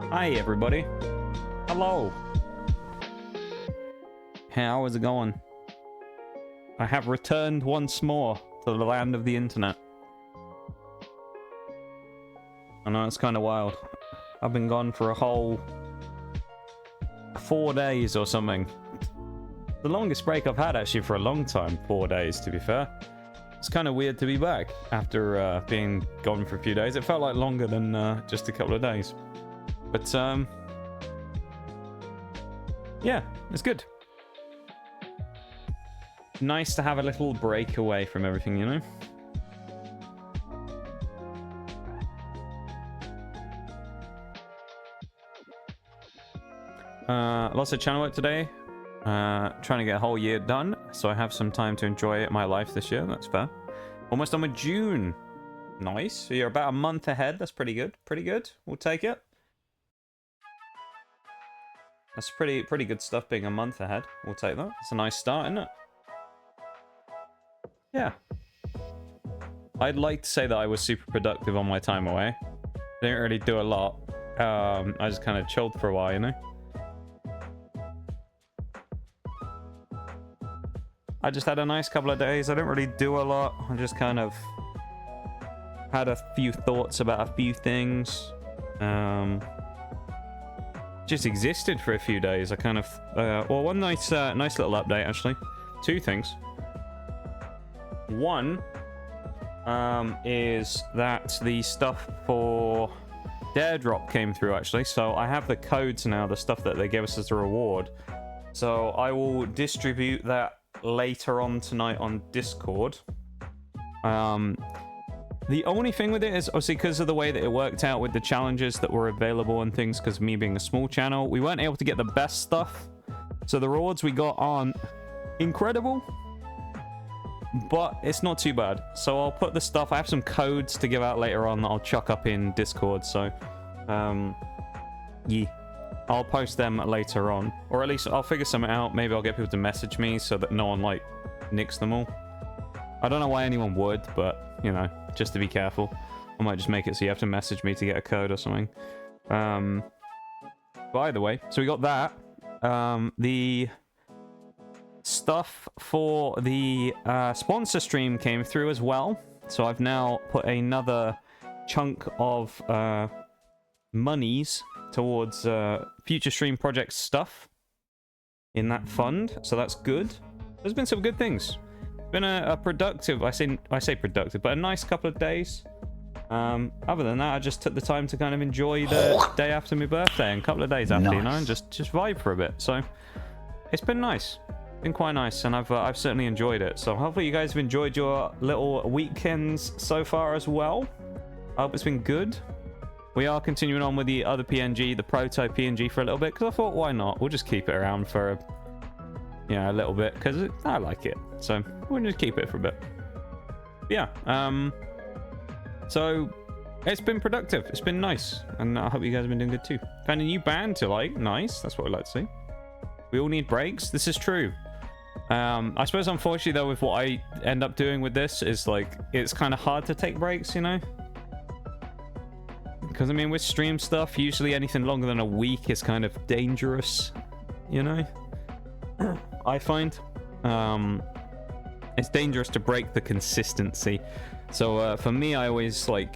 Hi everybody. Hello. How is it going? I have returned once more to the land of the internet. I know it's kind of wild. I've been gone for a whole 4 days or something. The longest break I've had actually for a long time. 4 days, to be fair. It's kind of weird to be back after being gone for a few days. It felt like longer than just a couple of days. But, yeah, it's good. Nice to have a little break away from everything, you know? Lots of channel work today. Trying to get a whole year done, so I have some time to enjoy my life this year. That's fair. Almost done with June. Nice. So you're about a month ahead. That's pretty good. Pretty good. We'll take it. That's pretty good stuff being a month ahead. We'll take that. It's a nice start, isn't it? Yeah. I'd like to say that I was super productive on my time away. Didn't really do a lot. I just kind of chilled for a while, you know? I just had a nice couple of days. I didn't really do a lot. I just kind of had a few thoughts about a few things. Just existed for a few days. I kind of, well, one nice little update actually. Two things. One is that the stuff for Dare Drop came through actually. So I have the codes now, the stuff that they gave us as a reward. So I will distribute that later on tonight on Discord. The only thing with it is obviously because of the way that it worked out with the challenges that were available and things, because me being a small channel, we weren't able to get the best stuff. So the rewards we got aren't incredible, but it's not too bad. So I'll put the stuff, I have some codes to give out later on that I'll chuck up in Discord. So yeah, I'll post them later on, or at least I'll figure something out. Maybe I'll get people to message me so that no one like nicks them all. I don't know why anyone would, but you know, just to be careful, I might just make it so you have to message me to get a code or something. By the way, so we got that. The stuff for the sponsor stream came through as well. So I've now put another chunk of monies towards future stream project stuff in that fund. So that's good. There's been some good things. Been a productive, I say productive, but a nice couple of days. Other than that, I just took the time to kind of enjoy the day after my birthday and a couple of days after, you know, and just vibe for a bit. So it's been nice, been quite nice, and I've certainly enjoyed it. So hopefully you guys have enjoyed your little weekends so far as well. I hope it's been good. We are continuing on with the other PNG, the prototype PNG, for a little bit because I thought, why not? We'll just keep it around for a little bit because I like it. So we'll just keep it for a bit. Yeah. So it's been productive. It's been nice, and I hope you guys have been doing good too. Found a new band to like. Nice. That's what we like to see. We all need breaks. This is true. I suppose unfortunately though, with what I end up doing with this is like it's kind of hard to take breaks, you know. Because I mean, with stream stuff, usually anything longer than a week is kind of dangerous, you know. I find it's dangerous to break the consistency. So for me, I always like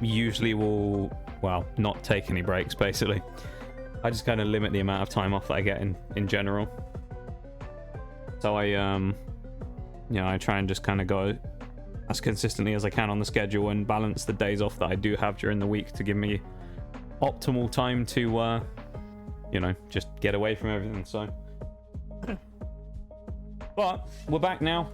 usually will, well, not take any breaks basically. I just kind of limit the amount of time off that I get in general. So I I try and just kind of go as consistently as I can on the schedule and balance the days off that I do have during the week to give me optimal time to just get away from everything. So but we're back now.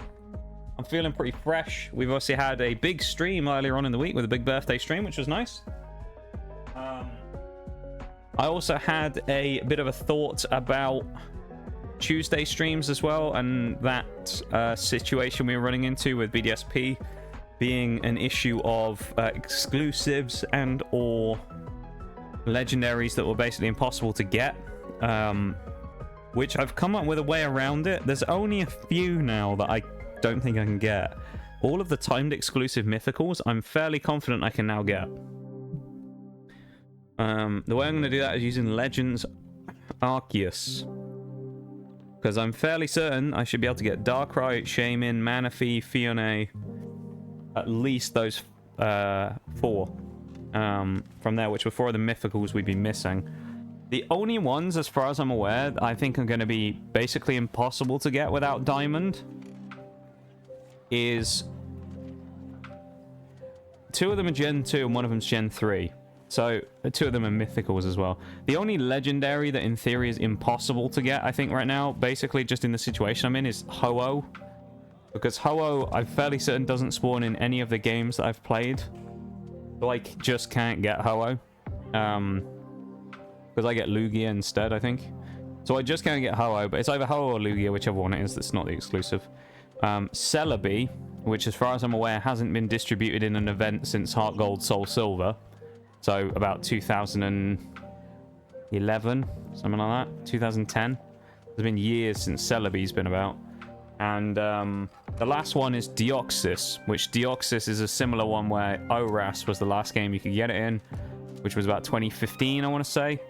I'm feeling pretty fresh. We've obviously had a big stream earlier on in the week with a big birthday stream, which was nice. I also had a bit of a thought about Tuesday streams as well, and that situation we were running into with BDSP being an issue of exclusives and or legendaries that were basically impossible to get, which I've come up with a way around it. There's only a few now that I don't think I can get. All of the timed exclusive mythicals, I'm fairly confident I can now get. The way I'm going to do that is using Legends Arceus. Because I'm fairly certain I should be able to get Darkrai, Shaymin, Manaphy, Fione. At least those 4 from there, which were 4 of the mythicals we'd be missing. The only ones, as far as I'm aware, I think are going to be basically impossible to get without Diamond is 2 of them are Gen 2 and 1 of them's Gen 3. So 2 of them are mythicals as well. The only legendary that in theory is impossible to get, I think right now, basically just in the situation I'm in, is Ho-Oh. Because Ho-Oh, I'm fairly certain doesn't spawn in any of the games that I've played. So I just can't get Ho-Oh. Because I get Lugia instead, I think. So I just can't get Ho-Oh, but it's either Ho-Oh or Lugia, whichever one it is that's not the exclusive. Celebi, which as far as I'm aware hasn't been distributed in an event since Heart Gold, Soul Silver. So about 2011, something like that. 2010. It's been years since Celebi's been about. And the last one is Deoxys, which Deoxys is a similar one where ORAS was the last game you could get it in, which was about 2015, I want to say.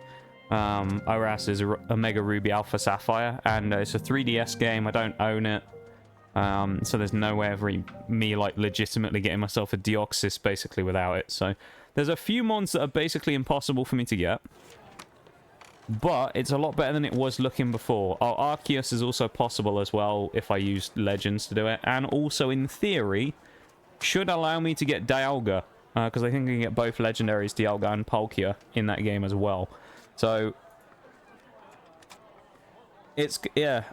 ORAS is Omega Ruby Alpha Sapphire, and it's a 3DS game. I don't own it. So there's no way of me like legitimately getting myself a Deoxys basically without it. So there's a few mons that are basically impossible for me to get. But it's a lot better than it was looking before. Oh, Arceus is also possible as well if I use Legends to do it. And also, in theory, should allow me to get Dialga. Because I think I can get both Legendaries, Dialga and Palkia, in that game as well. So, it's a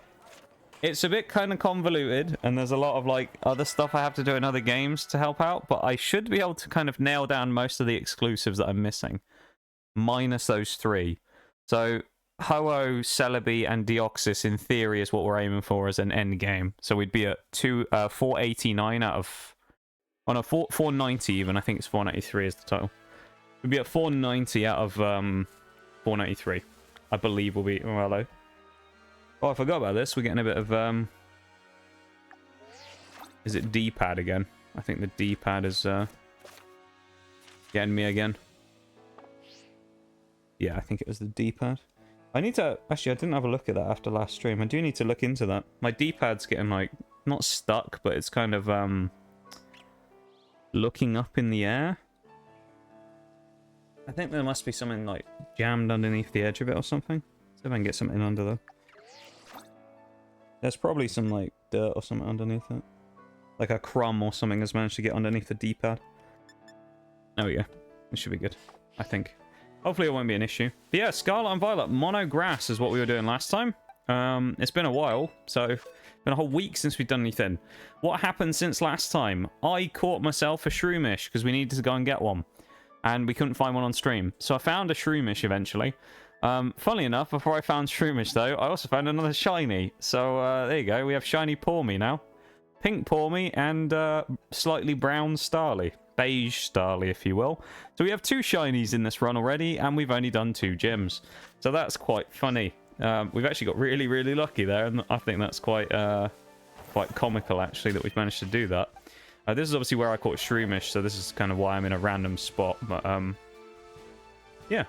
bit kind of convoluted. And there's a lot of, like, other stuff I have to do in other games to help out. But I should be able to kind of nail down most of the exclusives that I'm missing. Minus those 3. So, Ho-Oh, Celebi, and Deoxys, in theory, is what we're aiming for as an end game. So we'd be at 489 out of... Oh no, 490 even. I think it's 493 is the total. We'd be at 490 out of 493. I believe we'll be... Oh, hello. Oh, I forgot about this. We're getting a bit of... Is it D-pad again? I think the D-pad is getting me again. Yeah, I think it was the D-pad. I need to... Actually, I didn't have a look at that after last stream. I do need to look into that. My D-pad's getting, like, not stuck, but it's kind of, looking up in the air. I think there must be something, like, jammed underneath the edge of it or something. See if I can get something under there. There's probably some, like, dirt or something underneath it. Like a crumb or something has managed to get underneath the D-pad. There we go. It should be good, I think. Hopefully it won't be an issue. But yeah, Scarlet and Violet, Mono Grass is what we were doing last time. It's been a while, so it's been a whole week since we've done anything. What happened since last time? I caught myself a Shroomish because we needed to go and get one. And we couldn't find one on stream. So I found a Shroomish eventually. Funnily enough, before I found Shroomish though, I also found another shiny. So there you go, we have shiny Pawmi now. Pink Pawmi and slightly brown Starly. Beige Starly, if you will. So we have 2 shinies in this run already, and we've only done 2 gyms. So that's quite funny. We've actually got really, really lucky there, and I think that's quite comical, actually, that we've managed to do that. This is obviously where I caught Shroomish, so this is kind of why I'm in a random spot, but, yeah.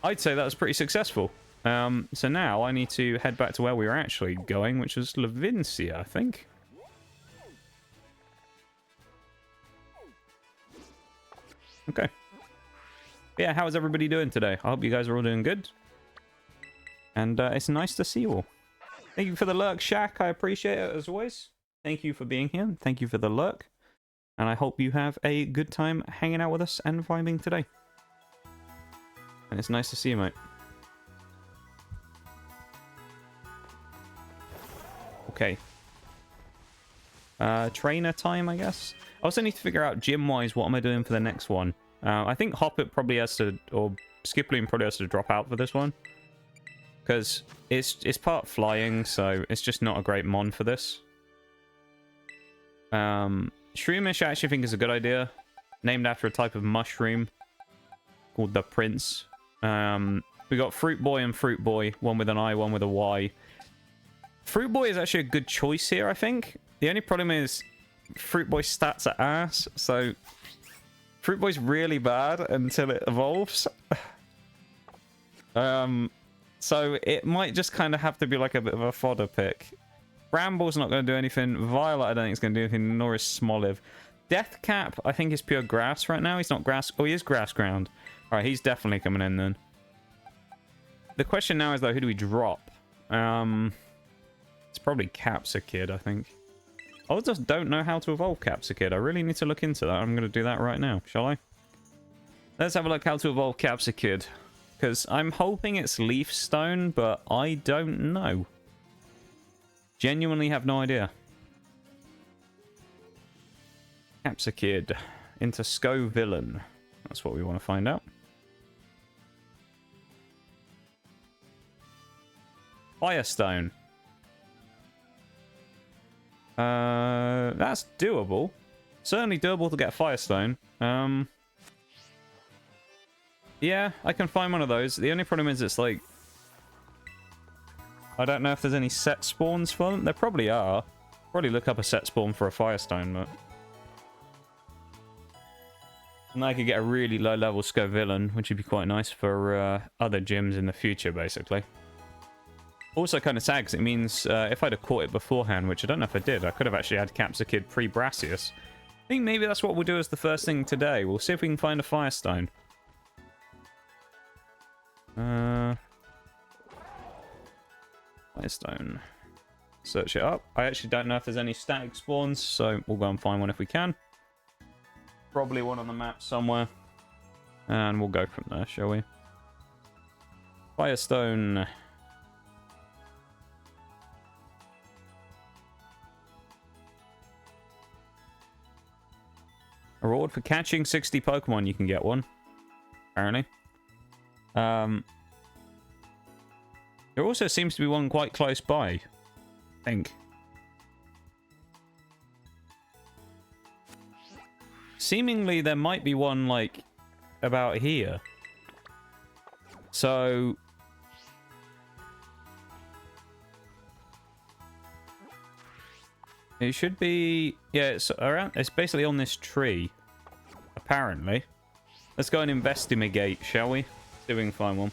I'd say that was pretty successful. So now I need to head back to where we were actually going, which was Levincia, I think. Okay. Yeah, how is everybody doing today? I hope you guys are all doing good. And it's nice to see you all. Thank you for the lurk, Shaq. I appreciate it as always. Thank you for being here. Thank you for the lurk. And I hope you have a good time hanging out with us and vibing today. And it's nice to see you, mate. Okay. Trainer time, I guess. I also need to figure out gym-wise what am I doing for the next one. I think Hoppet probably has to, or Skiploom probably has to drop out for this one. Because it's part flying, so it's just not a great mon for this. Shroomish I actually think is a good idea. Named after a type of mushroom called the Prince. We got Fruit Boy and Fruit Boy. One with an I, one with a Y. Fruit Boy is actually a good choice here, I think. The only problem is Fruit Boy stats are ass, so Fruit Boy's really bad until it evolves. So it might just kind of have to be like a bit of a fodder pick. Bramble's not going to do anything. Violet, I don't think is going to do anything, nor is Smoliv. Deathcap, I think, is pure grass right now. He's not grass. Oh, he is grass ground. All right, he's definitely coming in then. The question now is, though, who do we drop? It's probably Capsakid, I think. I just don't know how to evolve Capsakid. I really need to look into that. I'm going to do that right now, shall I? Let's have a look how to evolve Capsakid. Because I'm hoping it's Leaf Stone, but I don't know. Genuinely have no idea. Capsakid into Scovillain. That's what we want to find out. Firestone. That's doable. Certainly doable to get Firestone. Yeah, I can find one of those. The only problem is it's like... I don't know if there's any set spawns for them. There probably are. Probably look up a set spawn for a Firestone, but... And I could get a really low-level Scovillain, which would be quite nice for other gyms in the future, basically. Also kind of sad, because it means if I'd have caught it beforehand, which I don't know if I did, I could have actually had Capsakid pre-Brassius. I think maybe that's what we'll do as the first thing today. We'll see if we can find a Firestone. Firestone. Search it up. I actually don't know if there's any static spawns, so we'll go and find one if we can. Probably one on the map somewhere. And we'll go from there, shall we? Firestone. A reward for catching 60 Pokemon, you can get one. Apparently. There also seems to be one quite close by. I think. Seemingly there might be one, like, about here. So... it should be... yeah, it's around... it's basically on this tree. Apparently. Let's go and investigate, shall we? See if we can find one.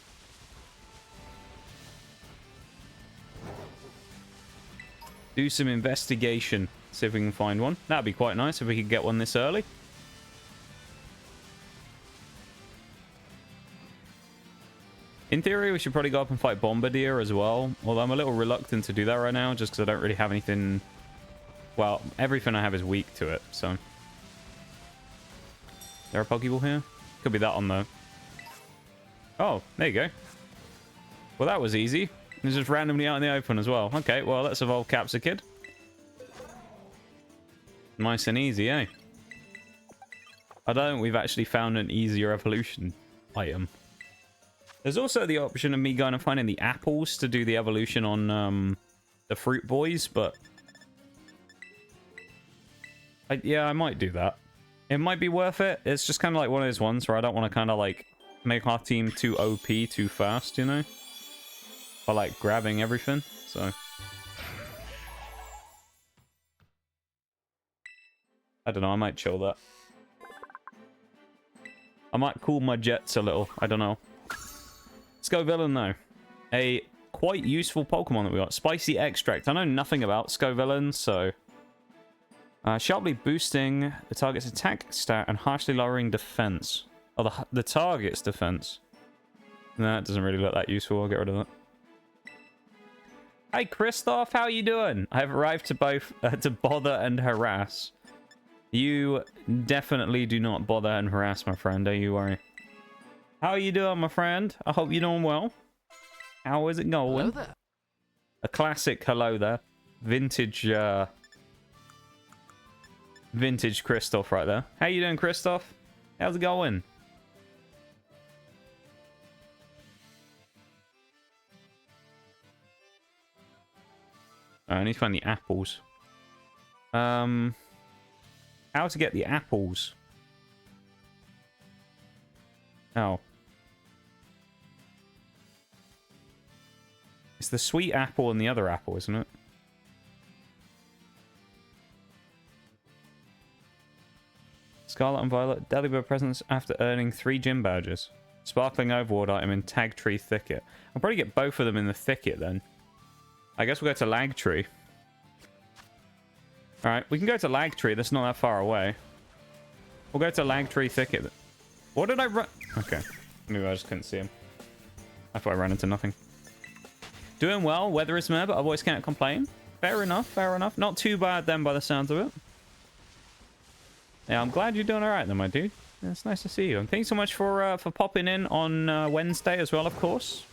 Do some investigation. See if we can find one. That'd be quite nice if we could get one this early. In theory, we should probably go up and fight Bombardier as well. Although I'm a little reluctant to do that right now, just because I don't really have anything... well, everything I have is weak to it, so... is there a Pokeball here? Could be that one, though. Oh, there you go. Well, that was easy. It's just randomly out in the open as well. Okay, well, let's evolve Capsakid. Nice and easy, eh? I don't think we've actually found an easier evolution item. There's also the option of me going and finding the apples to do the evolution on the Fruit Boys, but... yeah, I might do that. It might be worth it. It's just kind of like one of those ones where I don't want to kind of like make our team too OP too fast, you know? By like grabbing everything, so... I don't know, I might chill that. I might cool my jets a little, I don't know. Scovillain, though. A quite useful Pokemon that we got. Spicy Extract. I know nothing about Scovillain, so... sharply boosting the target's attack stat and harshly lowering defense. Oh, the target's defense. Nah, it doesn't really look that useful. I'll get rid of that. Hey, Kristoff, how you doing? I've arrived to both to bother and harass. You definitely do not bother and harass, my friend. Don't you worry. How are you doing, my friend? I hope you're doing well. How is it going? Hello there. A classic hello there. Vintage, vintage Kristoff right there. How you doing, Kristoff? How's it going? I need to find the apples. How to get the apples? Oh. It's the sweet apple and the other apple, isn't it? Scarlet and Violet. Daily bird presents after earning 3 gym badges. Sparkling overworld item in Tag Tree Thicket. I'll probably get both of them in the thicket then. I guess we'll go to Lag Tree. Alright, we can go to Lag Tree. That's not that far away. We'll go to Lag Tree Thicket. What did I run? Okay. Maybe I just couldn't see him. I thought I ran into nothing. Doing well. Weather is meh, but I always can't complain. Fair enough. Fair enough. Not too bad then by the sounds of it. Yeah, I'm glad you're doing alright then, my dude. It's nice to see you. And thanks so much for popping in on Wednesday as well, of course.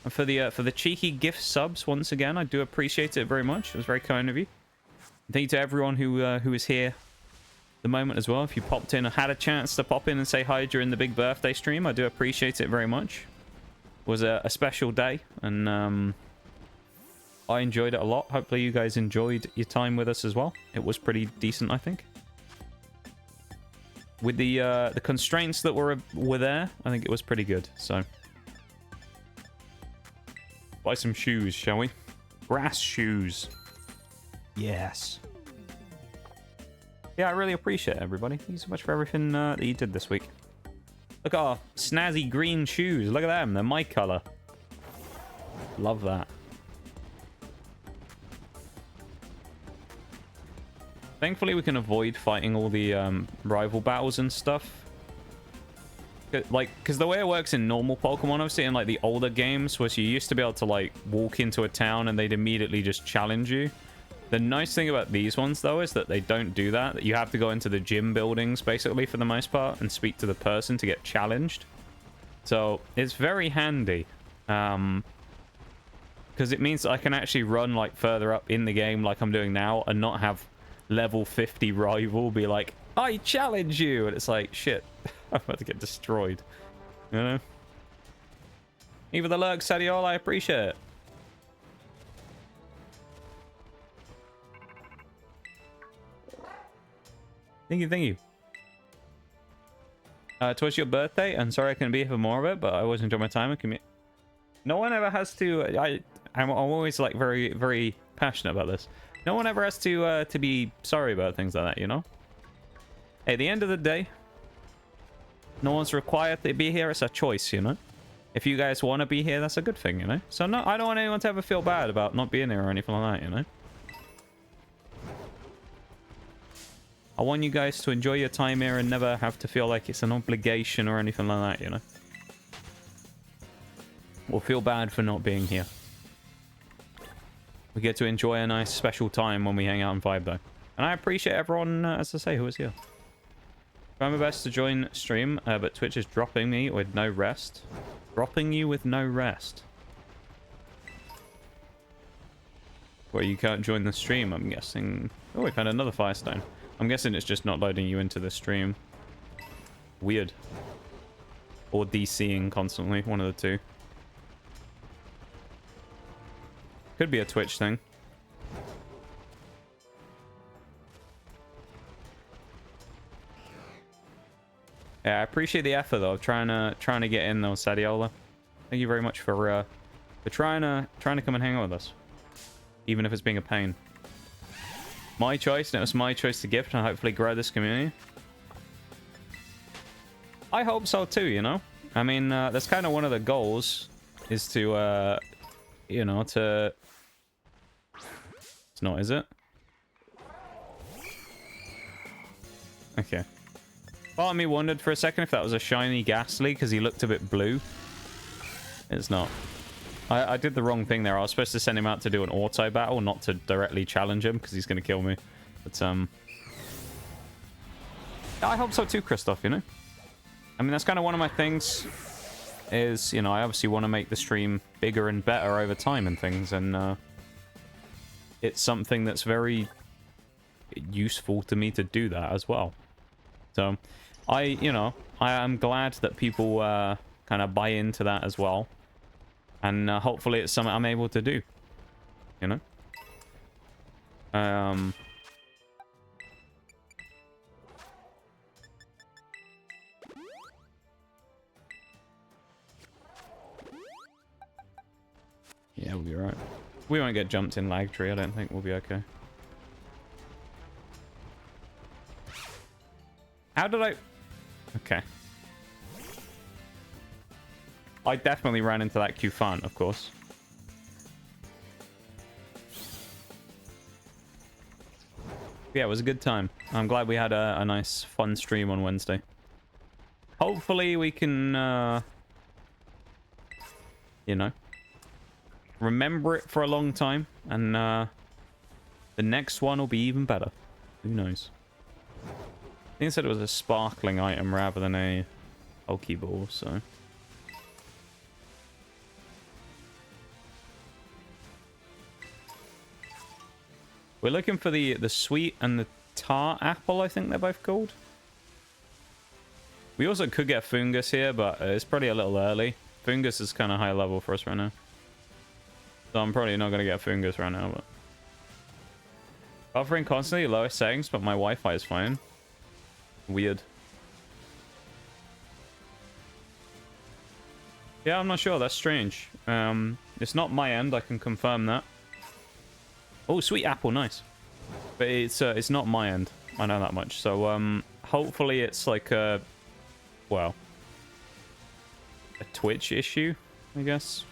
And for the cheeky gift subs once again, I do appreciate it very much. It was very kind of you. And thank you to everyone who is here at the moment as well. If you popped in or had a chance to pop in and say hi during the big birthday stream, I do appreciate it very much. It was a special day, and I enjoyed it a lot. Hopefully you guys enjoyed your time with us as well. It was pretty decent, I think. With the constraints that were there, I think it was pretty good. So, buy some shoes, shall we? Grass shoes. Yes. Yeah, I really appreciate it, everybody. Thank you so much for everything that you did this week. Look at our snazzy green shoes. Look at them. They're my color. Love that. Thankfully, we can avoid fighting all the rival battles and stuff. Like, because the way it works in normal Pokemon, obviously, in like the older games, was you used to be able to like walk into a town and they'd immediately just challenge you. The nice thing about these ones, though, is that they don't do that. That you have to go into the gym buildings, basically, for the most part, and speak to the person to get challenged. So it's very handy. Because it means that I can actually run like further up in the game like I'm doing now and not have level 50 rival be like, I challenge you, and it's like, shit, I'm about to get destroyed, you know? Even the lurk, Sadiol, I appreciate it. Thank you, thank you. Towards your birthday, and sorry I couldn't be here for more of it, but I always enjoy my time and commute. No one ever has to. I'm always like very, very passionate about this. No one ever has to be sorry about things like that, you know? Hey, at the end of the day, no one's required to be here. It's a choice, you know? If you guys want to be here, that's a good thing, you know? So no, I don't want anyone to ever feel bad about not being here or anything like that, you know? I want you guys to enjoy your time here and never have to feel like it's an obligation or anything like that, you know? Or feel bad for not being here. We get to enjoy a nice special time when we hang out and vibe, though. And I appreciate everyone, as I say, who is here. Try my best to join stream, but Twitch is dropping me with no rest. Dropping you with no rest. Well, you can't join the stream, I'm guessing. Oh, we found another Firestone. I'm guessing it's just not loading you into the stream. Weird. Or DCing constantly, one of the two. Could be a Twitch thing. Yeah, I appreciate the effort though of trying to get in though, Sadiola. Thank you very much for trying to come and hang out with us, even if it's being a pain. My choice, and it was my choice to gift and hopefully grow this community. I hope so too, you know? I mean, that's kind of one of the goals, is to, you know, to... It's not, is it? Okay. Part of me wondered for a second if that was a shiny Ghastly, because he looked a bit blue. It's not. I did the wrong thing there. I was supposed to send him out to do an auto battle, not to directly challenge him, because he's going to kill me. But, I hope so too, Christoph, you know? I mean, that's kind of one of my things, is, you know, I obviously want to make the stream bigger and better over time and things, and, it's something that's very useful to me to do that as well. So, you know, I am glad that people, kind of buy into that as well. And hopefully it's something I'm able to do, you know? Yeah, we'll be alright. We won't get jumped in Lag Tree, I don't think. We'll be okay. How did I... Okay. I definitely ran into that Qfan, of course. Yeah, it was a good time. I'm glad we had a nice, fun stream on Wednesday. Hopefully we can, you know, remember it for a long time. And the next one will be even better. Who knows? I think it said it was a sparkling item rather than a Pokeball, so... We're looking for the sweet and the tart apple, I think they're both called. We also could get Fungus here, but it's probably a little early. Fungus is kind of high level for us right now. So I'm probably not going to get Fungus right now, but... Buffering constantly, lowest settings, but my Wi-Fi is fine. Weird. Yeah, I'm not sure. That's strange. It's not my end, I can confirm that. Oh, sweet apple, nice. But it's not my end. I know that much. So hopefully it's like a, well, a Twitch issue, I guess.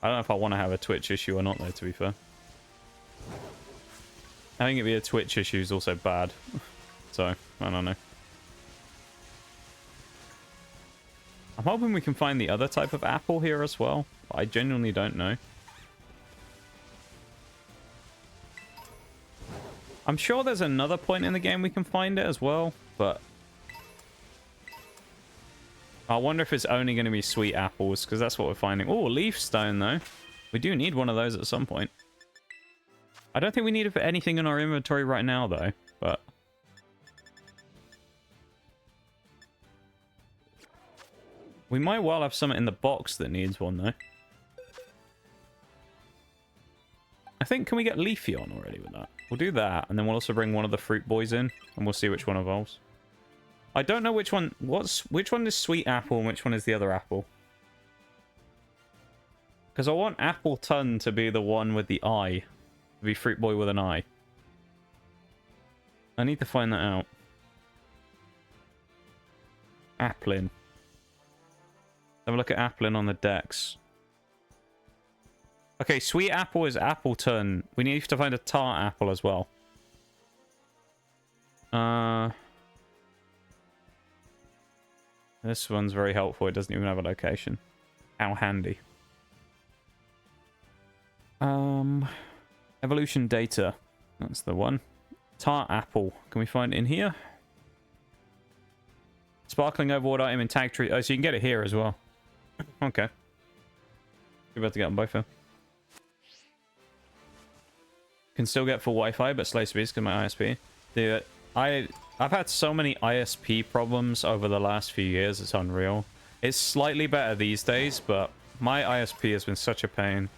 I don't know if I want to have a Twitch issue or not, though, to be fair. Having it be a Twitch issue is also bad. So, I don't know. I'm hoping we can find the other type of apple here as well. I genuinely don't know. I'm sure there's another point in the game we can find it as well, but... I wonder if it's only going to be sweet apples, because that's what we're finding. Oh, leaf stone, though. We do need one of those at some point. I don't think we need it for anything in our inventory right now, though, but... We might well have something in the box that needs one, though. I think, can we get Leafeon already with that? We'll do that, and then we'll also bring one of the fruit boys in, and we'll see which one evolves. I don't know which one... Which one is sweet apple and which one is the other apple? Because I want Appleton to be the one with the eye. To be fruit boy with an eye. I need to find that out. Applin. Have a look at Applin on the decks. Okay, sweet apple is Appleton. We need to find a tart apple as well. This one's very helpful. It doesn't even have a location. How handy. Evolution data. That's the one. Tart apple. Can we find it in here? Sparkling overworld item in tag tree. Oh, so you can get it here as well. Okay. We're about to get them both here. Can still get full Wi-Fi, but slow speeds because my ISP. Dude, I've had so many ISP problems over the last few years, it's unreal. It's slightly better these days, but my ISP has been such a pain.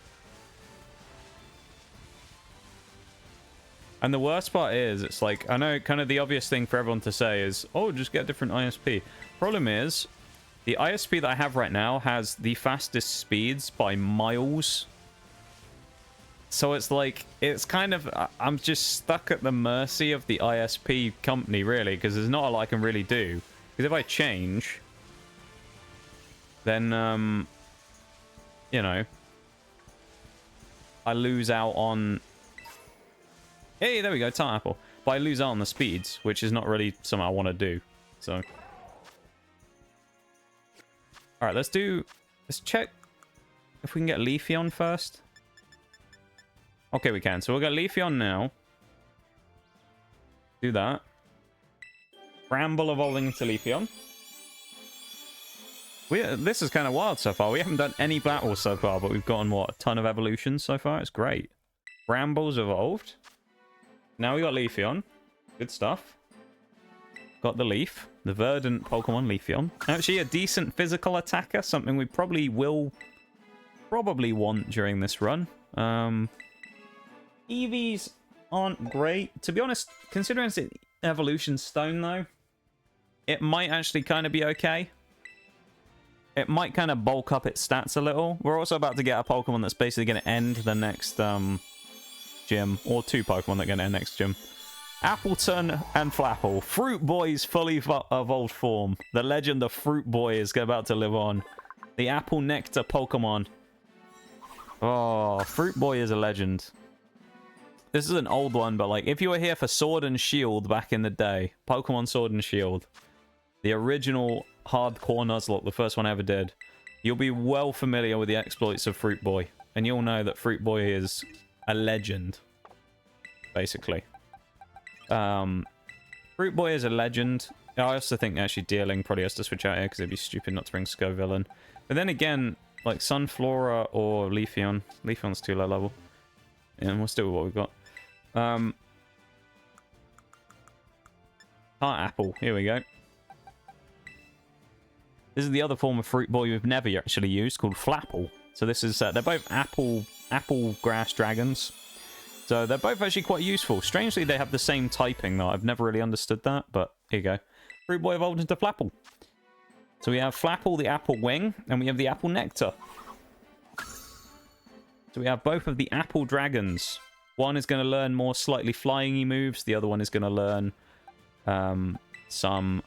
And the worst part is, it's like, I know kind of the obvious thing for everyone to say is, oh, just get a different ISP. Problem is, the ISP that I have right now has the fastest speeds by miles. So it's like, it's kind of, I'm just stuck at the mercy of the ISP company, really, because there's not a lot I can really do. Because if I change, then, you know, I lose out on... Hey, there we go, tart apple. But I lose out on the speeds, which is not really something I want to do. So... Alright, let's check if we can get Leafeon first. Okay, we can. So we'll get Leafeon now. Do that. Bramble evolving into Leafeon. This is kind of wild so far. We haven't done any battles so far, but we've gotten, what, a ton of evolutions so far? It's great. Bramble's evolved. Now we got Leafeon. Good stuff. Got the Leaf. The verdant Pokemon Leafeon. Actually, a decent physical attacker. Something we probably will want during this run. EVs aren't great. To be honest, considering it's an evolution stone, though, it might actually kind of be okay. It might kind of bulk up its stats a little. We're also about to get a Pokemon that's basically going to end the next gym, or 2 Pokemon that get in next gym. Appleton and Flapple. Fruit Boy's fully evolved form. The legend of Fruit Boy is about to live on. The Apple Nectar Pokemon. Oh, Fruit Boy is a legend. This is an old one, but like, if you were here for Sword and Shield back in the day, Pokemon Sword and Shield, the original hardcore Nuzlocke, the first one I ever did, you'll be well familiar with the exploits of Fruit Boy. And you'll know that Fruit Boy is a legend, basically. Fruit Boy is a legend. I also think actually Deerling probably has to switch out here because it'd be stupid not to bring Scovillain. But then again, like Sunflora or Leafeon. Leafeon's too low level. Yeah, we'll still with what we've got. Apple. Here we go. This is the other form of Fruit Boy we've never actually used, called Flapple. So this is, they're both apple grass dragons. So they're both actually quite useful. Strangely, they have the same typing, though. I've never really understood that, but here you go. Fruit Boy evolved into Flapple. So we have Flapple, the Apple Wing, and we have the Apple Nectar. So we have both of the Apple Dragons. One is going to learn more slightly flying-y moves. The other one is going to learn some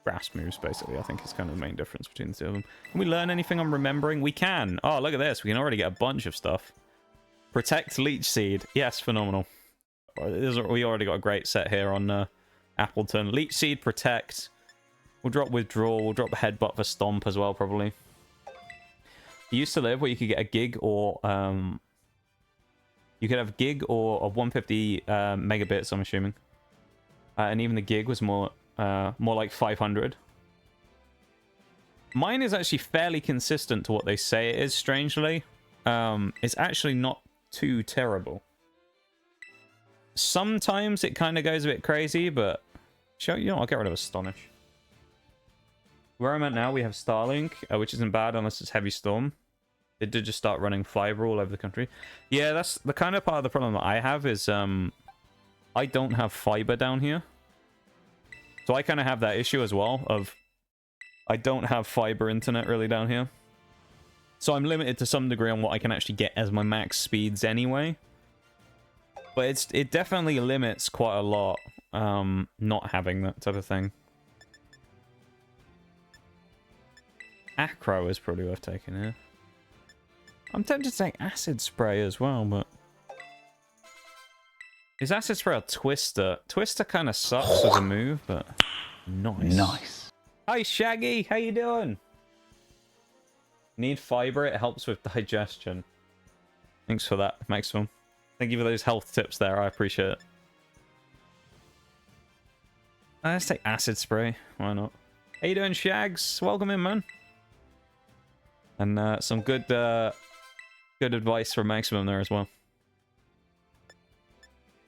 grass moves, basically. I think is kind of the main difference between the two of them. Can we learn anything I'm remembering? We can. Oh, look at this. We can already get a bunch of stuff. Protect Leech Seed. Yes, phenomenal. We already got a great set here on Appleton. Leech Seed, Protect. We'll drop Withdrawal. We'll drop Headbutt for Stomp as well, probably. You used to live where you could get a gig or... you could have gig or 150 megabits, I'm assuming. And even the gig was more like 500. Mine is actually fairly consistent to what they say it is, strangely. It's actually not too terrible. Sometimes it kind of goes a bit crazy, but... You know, I'll get rid of Astonish. Where I'm at now, we have Starlink, which isn't bad unless it's Heavy Storm. It did just start running Fiber all over the country. Yeah, that's the kind of part of the problem that I have is I don't have fiber down here. So I kind of have that issue as well of I don't have fiber internet really down here. So I'm limited to some degree on what I can actually get as my max speeds anyway. But it definitely limits quite a lot not having that type of thing. Acro is probably worth taking here. I'm tempted to take Acid Spray as well, but... Is Acid Spray or Twister? Twister kind of sucks as a move, but... Nice. Hi, Shaggy! How you doing? Need fiber, it helps with digestion. Thanks for that, Maximum. Thank you for those health tips there, I appreciate it. Let's take Acid Spray, why not? How you doing, Shags? Welcome in, man. And some good advice from Maximum there as well.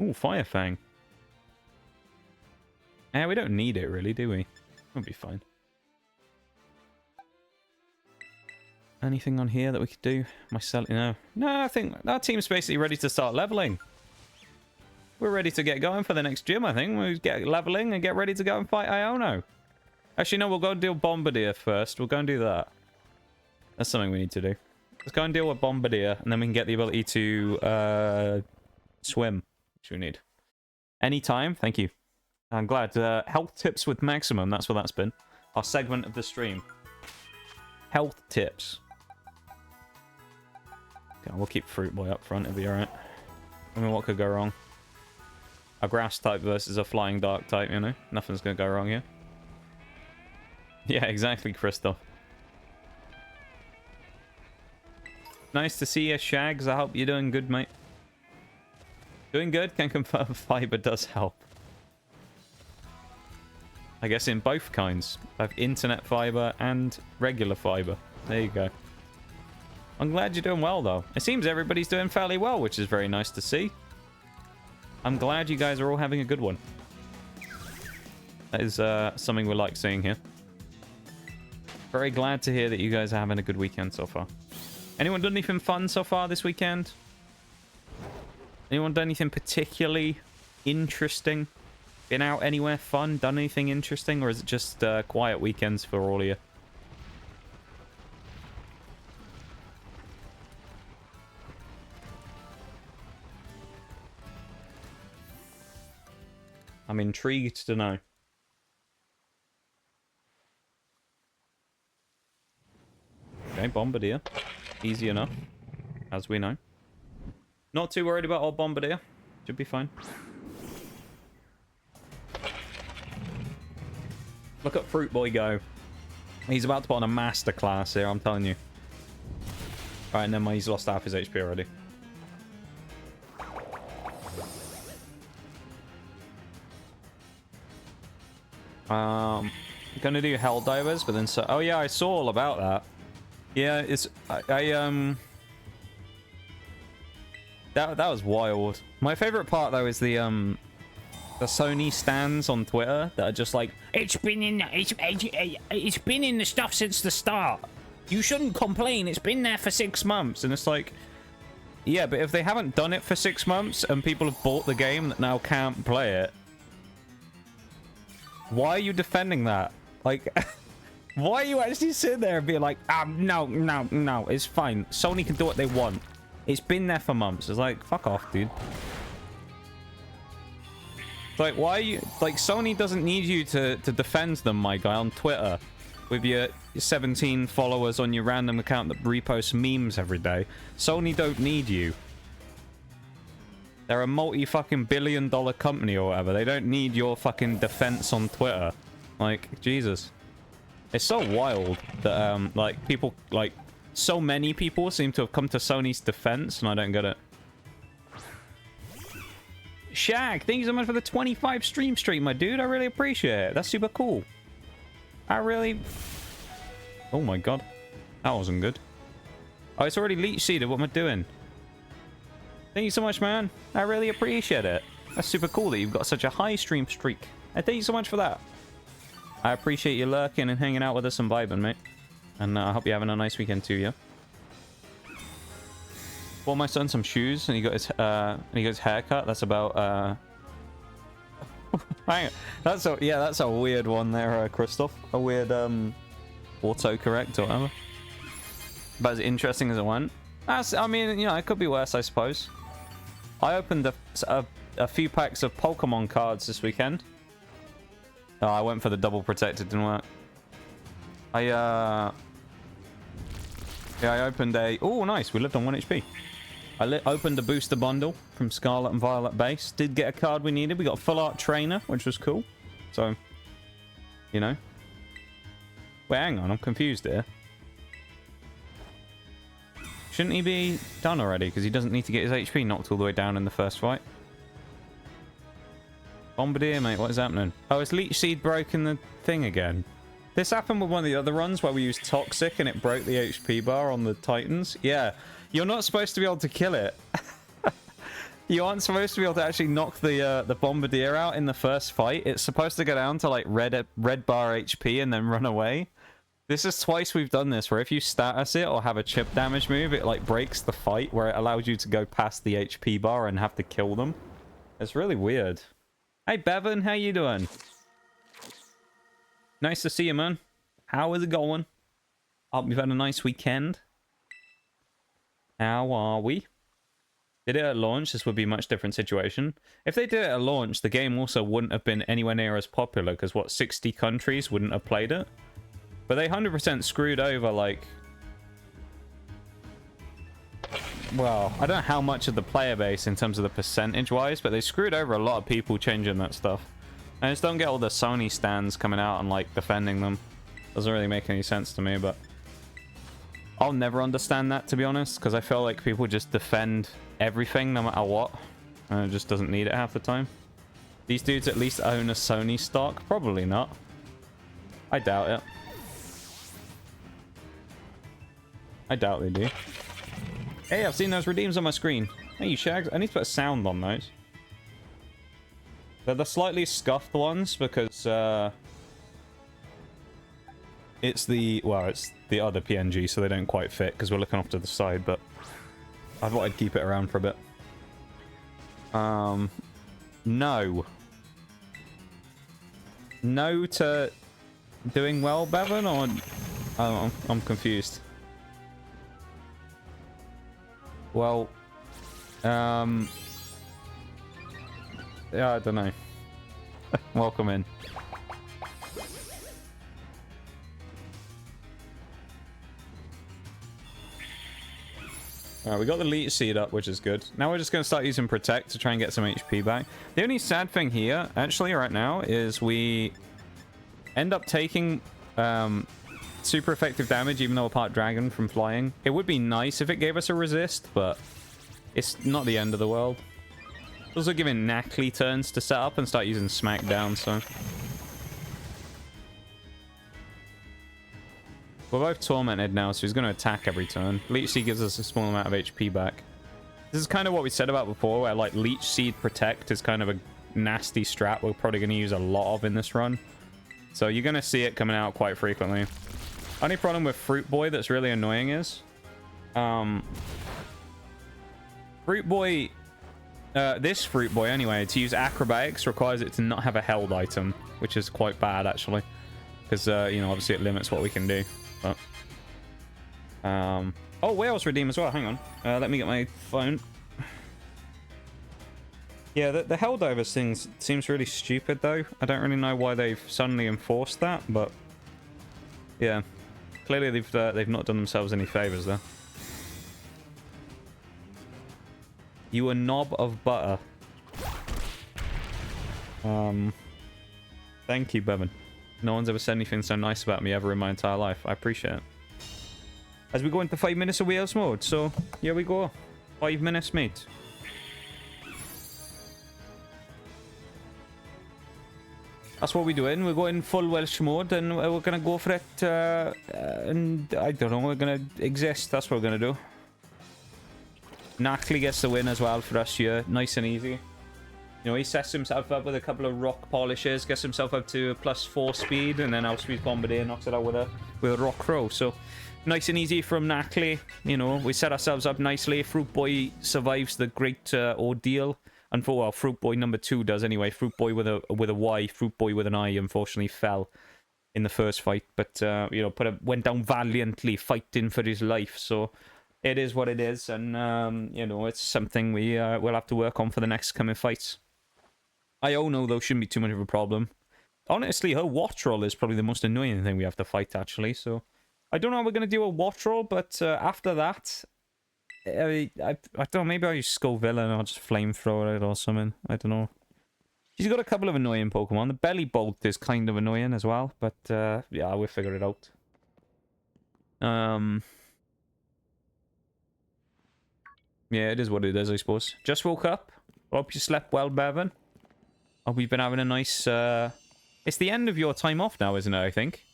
Ooh, Fire Fang. We don't need it really, do we? We'll be fine. Anything on here that we could do? Myself, no. No, I think our team's basically ready to start leveling. We're ready to get going for the next gym, I think. We'll get leveling and get ready to go and fight Iono. Actually, no, we'll go and deal Bombardier first. We'll go and do that. That's something we need to do. Let's go and deal with Bombardier, and then we can get the ability to swim, which we need. Anytime, thank you. I'm glad. Health tips with Maximum, that's what that's been. Our segment of the stream. Health tips. Okay, we'll keep Fruit Boy up front, it'll be alright. I mean, what could go wrong? A grass type versus a flying dark type, you know? Nothing's gonna go wrong here. Yeah, exactly, Crystal. Nice to see you, Shags. I hope you're doing good, mate. Doing good? Can confirm fiber does help. I guess in both kinds. I have internet fiber and regular fiber. There you go. I'm glad you're doing well, though. It seems everybody's doing fairly well, which is very nice to see. I'm glad you guys are all having a good one. That is something we like seeing here. Very glad to hear that you guys are having a good weekend so far. Anyone done anything fun so far this weekend? Anyone done anything particularly interesting? Been out anywhere fun? Done anything interesting? Or is it just quiet weekends for all of you? I'm intrigued to know. Okay, Bombardier. Easy enough, as we know. Not too worried about old Bombardier. Should be fine. Look at Fruit Boy go. He's about to put on a masterclass here, I'm telling you. Alright, never mind, he's lost half his HP already. Gonna do Hell Divers, but then oh yeah, I saw all about that. Yeah, it's that was wild. My favorite part though is the Sony stands on Twitter that are just like, it's been in the stuff since the start. You shouldn't complain. It's been there for 6 months, and it's like, yeah, but if they haven't done it for 6 months and people have bought the game that now can't play it, why are you defending that? Like, why are you actually sitting there and being like, no, it's fine. Sony can do what they want. It's been there for months. It's like, fuck off, dude. It's like, why are you... Like, Sony doesn't need you to defend them, my guy, on Twitter. With your 17 followers on your random account that reposts memes every day. Sony don't need you. They're a multi-fucking-billion-dollar company or whatever. They don't need your fucking defense on Twitter. Like, Jesus. It's so wild that, like, people, like, so many people seem to have come to Sony's defense, and I don't get it. Shag, thank you so much for the 25 stream, my dude. I really appreciate it. That's super cool. I really... Oh my god. That wasn't good. Oh, it's already leech seeded. What am I doing? Thank you so much, man. I really appreciate it. That's super cool that you've got such a high stream streak. And thank you so much for that. I appreciate you lurking and hanging out with us and vibing, mate. And I hope you're having a nice weekend too, yeah? Bought my son some shoes, and he got his haircut. That's about hang on. That's a weird one there, Christoph. A weird autocorrect or whatever. But as interesting as it went. I mean, you know, it could be worse, I suppose. I opened a few packs of Pokemon cards this weekend. Oh, I went for the double protected, didn't work. Yeah, I opened a... Oh, nice. We lived on 1 HP. I opened a booster bundle from Scarlet and Violet base. Did get a card we needed. We got a full art trainer, which was cool. So, you know. Wait, hang on. I'm confused here. Shouldn't he be done already? Because he doesn't need to get his HP knocked all the way down in the first fight. Bombardier, mate. What is happening? Oh, it's Leech Seed broken the thing again. This happened with one of the other runs where we used Toxic and it broke the HP bar on the Titans. Yeah, you're not supposed to be able to kill it. You aren't supposed to be able to actually knock the Bombardier out in the first fight. It's supposed to go down to like red bar HP and then run away. This is twice we've done this, where if you status it or have a chip damage move, it like breaks the fight where it allows you to go past the HP bar and have to kill them. It's really weird. Hey Bevan, how you doing? Nice to see you, man. How is it going? Hope you've had a nice weekend. How are we? Did it at launch? This would be a much different situation. If they did it at launch, the game also wouldn't have been anywhere near as popular, because what, 60 countries wouldn't have played it? But they 100% screwed over, like... Well, I don't know how much of the player base in terms of the percentage-wise, but they screwed over a lot of people changing that stuff. I just don't get all the Sony stands coming out and, like, defending them. Doesn't really make any sense to me, but... I'll never understand that, to be honest, because I feel like people just defend everything no matter what. And it just doesn't need it half the time. These dudes at least own a Sony stock? Probably not. I doubt it. I doubt they do. Hey, I've seen those redeems on my screen. Hey, you shags. I need to put a sound on those. They're the slightly scuffed ones because it's the other PNG, so they don't quite fit because we're looking off to the side, but I thought I'd keep it around for a bit. No. No to doing well, Bevan, or... Oh, I'm confused. Well, yeah, I don't know. Welcome in. Alright, we got the Leech Seed up, which is good. Now we're just going to start using Protect to try and get some HP back. The only sad thing here, actually, right now, is we end up taking super effective damage, even though we're part Dragon from flying. It would be nice if it gave us a resist, but it's not the end of the world. It's also giving Knackley turns to set up and start using Smackdown, so... We're both tormented now, so he's going to attack every turn. Leech Seed gives us a small amount of HP back. This is kind of what we said about before, where like Leech Seed Protect is kind of a nasty strat we're probably going to use a lot of in this run. So you're going to see it coming out quite frequently. Only problem with Fruit Boy that's really annoying is... Fruit Boy... this Fruit Boy, anyway, to use Acrobatics requires it to not have a held item, which is quite bad, actually. Because, you know, obviously it limits what we can do. But, oh, Whales Redeem as well. Hang on. Let me get my phone. Yeah, the Helldivers thing seems really stupid, though. I don't really know why they've suddenly enforced that, but... Yeah. Clearly, they've not done themselves any favors, there. You a knob of butter. Thank you, Bevan. No one's ever said anything so nice about me ever in my entire life. I appreciate it. As we go into 5 minutes of Whales mode, so here we go. 5 minutes, mate. That's what we're doing. We're going full Welsh mode, and we're gonna go for it. And I don't know, we're gonna exist. That's what we're gonna do. Knackley gets the win as well for us here. Nice and easy. You know, he sets himself up with a couple of rock polishes, gets himself up to a +4 speed, and then outspeeds Bombardier, knocks it out with a rock crow. So nice and easy from Knackley. You know, we set ourselves up nicely. Fruit Boy survives the great ordeal. Well, Fruit Boy number 2 does anyway. Fruit Boy with a Y, Fruit Boy with an I, unfortunately fell in the first fight, but you know, went down valiantly, fighting for his life. So it is what it is, and you know, it's something we'll have to work on for the next coming fights. Iono, though, shouldn't be too much of a problem. Honestly, her watch roll is probably the most annoying thing we have to fight, actually. So I don't know how we're going to do a watch roll, but after that, I don't know, maybe I'll use Scovillain or just flamethrower it or something. I don't know. She's got a couple of annoying Pokemon. The Belly Bolt is kind of annoying as well, but yeah, we'll figure it out. Yeah, it is what it is, I suppose. Just woke up. Hope you slept well, Bevan. Hope you've been having a nice... It's the end of your time off now, isn't it, I think?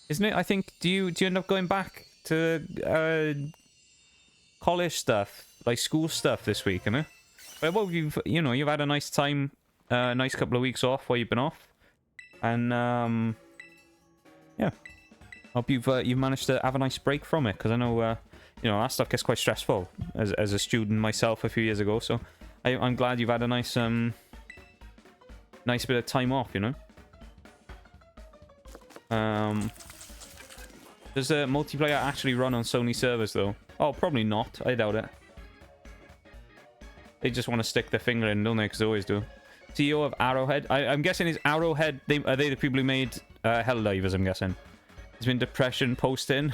Isn't it? I think, do you end up going back to college stuff, like school stuff this week, innit? Well, you've had a nice time, nice couple of weeks off while you've been off. And, yeah. Hope you've managed to have a nice break from it, because I know, you know, that stuff gets quite stressful as a student myself a few years ago, so I'm glad you've had a nice, nice bit of time off, you know? Does the multiplayer actually run on Sony servers, though? Oh, probably not. I doubt it. They just want to stick their finger in, don't they? Because they always do. CEO of Arrowhead. I'm guessing is Arrowhead... Are they the people who made Helldivers, I'm guessing? There's been depression posting.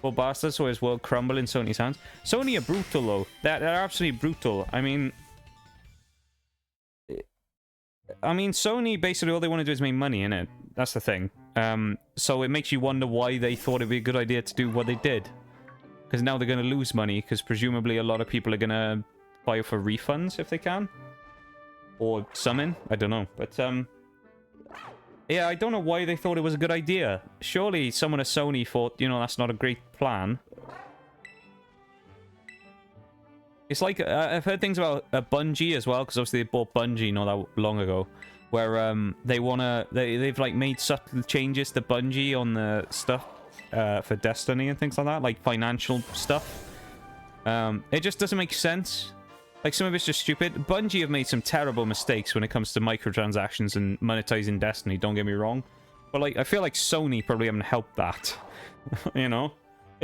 Poor bastards, so his world crumble in Sony's hands. Sony are brutal, though. They're absolutely brutal. I mean, Sony, basically, all they want to do is make money, innit? That's the thing. So it makes you wonder why they thought it'd be a good idea to do what they did. Because now they're going to lose money, because presumably a lot of people are going to file for refunds if they can. Or summon. I don't know. But, yeah, I don't know why they thought it was a good idea. Surely someone at Sony thought, you know, that's not a great plan. It's like, I've heard things about Bungie as well, because obviously they bought Bungie not that long ago, where they've like made subtle changes to Bungie on the stuff for Destiny and things like that, like financial stuff. It just doesn't make sense. Like, some of it's just stupid. Bungie have made some terrible mistakes when it comes to microtransactions and monetizing Destiny, don't get me wrong. But, like, I feel like Sony probably haven't helped that. You know?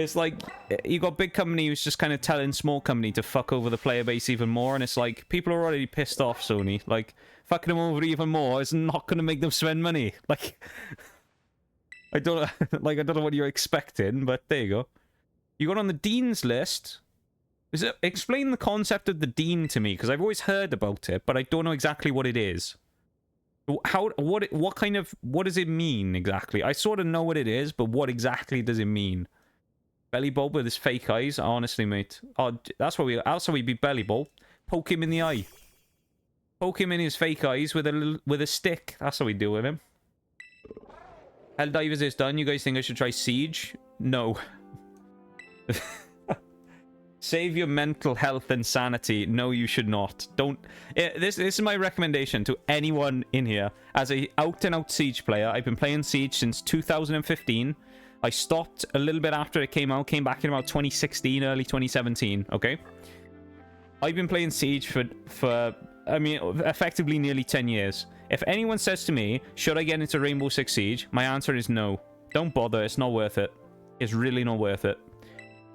It's like, you got big company who's just kind of telling small company to fuck over the player base even more, and it's like, people are already pissed off, Sony. Like, fucking them over even more is not going to make them spend money. Like, I don't know what you're expecting, but there you go. You got on the Dean's list. Explain the concept of the Dean to me, because I've always heard about it, but I don't know exactly what it is. What does it mean exactly? I sort of know what it is, but what exactly does it mean? Belly Bob with his fake eyes, honestly, mate. Oh, that's how we beat Belly Bob. Poke him in the eye. Poke him in his fake eyes with a stick. That's how we deal with him. Helldivers is done. You guys think I should try Siege? No. Save your mental health and sanity. No, you should not. Don't. This is my recommendation to anyone in here. As a out-and-out Siege player, I've been playing Siege since 2015. I stopped a little bit after it came out. Came back in about 2016, early 2017. Okay. I've been playing Siege for I mean, effectively nearly 10 years. If anyone says to me, should I get into Rainbow Six Siege? My answer is no. Don't bother. It's not worth it. It's really not worth it.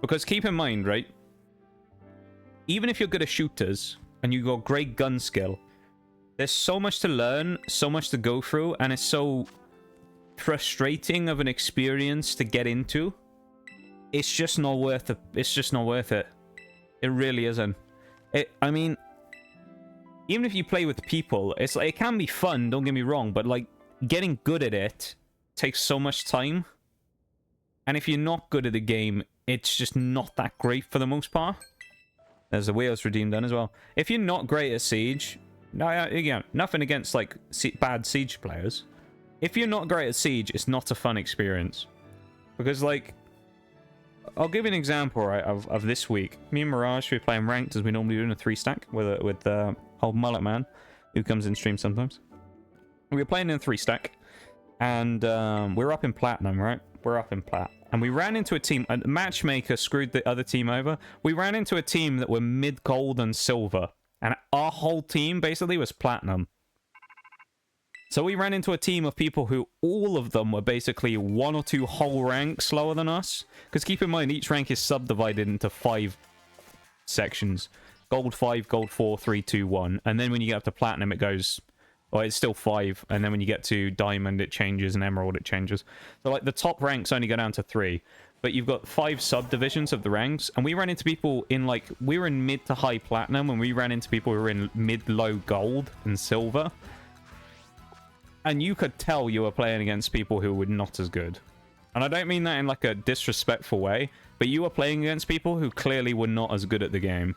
Because keep in mind, right? Even if you're good at shooters and you got great gun skill, there's so much to learn, so much to go through, and it's so frustrating of an experience to get into. It's just not worth it. It's just not worth it. It really isn't. I mean, even if you play with people, it's like, it can be fun, don't get me wrong, but like getting good at it takes so much time. And if you're not good at the game, it's just not that great for the most part. There's the Wheels Redeemed done as well. If you're not great at Siege, again, nothing against like bad Siege players. If you're not great at Siege, it's not a fun experience. Because like, I'll give you an example, right, of this week. Me and Mirage, we were playing ranked as we normally do in a 3-stack with old Mullet Man, who comes in stream sometimes. We were playing in a 3-stack, and we're up in Platinum, right? We're up in Plat. And we ran into a team, a matchmaker screwed the other team over. We ran into a team that were mid-gold and silver. And our whole team basically was Platinum. So we ran into a team of people who all of them were basically 1 or 2 whole ranks slower than us. Because keep in mind, each rank is subdivided into 5 sections. Gold 5, Gold 4, 3, 2, 1. And then when you get up to Platinum, it goes... Well, it's still 5, and then when you get to Diamond, it changes, and Emerald, it changes. So, like, the top ranks only go down to 3. But you've got 5 subdivisions of the ranks, and we ran into people in, like... We were in mid to high Platinum, and we ran into people who were in mid-low Gold and Silver. And you could tell you were playing against people who were not as good. And I don't mean that in, like, a disrespectful way, but you were playing against people who clearly were not as good at the game.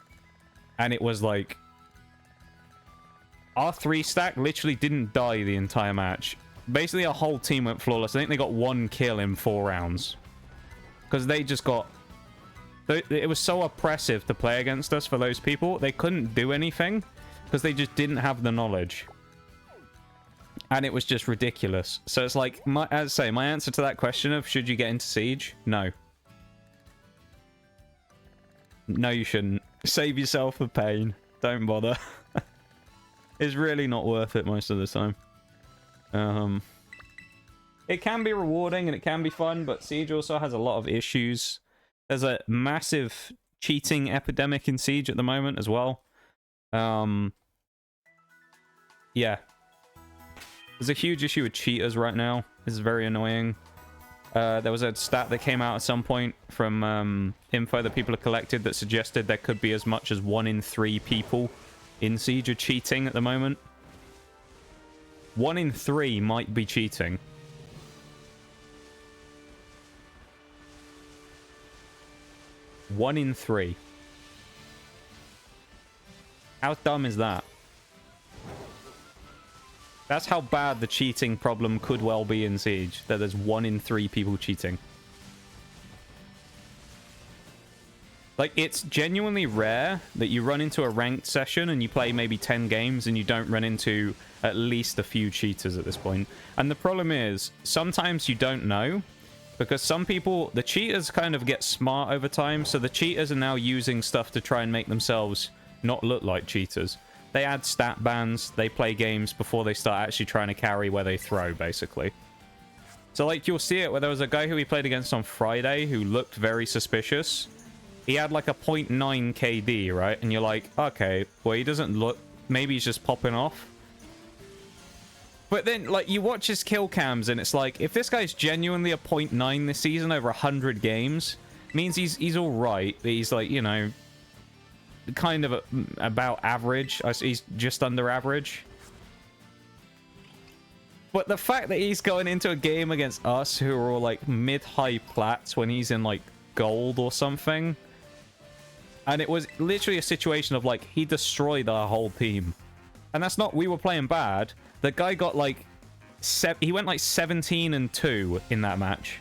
And it was, like... Our 3-stack literally didn't die the entire match. Basically, our whole team went flawless. I think they got 1 kill in 4 rounds. Because they just got... It was so oppressive to play against us for those people. They couldn't do anything. Because they just didn't have the knowledge. And it was just ridiculous. So it's like, as I say, my answer to that question of should you get into Siege? No. No, you shouldn't. Save yourself the pain. Don't bother. It's really not worth it most of the time. It can be rewarding and it can be fun, but Siege also has a lot of issues. There's a massive cheating epidemic in Siege at the moment as well. Yeah. There's a huge issue with cheaters right now. This is very annoying. There was a stat that came out at some point from info that people have collected that suggested there could be as much as 1 in 3 people in Siege are cheating at the moment. 1 in 3 might be cheating. One in 3. How dumb is that? That's how bad the cheating problem could well be in Siege. That there's 1 in 3 people cheating. Like, it's genuinely rare that you run into a ranked session and you play maybe 10 games and you don't run into at least a few cheaters at this point. And the problem is, sometimes you don't know, because some people, the cheaters kind of get smart over time, so the cheaters are now using stuff to try and make themselves not look like cheaters. They add stat bans, they play games before they start actually trying to carry where they throw, basically. So, like, you'll see it where there was a guy who we played against on Friday who looked very suspicious. He had, like, a 0.9 KD, right? And you're like, okay, well, he doesn't look... Maybe he's just popping off. But then, like, you watch his kill cams, and it's like, if this guy's genuinely a 0.9 this season over 100 games, means he's all right. He's, like, you know, kind of about average. He's just under average. But the fact that he's going into a game against us who are all, like, mid-high plats when he's in, like, gold or something. And it was literally a situation of, like, he destroyed our whole team. And that's not... We were playing bad. The guy got, like... He went, like, 17-2 in that match.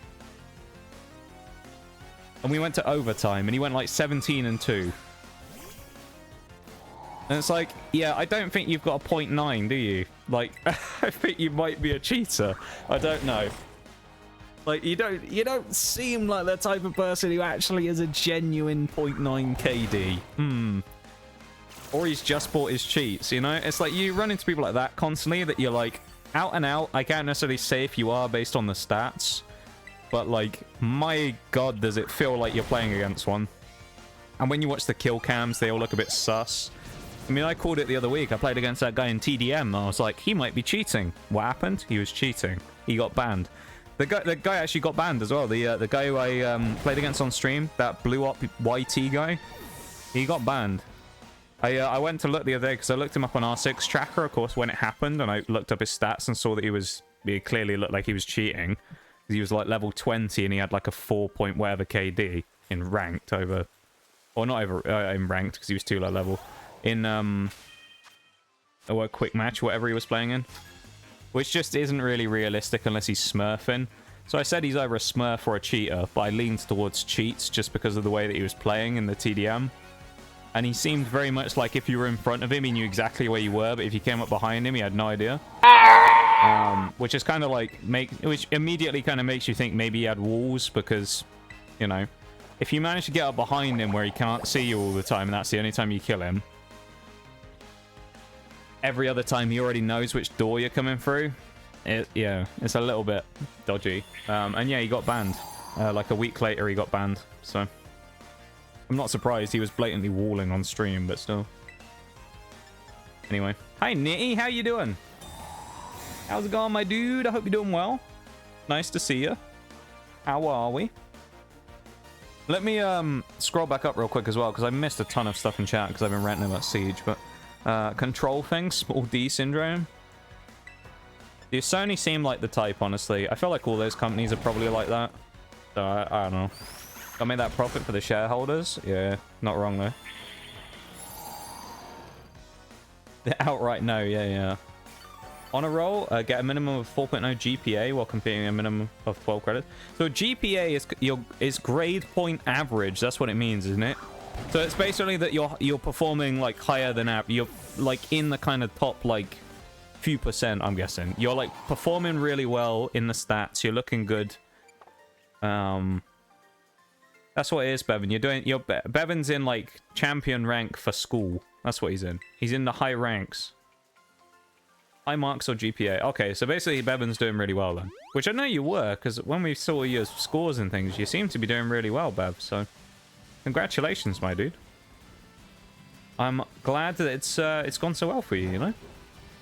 And we went to overtime, and he went, like, 17-2. And it's like, yeah, I don't think you've got a 0.9, do you? Like, I think you might be a cheater. I don't know. Like, you don't seem like the type of person who actually is a genuine 0.9 KD. Or he's just bought his cheats, you know? It's like you run into people like that constantly that you're like, out and out, I can't necessarily say if you are based on the stats. But, like, my god, does it feel like you're playing against one. And when you watch the kill cams, they all look a bit sus. I mean, I called it the other week. I played against that guy in TDM. I was like, he might be cheating. What happened? He was cheating. He got banned. The guy actually got banned as well. The guy who I played against on stream, that blew up YT guy, he got banned. I went to look the other day because I looked him up on R6 tracker, of course, when it happened, and I looked up his stats and saw that he clearly looked like he was cheating. He was like level 20 and he had like a 4 point whatever KD in ranked over, or not over in ranked because he was too low level. In a quick match, whatever he was playing in, which just isn't really realistic unless he's smurfing. So I said he's either a smurf or a cheater, but I leaned towards cheats just because of the way that he was playing in the TDM. And he seemed very much like if you were in front of him, he knew exactly where you were, but if you came up behind him, he had no idea. Which is kind of like which immediately kind of makes you think maybe he had walls because, you know, if you manage to get up behind him where he can't see you all the time, and that's the only time you kill him. Every other time he already knows which door you're coming through. Yeah, it's a little bit dodgy. And yeah, he got banned. Like a week later, he got banned. So I'm not surprised. He was blatantly walling on stream, but still. Anyway. Hi, Nitty. How you doing? How's it going, my dude? I hope you're doing well. Nice to see you. How are we? Let me scroll back up real quick as well, because I missed a ton of stuff in chat because I've been ranting about Siege, but... control thing, small D syndrome. The Sony seem like the type, honestly. I feel like all those companies are probably like that. So, I don't know. Gotta make that profit for the shareholders? Yeah, not wrong, though. The outright no, yeah. On a roll, get a minimum of 4.0 GPA while completing a minimum of 12 credits. So GPA is grade point average. That's what it means, isn't it? So it's basically that you're performing like higher than average. You're like in the kind of top like few percent, I'm guessing. You're like performing really well in the stats. You're looking good. That's what it is, Bevan. Bevan's in like champion rank for school. That's what he's in. He's in the high ranks. High marks or GPA. Okay, so basically Bevan's doing really well then. Which I know you were, because when we saw your scores and things, you seem to be doing really well, Bev. So congratulations, my dude. I'm glad that it's gone so well for you, you know?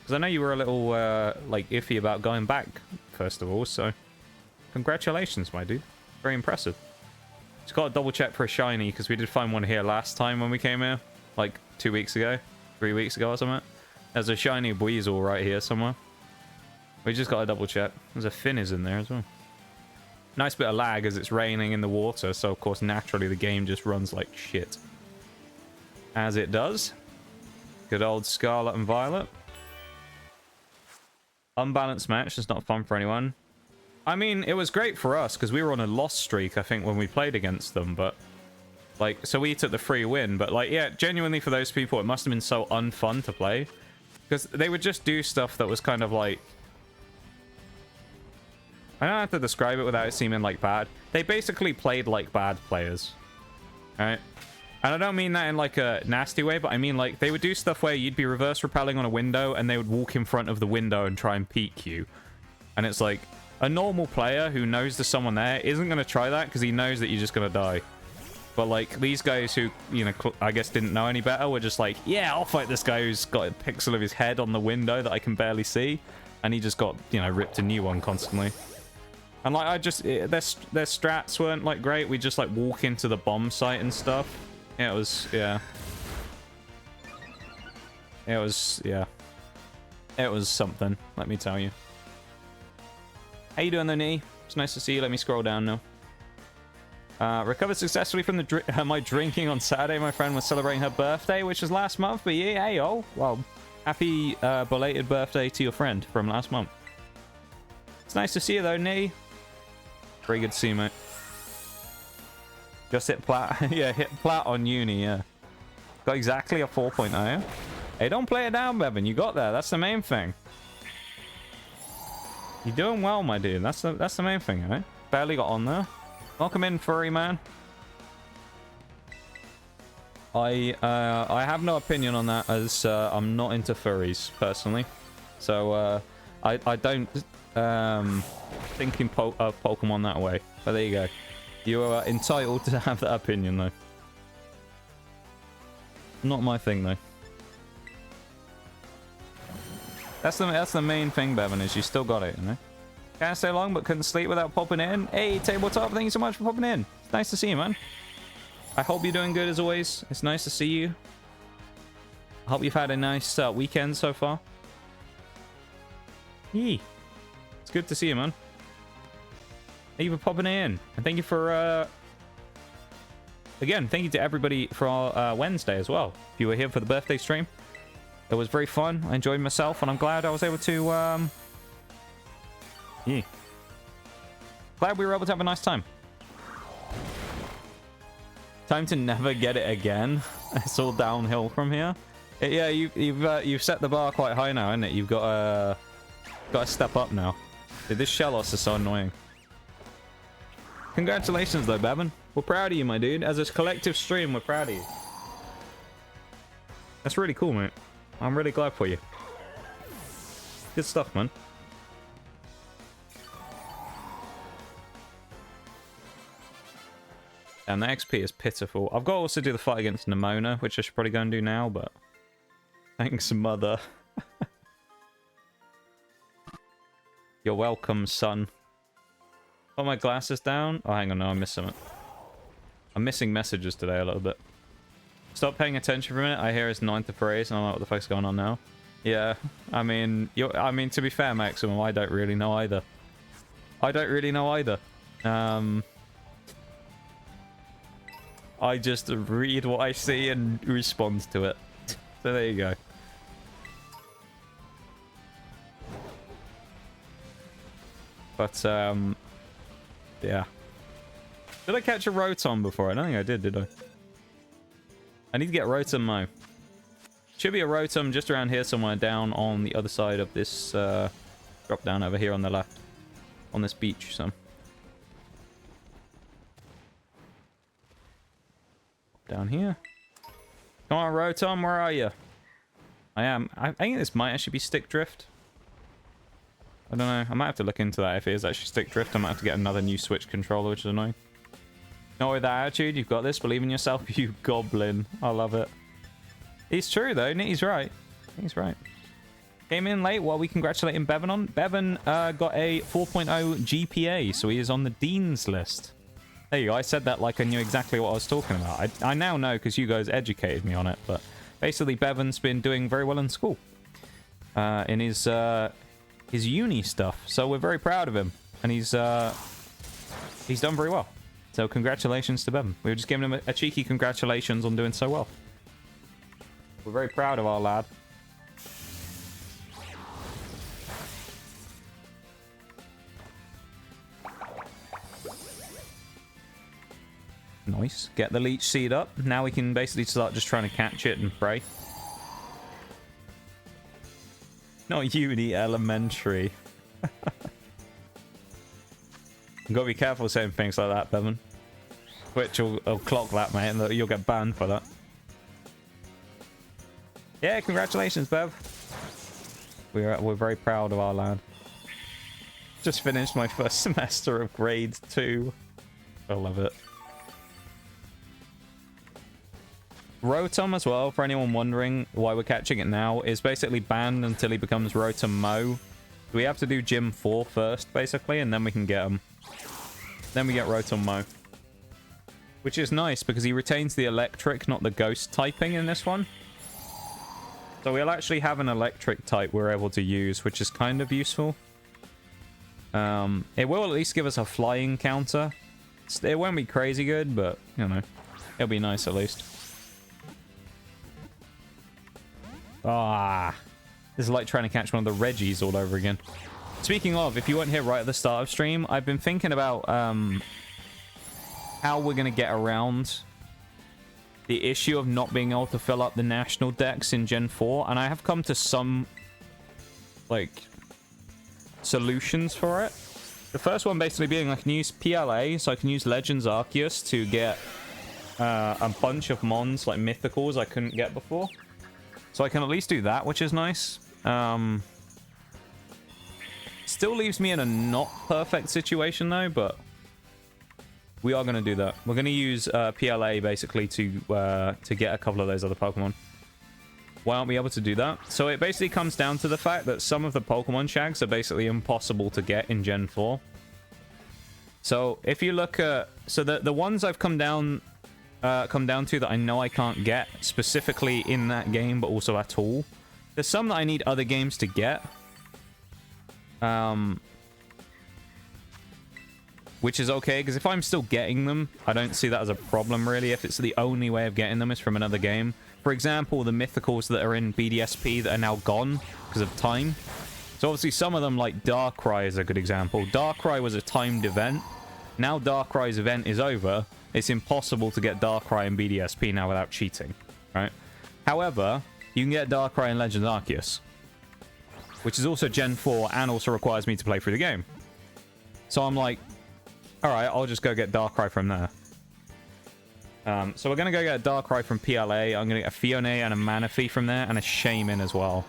Because I know you were a little, like, iffy about going back, first of all, so... Congratulations, my dude. Very impressive. Just got to double check for a shiny, because we did find one here last time when we came here. Like, 2 weeks ago. 3 weeks ago or something. There's a shiny Weasel right here somewhere. We just got to double check. There's a Finiz in there as well. Nice bit of lag as it's raining in the water, so of course naturally the game just runs like shit. As it does. Good old Scarlet and Violet. Unbalanced match, it's not fun for anyone. I mean, it was great for us, because we were on a loss streak, I think, when we played against them, but... Like, so we took the free win, but like, yeah, genuinely for those people, it must have been so unfun to play. Because they would just do stuff that was kind of like... I don't have to describe it without it seeming like bad. They basically played like bad players. Right? And I don't mean that in like a nasty way, but I mean like they would do stuff where you'd be reverse repelling on a window and they would walk in front of the window and try and peek you. And it's like, a normal player who knows there's someone there isn't going to try that because he knows that you're just going to die. But, like, these guys who, you know, I guess didn't know any better were just like, yeah, I'll fight this guy who's got a pixel of his head on the window that I can barely see. And he just got, you know, ripped a new one constantly. And, like, their strats weren't, like, great. We just, like, walk into the bomb site and stuff. Yeah, it was, yeah. It was, yeah. It was something, let me tell you. How you doing, though, Nee? It's nice to see you. Let me scroll down now. Recovered successfully from my drinking on Saturday. My friend was celebrating her birthday, which was last month. But yeah, hey, oh, well, happy belated birthday to your friend from last month. It's nice to see you, though, Nee. Very good to see you, mate. Just hit plat. Yeah, hit plat on uni, yeah. Got exactly a 4.0. Hey, don't play it down, Bevan. You got there. That's the main thing. You're doing well, my dude. That's the main thing, right? Barely got on there. Welcome in, furry man. I have no opinion on that, as I'm not into furries personally. So I don't think of Pokemon that way. But there you go. You are entitled to have that opinion, though. Not my thing, though. That's the main thing, Bevan, is you still got it, you know? Can't stay long, but couldn't sleep without popping in. Hey, Tabletop, thank you so much for popping in. It's nice to see you, man. I hope you're doing good as always. It's nice to see you. I hope you've had a nice weekend so far. Yee. It's good to see you, man. Thank you for popping in. And thank you for, again, thank you to everybody for our Wednesday as well. If you were here for the birthday stream. It was very fun. I enjoyed myself, and I'm glad I was able to, yeah. Glad we were able to have a nice time. Time to never get it again. It's all downhill from here. Yeah, you've set the bar quite high now, isn't it? You've got to step up now. Dude, this Shellos is so annoying. Congratulations, though, Bevan. We're proud of you, my dude. As a collective stream, we're proud of you. That's really cool, mate. I'm really glad for you. Good stuff, man. And the XP is pitiful. I've got to also do the fight against Nemona, which I should probably go and do now, but... Thanks, mother. You're welcome, son. Put my glasses down. Oh, hang on, no, I'm missing it. I'm missing messages today a little bit. Stop paying attention for a minute. I hear it's 9 to phrase, and I don't know what the fuck's going on now. Yeah, I mean, to be fair, Maximum, I don't really know either. I just read what I see and respond to it. So there you go. But, yeah. Did I catch a Rotom before? I don't think I did I? I need to get Rotom Mo. Should be a Rotom just around here somewhere, down on the other side of this drop down over here on the left. On this beach, so. Down here. Come on, Rotom, where are you? I am. I think this might actually be Stick Drift. I don't know. I might have to look into that if it is actually Stick Drift. I might have to get another new Switch controller, which is annoying. Not with that attitude. You've got this. Believe in yourself, you goblin. I love it. He's true, though. He's right. He's right. Came in late while we congratulating Bevan on. Bevan got a 4.0 GPA, so he is on the Dean's list. There you go. I said that like I knew exactly what I was talking about. I now know because you guys educated me on it. But basically, Bevan's been doing very well in school. In his uni stuff. So we're very proud of him. And he's done very well. So congratulations to Bevan. We were just giving him a cheeky congratulations on doing so well. We're very proud of our lad. Nice. Get the leech seed up. Now we can basically start just trying to catch it and pray. Not uni, elementary. You've got to be careful saying things like that, Bevan. Twitch will clock that, mate, and you'll get banned for that. Yeah, congratulations, Bev. We're very proud of our lad. just finished my first semester of grade 2. I love it. Rotom as well, for anyone wondering why we're catching it now, is basically banned until he becomes Rotom Mo. We have to do Gym 4 first, basically, and then we can get him. Then we get Rotom Mo. Which is nice, because he retains the electric, not the ghost typing in this one. So we'll actually have an electric type we're able to use, which is kind of useful. It will at least give us a flying counter. It won't be crazy good, but, you know, it'll be nice at least. Ah, this is like trying to catch one of the Reggies all over again. Speaking of, if you weren't here right at the start of stream, I've been thinking about how we're going to get around the issue of not being able to fill up the national decks in Gen 4, and I have come to some, like, solutions for it. The first one basically being I can use PLA, so I can use Legends Arceus to get a bunch of mons, like mythicals, I couldn't get before. So I can at least do that, which is nice. Still leaves me in a not perfect situation, though, but we are going to do that. We're going to use PLA, basically, to get a couple of those other Pokemon. Why aren't we able to do that? So it basically comes down to the fact that some of the Pokemon shags are basically impossible to get in Gen 4. So if you look at... So the ones I've come down to that I know I can't get specifically in that game, but also at all. There's some that I need other games to get. Which is okay, because if I'm still getting them, I don't see that as a problem, really. If it's the only way of getting them is from another game. For example, the mythicals that are in BDSP that are now gone because of time. So obviously some of them, like Darkrai is a good example. Darkrai was a timed event. Now Darkrai's event is over. It's impossible to get Darkrai in BDSP now without cheating, right? However, you can get Darkrai in Legends Arceus, which is also Gen 4 and also requires me to play through the game. So I'm like, alright, I'll just go get Darkrai from there. So we're going to go get a Darkrai from PLA. I'm going to get a Fione and a Manaphy from there, and a Shaman as well.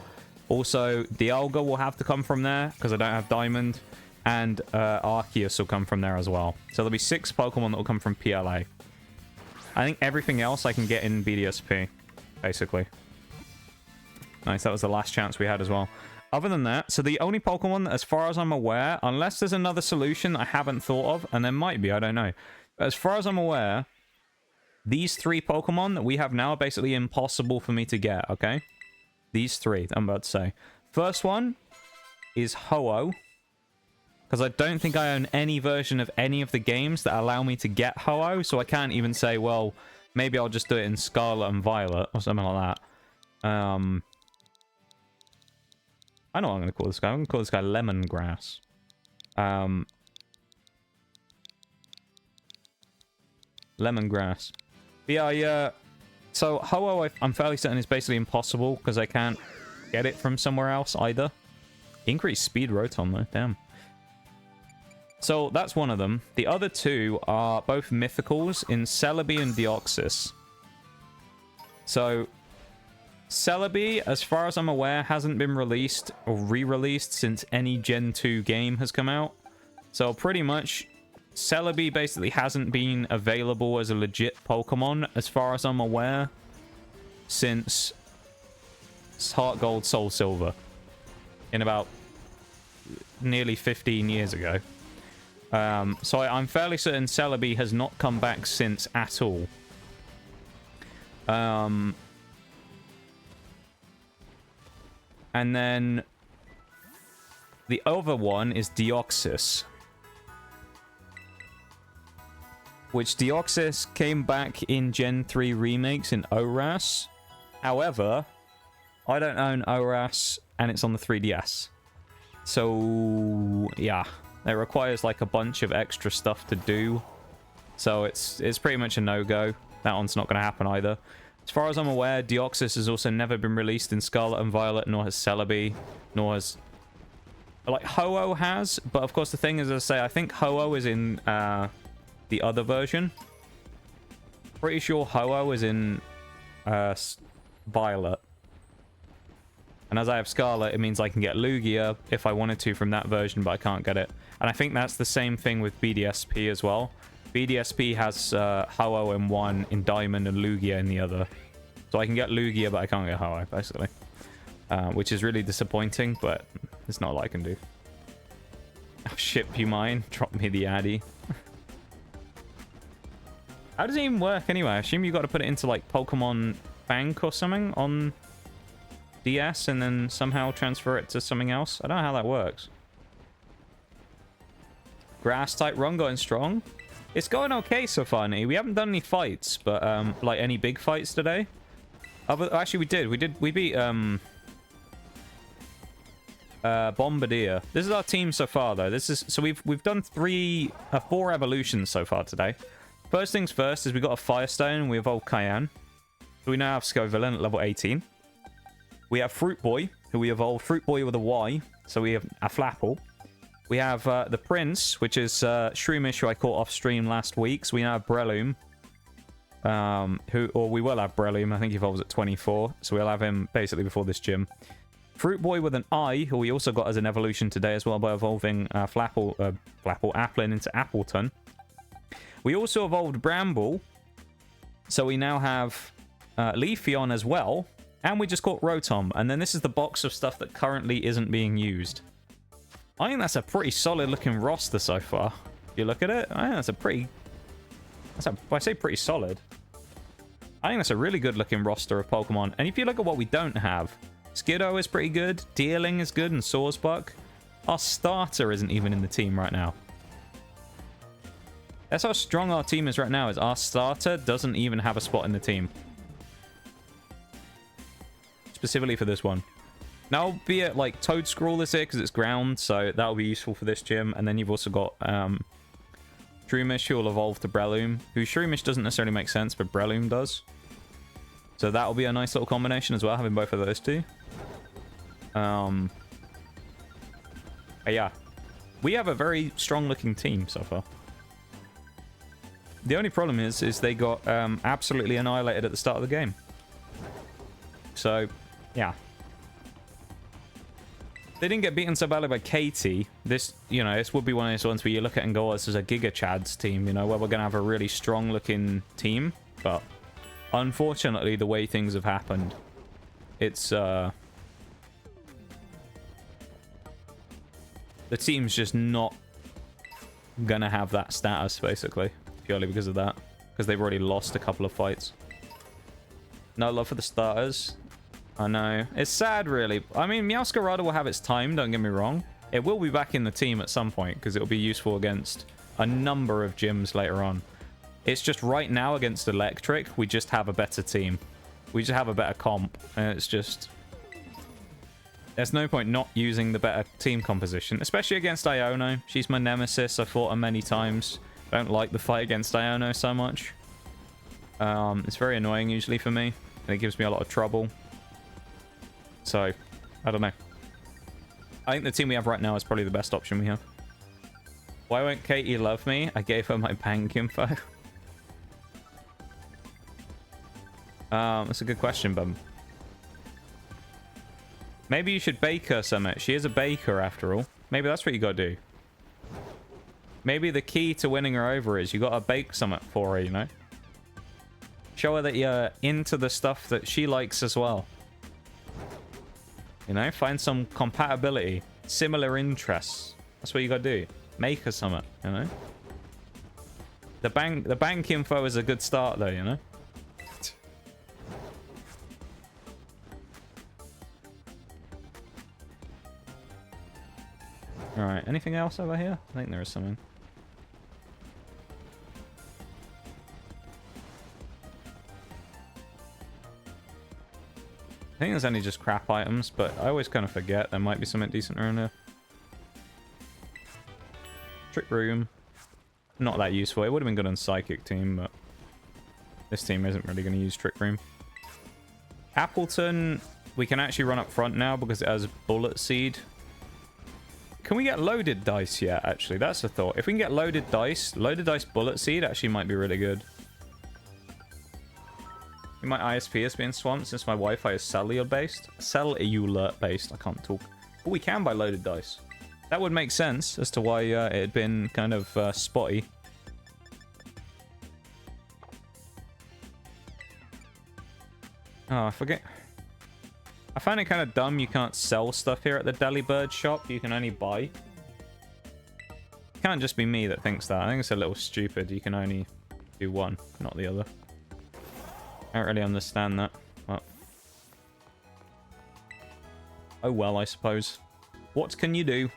Also, Dialga will have to come from there, because I don't have Diamond. And Arceus will come from there as well. So there'll be 6 Pokemon that will come from PLA. I think everything else I can get in BDSP, basically. Nice, that was the last chance we had as well. Other than that, so the only Pokemon, as far as I'm aware, unless there's another solution I haven't thought of, and there might be, I don't know. As far as I'm aware, these 3 Pokemon that we have now are basically impossible for me to get, okay? These 3, I'm about to say. First one is Ho-Oh. Because I don't think I own any version of any of the games that allow me to get Ho-Oh, so I can't even say, well, maybe I'll just do it in Scarlet and Violet, or something like that. I know what I'm going to call this guy. I'm going to call this guy Lemongrass. Lemongrass. But yeah, so Ho-Oh, I'm fairly certain is basically impossible, because I can't get it from somewhere else either. Increased speed Rotom, though. Damn. So that's one of them. The other 2 are both mythicals in Celebi and Deoxys. So Celebi, as far as I'm aware, hasn't been released or re-released since any Gen 2 game has come out. So pretty much Celebi basically hasn't been available as a legit Pokemon, as far as I'm aware, since Heart Gold, Soul Silver, in about nearly 15 years ago. So I'm fairly certain Celebi has not come back since at all. And then the other one is Deoxys, which Deoxys came back in Gen 3 remakes in ORAS. However, I don't own ORAS, and it's on the 3DS. So, yeah. It requires, like, a bunch of extra stuff to do. So it's pretty much a no-go. That one's not going to happen either. As far as I'm aware, Deoxys has also never been released in Scarlet and Violet, nor has Celebi, nor has... Like, Ho-Oh has, but of course the thing is, as I say, I think Ho-Oh is in the other version. Pretty sure Ho-Oh is in Violet. And And as I have Scarlet, it means I can get Lugia if I wanted to from that version, but I can't get it. And I think that's the same thing with BDSP as well. BDSP has Ho-Oh in one, in Diamond, and Lugia in the other. So I can get Lugia, but I can't get Ho-Oh, basically. Which is really disappointing, but there's not a lot I can do. Oh, ship you mine. Drop me the Addy. How does it even work anyway? I assume you got to put it into like Pokemon Bank or something on DS and then somehow transfer it to something else. I don't know how that works. Grass type run going strong. It's going okay so far, Nate. We haven't done any fights, but like any big fights today. Actually, we did. We beat Bombardier. This is our team so far, though. This is so we've done 4 evolutions so far today. First things first is we got a Firestone. We evolved Cayenne. So we now have Scovillain at level 18. We have Fruit Boy, who we evolved Fruit Boy with a Y. So we have a Flapple. We have the Prince, which is Shroomish, who I caught off stream last week. So we now have Breloom. We will have Breloom. I think he evolves at 24. So we'll have him basically before this gym. Fruit Boy with an I, who we also got as an evolution today as well by evolving Flapple, Applin into Appleton. We also evolved Bramble, so we now have Leafeon as well, and we just caught Rotom, and then this is the box of stuff that currently isn't being used. I think that's a pretty solid looking roster so far. If you look at it, I think that's a pretty... I say pretty solid. I think that's a really good looking roster of Pokemon, and if you look at what we don't have, Skiddo is pretty good, Deerling is good, and Sawsbuck. Our starter isn't even in the team right now. That's how strong our team is right now, is our starter doesn't even have a spot in the team. Specifically for this one. Now, be it like Toedscool this here, because it's ground, so that'll be useful for this gym. And then you've also got Shroomish, who will evolve to Breloom. Who Shroomish doesn't necessarily make sense, but Breloom does. So that'll be a nice little combination as well, having both of those two. Yeah. We have a very strong looking team so far. The only problem is they got absolutely annihilated at the start of the game. So, yeah. They didn't get beaten so badly by Katie. This, you know, this would be one of those ones where you look at and go, oh, this is a Giga Chad's team, you know, where we're going to have a really strong looking team. But unfortunately, the way things have happened, it's, the team's just not going to have that status, basically. Purely because of that. Because they've already lost a couple of fights. No love for the starters. I know. It's sad, really. I mean, Meowscarada will have its time, don't get me wrong. It will be back in the team at some point, because it will be useful against a number of gyms later on. It's just right now against Electric, we just have a better team. We just have a better comp. And it's just... There's no point not using the better team composition, especially against Iono. She's my nemesis. I've fought her many times. I don't like the fight against Iono so much. It's very annoying usually for me, and it gives me a lot of trouble. So, I don't know. I think the team we have right now is probably the best option we have. Why won't Katie love me? I gave her my bank info. That's a good question, Bum. Maybe you should bake her something. She is a baker after all. Maybe that's what you gotta do. Maybe the key to winning her over is you gotta bake something for her, you know? Show her that you're into the stuff that she likes as well. You know, find some compatibility, similar interests. That's what you gotta do. Make her something, you know? The bank info is a good start though, you know? Alright, anything else over here? I think there is something. I think there's only just crap items, but I always kind of forget there might be something decent around here. Trick Room. Not that useful. It would have been good on Psychic team, but this team isn't really going to use Trick Room. Appleton, we can actually run up front now because it has Bullet Seed. Can we get loaded dice yet, actually? That's a thought. If we can get loaded dice Bullet Seed actually might be really good. I think My ISP has been swamped since my Wi-Fi is cellular-based. Cellular-based. I can't talk. But we can buy loaded dice. That would make sense as to why it had been kind of spotty. Oh, I forget. I find it kind of dumb you can't sell stuff here at the Delibird shop. You can only buy. It can't just be me that thinks that. I think it's a little stupid. You can only do one, not the other. I don't really understand that. But... oh well, I suppose. What can you do?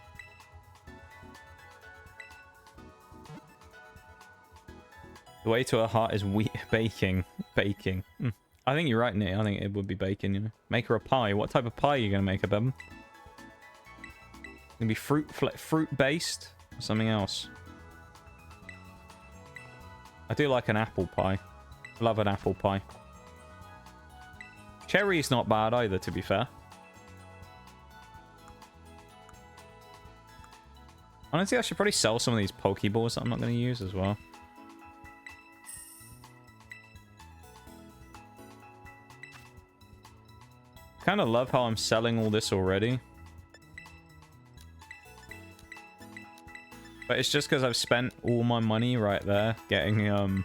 The way to a heart is baking. Baking. I think you're right, Nick. I think it would be baking, you know. Make her a pie. What type of pie are you going to make her, Beb? Gonna be fruit-based or something else? I do like an apple pie. Love an apple pie. Cherry's not bad either, to be fair. Honestly, I should probably sell some of these Pokeballs that I'm not going to use as well. Kind of love how I'm selling all this already. But it's just because I've spent all my money right there getting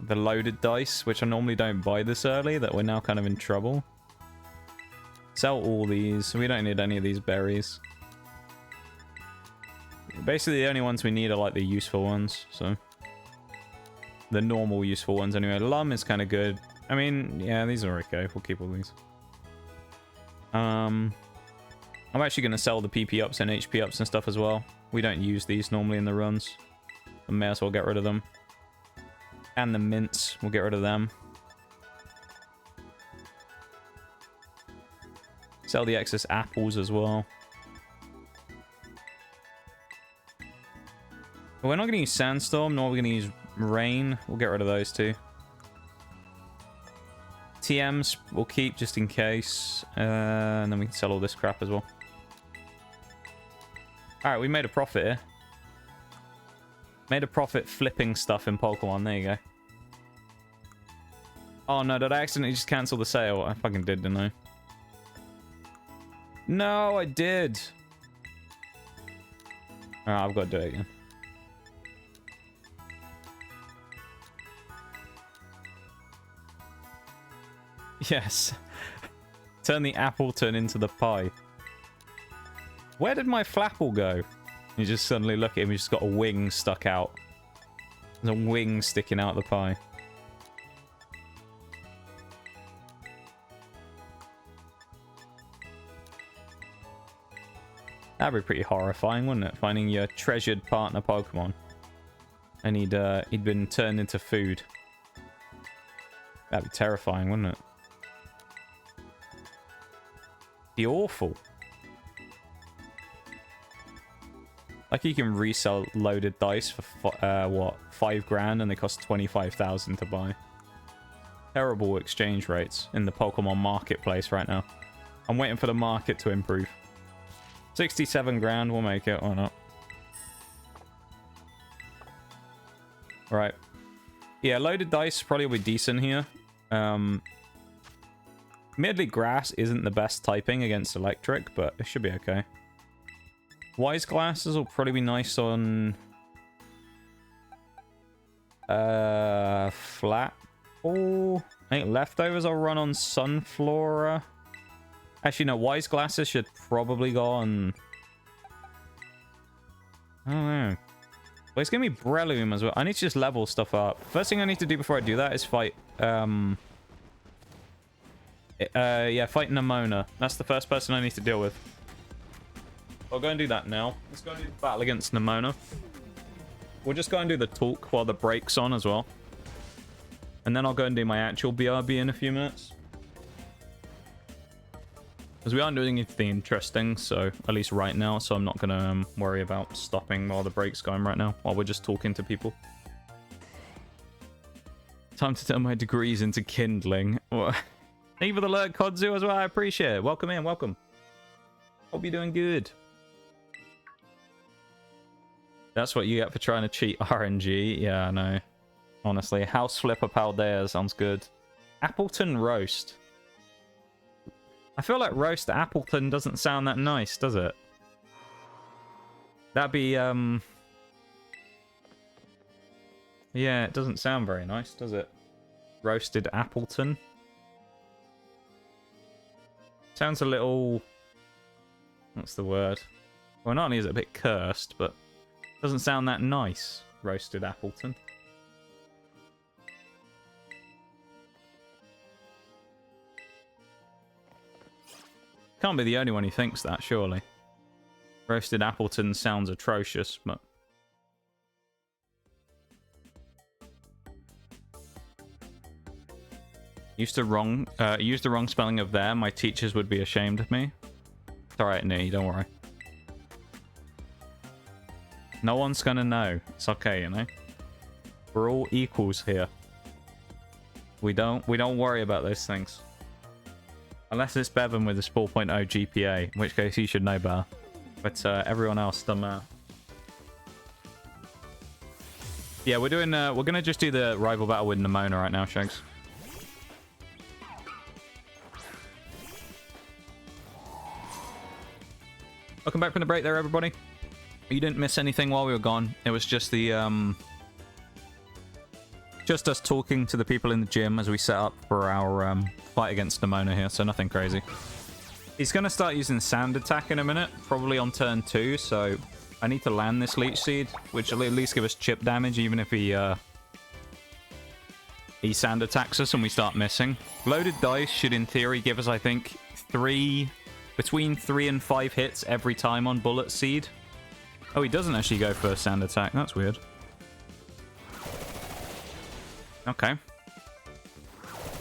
the loaded dice, which I normally don't buy this early, that we're now kind of in trouble. Sell all these. We don't need any of these berries. Basically, the only ones we need are like the useful ones, so... the normal useful ones anyway. Lum is kind of good. I mean, yeah, these are okay. We'll keep all these. I'm actually going to sell the PP ups and HP ups and stuff as well. We don't use these normally in the runs. I may as well get rid of them. And the mints, we'll get rid of them. Sell the excess apples as well. We're not going to use Sandstorm, nor are we going to use Rain. We'll get rid of those two. TMs we'll keep just in case. And then we can sell all this crap as well. Alright, we made a profit here. Made a profit flipping stuff in Pokemon. There you go. Oh no, did I accidentally just cancel the sale? I fucking did, didn't I? No, I did. Alright, I've got to do it again. Yes. Turn the Appleton into the pie. Where did my Flapple go? You just suddenly look at him, he's just got a wing stuck out. There's a wing sticking out of the pie. That'd be pretty horrifying, wouldn't it? Finding your treasured partner Pokemon. And he'd been turned into food. That'd be terrifying, wouldn't it? Be awful. Like you can resell loaded dice for what, $5,000 and they cost 25,000 to buy. Terrible exchange rates in the Pokemon marketplace right now. I'm waiting for the market to improve. 67,000, we'll make it or not. Right. Yeah, loaded dice probably will be decent here. Admittedly, grass isn't the best typing against electric, but it should be okay. Wise glasses will probably be nice on Flapple. I think leftovers I'll run on Sunflora. Actually, no, wise glasses should probably go on... I don't know. Well, it's gonna be Breloom as well. I need to just level stuff up. First thing I need to do before I do that is fight yeah, fight Nemona. That's the first person I need to deal with. I'll go and do that now. Let's go and do the battle against Nemona. We'll just go and do the talk while the break's on as well. And then I'll go and do my actual BRB in a few minutes. Because we aren't doing anything interesting, so at least right now, so I'm not going to worry about stopping while the break's going right now, while we're just talking to people. Time to turn my degrees into kindling. Thank you for the alert, Kodzu, as well. I appreciate it. Welcome in, welcome. Hope you're doing good. That's what you get for trying to cheat RNG. Yeah, I know. Honestly, House Flipper Paldea sounds good. Appleton Roast. I feel like Roast Appleton doesn't sound that nice, does it? That'd be, yeah, it doesn't sound very nice, does it? Roasted Appleton. Sounds a little... What's the word? Well, not only is it a bit cursed, but it doesn't sound that nice. Roasted Appleton. Can't be the only one who thinks that, surely. Roasted Appleton sounds atrocious, but... Used the wrong spelling of there, my teachers would be ashamed of me. It's alright, Nee, don't worry. No one's gonna know. It's okay, you know? We're all equals here. We don't worry about those things. Unless it's Bevan with a 4.0 GPA, in which case he should know better. But everyone else doesn't matter. Yeah, we're gonna just do the rival battle with Nemona right now, Shags. Welcome back from the break there, everybody. You didn't miss anything while we were gone. It was just the just us talking to the people in the gym as we set up for our fight against Nemona here, so nothing crazy. He's going to start using Sand Attack in a minute, probably on turn 2, so I need to land this Leech Seed, which will at least give us chip damage, even if he Sand Attacks us and we start missing. Loaded Dice should, in theory, give us, I think, between 3 and 5 hits every time on Bullet Seed. Oh, he doesn't actually go for Sand Attack. That's weird. Okay.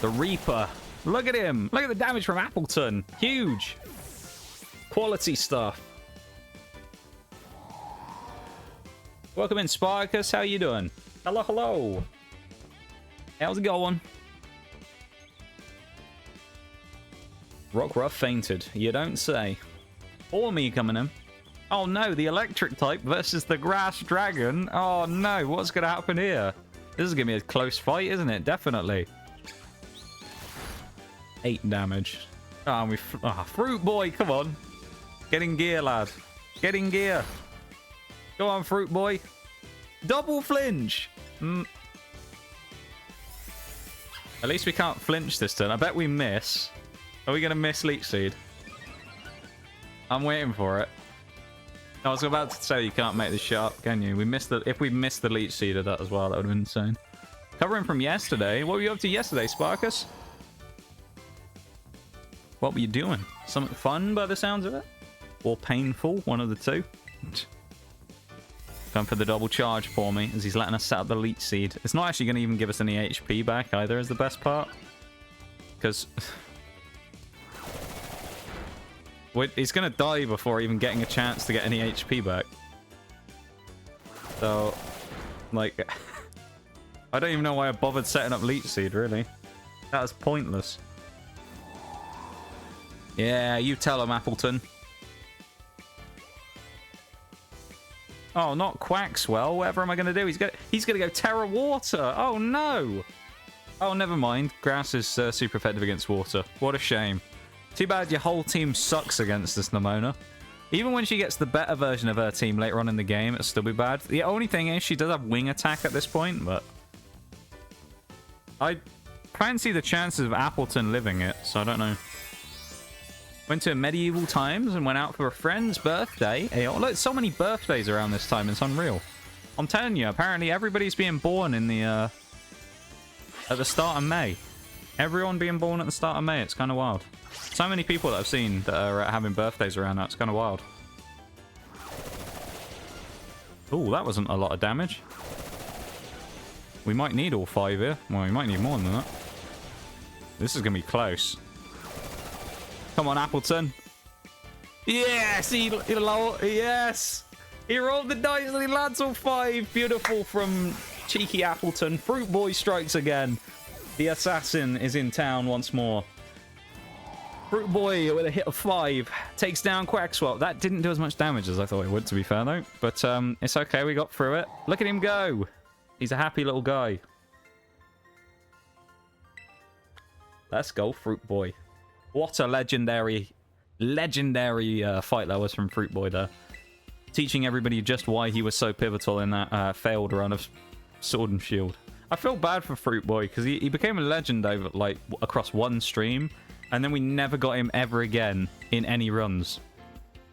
The Reaper. Look at him. Look at the damage from Appleton. Huge. Quality stuff. Welcome in, Sparkus. How you doing? Hello, hello. How's it going? Rockruff fainted. You don't say. Or me coming in. Oh no, the electric type versus the grass dragon. Oh no, what's going to happen here? This is going to be a close fight, isn't it? Definitely. 8 damage. Oh, Fruit Boy, come on. Get in gear, lad. Get in gear. Go on, Fruit Boy. Double flinch. At least we can't flinch this turn. I bet we miss. Are we going to miss Leech Seed? I'm waiting for it. I was about to say you can't make this shot, can you? If we missed the Leech Seed of that as well, that would have been insane. Covering from yesterday. What were you up to yesterday, Sparkus? What were you doing? Something fun by the sounds of it? Or painful? One of the two. Going for the double charge for me as he's letting us set up the Leech Seed. It's not actually going to even give us any HP back either, is the best part. Because... he's going to die before even getting a chance to get any HP back. So, like... I don't even know why I bothered setting up Leech Seed, really. That was pointless. Yeah, you tell him, Appleton. Oh, not Quackswell. Whatever am I going to do? He's going to go Terra Water. Oh, no. Oh, never mind. Grass is super effective against water. What a shame. Too bad your whole team sucks against this Nemona. Even when she gets the better version of her team later on in the game, it'll still be bad. The only thing is she does have Wing Attack at this point, but... I fancy the chances of Appleton living it, so I don't know. Went to medieval times and went out for a friend's birthday. Hey, oh, look, so many birthdays around this time. It's unreal. I'm telling you, apparently everybody's being born in the at the start of May. Everyone being born at the start of May. It's kind of wild. So many people that I've seen that are having birthdays around that. It's kind of wild. Oh, that wasn't a lot of damage. We might need all 5 here. Well, we might need more than that. This is going to be close. Come on, Appleton. Yes! Yes! He rolled the dice and he lands all 5. Beautiful from cheeky Appleton. Fruit Boy strikes again. The assassin is in town once more. Fruit Boy with a hit of 5 takes down Quackswell. That didn't do as much damage as I thought it would, to be fair, though. But it's okay. We got through it. Look at him go. He's a happy little guy. Let's go, Fruit Boy. What a legendary fight that was from Fruit Boy there. Teaching everybody just why he was so pivotal in that failed run of Sword and Shield. I feel bad for Fruit Boy because he became a legend over like across one stream, and then we never got him ever again in any runs.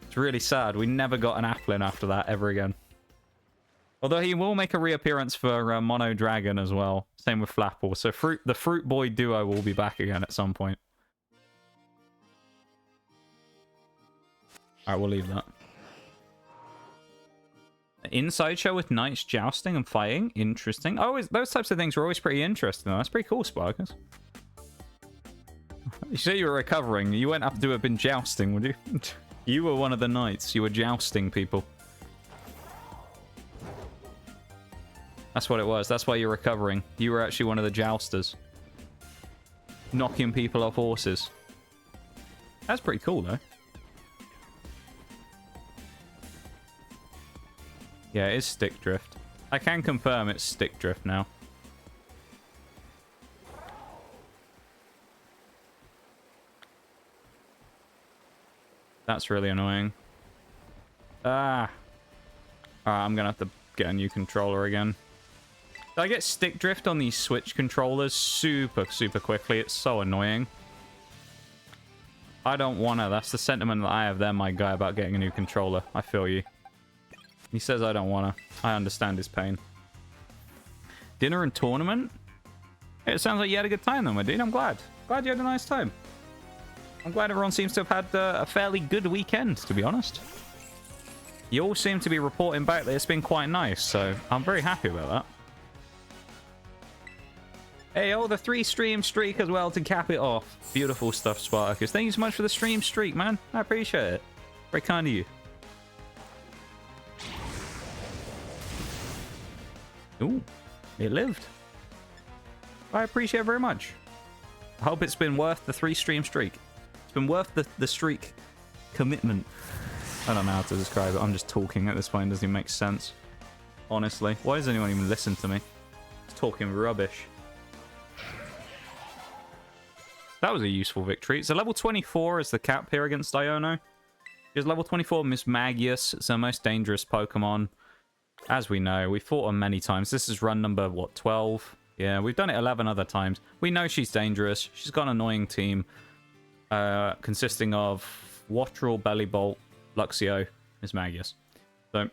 It's really sad. We never got an Applin after that ever again. Although he will make a reappearance for Mono Dragon as well. Same with Flapple. So the Fruit Boy duo will be back again at some point. Alright, we'll leave that. Inside show with knights jousting and fighting. Interesting. Those types of things are always pretty interesting, though. That's pretty cool, Sparkers. You say you were recovering. You went up to have been jousting, would you? You were one of the knights. You were jousting people. That's what it was. That's why you're recovering. You were actually one of the jousters. Knocking people off horses. That's pretty cool, though. Yeah, it is stick drift. I can confirm it's stick drift now. That's really annoying. Ah. Alright, I'm gonna have to get a new controller again. I get stick drift on these Switch controllers super quickly. It's so annoying. I don't wanna. That's the sentiment that I have there, my guy, about getting a new controller. I feel you. He says I don't wanna. I understand his pain. Dinner and tournament? It sounds like you had a good time though, my dude. I'm glad. Glad you had a nice time. I'm glad everyone seems to have had a fairly good weekend, to be honest. You all seem to be reporting back that it's been quite nice, so I'm very happy about that. Hey, oh, the 3-stream streak as well to cap it off. Beautiful stuff, Spartacus. Thank you so much for the stream streak, man. I appreciate it. Very kind of you. Ooh, it lived. I appreciate it very much. I hope it's been worth the 3-stream streak. It's been worth the streak commitment. I don't know how to describe it. I'm just talking at this point. It doesn't even make sense. Honestly. Why does anyone even listen to me? It's talking rubbish. That was a useful victory. So level 24 is the cap here against Iono. Because level 24 Miss Magius. It's the most dangerous Pokemon. As we know, we fought her many times. This is run number, what, 12? Yeah, we've done it 11 other times. We know she's dangerous. She's got an annoying team. Consisting of Wattrel, Bellibolt, Luxio, Miss Magius. So,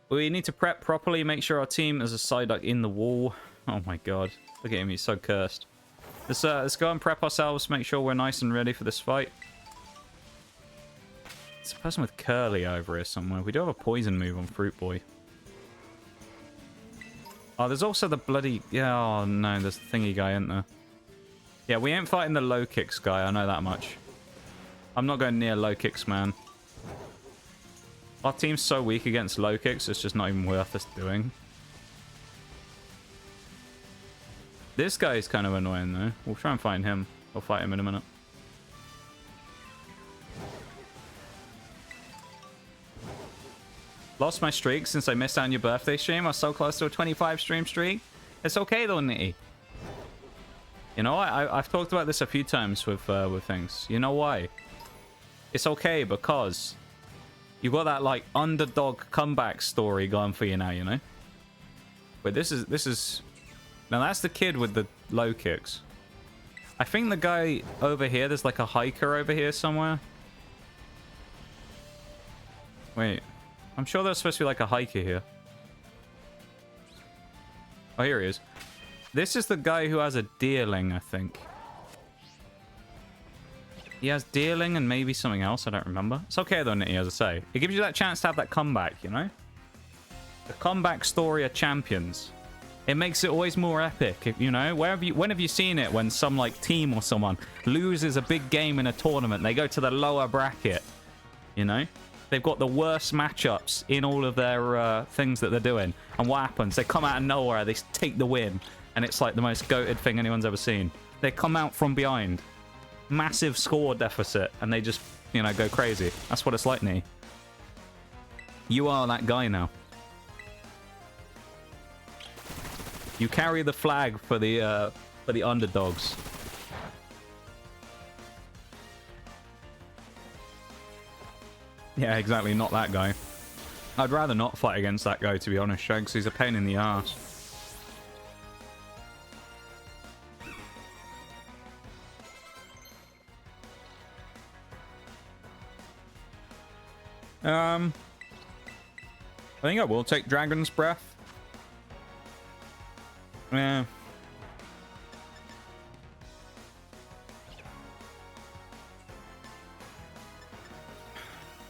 we need to prep properly. Make sure our team is a Psyduck in the wall. Oh my god. Look at him, he's so cursed. Let's go and prep ourselves. Make sure we're nice and ready for this fight. It's a person with Curly over here somewhere. We do have a poison move on Fruit Boy. Oh, there's also the bloody... Yeah, oh no, there's the thingy guy, isn't there? Yeah, we ain't fighting the low kicks guy, I know that much. I'm not going near low kicks, man. Our team's so weak against low kicks, it's just not even worth us doing. This guy is kind of annoying, though. We'll try and find him. We'll fight him in a minute. Lost my streak since I missed out on your birthday stream. I was so close to a 25 stream streak. It's okay, though, Nitty. You know, I've talked about this a few times with things. You know why? It's okay because you got that, like, underdog comeback story going for you now, you know? But this is... Now, that's the kid with the low kicks. I think the guy over here, there's like a hiker over here somewhere. Wait. I'm sure there's supposed to be like a hiker here. Oh, here he is. This is the guy who has a Deerling, I think. He has Deerling and maybe something else. I don't remember. It's okay, though, Nitty, as I say. It gives you that chance to have that comeback, you know? The comeback story of champions. It makes it always more epic, you know? When have you seen it when some, like, team or someone loses a big game in a tournament? They go to the lower bracket, you know? They've got the worst matchups in all of their things that they're doing. And what happens? They come out of nowhere, they take the win. And it's like the most goated thing anyone's ever seen. They come out from behind. Massive score deficit. And they just, you know, go crazy. That's what it's like, Nee. You are that guy now. You carry the flag for the underdogs. Yeah, exactly. Not that guy. I'd rather not fight against that guy, to be honest, Shags. He's a pain in the ass. I think I will take Dragon's Breath. Yeah.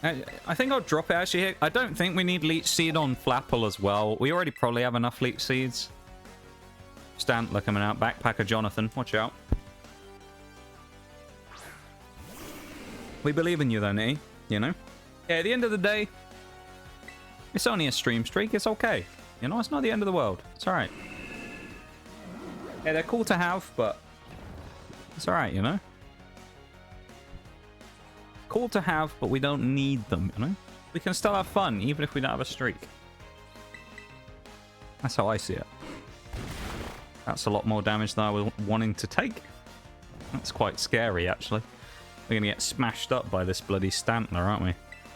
I think I'll drop it, actually. I don't think we need Leech Seed on Flapple as well. We already probably have enough Leech Seeds. Stantler coming out. Backpacker Jonathan. Watch out. We believe in you, though, Nitty. You know? Yeah, at the end of the day, it's only a stream streak. It's okay. You know, it's not the end of the world. It's alright. Yeah, they're cool to have, but it's alright, you know? Cool to have, but we don't need them, you know? We can still have fun, even if we don't have a streak. That's how I see it. That's a lot more damage than I was wanting to take. That's quite scary, actually. We're going to get smashed up by this bloody Stantler, aren't we?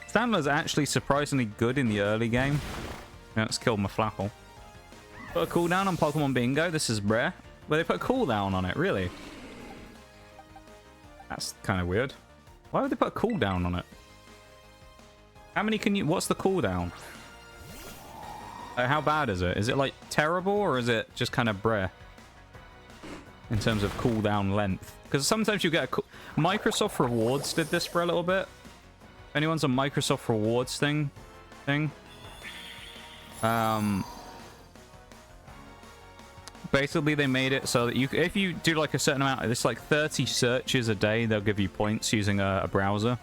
Stantler's actually surprisingly good in the early game. Yeah, let's kill my Flapple. Put a cooldown on Pokemon Bingo. This is rare. But they put a cooldown on it, really? That's kind of weird. Why would they put a cooldown on it? How many can you... What's the cooldown? How bad is it? Is it, like, terrible, or is it just kind of breh? In terms of cooldown length. Because sometimes you get a... Microsoft Rewards did this for a little bit. If anyone's a Microsoft Rewards thing... Basically, they made it so that you, if you do like a certain amount, it's like 30 searches a day, they'll give you points using a browser.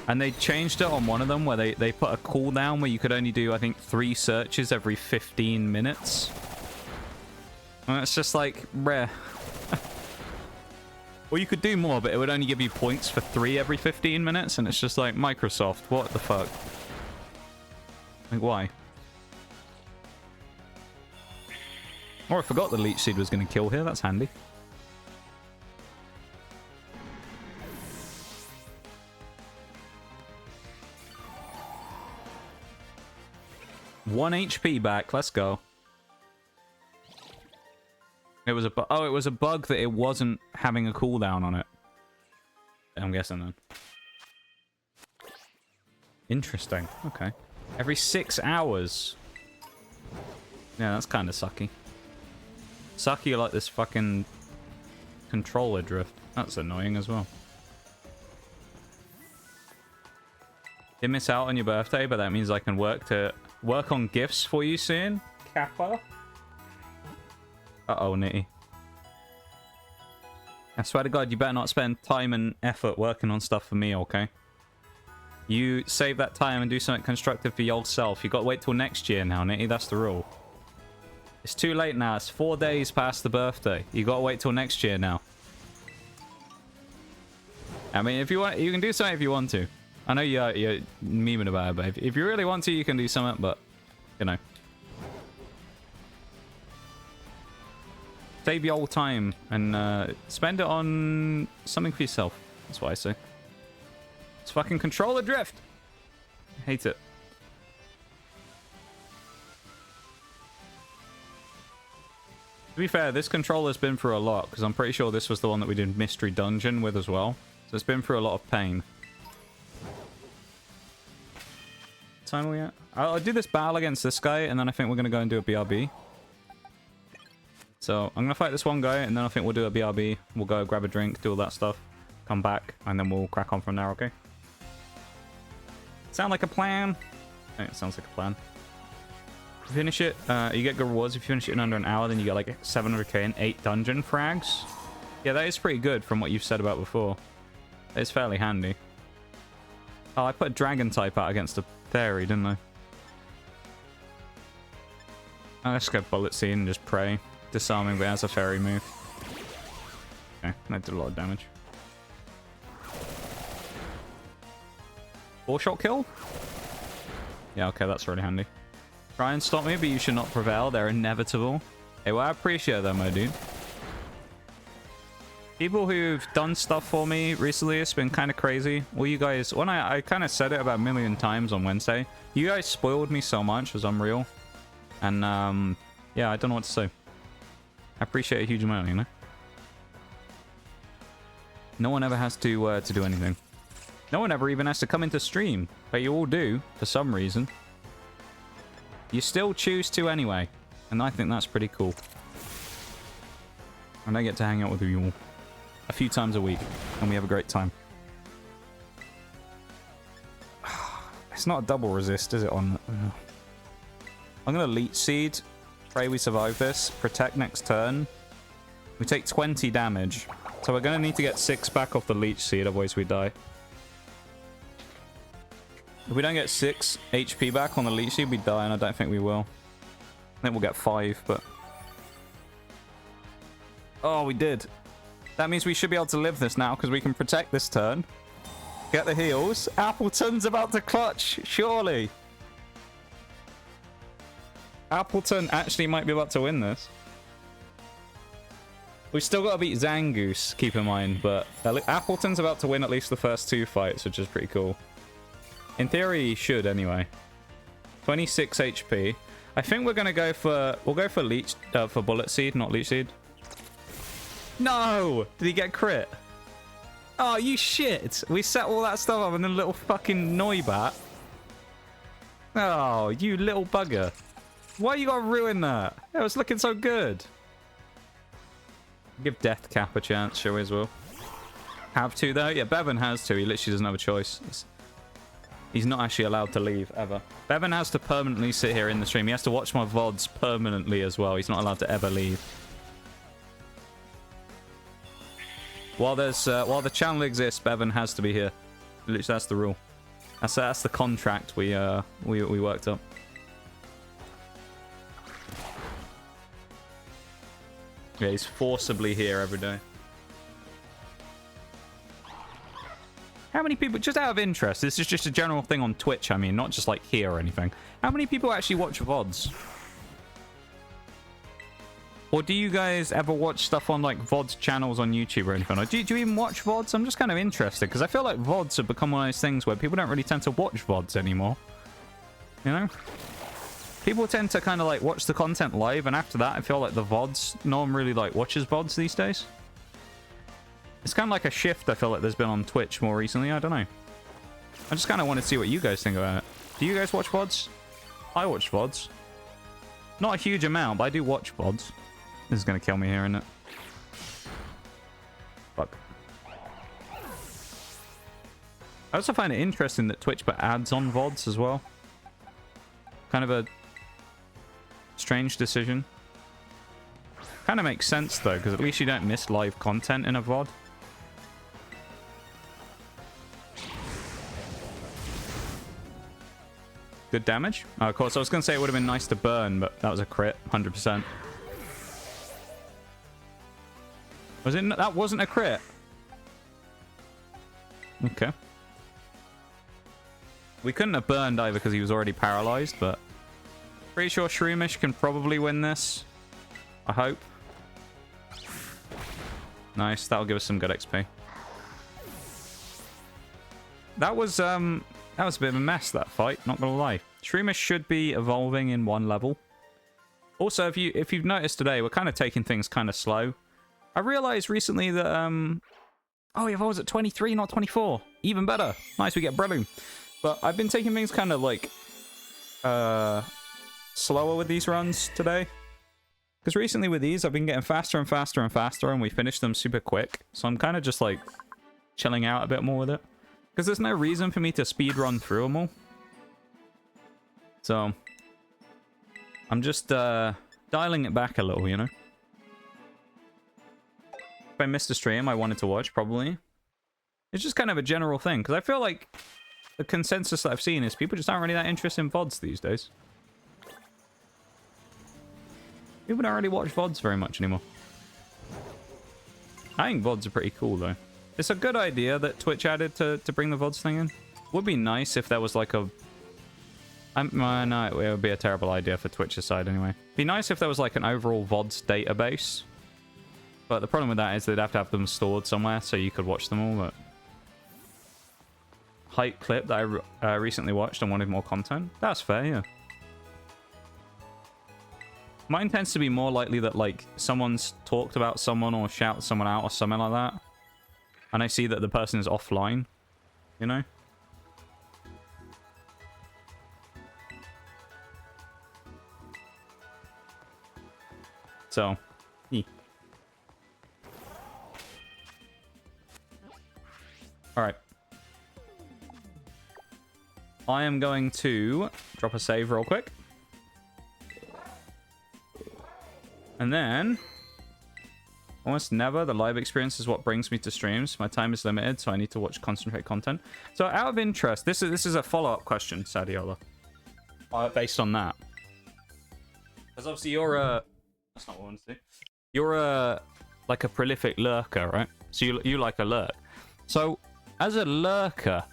And they changed it on one of them where they put a cooldown where you could only do, I think, 3 searches every 15 minutes. And it's just like, rare. Or you could do more, but it would only give you points for 3 every 15 minutes. And it's just like, Microsoft, what the fuck? Like, why? Oh, I forgot the Leech Seed was going to kill here. That's handy. One HP back. Let's go. It was a it was a bug that it wasn't having a cooldown on it. I'm guessing then. Interesting. Okay. Every 6 hours. Yeah, that's kind of sucky. Sucky like this fucking controller drift. That's annoying as well. Did miss out on your birthday, but that means I can work on gifts for you soon. Kappa. Uh-oh, Nitty. I swear to God, you better not spend time and effort working on stuff for me, okay? You save that time and do something constructive for your old self. You got to wait till next year now, Nitty. That's the rule. It's too late now. It's 4 days past the birthday. You gotta wait till next year now. I mean, if you want, you can do something if you want to. I know you're memeing about it, but if you really want to, you can do something, but, you know. Save your old time and spend it on something for yourself. That's what I say. It's fucking controller drift. I hate it. To be fair, this controller's been through a lot, because I'm pretty sure this was the one that we did Mystery Dungeon with as well. So it's been through a lot of pain. What time are we at? I'll do this battle against this guy, and then I think we're going to go and do a BRB. So I'm going to fight this one guy, and then I think we'll do a BRB. We'll go grab a drink, do all that stuff, come back, and then we'll crack on from there, okay? Sound like a plan? Okay, it sounds like a plan. Finish it, you get good rewards if you finish it in under an hour, then you get like 700k and 8 dungeon frags. Yeah, that is pretty good from what you've said about before. It's fairly handy. Oh, I put a dragon type out against a fairy, didn't I? I'll just go bullet seed and just pray. Disarming, but it has a fairy move. Okay, that did a lot of damage. 4-shot kill? Yeah, okay, that's really handy. Try and stop me, but you should not prevail. They're inevitable. Hey, well, I appreciate that, my dude. People who've done stuff for me recently, it's been kind of crazy. Well, you guys, when I kind of said it about a million times on Wednesday, you guys spoiled me so much. It was unreal. And, yeah, I don't know what to say. I appreciate a huge amount, you know? No one ever has to do anything. No one ever even has to come into stream. But you all do, for some reason. You still choose to anyway. And I think that's pretty cool. And I get to hang out with you all a few times a week. And we have a great time. It's not a double resist, is it? I'm going to Leech Seed. Pray we survive this. Protect next turn. We take 20 damage. So we're going to need to get 6 back off the Leech Seed, otherwise we die. If we don't get 6 HP back on the Leech Seed, we die, and I don't think we will. I think we'll get 5, but... Oh, we did. That means we should be able to live this now, because we can protect this turn. Get the heals. Appleton's about to clutch, surely. Appleton actually might be about to win this. We've still got to beat Zangoose, keep in mind, but Appleton's about to win at least the first 2 fights, which is pretty cool. In theory, he should anyway. 26 HP. I think we're gonna go for Leech for Bullet Seed, not Leech Seed. No! Did he get crit? Oh, you shit! We set all that stuff up and then a little fucking Noibat. Oh, you little bugger. Why you gotta ruin that? It was looking so good. Give Death Cap a chance, shall we as well? Have to, though? Yeah, Bevan has to. He literally doesn't have a choice. He's not actually allowed to leave, ever. Bevan has to permanently sit here in the stream. He has to watch my VODs permanently as well. He's not allowed to ever leave. While the channel exists, Bevan has to be here. Literally, that's the rule. That's the contract we worked up. Yeah, he's forcibly here every day. How many people, just out of interest, this is just a general thing on Twitch, I mean, not just like here or anything. How many people actually watch VODs? Or do you guys ever watch stuff on like VODs channels on YouTube or anything? Or do you even watch VODs? I'm just kind of interested because I feel like VODs have become one of those things where people don't really tend to watch VODs anymore. You know? People tend to kind of like watch the content live, and after that I feel like the VODs, no one really like watches VODs these days. It's kind of like a shift I feel like there's been on Twitch more recently, I don't know. I just kind of want to see what you guys think about it. Do you guys watch VODs? I watch VODs. Not a huge amount, but I do watch VODs. This is going to kill me here, isn't it? Fuck. I also find it interesting that Twitch put ads on VODs as well. Kind of a strange decision. Kind of makes sense though, because at least you don't miss live content in a VOD. Good damage. Oh, of course, I was going to say it would have been nice to burn, but that was a crit, 100%. Was it? That wasn't a crit. Okay. We couldn't have burned either because he was already paralyzed, but pretty sure Shroomish can probably win this. I hope. Nice. That'll give us some good XP. That was a bit of a mess, that fight, not gonna lie. Shroomish should be evolving in 1 level. Also, if you've noticed today, we're kind of taking things kind of slow. I realized recently that oh, he evolves at 23, not 24. Even better. Nice, we get Breloom. But I've been taking things kind of like slower with these runs today. Because recently with these, I've been getting faster and faster and faster, and we finish them super quick. So I'm kind of just like chilling out a bit more with it. Because there's no reason for me to speed run through them all. So I'm just dialing it back a little, you know? If I missed a stream I wanted to watch, probably. It's just kind of a general thing, because I feel like the consensus that I've seen is people just aren't really that interested in VODs these days. People don't really watch VODs very much anymore. I think VODs are pretty cool, though. It's a good idea that Twitch added to bring the VODs thing in. Would be nice if there was like a... no, it would be a terrible idea for Twitch's side anyway. Be nice if there was like an overall VODs database. But the problem with that is they'd have to have them stored somewhere so you could watch them all. But hype clip that I recently watched and wanted more content. That's fair, yeah. Mine tends to be more likely that, like, someone's talked about someone or shouted someone out or something like that. And I see that the person is offline, you know? So, Alright. I am going to drop a save real quick. And then, almost never, the live experience is what brings me to streams. My time is limited, so I need to watch concentrate content. So out of interest, this is a follow-up question, Sadiola. Based on that. Because obviously you're a... That's not what I want to do. You're a... like a prolific lurker, right? So you like a lurk. So, as a lurker,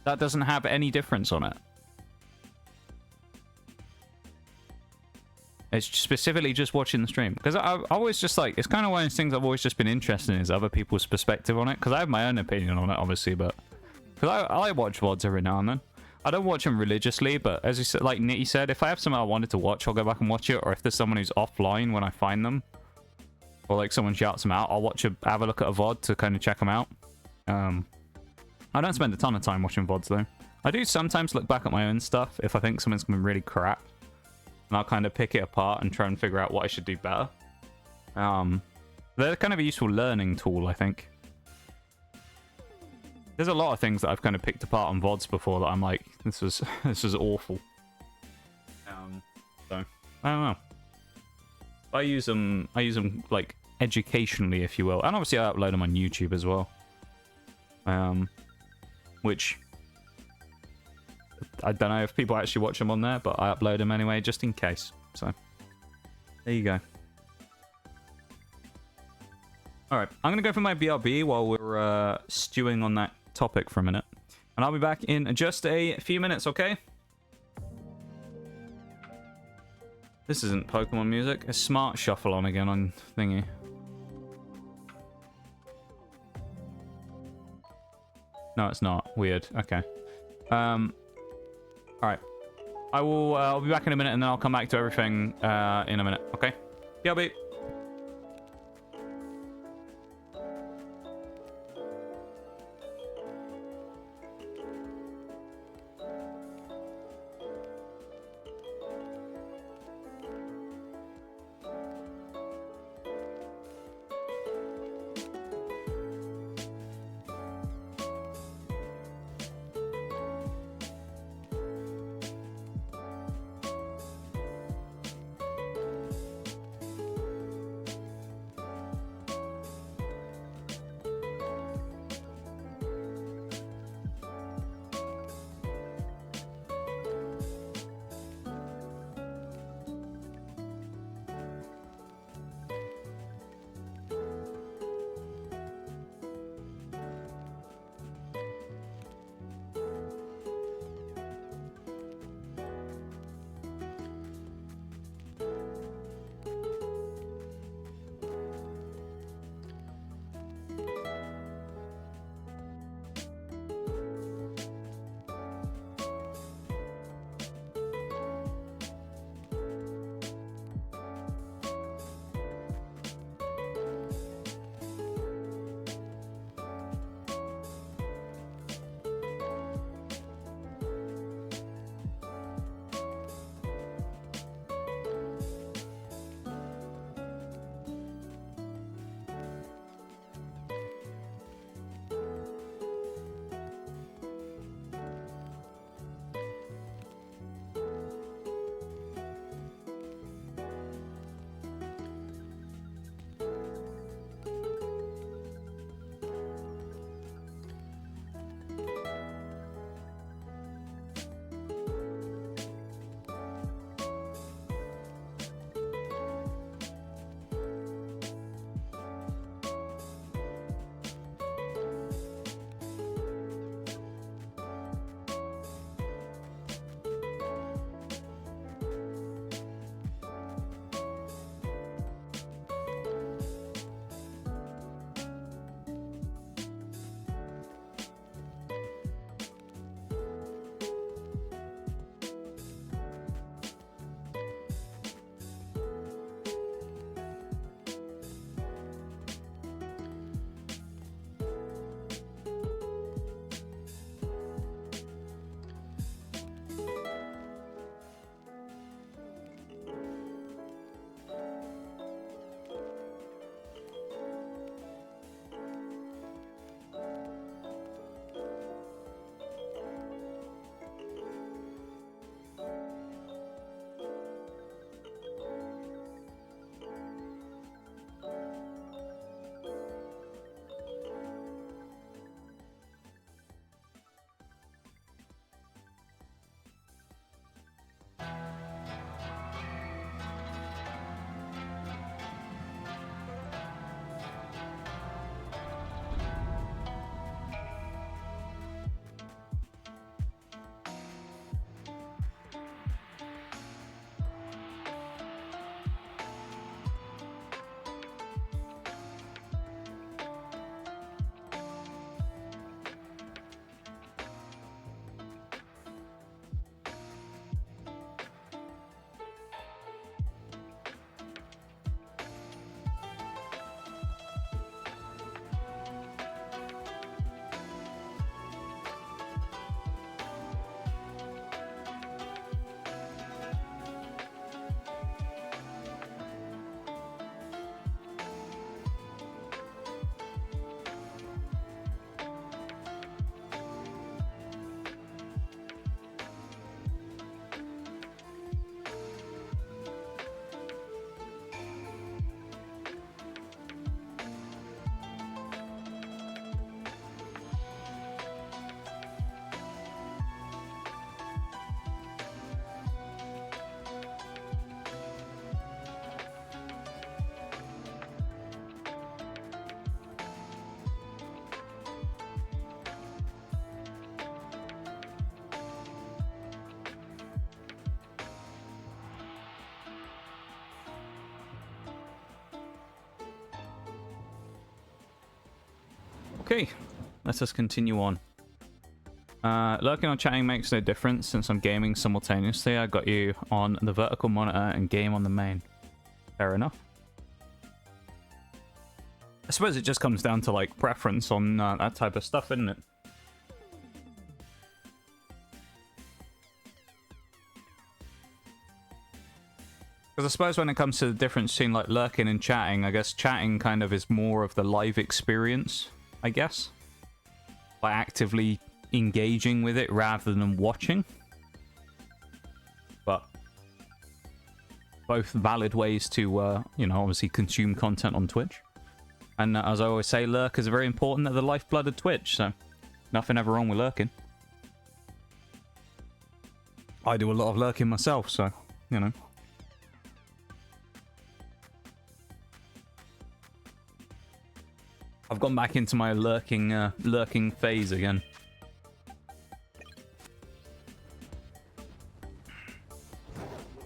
that doesn't have any difference on it. It's specifically just watching the stream. Because I always just like... It's kind of one of those things I've always just been interested in is other people's perspective on it. Because I have my own opinion on it, obviously, but... Because I watch VODs every now and then. I don't watch them religiously, but as you said, like Nitty said, if I have something I wanted to watch, I'll go back and watch it. Or if there's someone who's offline when I find them, or like someone shouts them out, I'll have a look at a VOD to kind of check them out. I don't spend a ton of time watching VODs though. I do sometimes look back at my own stuff if I think something's been really crap, and I'll kind of pick it apart and try and figure out what I should do better. They're kind of a useful learning tool, I think. There's a lot of things that I've kind of picked apart on VODs before that I'm like, this was awful. So I don't know. I use them like educationally, if you will, and obviously I upload them on YouTube as well. Which I don't know if people actually watch them on there, but I upload them anyway, just in case. So there you go. All right, I'm gonna go for my BRB while we're stewing on that topic for a minute, and I'll be back in just a few minutes. Okay. This isn't Pokemon music. A smart shuffle on again on thingy. No, it's not. Weird. Okay. All right. I'll be back in a minute, and then I'll come back to everything in a minute. Okay. Yeah, I'll be. Okay, let us continue on. Lurking or chatting makes no difference since I'm gaming simultaneously. I got you on the vertical monitor and game on the main. Fair enough. I suppose it just comes down to like preference on that type of stuff, isn't it? Because I suppose when it comes to the difference between like lurking and chatting, I guess chatting kind of is more of the live experience, I guess. By actively engaging with it rather than watching. But both valid ways to, you know, obviously consume content on Twitch. And as I always say, lurkers are very important. They're the lifeblood of Twitch, so nothing ever wrong with lurking. I do a lot of lurking myself, so, you know. I've gone back into my lurking phase again.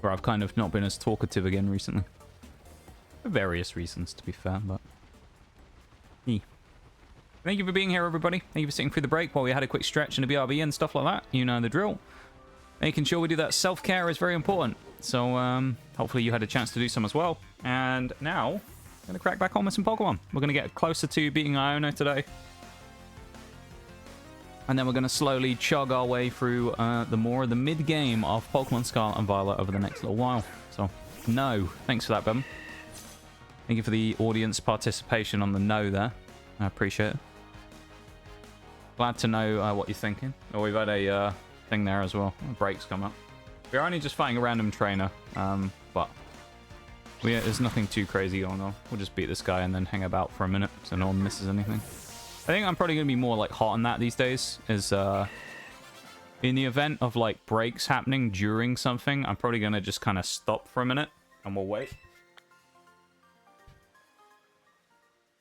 Where I've kind of not been as talkative again recently. For various reasons, to be fair, but... Thank you for being here, everybody. Thank you for sitting through the break while we had a quick stretch and a BRB and stuff like that. You know the drill. Making sure we do that self-care is very important. So, hopefully you had a chance to do some as well. And now, I'm going to crack back on with some Pokemon. We're going to get closer to beating Iono today. And then we're going to slowly chug our way through the mid-game of Pokemon Scarlet and Violet over the next little while. So, no. Thanks for that, Ben. Thank you for the audience participation on the no there. I appreciate it. Glad to know what you're thinking. Oh, we've had a thing there as well. Breaks come up. We're only just fighting a random trainer, but there's nothing too crazy going on. We'll just beat this guy and then hang about for a minute so no one misses anything. I think I'm probably going to be more like hot on that these days. Is in the event of like breaks happening during something, I'm probably going to just kind of stop for a minute and we'll wait.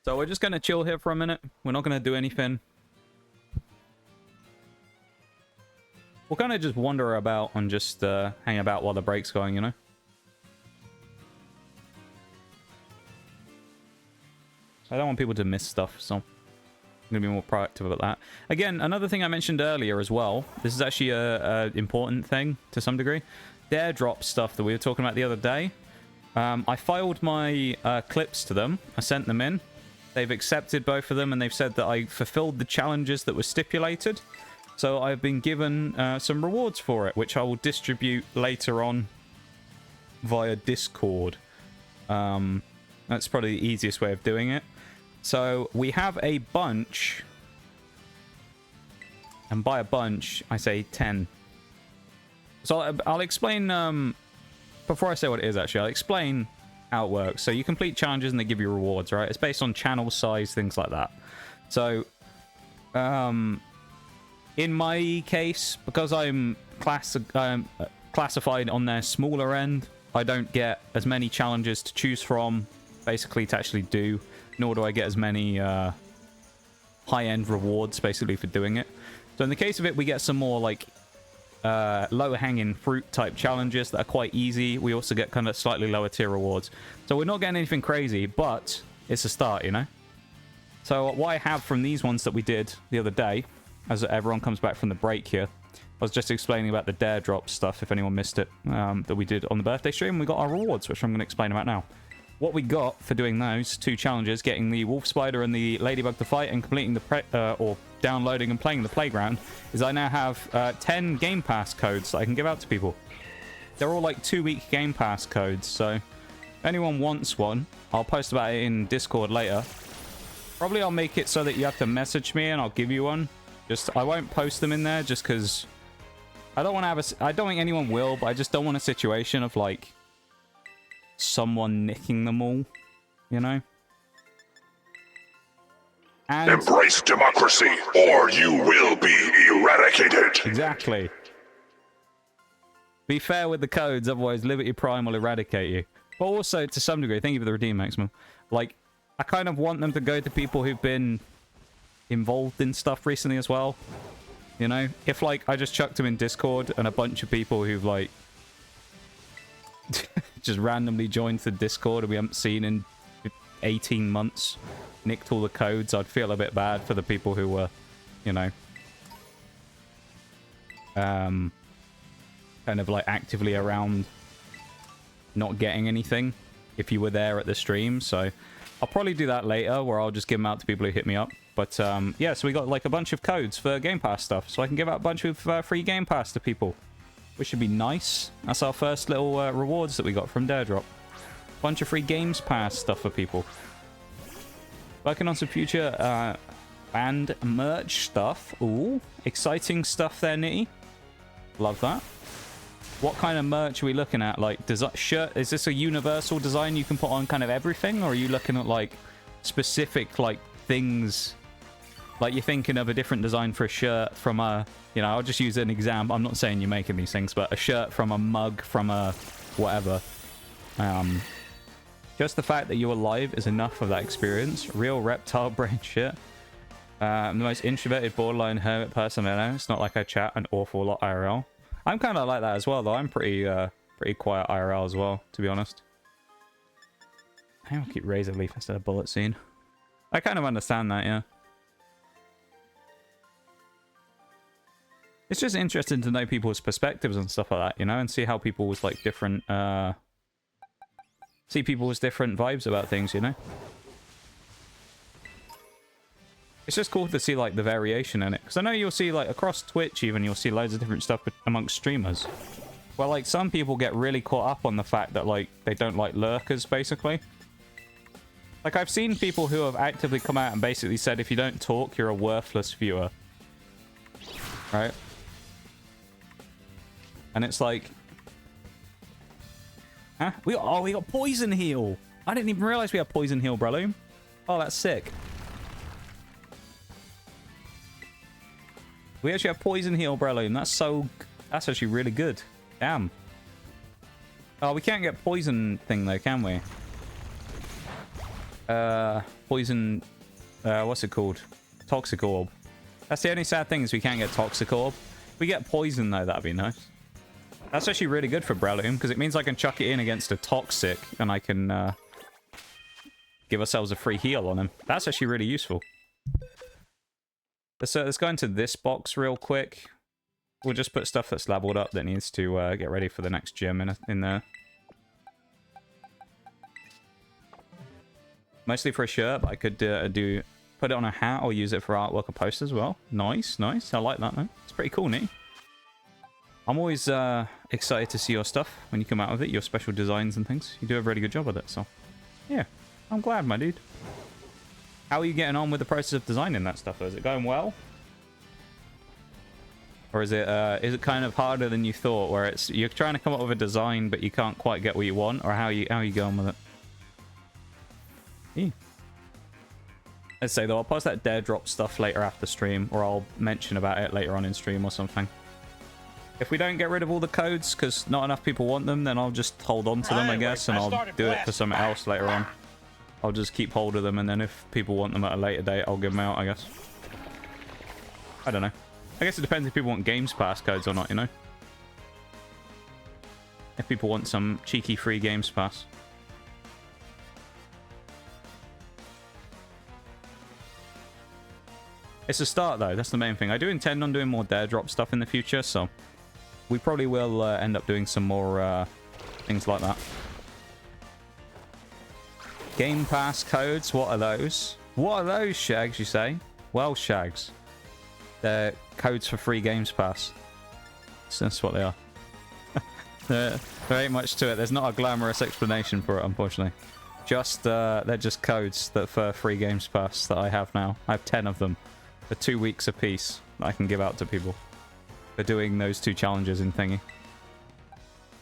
So we're just going to chill here for a minute. We're not going to do anything. We'll kind of just wander about and just hang about while the break's going, you know? I don't want people to miss stuff, so I'm going to be more proactive about that. Again, another thing I mentioned earlier as well. This is actually a important thing to some degree. Dare drop stuff that we were talking about the other day. I filed my clips to them. I sent them in. They've accepted both of them, and they've said that I fulfilled the challenges that were stipulated. So I've been given some rewards for it, which I will distribute later on via Discord. That's probably the easiest way of doing it. So we have a bunch. And by a bunch, I say 10. So I'll explain... before I say what it is, actually, I'll explain how it works. So you complete challenges and they give you rewards, right? It's based on channel size, things like that. So... in my case, because I'm classified on their smaller end, I don't get as many challenges to choose from, basically, to actually do, nor do I get as many high-end rewards, basically, for doing it. So in the case of it, we get some more, like, lower-hanging fruit-type challenges that are quite easy. We also get kind of slightly lower-tier rewards. So we're not getting anything crazy, but it's a start, you know? So what I have from these ones that we did the other day, as everyone comes back from the break here, I was just explaining about the dare drop stuff, if anyone missed it, that we did on the birthday stream. We got our rewards, which I'm going to explain about now. What we got for doing those two challenges, getting the wolf spider and the ladybug to fight and completing the or downloading and playing the playground, is I now have 10 Game Pass codes that I can give out to people. They're all like 2-week Game Pass codes, so if anyone wants one, I'll post about it in Discord later. Probably I'll make it so that you have to message me and I'll give you one. I won't post them in there just because I don't want to have I don't think anyone will, but I just don't want a situation of like someone nicking them all, you know? And embrace democracy or you will be eradicated. Exactly. Be fair with the codes, otherwise Liberty Prime will eradicate you. But also, to some degree, thank you for the redeem maximum. Like, I kind of want them to go to people who've been involved in stuff recently as well, you know? If like I just chucked them in Discord and a bunch of people who've like just randomly joined the Discord and we haven't seen in 18 months, nicked all the codes, I'd feel a bit bad for the people who were, you know, kind of like actively around not getting anything if you were there at the stream. So I'll probably do that later, where I'll just give them out to people who hit me up. But yeah, so we got like a bunch of codes for Game Pass stuff, so I can give out a bunch of free Game Pass to people, which should be nice. That's our first little rewards that we got from Daredrop. Bunch of free Games Pass stuff for people. Working on some future band merch stuff. Ooh, exciting stuff there, Nitty. Love that. What kind of merch are we looking at? Like, shirt? Is this a universal design you can put on kind of everything, or are you looking at like specific like things? Like, you're thinking of a different design for a shirt from a, you know, I'll just use an example. I'm not saying you're making these things, but a shirt from a mug from a whatever. Just the fact that you're alive is enough of that experience. Real reptile brain shit. I'm the most introverted borderline hermit person I know. It's not like I chat an awful lot IRL. I'm kind of like that as well, though. I'm pretty quiet IRL as well, to be honest. I'll keep Razor Leaf instead of Bullet Scene. I kind of understand that, yeah. It's just interesting to know people's perspectives and stuff like that, you know, and see how people's like different, see people's different vibes about things, you know. It's just cool to see like the variation in it, because I know you'll see like across Twitch even, you'll see loads of different stuff amongst streamers. Well, like some people get really caught up on the fact that like they don't like lurkers, basically. Like I've seen people who have actively come out and basically said if you don't talk, you're a worthless viewer. Right? And it's like, huh? We got Poison Heal. I didn't even realize we had Poison Heal, Breloom. Oh, that's sick. We actually have Poison Heal, Breloom. That's actually really good. Damn. Oh, we can't get Poison thing though, can we? Poison, what's it called? Toxic Orb. That's the only sad thing, is we can't get Toxic Orb. If we get Poison though, that'd be nice. That's actually really good for Breloom, because it means I can chuck it in against a Toxic, and I can give ourselves a free heal on him. That's actually really useful. Let's go into this box real quick. We'll just put stuff that's leveled up that needs to get ready for the next gym in there. Mostly for a shirt, but I could put it on a hat or use it for artwork or posters as well. Nice, nice. I like that, man. It's pretty cool, Nate. I'm always excited to see your stuff when you come out with it, your special designs and things. You do a really good job with it, so yeah, I'm glad, my dude. How are you getting on with the process of designing that stuff? Is it going well? Or is it kind of harder than you thought, where you're trying to come up with a design but you can't quite get what you want? Or how are you going with it? Yeah. Let's say though, I'll post that Dare Drop stuff later after stream, or I'll mention about it later on in stream or something. If we don't get rid of all the codes because not enough people want them, then I'll just hold on to them, I guess, and I'll do it for something else later on. I'll just keep hold of them, and then if people want them at a later date, I'll give them out, I guess. I don't know. I guess it depends if people want Games Pass codes or not, you know? If people want some cheeky free Games Pass. It's a start, though. That's the main thing. I do intend on doing more Dare Drop stuff in the future, so we probably will end up doing some more things like that. Game Pass codes, what are those? What are those, Shags, you say? Well, Shags, they're codes for free Games Pass. So that's what they are. there ain't much to it. There's not a glamorous explanation for it, unfortunately. Just, they're just codes that for free Games Pass that I have now. I have 10 of them for 2 weeks apiece that I can give out to people for doing those 2 challenges in Thingy.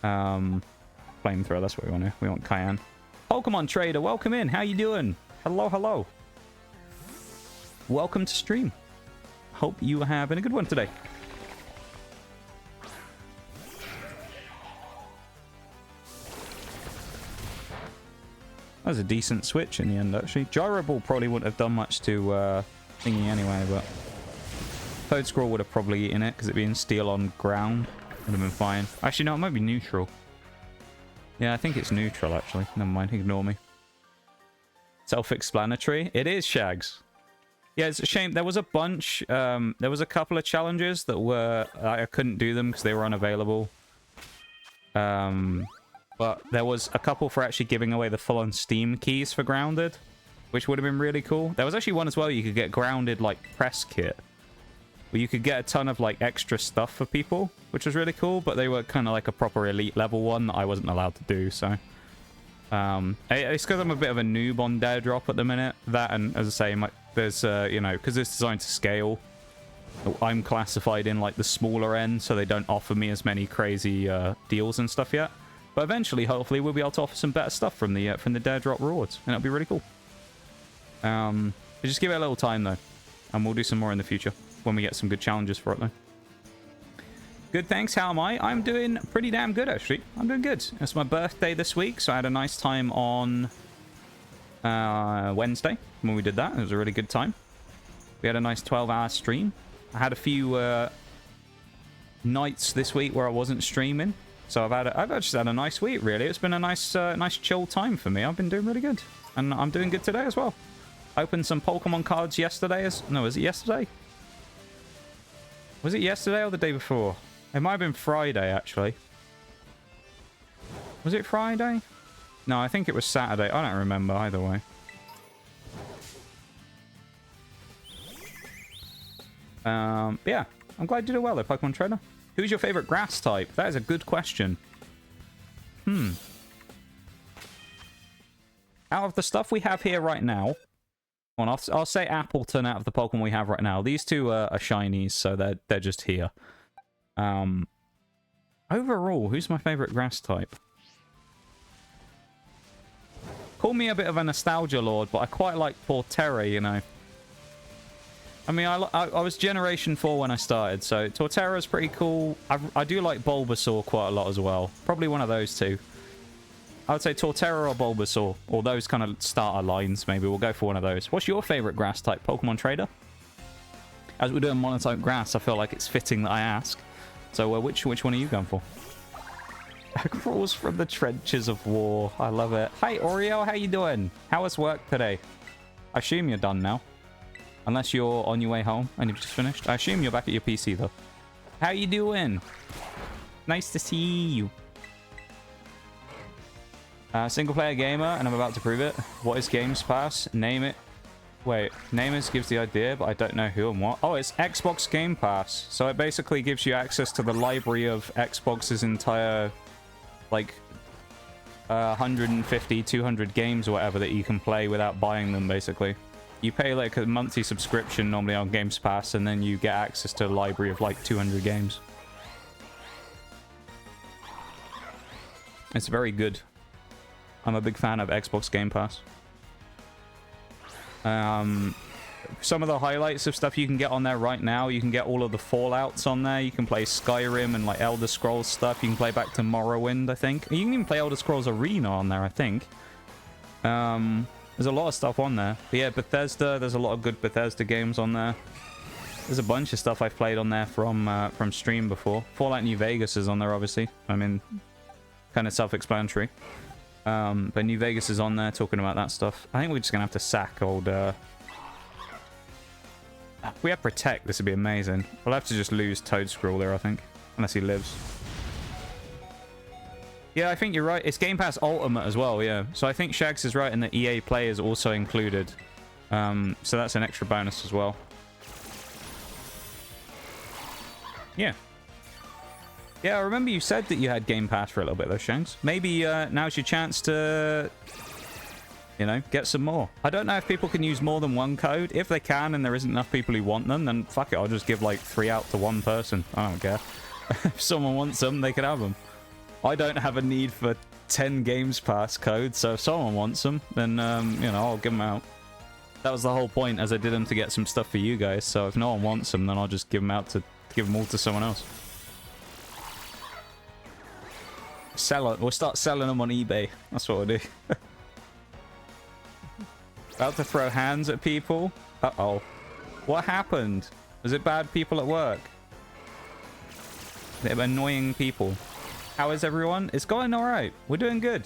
Flamethrower, that's what we want here. We want Cayenne. Pokemon Trader, welcome in. How you doing? Hello, hello. Welcome to stream. Hope you are having a good one today. That was a decent switch in the end, actually. Gyro Ball probably wouldn't have done much to thingy anyway, but Toedscool would have probably eaten it because it being steel on ground would have been fine. Actually, no, it might be neutral. Yeah, I think it's neutral, actually. Never mind, ignore me. Self-explanatory. It is, Shags. Yeah, it's a shame. There was a bunch. There was a couple of challenges that were... I couldn't do them because they were unavailable. But there was a couple for actually giving away the full-on Steam keys for Grounded, which would have been really cool. There was actually one as well. You could get Grounded, like, press kit, where you could get a ton of, like, extra stuff for people, which was really cool, but they were kind of like a proper elite level one that I wasn't allowed to do, so... it's because I'm a bit of a noob on Daredrop at the minute. That, and as I say, there's, you know, because it's designed to scale, I'm classified in, like, the smaller end, so they don't offer me as many crazy deals and stuff yet. But eventually, hopefully, we'll be able to offer some better stuff from the Daredrop rewards, and it'll be really cool. Just give it a little time, though, and we'll do some more in the future when we get some good challenges for it, though. Good, thanks. How am I? I'm doing pretty damn good, actually. I'm doing good. It's my birthday this week, so I had a nice time on Wednesday when we did that. It was a really good time. We had a nice 12-hour stream. I had a few nights this week where I wasn't streaming, so I've just had a nice week, really. It's been a nice chill time for me. I've been doing really good, and I'm doing good today as well. I opened some Pokemon cards yesterday. No, was it yesterday? Was it yesterday or the day before? It might have been Friday, actually. Was it Friday? No, I think it was Saturday. I don't remember either way. Yeah, I'm glad you did well there, Pokemon Trainer. Who's your favorite grass type? That is a good question. Out of the stuff we have here right now, I'll say Appleton out of the Pokemon we have right now. These two are shinies, so they're just here. Overall, who's my favorite grass type? Call me a bit of a nostalgia lord, but I quite like Torterra, you know. I mean, I was Generation 4 when I started, so Torterra's pretty cool. I do like Bulbasaur quite a lot as well. Probably one of those two. I would say Torterra or Bulbasaur, or those kind of starter lines, maybe. We'll go for one of those. What's your favorite grass type, Pokemon Trader? As we're doing Monotype Grass, I feel like it's fitting that I ask. So which one are you going for? Crawls from the trenches of war. I love it. Hi, Oreo. How you doing? How was work today? I assume you're done now. Unless you're on your way home and you've just finished. I assume you're back at your PC, though. How you doing? Nice to see you. Single-player gamer, and I'm about to prove it. What is Games Pass? Name it. Wait, Namers gives the idea, but I don't know who and what. Oh, it's Xbox Game Pass. So it basically gives you access to the library of Xbox's entire, like, 150, 200 games or whatever that you can play without buying them, basically. You pay, like, a monthly subscription normally on Games Pass, and then you get access to a library of, like, 200 games. It's very good. I'm a big fan of Xbox Game Pass. Some of the highlights of stuff you can get on there right now. You can get all of the Fallouts on there. You can play Skyrim and like Elder Scrolls stuff. You can play back to Morrowind, I think. You can even play Elder Scrolls Arena on there, I think. There's a lot of stuff on there. But yeah, Bethesda, there's a lot of good Bethesda games on there. There's a bunch of stuff I've played on there from stream before. Fallout New Vegas is on there, obviously. I mean, kind of self-explanatory. But New Vegas is on there talking about that stuff. I think we're just gonna have to sack old if we have Protect, this would be amazing. We'll have to just lose Toedscool there, I think, unless he lives. Yeah, I think you're right. It's Game Pass Ultimate as well, yeah. So I think Shags is right in the EA Play is also included. So that's an extra bonus as well. Yeah. Yeah, I remember you said that you had Game Pass for a little bit, though, Shanks. Maybe now's your chance to, you know, get some more. I don't know if people can use more than one code. If they can and there isn't enough people who want them, then fuck it, I'll just give like 3 out to one person. I don't care. If someone wants them, they can have them. I don't have a need for 10 Games Pass codes, so if someone wants them, then, you know, I'll give them out. That was the whole point, as I did them to get some stuff for you guys, so if no one wants them, then I'll just give them out to give them all to someone else. Sell it. We'll start selling them on eBay. That's what we'll do. About to throw hands at people. Uh-oh. What happened? Was it bad people at work? They're annoying people. How is everyone? It's going alright. We're doing good.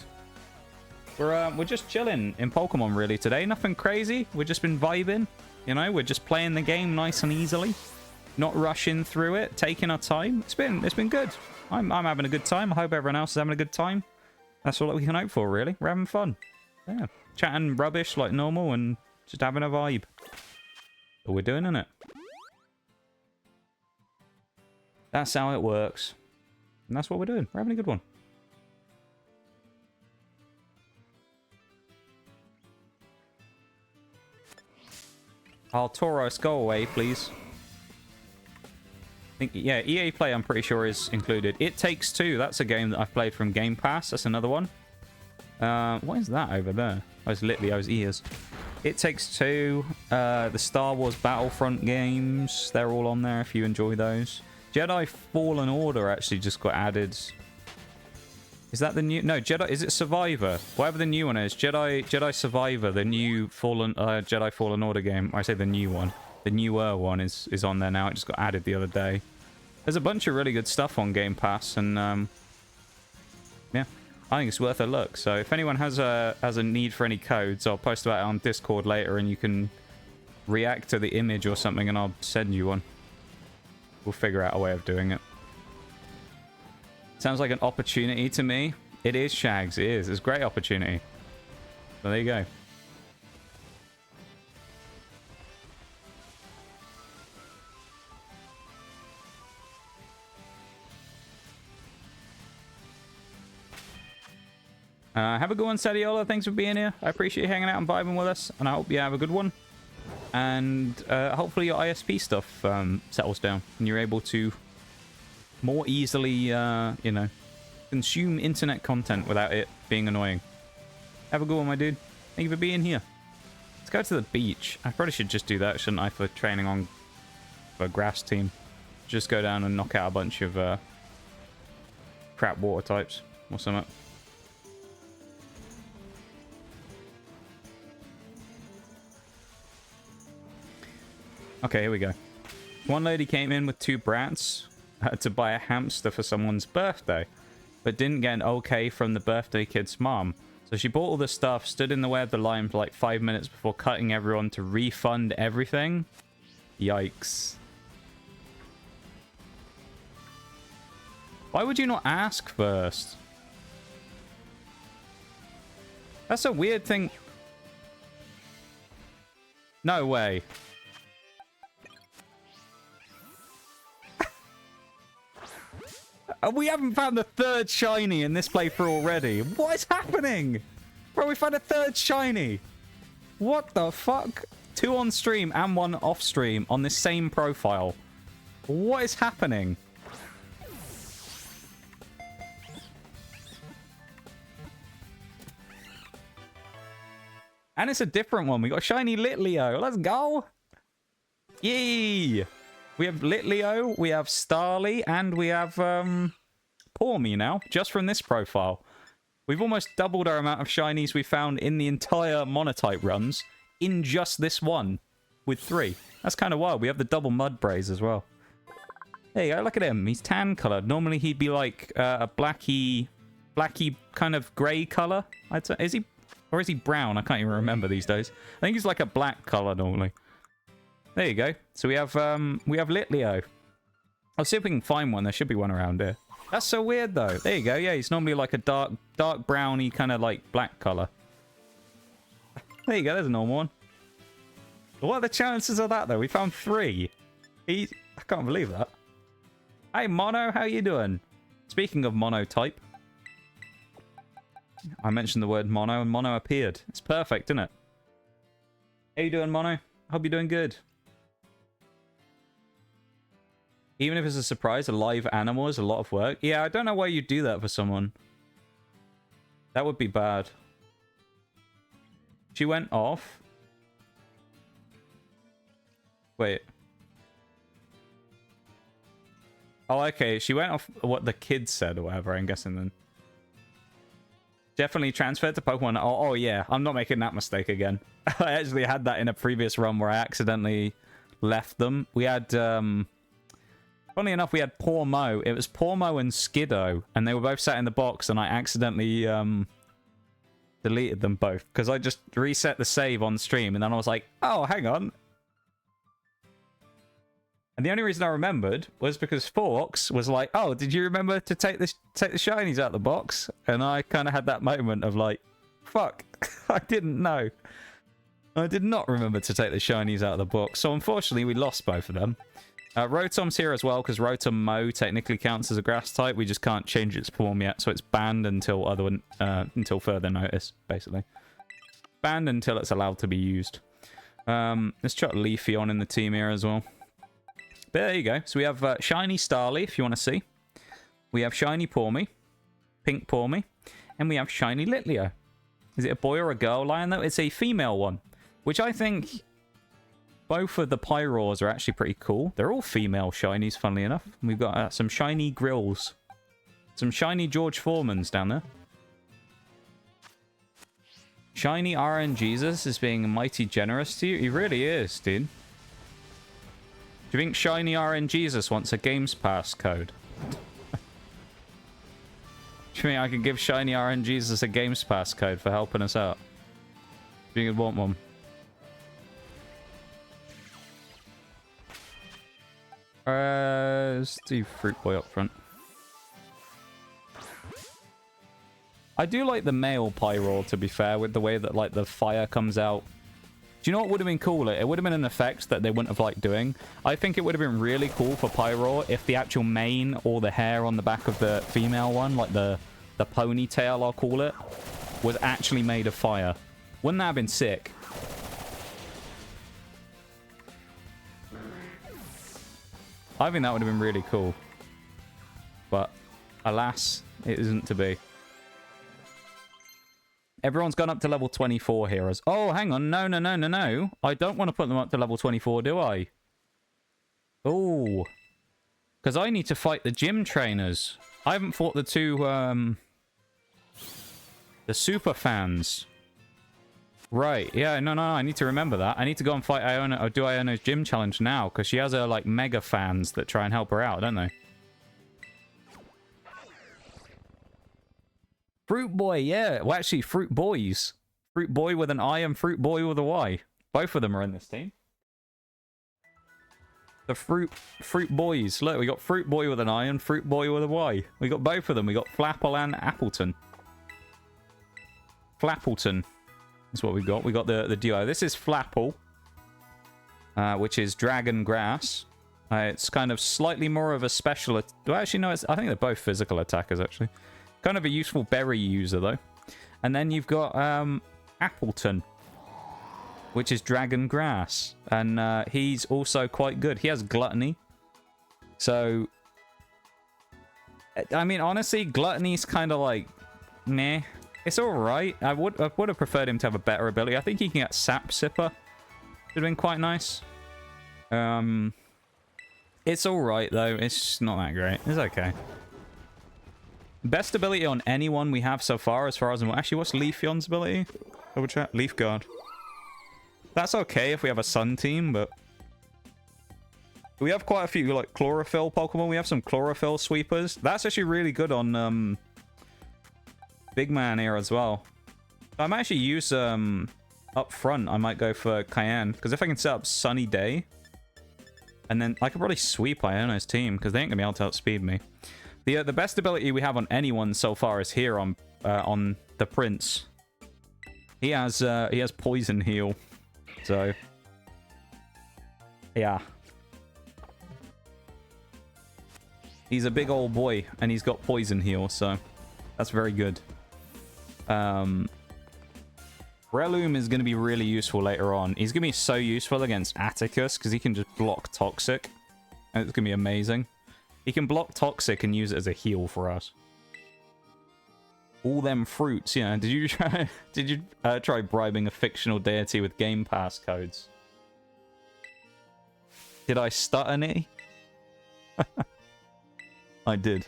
We're just chilling in Pokemon really today. Nothing crazy. We've just been vibing. You know, we're just playing the game nice and easily, not rushing through it, taking our time. It's been good. I'm having a good time. I hope everyone else is having a good time. That's all that we can hope for, really. We're having fun. Yeah, chatting rubbish like normal and just having a vibe. All we're doing, innit? That's how it works. And that's what we're doing. We're having a good one. I'll Tauros, go away, please. I think, yeah, EA Play, I'm pretty sure, is included. It Takes Two. That's a game that I've played from Game Pass. That's another one. What is that over there? Oh, it's Litlio's ears. It Takes Two. The Star Wars Battlefront games. They're all on there if you enjoy those. Jedi Fallen Order actually just got added. Is that the new... No, Jedi... Is it Survivor? Whatever the new one is. Jedi Survivor, the new Jedi Fallen Order game. I say the new one. The newer one is on there now. It just got added the other day. There's a bunch of really good stuff on Game Pass, and yeah, I think it's worth a look. So if anyone has a need for any codes, I'll post about it on Discord later, and you can react to the image or something, and I'll send you one. We'll figure out a way of doing it. Sounds like an opportunity to me. It is, Shags. It is. It's a great opportunity. So there you go. Have a good one, Sadiola. Thanks for being here. I appreciate you hanging out and vibing with us, and I hope you have a good one. And hopefully your ISP stuff settles down, and you're able to more easily, you know, consume internet content without it being annoying. Have a good one, my dude. Thank you for being here. Let's go to the beach. I probably should just do that, shouldn't I, for training on a grass team. Just go down and knock out a bunch of crap water types or something. Okay, here we go. One lady came in with 2 brats to buy a hamster for someone's birthday, but didn't get an okay from the birthday kid's mom. So she bought all the stuff, stood in the way of the line for like 5 minutes before cutting everyone to refund everything. Yikes. Why would you not ask first? That's a weird thing. No way. We haven't found the 3rd shiny in this playthrough already. What is happening? Bro, we found a 3rd shiny. What the fuck? 2 on stream and 1 off stream on this same profile. What is happening? And it's a different one. We got shiny Litleo. Let's go. Yay. We have Litleo, we have Starly, and we have Pawmi now, just from this profile. We've almost doubled our amount of shinies we found in the entire Monotype runs in just this one, with 3. That's kind of wild. We have the double Mudbraze as well. There you go, look at him. He's tan colored. Normally he'd be like a blacky kind of grey color, I'd say. Is he? Or is he brown? I can't even remember these days. I think he's like a black color normally. There you go. So we have Litleo. I'll see if we can find one. There should be one around here. That's so weird though. There you go. Yeah, he's normally like a dark browny kind of like black color. There you go. There's a normal one. What are the chances of that though? We found 3. I can't believe that. Hey Mono, how you doing? Speaking of Monotype, I mentioned the word Mono and Mono appeared. It's perfect, isn't it? How you doing, Mono? Hope you're doing good. Even if it's a surprise, a live animal is a lot of work. Yeah, I don't know why you'd do that for someone. That would be bad. She went off. Wait. Oh, okay. She went off what the kids said or whatever, I'm guessing then. Definitely transferred to Pokemon. Oh, yeah. I'm not making that mistake again. I actually had that in a previous run where I accidentally left them. We had... Funny enough, we had Pawmo. It was Pawmo and Skiddo, and they were both sat in the box, and I accidentally deleted them both because I just reset the save on stream and then I was like, oh, hang on. And the only reason I remembered was because Forks was like, oh, did you remember to take the shinies out of the box? And I kind of had that moment of like, fuck, I didn't know. I did not remember to take the shinies out of the box. So unfortunately, we lost both of them. Rotom's here as well because Rotom Mo technically counts as a grass type. We just can't change its form yet, so it's banned until until further notice, basically. Banned until it's allowed to be used. Let's chuck Leafy on in the team here as well. But there you go. So we have Shiny Starly, if you want to see. We have Shiny Pawmi, Pink Pawmi, and we have Shiny Litleo. Is it a boy or a girl lion, though? It's a female one, which I think both of the Pyroars are actually pretty cool. They're all female shinies, funnily enough. We've got some shiny Grills. Some shiny George Foremans down there. Shiny RN Jesus is being mighty generous to you. He really is, dude. Do you think Shiny RN Jesus wants a Games Pass code? Do you think I could give Shiny RN Jesus a Games Pass code for helping us out? Do you think he'd want one? Let's do Fruit Boy up front. I do like the male Pyroar, to be fair, with the way that like the fire comes out. Do you know what would have been cooler? It would have been an effect that they wouldn't have liked doing. I think it would have been really cool for Pyroar if the actual mane or the hair on the back of the female one, like the ponytail, I'll call it, was actually made of fire. Wouldn't that have been sick? I think that would have been really cool. But, alas, it isn't to be. Everyone's gone up to level 24 here. Oh, hang on. No, no, no, no, no. I don't want to put them up to level 24, do I? Oh. Because I need to fight the gym trainers. I haven't fought the two, the super fans. Right, yeah, no, I need to remember that. I need to go and fight Iono, or do Iono's gym challenge now, because she has her, like, mega fans that try and help her out, don't they? Fruit Boy, yeah. Well, actually, Fruit Boys. Fruit Boy with an I and Fruit Boy with a Y. Both of them are in this team. The Fruit Boys. Look, we got Fruit Boy with an I and Fruit Boy with a Y. We got both of them. We got Flapple and Appleton. Flappleton. That's what we've got. We got the duo. This is Flapple, which is Dragon Grass. It's kind of slightly more of a special... Well, actually, no, I think they're both physical attackers, actually. Kind of a useful berry user, though. And then you've got Appleton, which is Dragon Grass. And he's also quite good. He has Gluttony. So, I mean, honestly, Gluttony's kind of like, meh. It's alright. I would have preferred him to have a better ability. I think he can get Sap Sipper. Would have been quite nice. It's alright, though. It's just not that great. It's okay. Best ability on anyone we have so far, as I'm... Actually, what's Leafeon's ability? Double chat. Leaf Guard. That's okay if we have a Sun team, but... We have quite a few, like, Chlorophyll Pokemon. We have some Chlorophyll Sweepers. That's actually really good on, Big Man here as well. I might actually use, up front, I might go for Cayenne. Because if I can set up Sunny Day, and then I could probably sweep Iono's team, because they ain't going to be able to outspeed me. The best ability we have on anyone so far is here on the Prince. He has Poison Heal. So, yeah. He's a big old boy, and he's got Poison Heal, so that's very good. Breloom is going to be really useful later on. He's going to be so useful against Atticus because he can just block Toxic. And it's going to be amazing. He can block Toxic and use it as a heal for us. All them fruits, yeah. Did you try bribing a fictional deity with Game Pass codes? Did I stutter any? I did.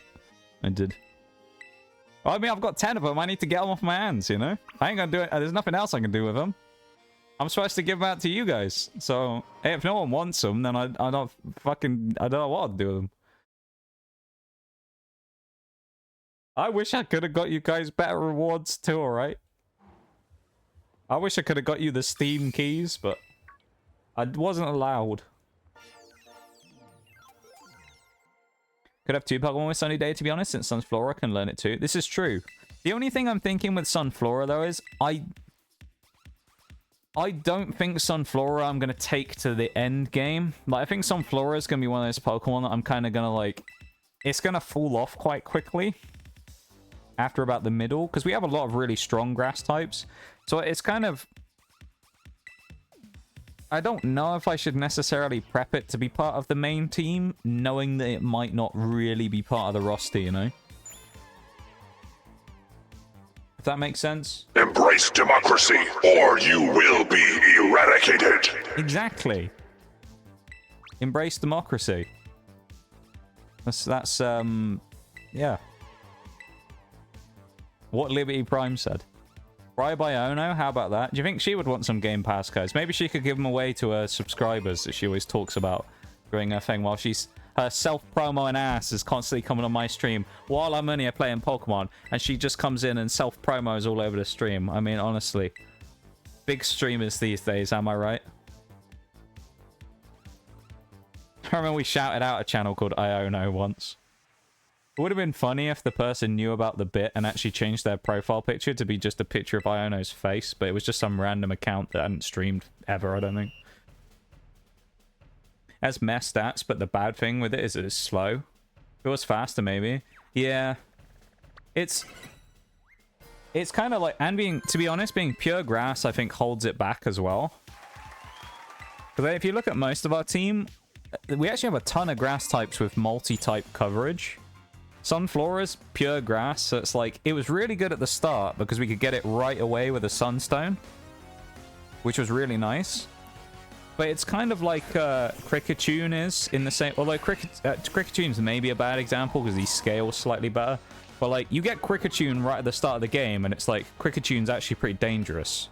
I mean, I've got 10 of them. I need to get them off my hands, you know? I ain't gonna do it. There's nothing else I can do with them. I'm supposed to give them out to you guys. So, hey, if no one wants them, then I don't know what to do with them. I wish I could have got you guys better rewards too, alright? I wish I could have got you the Steam keys, but I wasn't allowed. Could have 2 Pokemon with Sunny Day, to be honest, since Sunflora can learn it too. This is true. The only thing I'm thinking with Sunflora, though, is I don't think Sunflora I'm going to take to the end game. Like, I think Sunflora is going to be one of those Pokemon that I'm kind of going to, like... It's going to fall off quite quickly after about the middle, because we have a lot of really strong grass types. So it's kind of... I don't know if I should necessarily prep it to be part of the main team, knowing that it might not really be part of the roster, you know? If that makes sense? Embrace democracy, or you will be eradicated. Exactly. Embrace democracy. That's yeah. What Liberty Prime said. Bri by Iono, how about that? Do you think she would want some Game Pass codes? Maybe she could give them away to her subscribers that she always talks about during her thing while she's... Her self-promo and ass is constantly coming on my stream while I'm only playing Pokemon, and she just comes in and self-promos all over the stream. I mean, honestly. Big streamers these days, am I right? I remember we shouted out a channel called Iono once. It would have been funny if the person knew about the bit and actually changed their profile picture to be just a picture of Iono's face, but it was just some random account that hadn't streamed ever, I don't think. It has mess stats, but the bad thing with it is it's slow. If it was faster, maybe. Yeah. It's kind of like... And being, to be honest, being pure grass, I think, holds it back as well. Because if you look at most of our team, we actually have a ton of grass types with multi-type coverage. Sunflora's pure grass, so it's like, it was really good at the start because we could get it right away with a Sunstone, which was really nice. But it's kind of like Cricketune is in the same... Although Cricketune's maybe a bad example because he scales slightly better. But like, you get Cricketune right at the start of the game and it's like, Cricketune's actually pretty dangerous.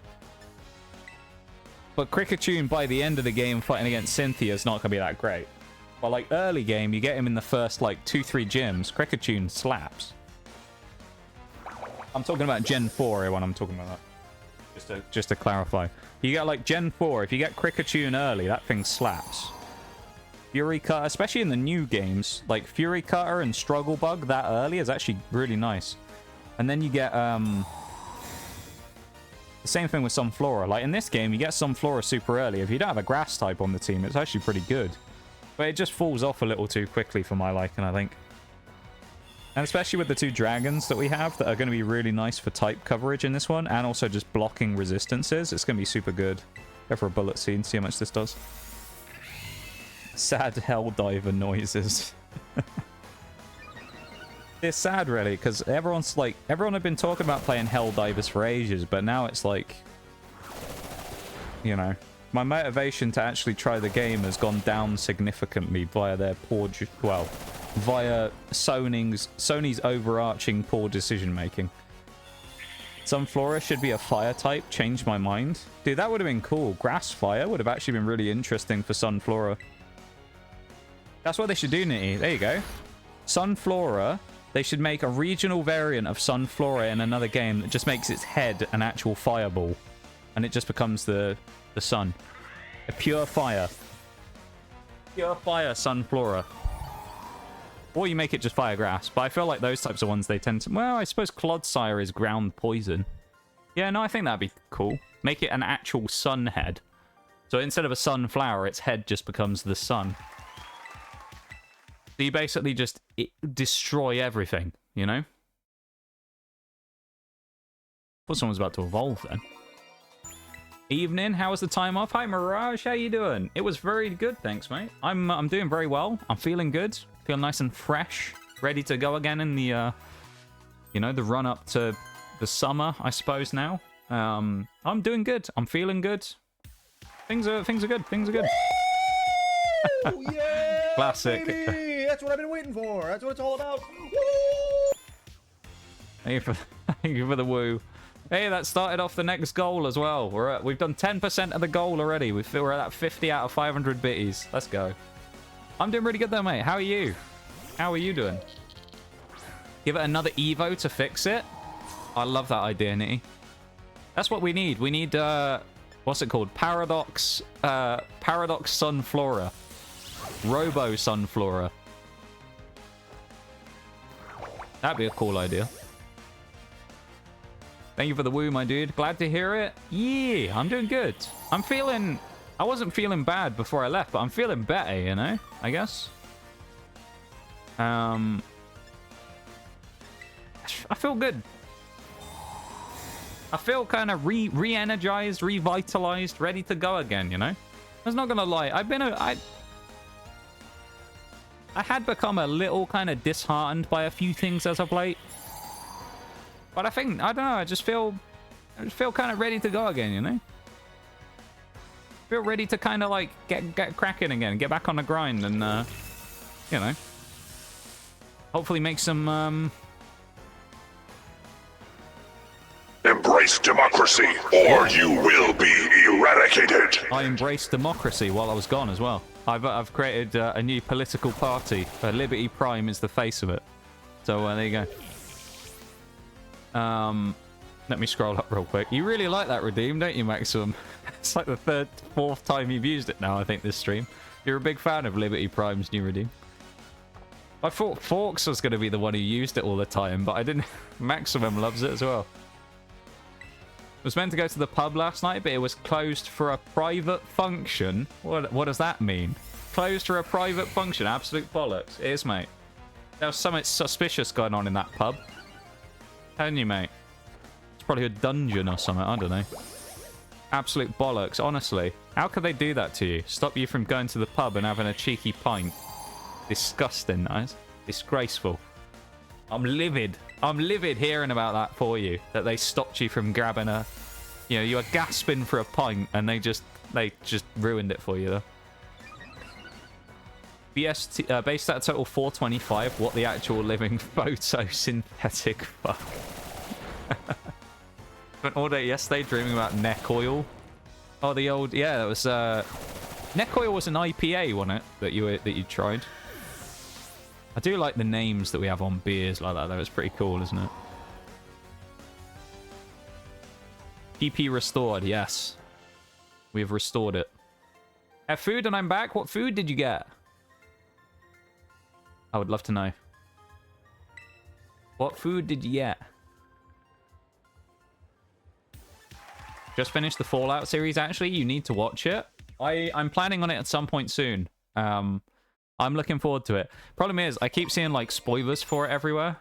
But Cricketune by the end of the game fighting against Cynthia is not going to be that great. But like early game, you get him in the first like 2-3 gyms. Cricketune slaps. I'm talking about Gen 4 when I'm talking about that. Just to clarify. You get like Gen 4, if you get Cricketune early, that thing slaps. Fury Cutter, especially in the new games, like Fury Cutter and Struggle Bug that early is actually really nice. And then you get the same thing with Sunflora. Like in this game, you get Sunflora super early. If you don't have a grass type on the team, it's actually pretty good. But it just falls off a little too quickly for my liking, I think. And especially with the 2 dragons that we have that are going to be really nice for type coverage in this one, and also just blocking resistances, it's going to be super good. Go for a bullet seed and see how much this does. Sad Helldiver noises. It's sad, really, because everyone's like... Everyone had been talking about playing Helldivers for ages, but now it's like... You know... My motivation to actually try the game has gone down significantly via their poor... Well, via Sony's overarching poor decision-making. Sunflora should be a fire type. Changed my mind. Dude, that would have been cool. Grass fire would have actually been really interesting for Sunflora. That's what they should do, Nitty. There you go. Sunflora... They should make a regional variant of Sunflora in another game that just makes its head an actual fireball. And it just becomes the sun. A pure fire. Pure fire Sunflora. Or you make it just fire grass. But I feel like those types of ones, they tend to... Well, I suppose Clodsire is ground poison. Yeah, no, I think that'd be cool. Make it an actual sun head. So instead of a sunflower, its head just becomes the sun. So you basically just destroy everything, you know? Thought someone's about to evolve then. Evening, how was the time off? Hi Mirage, how you doing? It was very good, thanks mate. I'm doing very well. I'm feeling good. Feel nice and fresh. Ready to go again in the, you know, the run up to the summer, I suppose now. I'm doing good. I'm feeling good. Things are good. Things are good. Yeah, classic. Baby! That's what I've been waiting for. That's what it's all about. Woo! Thank you for the woo. Hey, that started off the next goal as well. We've done 10% of the goal already. We're at 50 out of 500 bitties. Let's go. I'm doing really good though, mate. How are you? How are you doing? Give it another Evo to fix it. I love that idea, Nitty. That's what we need. We need, what's it called? Paradox Sunflora. Robo Sunflora. That'd be a cool idea. Thank you for the woo, my dude. Glad to hear it. Yeah, I'm doing good. I wasn't feeling bad before I left, but I'm feeling better, you know? I guess. I feel good. I feel kind of re-energized, revitalized, ready to go again, you know? I was not gonna lie. I had become a little kind of disheartened by a few things as of late. But I think, I don't know, I just feel kind of ready to go again, you know? Feel ready to kind of like get cracking again, get back on the grind and, you know, hopefully make some, Embrace democracy, or you will be eradicated. I embraced democracy while I was gone as well. I've created a new political party. Liberty Prime is the face of it. So there you go. Let me scroll up real quick. You really like that redeem, don't you, Maximum? It's like the third, fourth time you've used it now, I think, this stream. You're a big fan of Liberty Prime's new redeem. I thought Forks was going to be the one who used it all the time, but I didn't. Maximum loves it as well. Was meant to go to the pub last night, but it was closed for a private function. What does that mean? Closed for a private function? Absolute bollocks. It is, mate. There was something suspicious going on in that pub. Telling you, mate. It's probably a dungeon or something. I don't know. Absolute bollocks, honestly. How could they do that to you? Stop you from going to the pub and having a cheeky pint? Disgusting, guys. Disgraceful. I'm livid. I'm livid hearing about that for you. That they stopped you from grabbing a... You know, you were gasping for a pint and they just ruined it for you, though. Base stat total 425. What the actual living photosynthetic fuck. Spent all day yesterday dreaming about neck oil. Oh, the old... Yeah, that was... Neck oil was an IPA, wasn't it? That you tried. I do like the names that we have on beers like that, though. It's pretty cool, isn't it? PP restored, yes. We've restored it. Have food and I'm back. What food did you get? I would love to know. What food did you get? Just finished the Fallout series, actually. You need to watch it. I'm planning on it at some point soon. I'm looking forward to it. Problem is, I keep seeing, like, spoilers for it everywhere.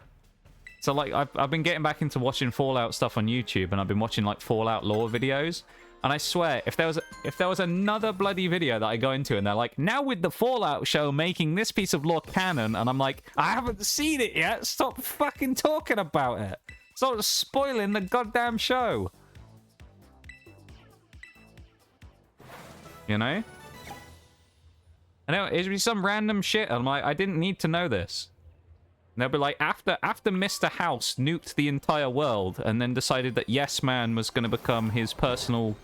So, like, I've been getting back into watching Fallout stuff on YouTube, and I've been watching, like, Fallout lore videos. And I swear, if there was another bloody video that I go into, and they're like, now with the Fallout show making this piece of lore canon, and I'm like, I haven't seen it yet. Stop fucking talking about it. Stop spoiling the goddamn show. You know? I know, it'd be some random shit. I'm like, I didn't need to know this. And they'll be like, after Mr. House nuked the entire world and then decided that Yes Man was going to become his personal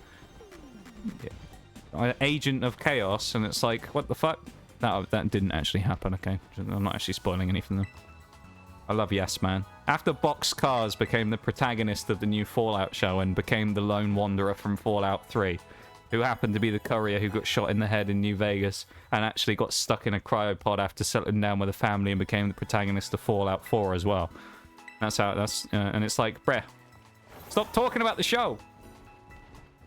agent of chaos, and it's like, what the fuck? That didn't actually happen, okay. I'm not actually spoiling anything, though. I love Yes Man. After Boxcars became the protagonist of the new Fallout show and became the lone wanderer from Fallout 3, who happened to be the courier who got shot in the head in New Vegas and actually got stuck in a cryopod after settling down with a family and became the protagonist of Fallout 4 as well. That's how, and it's like, bruh, stop talking about the show.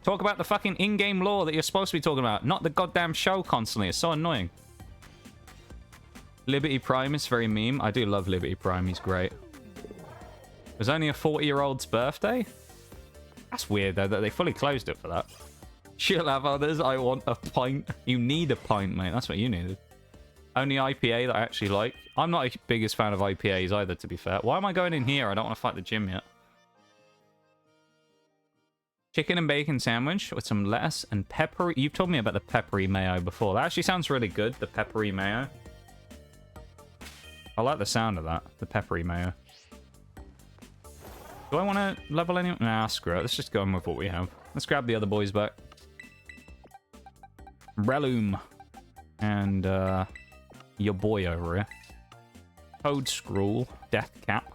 Talk about the fucking in-game lore that you're supposed to be talking about, not the goddamn show constantly. It's so annoying. Liberty Prime is very meme. I do love Liberty Prime. He's great. It was only a 40-year-old's birthday? That's weird, though, that they fully closed it for that. She'll have others. I want a pint. You need a pint, mate. That's what you needed. Only IPA that I actually like. I'm not a biggest fan of IPAs either, to be fair. Why am I going in here? I don't want to fight the gym yet. Chicken and bacon sandwich with some lettuce and peppery. You've told me about the peppery mayo before. That actually sounds really good, the peppery mayo. I like the sound of that, the peppery mayo. Do I want to level anyone? Nah, screw it. Let's just go in with what we have. Let's grab the other boys back. Breloom. And, your boy over here. Toedscool. Death Cap.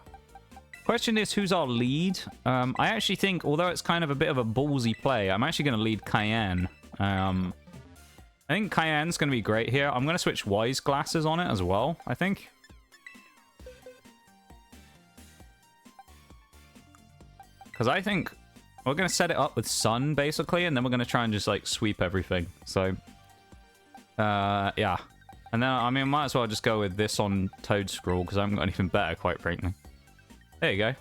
Question is, who's our lead? I actually think, although it's kind of a bit of a ballsy play, I'm actually going to lead Cayenne. I think Cayenne's going to be great here. I'm going to switch Wise Glasses on it as well, I think. Because I think we're going to set it up with Sun, basically, and then we're going to try and just, like, sweep everything. So, yeah. And then, I mean, might as well just go with this on Toedscool, because I haven't got anything better, quite frankly. There you go.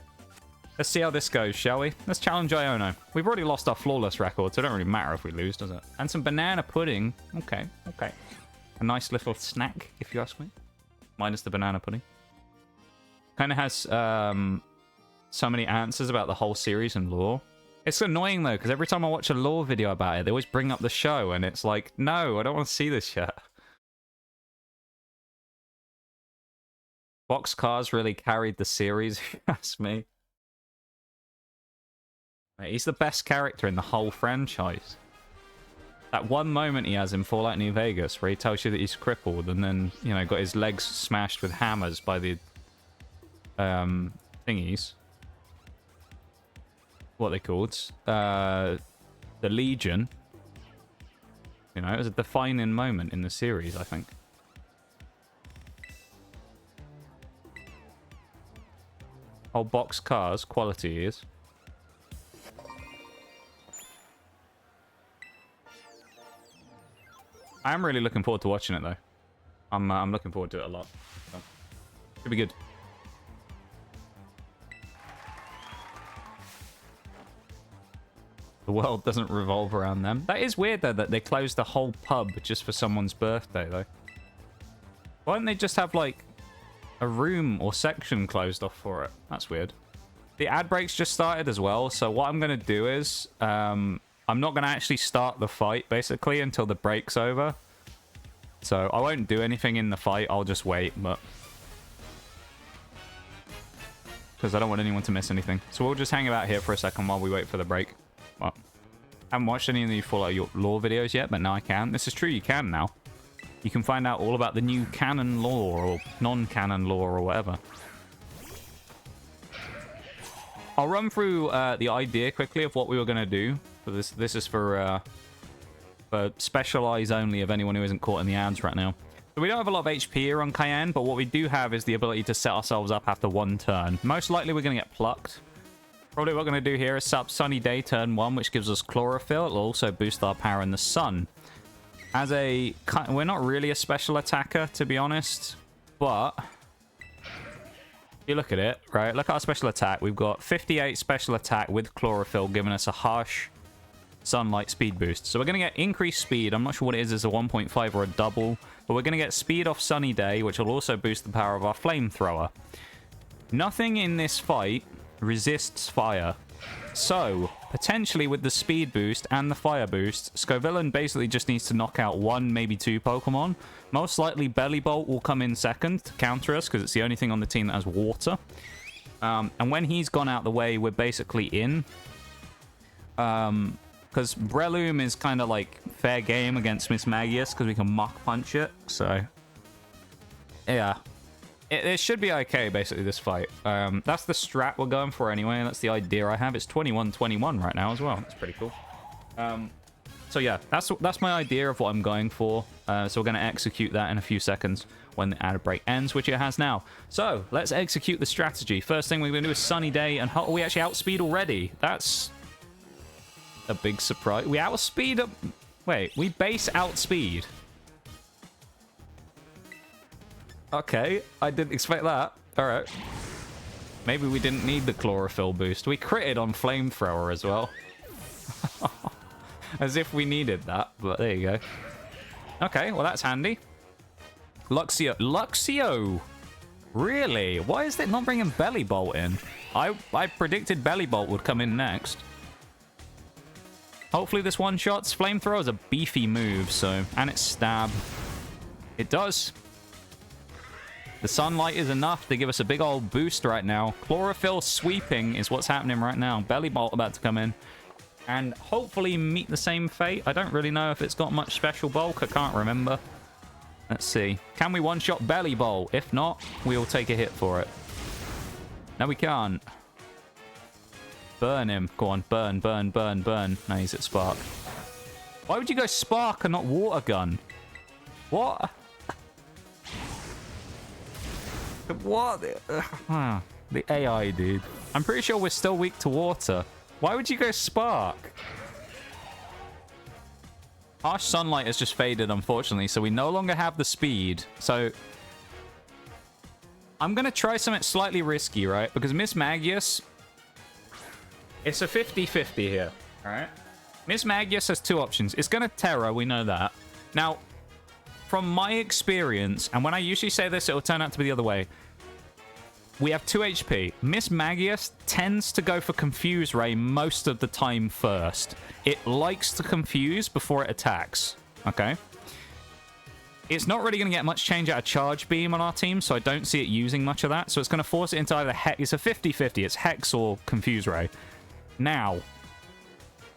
Let's see how this goes, shall we? Let's challenge Iono. We've already lost our flawless record, so it don't really matter if we lose, does it? And some banana pudding. Okay, okay. A nice little snack, if you ask me. Minus the banana pudding. Kind of has so many answers about the whole series and lore. It's annoying, though, because every time I watch a lore video about it, they always bring up the show, and it's like, no, I don't want to see this yet. Boxcars really carried the series, if you ask me. Mate, he's the best character in the whole franchise. That one moment he has in Fallout New Vegas where he tells you that he's crippled and then, you know, got his legs smashed with hammers by the thingies. What are they called? The Legion. You know, it was a defining moment in the series, I think. Oh, Boxcars, quality is. I am really looking forward to watching it, though. I'm looking forward to it a lot. So, should be good. The world doesn't revolve around them. That is weird, though, that they closed the whole pub just for someone's birthday, though. Why don't they just have, like, a room or section closed off for it? That's weird. The ad breaks just started as well, so what I'm going to do is... I'm not going to actually start the fight, basically, until the break's over. So, I won't do anything in the fight. I'll just wait, but... because I don't want anyone to miss anything. So, we'll just hang about here for a second while we wait for the break. Well, I haven't watched any of the Fallout lore videos yet, but now I can. This is true, you can now. You can find out all about the new canon lore, or non-canon lore, or whatever. I'll run through the idea quickly of what we were going to do. This is for special eyes only of anyone who isn't caught in the ads right now. So we don't have a lot of HP here on Cayenne, but what we do have is the ability to set ourselves up after one turn. Most likely we're going to get plucked. Probably what we're going to do here is set up Sunny Day turn 1, which gives us chlorophyll. It'll also boost our power in the sun. As a... we're not really a special attacker, to be honest, but... you look at it, right? Look at our special attack. We've got 58 special attack with chlorophyll, giving us a harsh sunlight speed boost. So we're going to get increased speed. I'm not sure what it is a 1.5 or a double, but we're going to get speed off Sunny Day, which will also boost the power of our flamethrower. Nothing in this fight resists fire. So, potentially with the speed boost and the fire boost, Scovillain basically just needs to knock out one, maybe two Pokemon. Most likely Belly Bolt will come in second to counter us, because it's the only thing on the team that has water. And when he's gone out the way, we're basically in. Because Breloom is kind of like fair game against Miss Magius, because we can Mach Punch it. So, yeah. It should be okay, basically, this fight. That's the strat we're going for anyway, and that's the idea I have. It's 21-21 right now as well. That's pretty cool. So yeah, that's my idea of what I'm going for. So we're going to execute that in a few seconds when the ad break ends, which it has now. So let's execute the strategy. First thing we're going to do is Sunny Day, and we actually outspeed already. That's a big surprise. We outspeed up... wait, we base outspeed. Okay, I didn't expect that. Alright. Maybe we didn't need the chlorophyll boost. We critted on flamethrower as well. As if we needed that, but there you go. Okay, well that's handy. Luxio. Luxio! Really? Why is it not bringing Belly Bolt in? I predicted Belly Bolt would come in next. Hopefully this one-shots. Flamethrower is a beefy move, so... and it's stab. It does. The sunlight is enough to give us a big old boost right now. Chlorophyll sweeping is what's happening right now. Belly Bolt about to come in. And hopefully meet the same fate. I don't really know if it's got much special bulk. I can't remember. Let's see. Can we one-shot Belly Bolt? If not, we'll take a hit for it. No, we can't. Burn him. Go on, burn, burn, burn, burn. No, he's at Spark. Why would you go Spark and not Water Gun? What? What? The AI, dude. I'm pretty sure we're still weak to water. Why would you go Spark? Harsh Sunlight has just faded, unfortunately, so we no longer have the speed. So I'm going to try something slightly risky, right? Because Miss Magius, it's a 50-50 here, all right? Miss Magius has two options. It's going to Terra, we know that. Now, from my experience, and when I usually say this, it'll turn out to be the other way. We have 2 HP. Miss Magius tends to go for Confuse Ray most of the time first. It likes to confuse before it attacks, okay? It's not really going to get much change out of Charge Beam on our team, so I don't see it using much of that. So it's going to force it into either Hex. It's a 50-50. It's Hex or Confuse Ray. Now,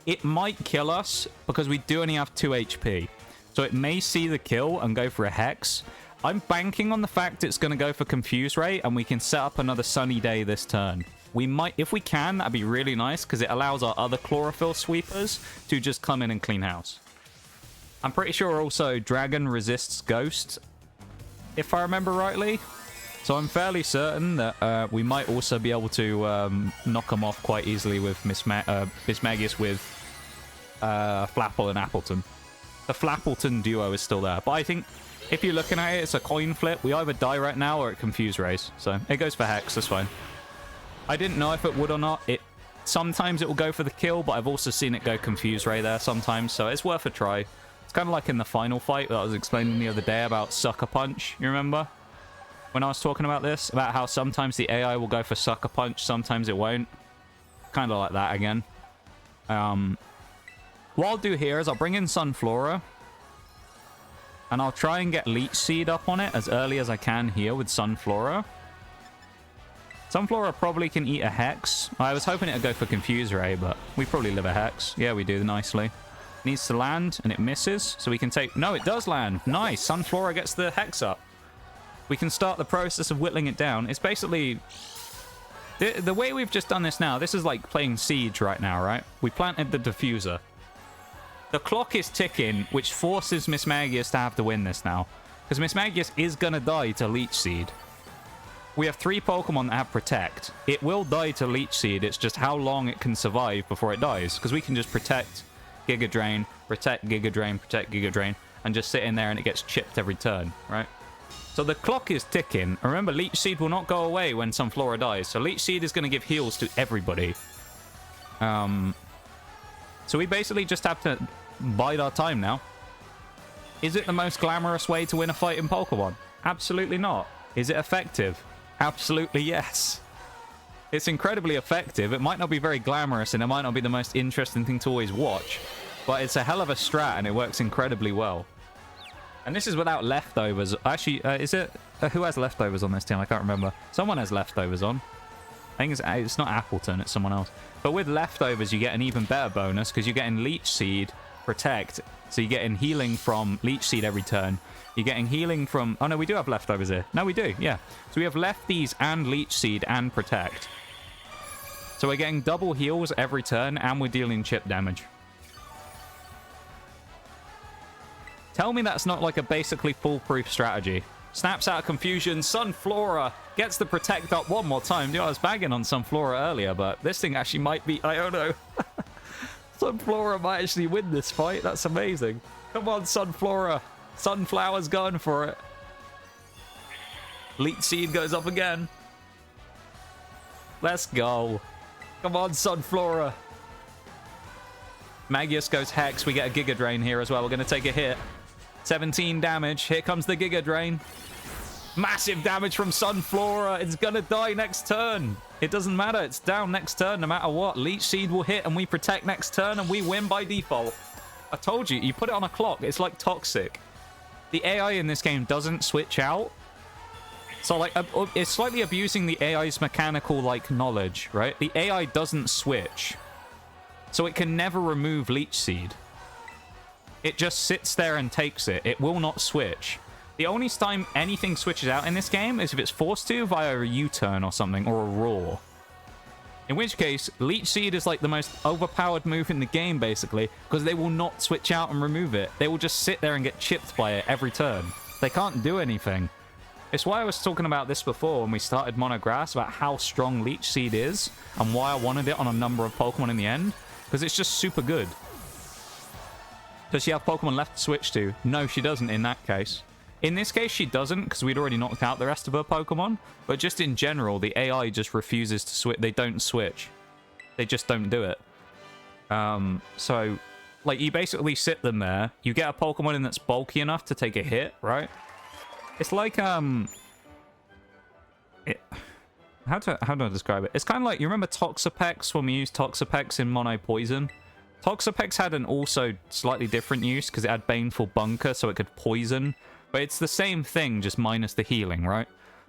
it might kill us because we do only have 2 HP. So it may see the kill and go for a Hex. I'm banking on the fact it's going to go for Confuse Ray, and we can set up another Sunny Day this turn. We might, if we can, that'd be really nice, because it allows our other Chlorophyll Sweepers to just come in and clean house. I'm pretty sure also Dragon resists Ghost, if I remember rightly. So I'm fairly certain that we might also be able to knock them off quite easily with Miss Magius with Flapple and Appleton. The Flappleton duo is still there, but I think if you're looking at it, it's a coin flip. We either die right now or it Confuse Rays. So it goes for Hex. That's fine. I didn't know if it would or not. Sometimes it will go for the kill, but I've also seen it go Confuse Ray there sometimes. So it's worth a try. It's kind of like in the final fight that I was explaining the other day about Sucker Punch. You remember? When I was talking about this? About how sometimes the AI will go for Sucker Punch, sometimes it won't. Kind of like that again. What I'll do here is I'll bring in Sunflora. And I'll try and get Leech Seed up on it as early as I can here with Sunflora. Sunflora probably can eat a Hex. I was hoping it would go for Confuse Ray, but we probably live a Hex. Yeah, we do nicely. Needs to land, and it misses. So we can take... No, it does land. Nice. Sunflora gets the Hex up. We can start the process of whittling it down. It's basically... The way we've just done this now, this is like playing Siege right now, right? We planted the Diffuser. The clock is ticking, which forces Miss Magius to have to win this now. Because Miss Magius is going to die to Leech Seed. We have 3 Pokemon that have Protect. It will die to Leech Seed. It's just how long it can survive before it dies. Because we can just Protect, Giga Drain, Protect, Giga Drain, Protect, Giga Drain, and just sit in there and it gets chipped every turn, right? So the clock is ticking. Remember, Leech Seed will not go away when Sunflora dies. So Leech Seed is going to give heals to everybody. So we basically just have to bide our time now. Is it the most glamorous way to win a fight in Pokemon? Absolutely not. Is it effective? Absolutely yes. It's incredibly effective. It might not be very glamorous and it might not be the most interesting thing to always watch, but it's a hell of a strat and it works incredibly well. And this is without leftovers. Actually, is it... who has leftovers on this team? I can't remember. Someone has leftovers on. I think it's not Appleton, it's someone else. But with leftovers, you get an even better bonus because you're getting Leech Seed, Protect. So you're getting healing from Leech Seed every turn. You're getting healing from... Oh, no, we do have leftovers here. No, we do, yeah. So we have Lefties and Leech Seed and Protect. So we're getting double heals every turn and we're dealing chip damage. Tell me that's not like a basically foolproof strategy. Snaps out of confusion. Sunflora gets the Protect up one more time. Dude, I was bagging on Sunflora earlier, but this thing actually might be Iono. Sunflora might actually win this fight. That's amazing. Come on, Sunflora. Sunflower's going for it. Leech Seed goes up again. Let's go. Come on, Sunflora. Magius goes Hex. We get a Giga Drain here as well. We're going to take a hit. 17 damage. Here comes the Giga Drain. Massive damage from Sunflora. It's going to die next turn. It doesn't matter. It's down next turn no matter what. Leech Seed will hit and we Protect next turn and we win by default. I told you, you put it on a clock. It's like Toxic. The AI in this game doesn't switch out. So, like, it's slightly abusing the AI's mechanical, like, knowledge, right? The AI doesn't switch. So it can never remove Leech Seed. It just sits there and takes it. It will not switch. The only time anything switches out in this game is if it's forced to via a U-turn or something, or a roar. In which case, Leech Seed is like the most overpowered move in the game, basically, because they will not switch out and remove it. They will just sit there and get chipped by it every turn. They can't do anything. It's why I was talking about this before when we started Mono Grass, about how strong Leech Seed is, and why I wanted it on a number of Pokemon in the end, because it's just super good. Does she have Pokemon left to switch to? No, she doesn't in that case. In this case, she doesn't, because we'd already knocked out the rest of her Pokemon. But just in general, the AI just refuses to switch. They don't switch. They just don't do it. So, like, you basically sit them there. You get a Pokemon in that's bulky enough to take a hit, right? It's like, how do I describe it? It's kind of like, you remember Toxapex when we used Toxapex in Mono Poison? Toxapex had an also slightly different use, because it had Baneful Bunker, so it could poison. But it's the same thing, just minus the healing, right?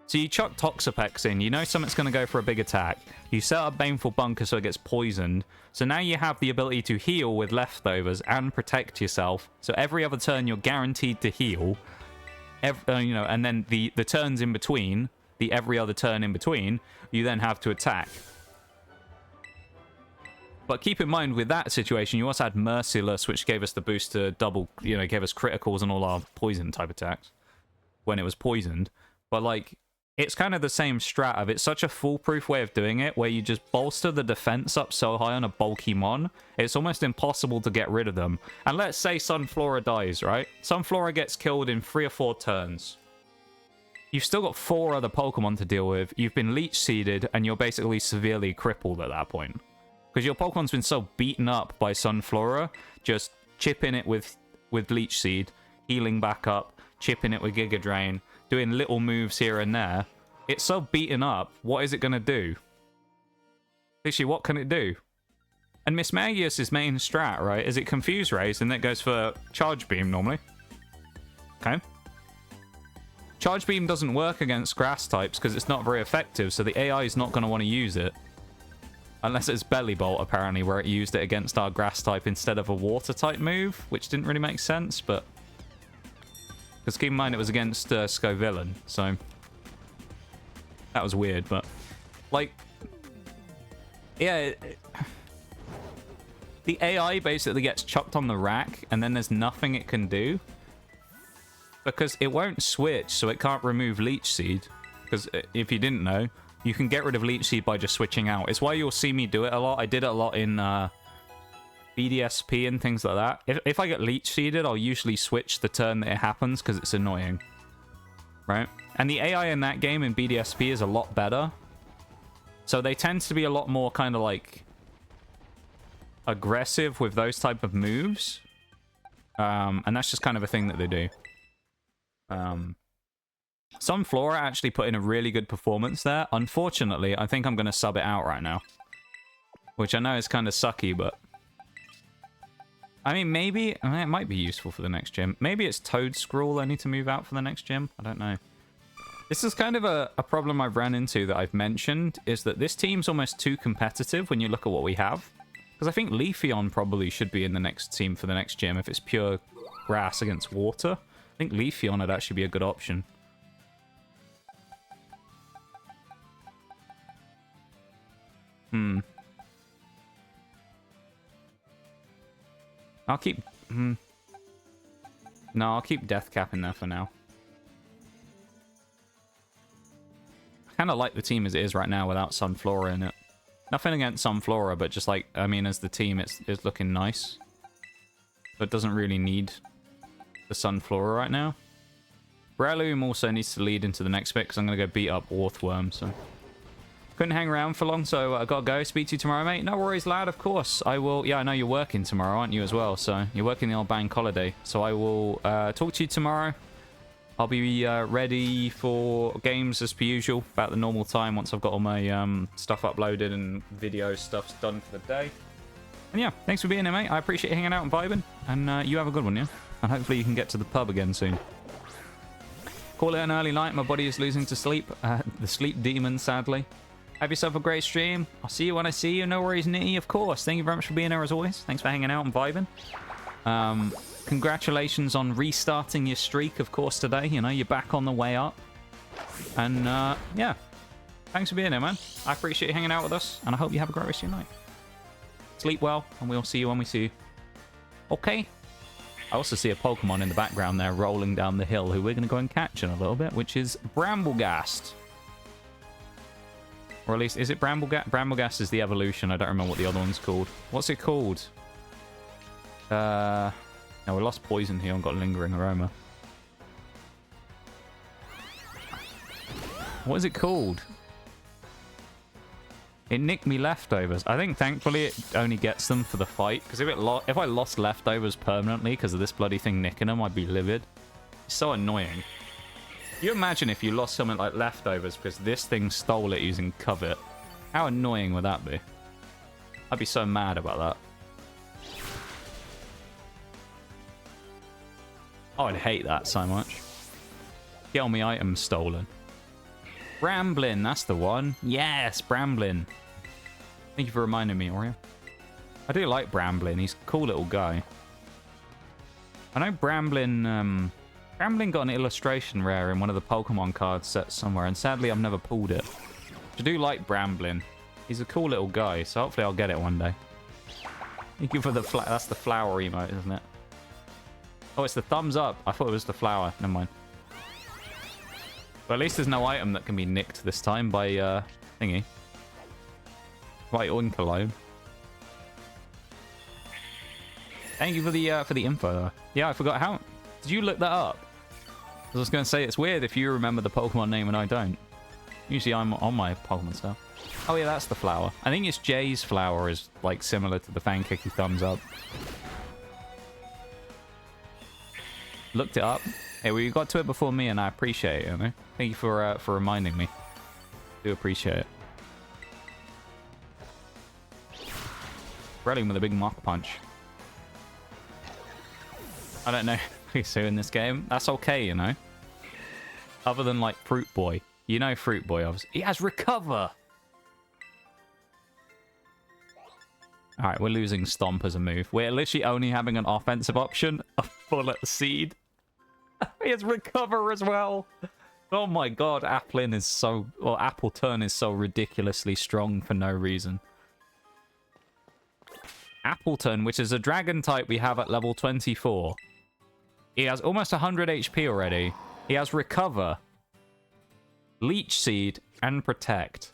So you chuck Toxapex in, you know something's going to go for a big attack. You set up Baneful Bunker so it gets poisoned. So now you have the ability to heal with leftovers and protect yourself. So every other turn you're guaranteed to heal. You know, and then the turns in between, every other turn in between, you then have to attack. But keep in mind, with that situation, you also had Merciless, which gave us the boost to double, you know, gave us criticals and all our poison type attacks when it was poisoned. But, like, it's kind of the same strat of, it's such a foolproof way of doing it, where you just bolster the defense up so high on a bulky mon, it's almost impossible to get rid of them. And let's say Sunflora dies, right? Sunflora gets killed in 3 or 4 turns. You've still got 4 other Pokemon to deal with, you've been Leech Seeded, and you're basically severely crippled at that point. Because your Pokemon's been so beaten up by Sunflora, just chipping it with Leech Seed, healing back up, chipping it with Giga Drain, doing little moves here and there. It's so beaten up, what is it going to do? Literally, what can it do? And Mismagius' main strat, right, is it Confuse Rays, and it goes for Charge Beam normally. Okay. Charge Beam doesn't work against Grass types because it's not very effective, so the AI is not going to want to use it. Unless it's Belly Bolt, apparently, where it used it against our Grass type instead of a Water type move, which didn't really make sense, but... Because keep in mind, it was against Scovillain, so... That was weird, but... Like... Yeah... The AI basically gets chucked on the rack, and then there's nothing it can do. Because it won't switch, so it can't remove Leech Seed. Because if you didn't know... You can get rid of Leech Seed by just switching out. It's why you'll see me do it a lot. I did it a lot in BDSP and things like that. If I get Leech Seeded, I'll usually switch the turn that it happens because it's annoying. Right? And the AI in that game in BDSP is a lot better. So they tend to be a lot more kind of like aggressive with those type of moves. And that's just kind of a thing that they do. Sunflora actually put in a really good performance there. Unfortunately, I think I'm going to sub it out right now. Which I know is kind of sucky, but... I mean, maybe... it might be useful for the next gym. Maybe it's Toedscool I need to move out for the next gym. I don't know. This is kind of a problem I've ran into that I've mentioned, is that this team's almost too competitive when you look at what we have. Because I think Leafeon probably should be in the next team for the next gym if it's pure grass against water. I think Leafeon would actually be a good option. I'll keep... No, I'll keep Deathcap in there for now. I kind of like the team as it is right now without Sunflora in it. Nothing against Sunflora, but just like, I mean, as the team, it's looking nice. But it doesn't really need the Sunflora right now. Breloom also needs to lead into the next bit, because I'm going to go beat up Orthworm, so... Couldn't hang around for long, so I gotta go. Speak to you tomorrow, mate. No worries, lad, of course. I will... Yeah, I know you're working tomorrow, aren't you, as well? So, you're working the old bank holiday. So I will talk to you tomorrow. I'll be ready for games as per usual, about the normal time, once I've got all my stuff uploaded and video stuff's done for the day. And yeah, thanks for being here, mate. I appreciate you hanging out and vibing. And you have a good one, yeah? And hopefully you can get to the pub again soon. Call it an early night. My body is losing to sleep. The sleep demon, sadly. Have yourself a great stream. I'll see you when I see you. No worries, Nitty, of course. Thank you very much for being here as always. Thanks for hanging out and vibing. congratulations on restarting your streak, of course, today. You know, you're back on the way up. And, yeah. Thanks for being here, man. I appreciate you hanging out with us, and I hope you have a great rest of your night. Sleep well, and we'll see you when we see you. Okay. I also see a Pokemon in the background there rolling down the hill who we're going to go and catch in a little bit, which is Bramblegast. Or at least, is it Bramblegast? Bramblegast is the evolution. I don't remember what the other one's called. What's it called? No, we lost Poison here and got Lingering Aroma. What is it called? It nicked me leftovers. I think thankfully it only gets them for the fight. Because if I lost leftovers permanently because of this bloody thing nicking them, I'd be livid. It's so annoying. Can you imagine if you lost something like leftovers because this thing stole it using Covet? How annoying would that be? I'd be so mad about that. Oh, I'd hate that so much. Get all my items stolen. Bramblin, that's the one. Yes, Bramblin. Thank you for reminding me, Oreo. I do like Bramblin. He's a cool little guy. I know Bramblin... Bramblin got an illustration rare in one of the Pokemon card sets somewhere, and sadly I've never pulled it. I do like Bramblin. He's a cool little guy, so hopefully I'll get it one day. Thank you for the... That's the flower emote, isn't it? Oh, it's the thumbs up. I thought it was the flower. Never mind. But at least there's no item that can be nicked this time by, thingy. By Oinkologne. Thank you for the info, though. Yeah, I forgot how... Did you look that up? I was going to say, it's weird if you remember the Pokemon name and I don't. Usually I'm on my Pokemon stuff. Oh, yeah, that's the flower. I think it's Jay's flower is, like, similar to the Fankicky thumbs up. Looked it up. Hey, well, you got to it before me, and I appreciate it, you know? Thank you for reminding me. Do appreciate it. Breloom with a big Mach Punch. I don't know who's who in this game. That's okay, you know? Other than, like, Fruit Boy. You know Fruit Boy, obviously. He has Recover! Alright, we're losing Stomp as a move. We're literally only having an offensive option. A Bullet Seed. He has Recover as well. Oh my god, Applin is so... Or Appleton is so ridiculously strong for no reason. Appleton, which is a dragon type we have at level 24. He has almost 100 HP already. He has Recover, Leech Seed, and Protect.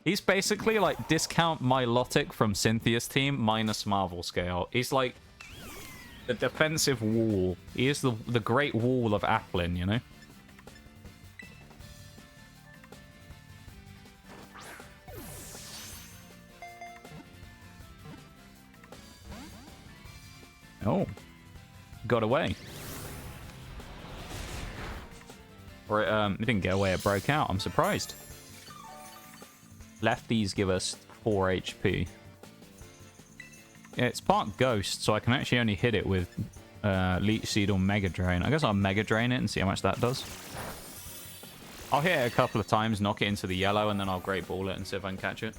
He's basically like discount Milotic from Cynthia's team minus Marvel Scale. He's like the defensive wall. He is the great wall of Applin, you know? Oh. Got away. Or it didn't get away, it broke out. I'm surprised. Lefties give us 4 HP. Yeah, it's part Ghost, so I can actually only hit it with Leech Seed or Mega Drain. I guess I'll Mega Drain it and see how much that does. I'll hit it a couple of times, knock it into the yellow, and then I'll Great Ball it and see if I can catch it.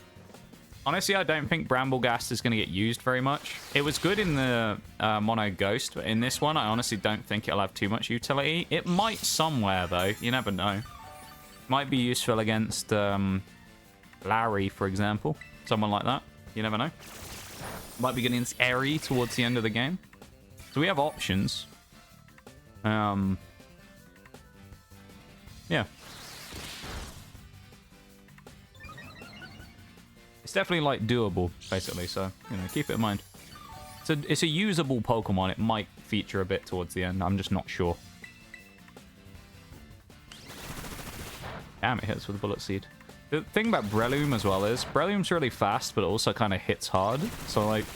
Honestly, I don't think Bramblegast is going to get used very much. It was good in the Mono Ghost, but in this one, I honestly don't think it'll have too much utility. It might somewhere, though. You never know. Might be useful against Larry, for example. Someone like that. You never know. Might be getting airy towards the end of the game. So we have options. Yeah. It's definitely, like, doable, basically, so, you know, keep it in mind. It's a usable Pokemon. It might feature a bit towards the end. I'm just not sure. Damn, it hits with a Bullet Seed. The thing about Breloom as well is, Breloom's really fast, but it also kind of hits hard. So, like,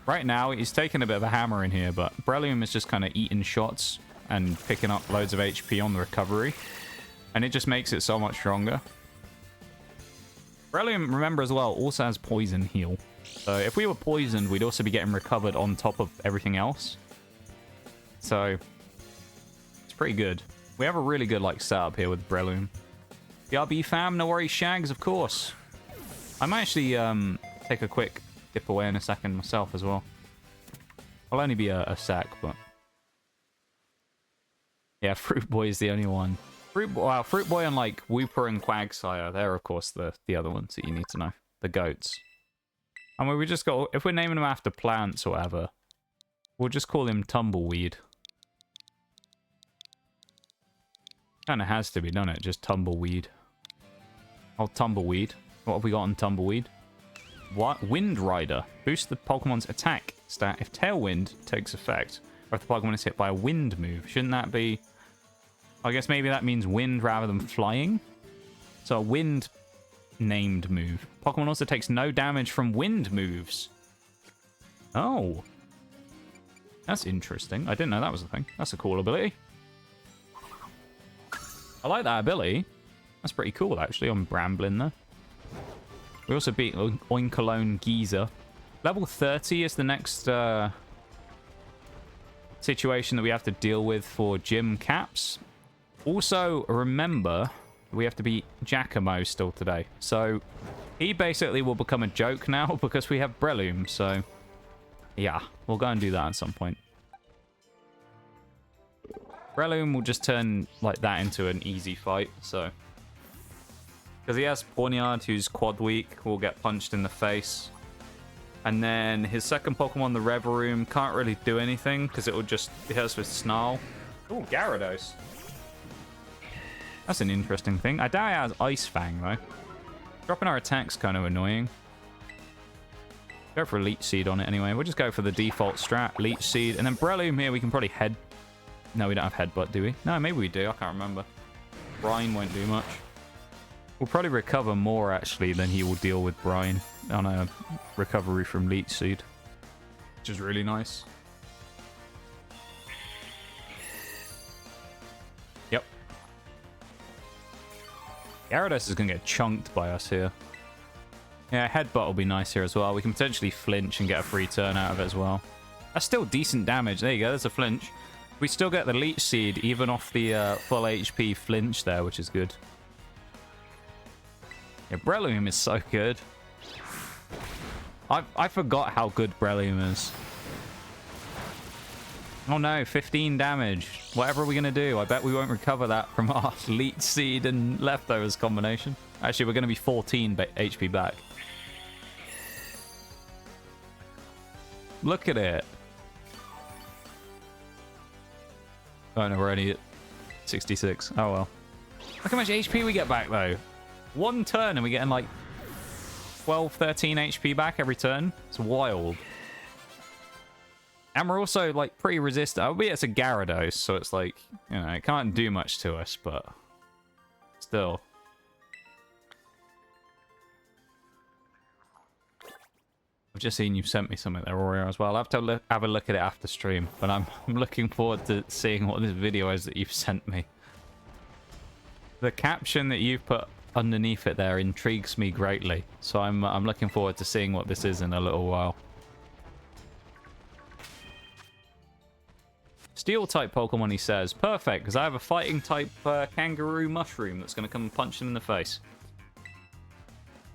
right now, he's taking a bit of a hammer in here, but Breloom is just kind of eating shots and picking up loads of HP on the recovery. And it just makes it so much stronger. Breloom, remember as well, also has Poison Heal. So if we were poisoned, we'd also be getting recovered on top of everything else. So it's pretty good. We have a really good, like, setup here with Breloom. BRB fam, no worries, Shags, of course. I might actually take a quick dip away in a second myself as well. I'll only be a sec, but... Yeah, Fruit Boy is the only one. Fruit Boy and, like, Wooper and Quagsire, they're, of course, the other ones that you need to know. The goats. I mean, we just got... If we're naming them after plants or whatever, we'll just call him Tumbleweed. Kind of has to be, doesn't it? Just Tumbleweed. Oh, Tumbleweed. What have we got on Tumbleweed? What? Wind Rider. Boost the Pokemon's attack stat if Tailwind takes effect, or if the Pokemon is hit by a wind move. Shouldn't that be... I guess maybe that means wind rather than flying? So a wind named move. Pokemon also takes no damage from wind moves. Oh. That's interesting. I didn't know that was a thing. That's a cool ability. I like that ability. That's pretty cool, actually, on Bramblin there. We also beat Oinkologne Geezer. Level 30 is the next situation that we have to deal with for gym caps. Also, remember, we have to beat Giacomo still today. So, he basically will become a joke now because we have Breloom. So, yeah, we'll go and do that at some point. Breloom will just turn like that into an easy fight, so... Because he has Pawniard, who's quad weak, will get punched in the face. And then his second Pokemon, the Reveroom, can't really do anything because it will just hit us with Snarl. Ooh, Gyarados. That's an interesting thing. I doubt it has Ice Fang, though. Dropping our attack's kind of annoying. Go for a Leech Seed on it anyway. We'll just go for the default strat, Leech Seed. And then Breloom here, we can probably head... No, we don't have Headbutt, do we? No, maybe we do. I can't remember. Brine won't do much. We'll probably recover more, actually, than he will deal with Brine on a recovery from Leech Seed. Which is really nice. Yep. Gyarados is going to get chunked by us here. Yeah, Headbutt will be nice here as well. We can potentially flinch and get a free turn out of it as well. That's still decent damage. There you go. There's a flinch. We still get the Leech Seed, even off the full HP flinch there, which is good. Yeah, Breloom is so good. I forgot how good Breloom is. Oh no, 15 damage. Whatever are we going to do? I bet we won't recover that from our Leech Seed and Leftovers combination. Actually, we're going to be 14 HP back. Look at it. Oh no, we're only at 66. Oh well. Look how much HP we get back though. One turn and we're getting like 12, 13 HP back every turn. It's wild. And we're also like pretty resistant. Albeit it's a Gyarados, so it's like, you know, it can't do much to us, but still. I've just seen you've sent me something there, Oreo, as well. I'll have to have a look at it after stream, but I'm looking forward to seeing what this video is that you've sent me. The caption that you've put underneath it there intrigues me greatly, so I'm looking forward to seeing what this is in a little while. Steel-type Pokemon, he says. Perfect, because I have a fighting-type kangaroo mushroom that's going to come and punch him in the face.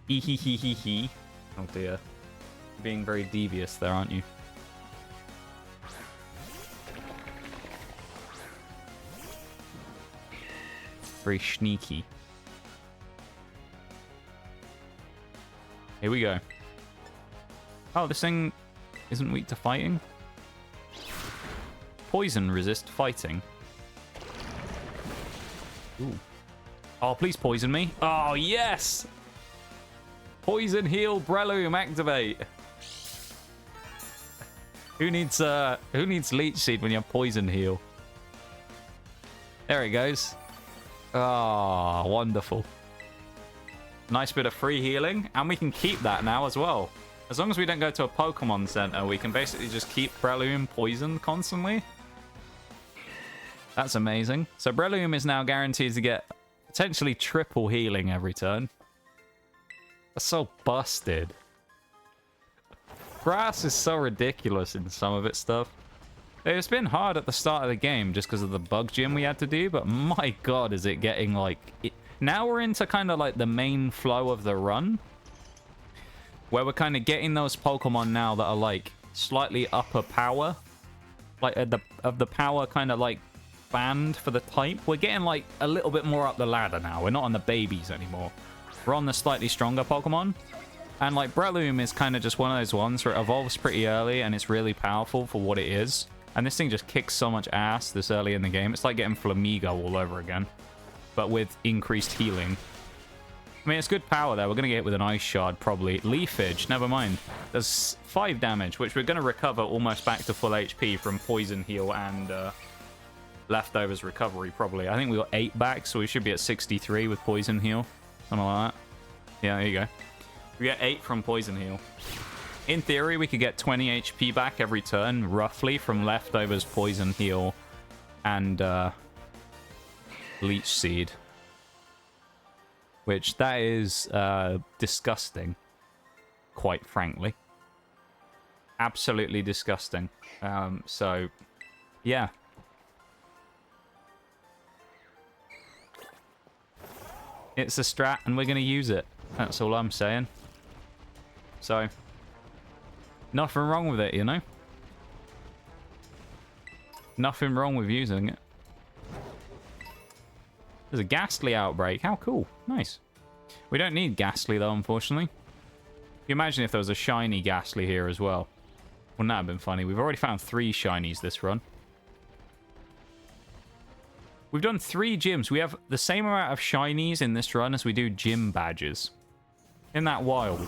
Hee. Oh dear. Being very devious there, aren't you? Very sneaky. Here we go. Oh, this thing isn't weak to fighting? Poison resist fighting. Ooh. Oh, please poison me. Oh, yes! Poison heal Breloom activate. Who needs Leech Seed when you have Poison Heal? There he goes. Ah, wonderful. Nice bit of free healing, and we can keep that now as well. As long as we don't go to a Pokemon Center, we can basically just keep Breloom poisoned constantly. That's amazing. So Breloom is now guaranteed to get potentially triple healing every turn. That's so busted. Grass is so ridiculous in some of its stuff. It's been hard at the start of the game just because of the bug gym we had to do, but my god, is it getting like... Now we're into kind of like the main flow of the run, where we're kind of getting those Pokemon now that are like slightly upper power. Like, of the power kind of, like, band for the type. We're getting, like, a little bit more up the ladder now. We're not on the babies anymore. We're on the slightly stronger Pokemon. And, like, Breloom is kind of just one of those ones where it evolves pretty early and it's really powerful for what it is. And this thing just kicks so much ass this early in the game. It's like getting Flamigo all over again, but with increased healing. I mean, it's good power there. We're going to get hit with an Ice Shard, probably. Leafage, never mind. Does 5 damage, which we're going to recover almost back to full HP from Poison Heal and Leftovers Recovery, probably. I think we got 8 back, so we should be at 63 with Poison Heal. Something like that. Yeah, there you go. We get 8 from Poison Heal. In theory, we could get 20 HP back every turn, roughly, from Leftovers, Poison Heal, and Leech Seed. Which, that is disgusting, quite frankly. Absolutely disgusting. So, yeah. It's a strat, and we're going to use it. That's all I'm saying. So, nothing wrong with it, you know? Nothing wrong with using it. There's a Ghastly outbreak. How cool. Nice. We don't need Ghastly, though, unfortunately. Can you imagine if there was a shiny Ghastly here as well? Wouldn't that have been funny? We've already found 3 shinies this run. We've done 3 gyms. We have the same amount of shinies in this run as we do gym badges. Isn't that wild?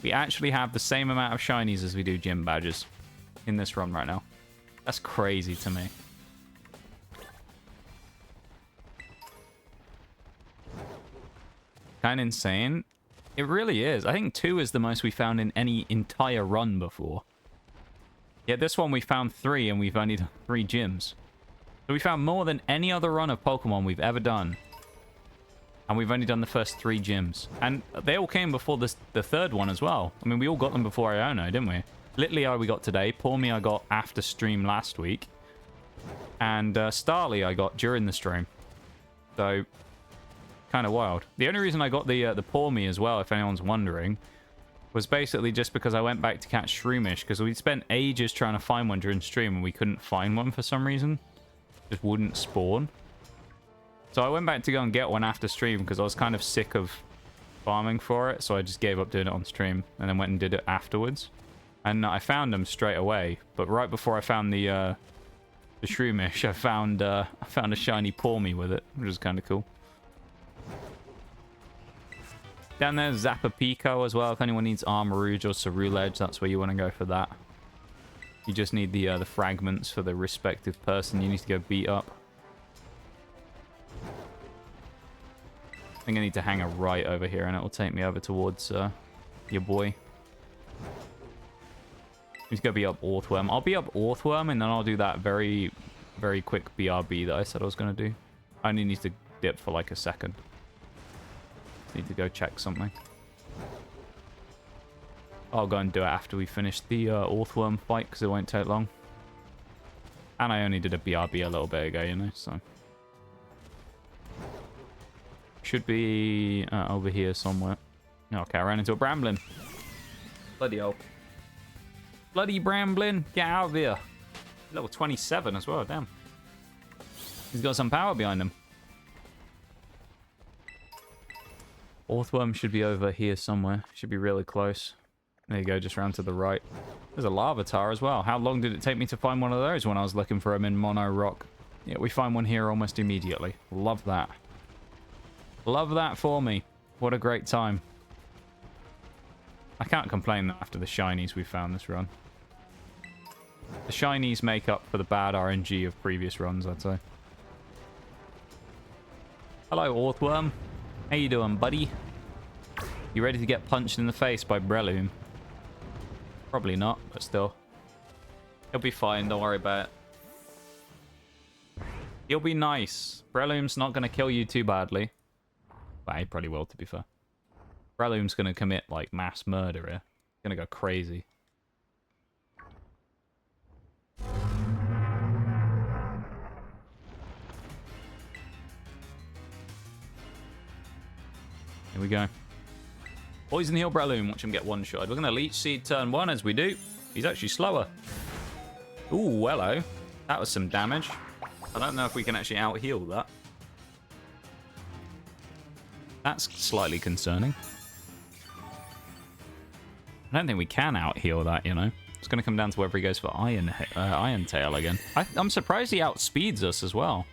We actually have the same amount of shinies as we do gym badges in this run right now. That's crazy to me. Kind of insane. It really is. I think 2 is the most we found in any entire run before. Yet this one we found 3 and we've only done 3 gyms. So we found more than any other run of Pokemon we've ever done. And we've only done the first 3 gyms. And they all came before the 3rd one as well. I mean, we all got them before Iono, didn't we? Litleo we got today. Pawmi I got after stream last week. And Starly I got during the stream. So, kind of wild. The only reason I got the Pawmi as well, if anyone's wondering, was basically just because I went back to catch Shroomish, because we spent ages trying to find one during stream and we couldn't find one for some reason. Just wouldn't spawn. So I went back to go and get one after stream because I was kind of sick of farming for it, so I just gave up doing it on stream and then went and did it afterwards. And I found them straight away, but right before I found the Shroomish, I found a shiny Pawmi with it, which is kind of cool. Down there's Zappapico as well. If anyone needs Armarouge or Cerulege, that's where you want to go for that. You just need the fragments for the respective person you need to go beat up. I think I need to hang a right over here, and it will take me over towards your boy. Need to go beat up Orthworm. I'll beat up Orthworm, and then I'll do that very, very quick BRB that I said I was going to do. I only need to dip for like a second. Need to go check something. I'll go and do it after we finish the Orthworm fight, because it won't take long. And I only did a BRB a little bit ago, you know, so... Should be over here somewhere. Okay, I ran into a Bramblin. Bloody hell. Bloody Bramblin, get out of here. Level 27 as well, damn. He's got some power behind him. Orthworm should be over here somewhere. Should be really close. There you go, just round to the right. There's a Larvitar as well. How long did it take me to find one of those when I was looking for him in Mono Rock? Yeah, we find one here almost immediately. Love that. Love that for me. What a great time. I can't complain after the shinies we found this run. The shinies make up for the bad RNG of previous runs, I'd say. Hello, Orthworm. How you doing, buddy? You ready to get punched in the face by Breloom? Probably not, but still. He'll be fine, don't worry about it. He'll be nice. Breloom's not going to kill you too badly. Well, he probably will, to be fair. Breloom's going to commit, like, mass murder here. Going to go crazy. Here we go. Poison Heal Breloom. Watch him get one-shot. We're going to Leech Seed turn 1 as we do. He's actually slower. Ooh, hello. That was some damage. I don't know if we can actually out-heal that. That's slightly concerning. I don't think we can out-heal that, you know. It's going to come down to whether he goes for Iron Tail again. I'm surprised he outspeeds us as well.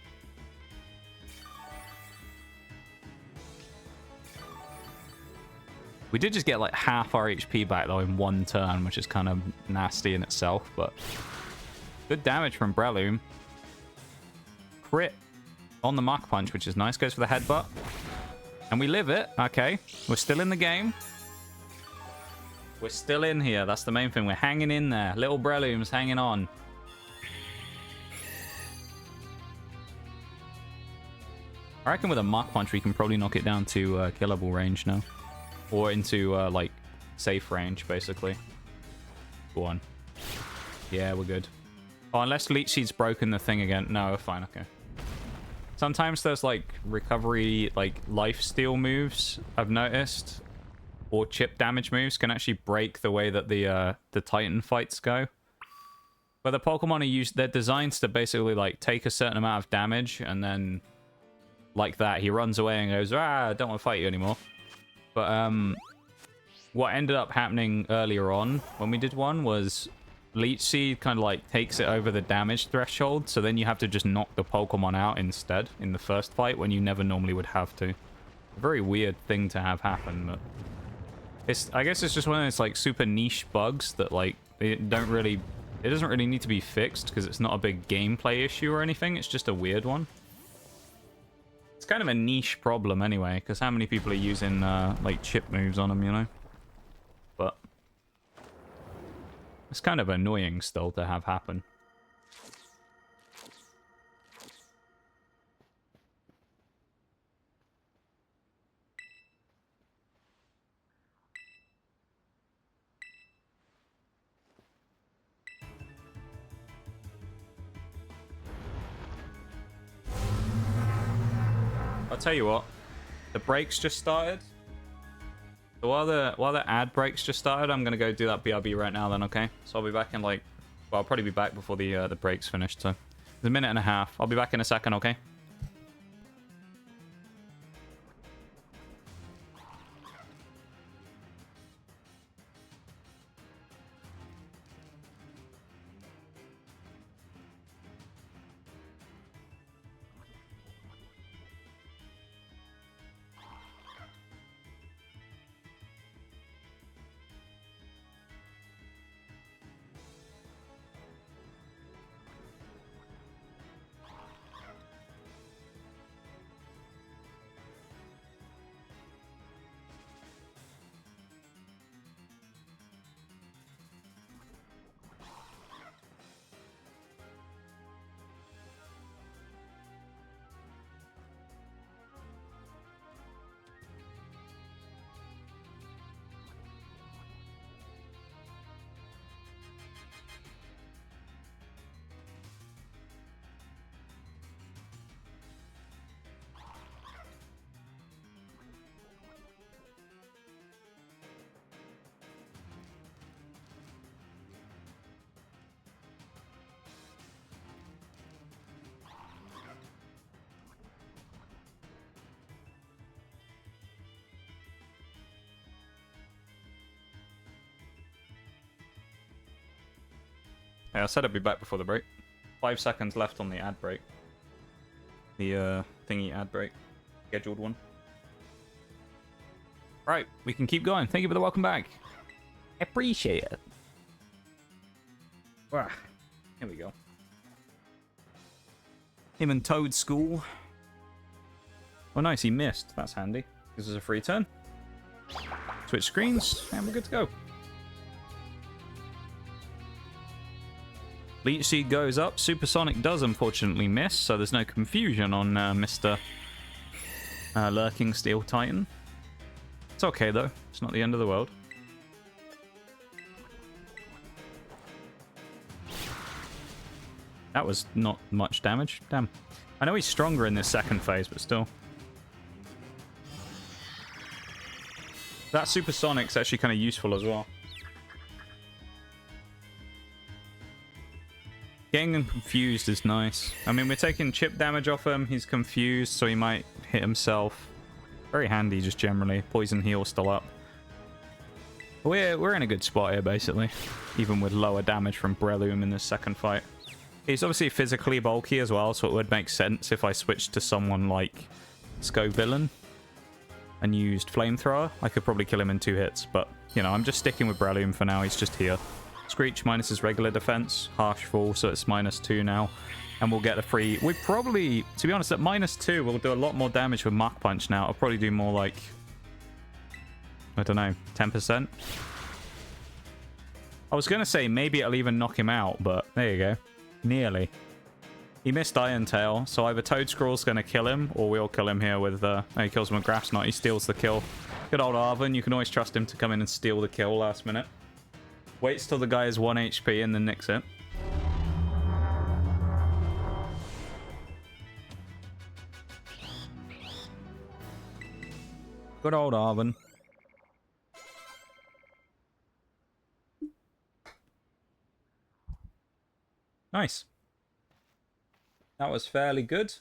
We did just get like half our HP back though in one turn, which is kind of nasty in itself, but good damage from Breloom. Crit on the Mach Punch, which is nice. Goes for the headbutt. And we live it. Okay. We're still in the game. We're still in here. That's the main thing. We're hanging in there. Little Breloom's hanging on. I reckon with a Mach Punch, we can probably knock it down to killable range now. Or into, like, safe range, basically. Go on. Yeah, we're good. Oh, unless Leech Seed's broken the thing again. No, we're fine. Okay. Sometimes there's, like, recovery, like, life-steal moves, I've noticed. Or chip damage moves can actually break the way that the Titan fights go. But the Pokemon are used... They're designed to basically, like, take a certain amount of damage, and then... Like that, he runs away and goes, ah, I don't want to fight you anymore. But what ended up happening earlier on when we did one was Leech Seed kind of like takes it over the damage threshold, so then you have to just knock the Pokemon out instead in the first fight when you never normally would have to. A very weird thing to have happen, but I guess it's just one of those like super niche bugs that like it doesn't really need to be fixed because it's not a big gameplay issue or anything. It's just a weird one. It's kind of a niche problem anyway, because how many people are using, like, chip moves on them, you know? But it's kind of annoying still to have happen. I'll tell you what, the breaks just started. So while the ad breaks just started, I'm gonna go do that BRB right now then, okay? So I'll be back in like, well, I'll probably be back before the breaks finished, so it's a minute and a half. I'll be back in a second, okay? Yeah, I said I'd be back before the break. 5 seconds left on the ad break. The thingy ad break. Scheduled one. Right, we can keep going. Thank you for the welcome back. Appreciate it. Wow. Here we go. Him and Toedscool. Oh, nice. He missed. That's handy. This is a free turn. Switch screens, and we're good to go. Leech Seed goes up. Supersonic does unfortunately miss, so there's no confusion on Mr. Lurking Steel Titan. It's okay, though. It's not the end of the world. That was not much damage. Damn. I know he's stronger in this second phase, but still. That Supersonic's actually kind of useful as well. Getting him confused is nice. I mean, we're taking chip damage off him. He's confused, so he might hit himself. Very handy, just generally. Poison heal still up. We're in a good spot here, basically. Even with lower damage from Breloom in this second fight. He's obviously physically bulky as well, so it would make sense if I switched to someone like Scovillain and used Flamethrower. I could probably kill him in 2 hits, but, you know, I'm just sticking with Breloom for now. He's just here. Screech minus his regular defense, harsh fall, so it's -2 now. And we'll get a free... We probably, to be honest, at -2, we'll do a lot more damage with Mach Punch now. I'll probably do more like, I don't know, 10%. I was going to say maybe it'll even knock him out, but there you go. Nearly. He missed Iron Tail, so either Toedscool's going to kill him, or we'll kill him here with... he kills him with Grass Knot. He steals the kill. Good old Arven. You can always trust him to come in and steal the kill last minute. Waits till the guy is 1 HP and then nicks it. Good old Arven. Nice. That was fairly good.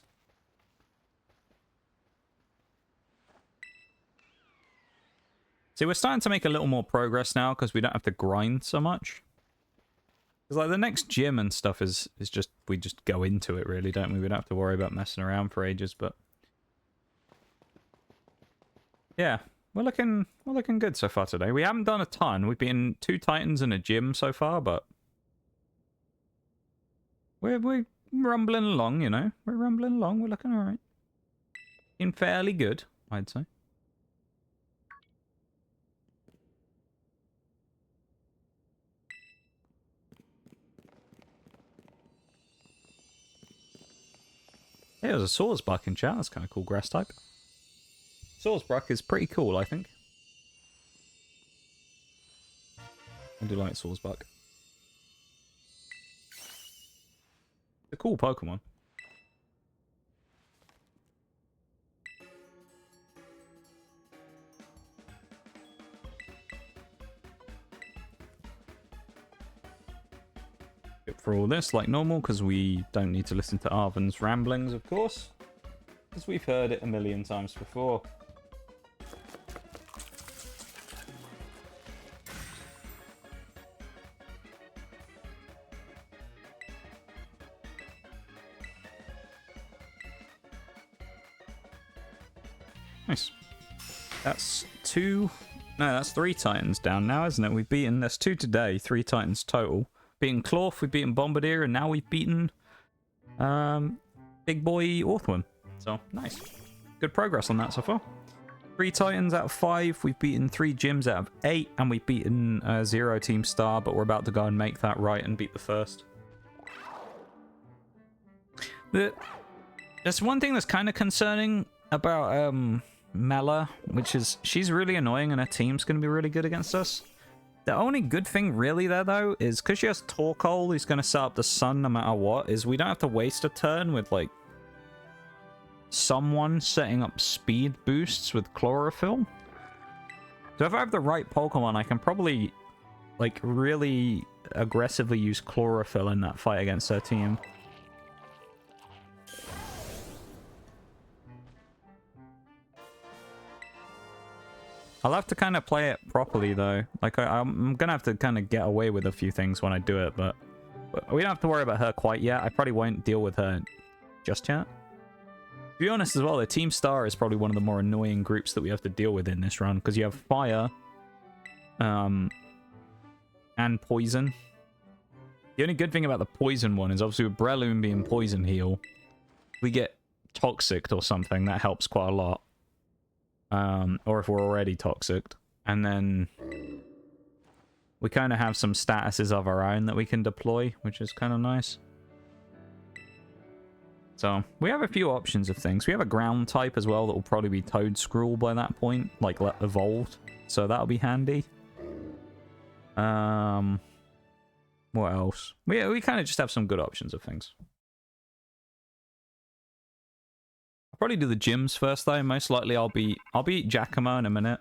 See, we're starting to make a little more progress now because we don't have to grind so much. Because like the next gym and stuff is just, we just go into it really, don't we? We don't have to worry about messing around for ages, but yeah, we're looking good so far today. We haven't done a ton. We've been 2 Titans and a gym so far, but we're rumbling along, you know. We're rumbling along. We're looking all right. In fairly good, I'd say. Hey, there's a Sawsbuck in chat. That's kind of cool grass type. Sawsbuck is pretty cool, I think. I do like Sawsbuck. It's a cool Pokemon. For all this like normal because we don't need to listen to Arven's ramblings, of course, because we've heard it a million times before. Nice. That's 2. No, that's 3 Titans down now, isn't it? We've beaten. There's 2 today. 3 Titans total. Beaten Clorf, we've beaten Bombardier, and now we've beaten Big Boy Orthworm. So, nice. Good progress on that so far. 3 Titans out of 5. We've beaten 3 gyms out of 8, and we've beaten 0 Team Star, but we're about to go and make that right and beat the first. There's one thing that's kind of concerning about Mela, which is she's really annoying and her team's going to be really good against us. The only good thing really there, though, is because she has Toedscool, who's going to set up the sun no matter what, is we don't have to waste a turn with, like, someone setting up speed boosts with Chlorophyll. So if I have the right Pokemon, I can probably, like, really aggressively use Chlorophyll in that fight against her team. I'll have to kind of play it properly, though. Like, I'm going to have to kind of get away with a few things when I do it, but we don't have to worry about her quite yet. I probably won't deal with her just yet. To be honest as well, the Team Star is probably one of the more annoying groups that we have to deal with in this run, because you have Fire and Poison. The only good thing about the Poison one is obviously with Breloom being Poison Heal, we get Toxic or something. That helps quite a lot. Or if we're already toxic. And then we kind of have some statuses of our own that we can deploy, which is kind of nice. So we have a few options of things. We have a ground type as well that will probably be Toedscool by that point, like evolved. So that'll be handy. What else? We kind of just have some good options of things. Probably do the gyms first though. Most likely I'll beat Giacomo in a minute.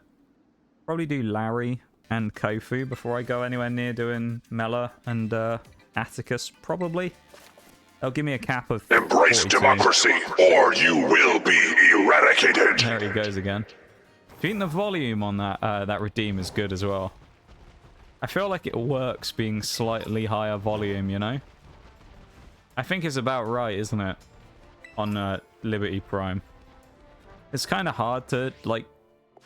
Probably do Larry and Kofu before I go anywhere near doing Mela and Atticus, probably. They'll give me a cap of Embrace 42. democracy, or you will be eradicated. There he goes again. Do you think the volume on that redeem is good as well? I feel like it works being slightly higher volume, you know? I think it's about right, isn't it? On Liberty Prime. It's kind of hard to, like,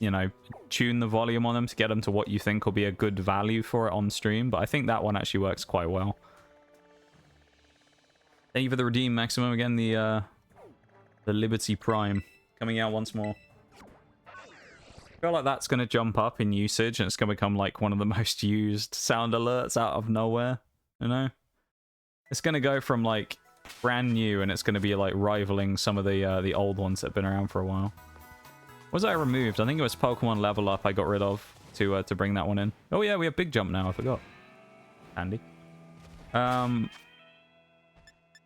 you know, tune the volume on them to get them to what you think will be a good value for it on stream, but I think that one actually works quite well. Thank you for the redeem maximum again, the Liberty Prime coming out once more. I feel like that's going to jump up in usage and it's going to become like one of the most used sound alerts out of nowhere, you know? It's going to go from like brand new and it's going to be like rivaling some of the old ones that have been around for a while. What was I removed? I think it was Pokemon Level Up I got rid of to bring that one in. Oh yeah, we have Big Jump now, I forgot. Handy.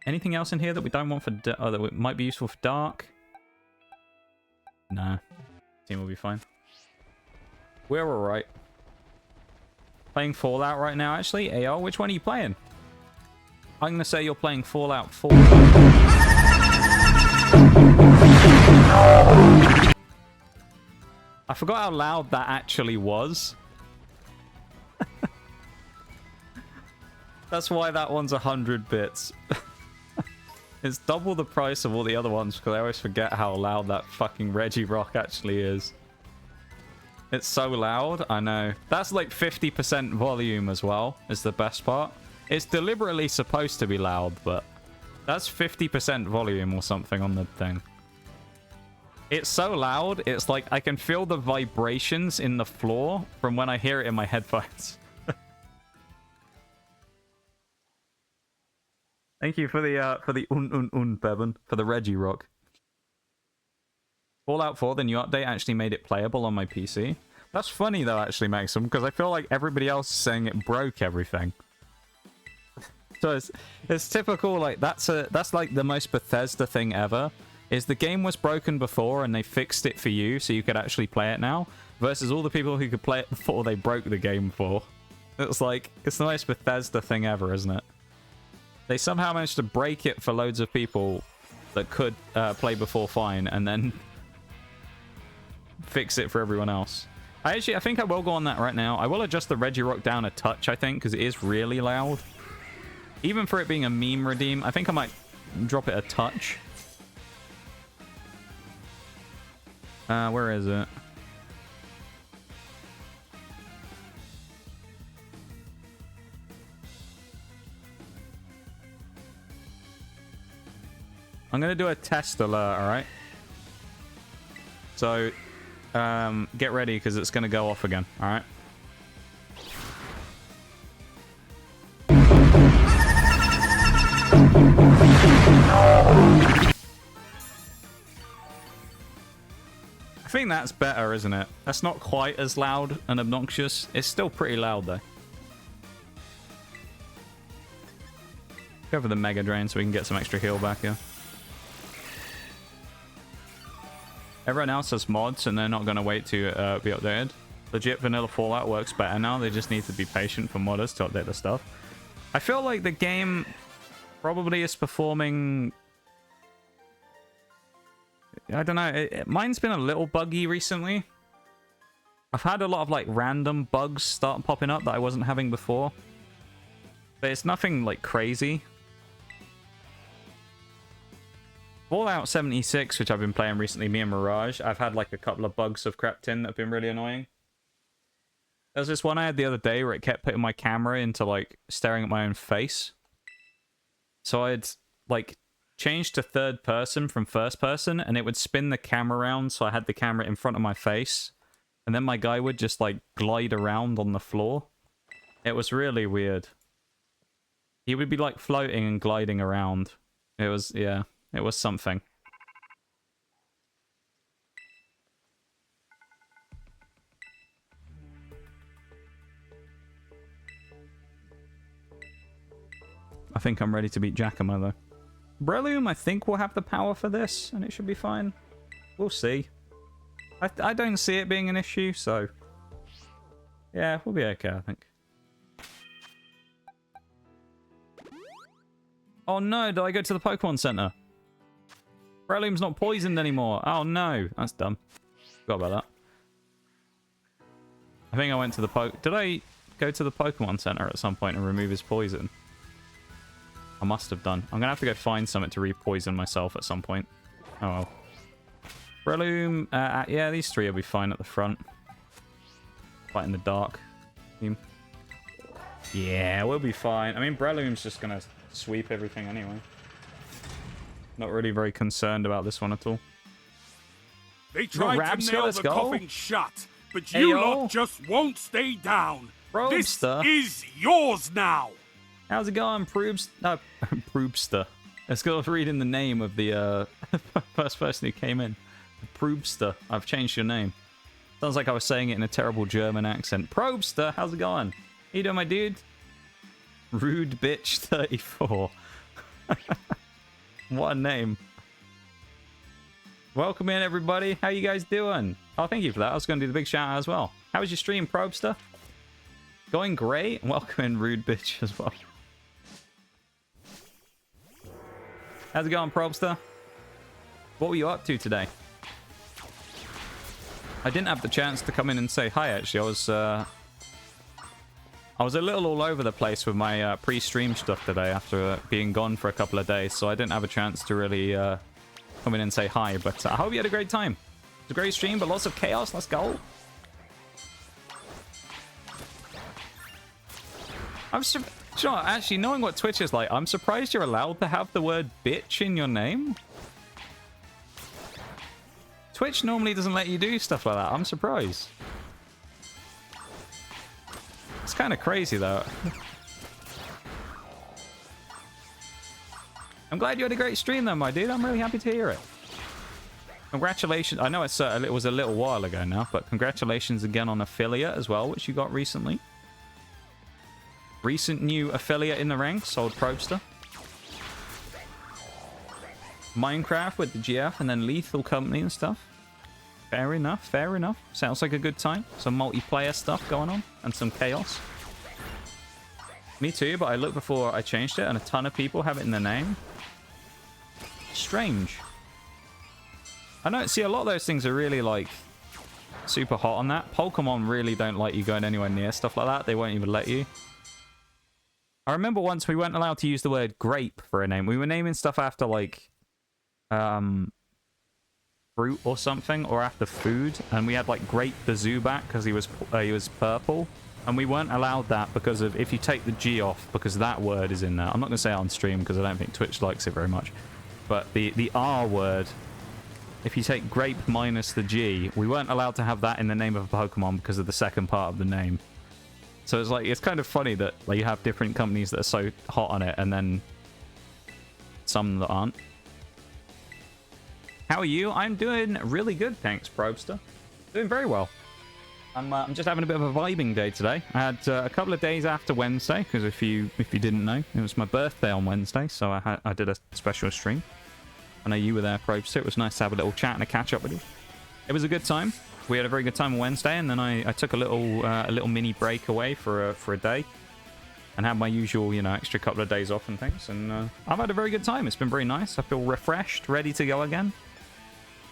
Anything else in here that we don't want for... that might be useful for Dark? Nah. Team will be fine. We're alright. Playing Fallout right now, actually. AR, which one are you playing? I'm going to say you're playing Fallout 4. I forgot how loud that actually was. That's why that one's 100 bits. It's double the price of all the other ones because I always forget how loud that fucking Regirock actually is. It's so loud, I know. That's like 50% volume as well, is the best part. It's deliberately supposed to be loud, but that's 50% volume or something on the thing. It's so loud, it's like I can feel the vibrations in the floor from when I hear it in my headphones. Thank you for the Bevan, for the Regirock. Fallout 4, the new update, actually made it playable on my PC. That's funny though, actually, Maxim, because I feel like everybody else is saying it broke everything. So it's typical, like, that's like the most Bethesda thing ever, is the game was broken before and they fixed it for you so you could actually play it now, versus all the people who could play it before they broke the game for. It's like, it's the most Bethesda thing ever, isn't it? They somehow managed to break it for loads of people that could play before fine, and then fix it for everyone else. I think I will go on that right now. I will adjust the Regirock down a touch, I think, because it is really loud. Even for it being a meme redeem, I think I might drop it a touch. Where is it? I'm going to do a test alert, alright? So, get ready, because it's going to go off again, alright? I think that's better, isn't it? That's not quite as loud and obnoxious. It's still pretty loud, though. Go for the Mega Drain so we can get some extra heal back here. Everyone else has mods and they're not going to wait to be updated. Legit vanilla Fallout works better now. They just need to be patient for modders to update the stuff. I feel like the game probably is performing... I don't know. Mine's been a little buggy recently. I've had a lot of like random bugs start popping up that I wasn't having before. But it's nothing like crazy. Fallout 76, which I've been playing recently, me and Mirage, I've had like a couple of bugs have crept in that have been really annoying. There's this one I had the other day where it kept putting my camera into like staring at my own face. So I'd like changed to third person from first person and it would spin the camera around so I had the camera in front of my face. And then my guy would just like glide around on the floor. It was really weird. He would be like floating and gliding around. It was, yeah. It was something. I think I'm ready to beat Giacomo, though. Breloom, I think, will have the power for this, and it should be fine. We'll see. I don't see it being an issue, so... Yeah, we'll be okay, I think. Oh no, did I go to the Pokemon Center? Breloom's not poisoned anymore. Oh no, that's dumb. Forgot about that. I think I went to the Did I go to the Pokemon Center at some point and remove his poison? I must have done. I'm gonna have to go find something to re-poison myself at some point. Oh well. Breloom, yeah, these three will be fine at the front. Fight in the dark. Yeah, we'll be fine. I mean, Breloom's just gonna sweep everything anyway. Not really very concerned about this one at all. They tried to nail the coffin shut, but you lot just won't stay down. Probster. This is yours now. How's it going, Probster? No, Probster. Let's go reading the name of the first person who came in. Probster. I've changed your name. Sounds like I was saying it in a terrible German accent. Probster, how's it going? How you doing, my dude? Rude bitch 34. What a name. Welcome in, everybody. How you guys doing? Oh, thank you for that. I was going to do the big shout out as well. How was your stream, Probster? Going great. Welcome in, rude bitch, as well. How's it going, Probster? What were you up to today? I didn't have the chance to come in and say hi, actually. I was a little all over the place with my pre-stream stuff today after being gone for a couple of days, so I didn't have a chance to really come in and say hi, but I hope you had a great time. It was a great stream, but lots of chaos. Let's go. Sure, actually, knowing what Twitch is like, I'm surprised you're allowed to have the word bitch in your name. Twitch normally doesn't let you do stuff like that. I'm surprised. It's kind of crazy, though. I'm glad you had a great stream, though, my dude. I'm really happy to hear it. Congratulations. I know it was a little while ago now, but congratulations again on affiliate as well, which you got recently. Recent new affiliate in the ranks, old Probster. Minecraft with the GF and then Lethal Company and stuff. Fair enough, fair enough. Sounds like a good time. Some multiplayer stuff going on and some chaos. Me too, but I looked before I changed it and a ton of people have it in their name. Strange. I know, see, a lot of those things are really, like, super hot on that. Pokemon really don't like you going anywhere near stuff like that. They won't even let you. I remember once we weren't allowed to use the word grape for a name. We were naming stuff after, like, fruit or something, or after food, and we had, like, Grape the Zubat because he was purple. And we weren't allowed that because of, if you take the G off, because that word is in there. I'm not going to say it on stream because I don't think Twitch likes it very much. But the R word, if you take grape minus the G, we weren't allowed to have that in the name of a Pokemon because of the second part of the name. So it's like, it's kind of funny that like, you have different companies that are so hot on it and then some that aren't. How are you? I'm doing really good, thanks, Probster. Doing very well. I'm just having a bit of a vibing day today. I had a couple of days after Wednesday, because if you didn't know, it was my birthday on Wednesday, so I did a special stream. I know you were there, Probster. It was nice to have a little chat and a catch up with you. It was a good time. We had a very good time on Wednesday, and then I took a little mini break away for a day, and had my usual, you know, extra couple of days off and things. And I've had a very good time. It's been very nice. I feel refreshed, ready to go again.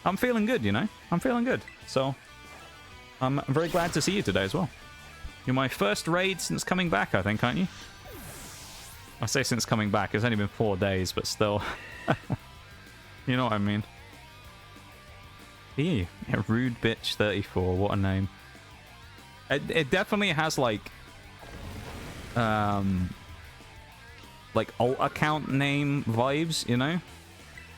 I'm feeling good, you know. I'm feeling good. So I'm very glad to see you today as well. You're my first raid since coming back, I think, aren't you? I say since coming back. It's only been 4 days, but still. You know what I mean. Ew. Yeah, Rude Bitch 34. What a name. It definitely has, like alt account name vibes, you know?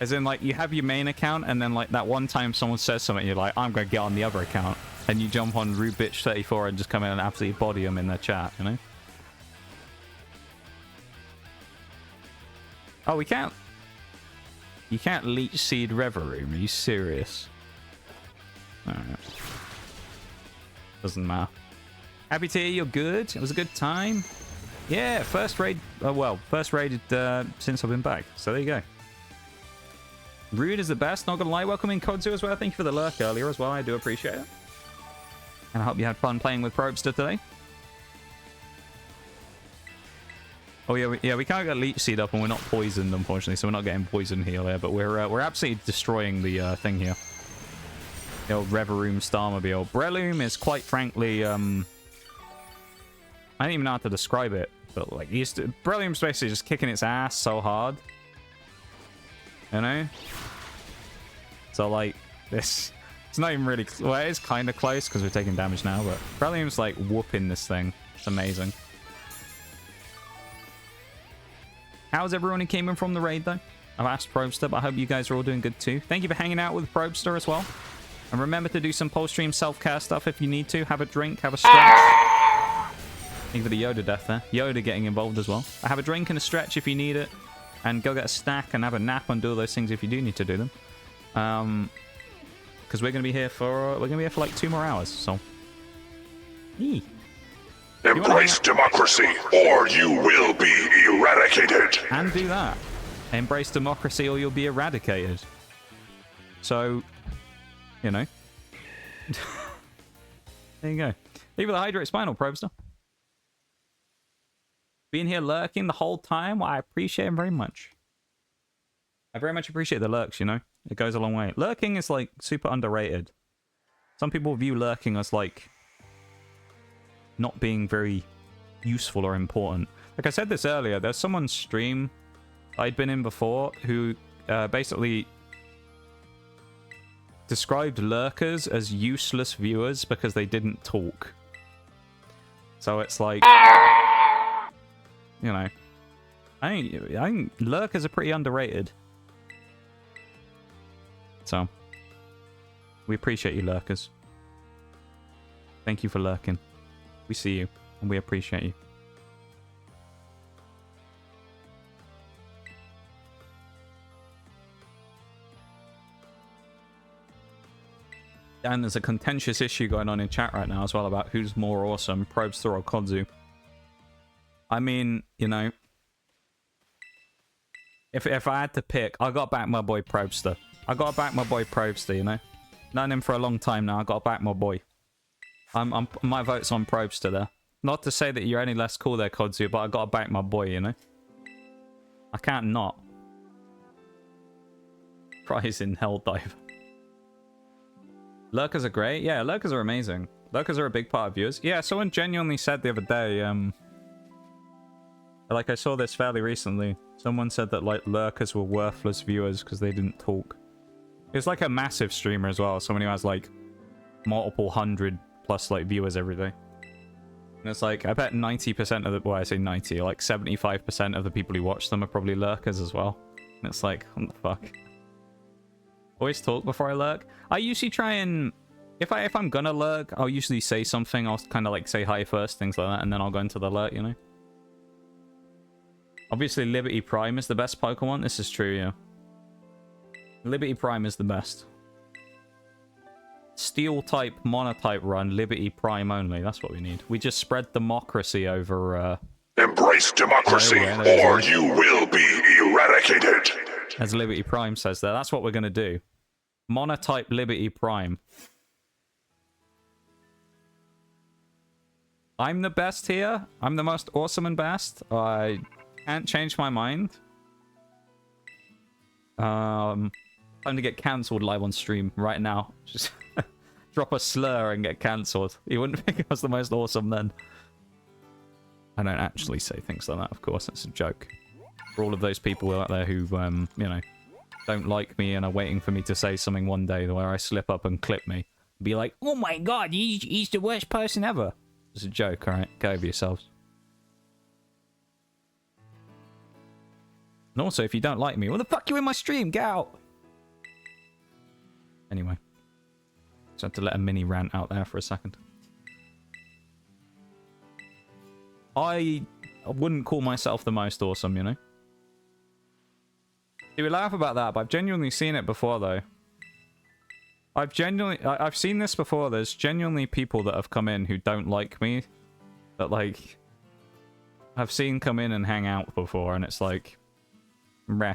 As in, like, you have your main account, and then, like, that one time someone says something, you're like, I'm going to get on the other account. And you jump on Rude Bitch 34 and just come in and absolutely body them in their chat, you know? Oh, we can't. You can't leech seed Reverie. Are you serious? Alright. Doesn't matter. Happy to hear you're good. It was a good time. Yeah, first raid. First raided since I've been back. So there you go. Rude is the best, not gonna lie. Welcome in Kodzu as well. Thank you for the lurk earlier as well. I do appreciate it. And I hope you had fun playing with Probster today. Oh yeah, we can't get Leech Seed up and we're not poisoned, unfortunately, so we're not getting poison heal here, but we're absolutely destroying the thing here. The old Reveroom Starmobile. Breloom is quite frankly, I don't even know how to describe it, but like, Breloom's basically just kicking its ass so hard. You know? So like, this, it's not even really, well, it is kind of close because we're taking damage now, but Breloom's like whooping this thing. It's amazing. How's everyone who came in from the raid, though? I've asked Probster, but I hope you guys are all doing good, too. Thank you for hanging out with Probster as well. And remember to do some post-stream self-care stuff if you need to. Have a drink, have a stretch. Thank you for the Yoda death there. Yoda getting involved as well. Have a drink and a stretch if you need it. And go get a snack and have a nap and do all those things if you do need to do them. Because we're going to be here for like 2 more hours, so... Eee. Embrace democracy, or you will be eradicated. And do that. Embrace democracy, or you'll be eradicated. So, you know. There you go. Leave with a Hydrate Spinal, Probster. Being here lurking the whole time, well, I appreciate it very much. I very much appreciate the lurks, you know. It goes a long way. Lurking is, like, super underrated. Some people view lurking as, like... not being very useful or important. Like I said this earlier, there's someone's stream I'd been in before who basically described lurkers as useless viewers because they didn't talk. So it's like, you know, I think lurkers are pretty underrated. So, we appreciate you, lurkers. Thank you for lurking. We see you, and we appreciate you. And there's a contentious issue going on in chat right now as well about who's more awesome, Probster or Kodzu. I mean, you know, if I had to pick, I got back my boy Probster. I got back my boy Probster, you know. Known him for a long time now. I got back my boy. My vote's on Probster there. Not to say that you're any less cool there, Kodzu, but I gotta back my boy, you know? I can't not. Prize in Helldive. Lurkers are great. Yeah, lurkers are amazing. Lurkers are a big part of viewers. Yeah, someone genuinely said the other day, like I saw this fairly recently. Someone said that, like, lurkers were worthless viewers because they didn't talk. It's like a massive streamer as well. Someone who has, like, multiple hundred plus, like, viewers every day. And it's like, I bet 90% of the... Well, I say 90, like 75% of the people who watch them are probably lurkers as well. And it's like, what the fuck? Always talk before I lurk. I usually try and... If I'm gonna lurk, I'll usually say something. I'll kind of, like, say hi first, things like that, and then I'll go into the lurk, you know? Obviously, Liberty Prime is the best Pokemon. This is true, yeah. Liberty Prime is the best. Steel-type, Monotype run, Liberty Prime only. That's what we need. We just spread democracy over... Embrace democracy, or you will be eradicated. As Liberty Prime says there. That's what we're going to do. Monotype Liberty Prime. I'm the best here. I'm the most awesome and best. I can't change my mind. Time to get cancelled live on stream right now. Just drop a slur and get cancelled. You wouldn't think I was the most awesome then. I don't actually say things like that, of course. It's a joke. For all of those people out there who, you know, don't like me and are waiting for me to say something one day where I slip up and clip me. Be like, oh my god, he's the worst person ever. It's a joke, alright? Go over yourselves. And also, if you don't like me, what the fuck you in my stream? Get out! Anyway. Just had to let a mini rant out there for a second. I wouldn't call myself the most awesome, you know? You would laugh about that, but I've genuinely seen it before, though. I've seen this before. There's genuinely people that have come in who don't like me. That, like, I've seen come in and hang out before, and it's like... Meh.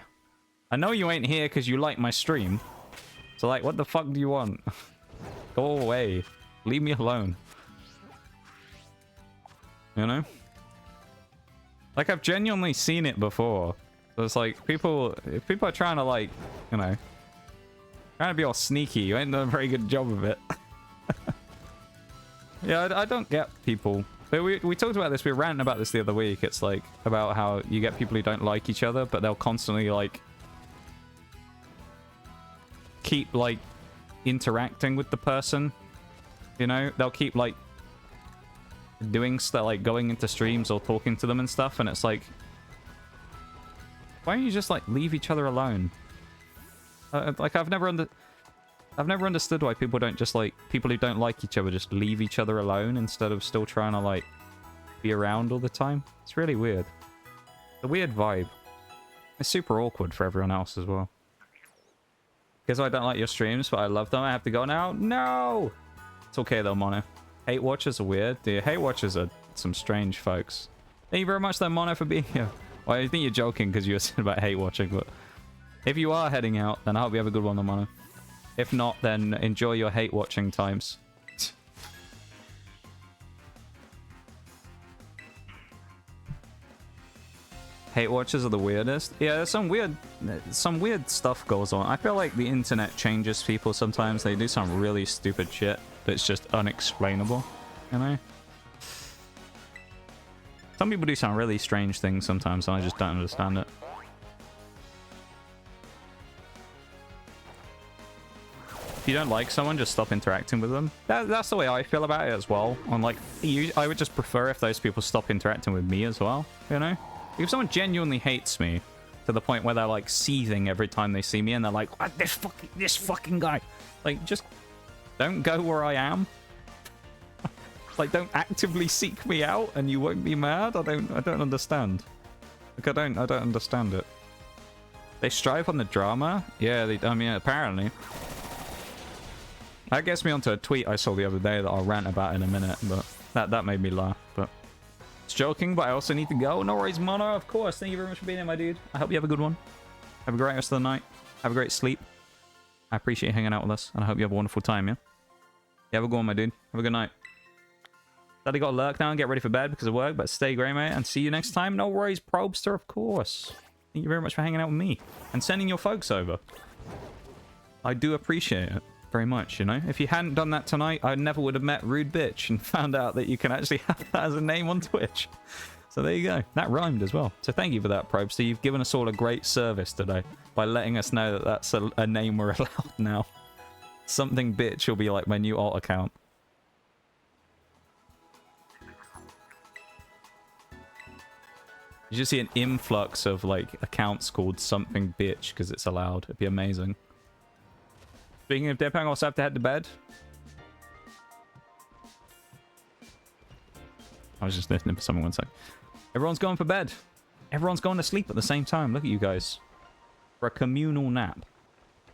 I know you ain't here because you like my stream. So, like, what the fuck do you want? Go away. Leave me alone. You know? Like, I've genuinely seen it before. So it's like, if people are trying to, like, you know, trying to be all sneaky, you ain't doing a very good job of it. Yeah, I don't get people. We talked about this, we were ranting about this the other week. It's like, about how you get people who don't like each other, but they'll constantly, like, keep, like, interacting with the person. You know? They'll keep, like, doing stuff, like, going into streams or talking to them and stuff, and it's like, why don't you just, like, leave each other alone? Like, I've never understood why people don't just, like, people who don't like each other just leave each other alone instead of still trying to, like, be around all the time. It's really weird. It's a weird vibe. It's super awkward for everyone else as well. Because I don't like your streams, but I love them. I have to go now. No! It's okay though, Mono. Hate watchers are weird. Dude, hate watchers are some strange folks. Thank you very much though, Mono, for being here. Well, I think you're joking because you were saying about hate watching, but if you are heading out, then I hope you have a good one, though, Mono. If not, then enjoy your hate watching times. Hate watchers are the weirdest. Yeah, there's some weird stuff goes on. I feel like the internet changes people sometimes. They do some really stupid shit that's just unexplainable, you know? Some people do some really strange things sometimes, and I just don't understand it. If you don't like someone, just stop interacting with them. That's the way I feel about it as well. Like, I would just prefer if those people stop interacting with me as well, you know? If someone genuinely hates me to the point where they're, like, seething every time they see me, and they're like, what, this fucking guy. Like, just don't go where I am. Like, don't actively seek me out and you won't be mad. I don't understand. Like, I don't understand it. They strive on the drama? Yeah, I mean, apparently. That gets me onto a tweet I saw the other day that I'll rant about in a minute, but that made me laugh. But it's joking, but I also need to go. No worries, Mono, of course. Thank you very much for being here, my dude. I hope you have a good one. Have a great rest of the night. Have a great sleep. I appreciate you hanging out with us, and I hope you have a wonderful time, yeah? Yeah, have a good one, my dude. Have a good night. Daddy got to lurk now and get ready for bed because of work, but stay great, mate, and see you next time. No worries, Probster, of course. Thank you very much for hanging out with me and sending your folks over. I do appreciate it very much, you know? If you hadn't done that tonight, I never would have met Rude Bitch and found out that you can actually have that as a name on Twitch. So there you go. That rhymed as well. So thank you for that, Probster. You've given us all a great service today by letting us know that that's a name we're allowed now. Something Bitch will be like my new alt account. You just see an influx of, like, accounts called Something Bitch because it's allowed. It'd be amazing. Speaking of Deadpan, I also have to head to bed. I was just listening for someone one sec. Everyone's going for bed. Everyone's going to sleep at the same time. Look at you guys. For a communal nap.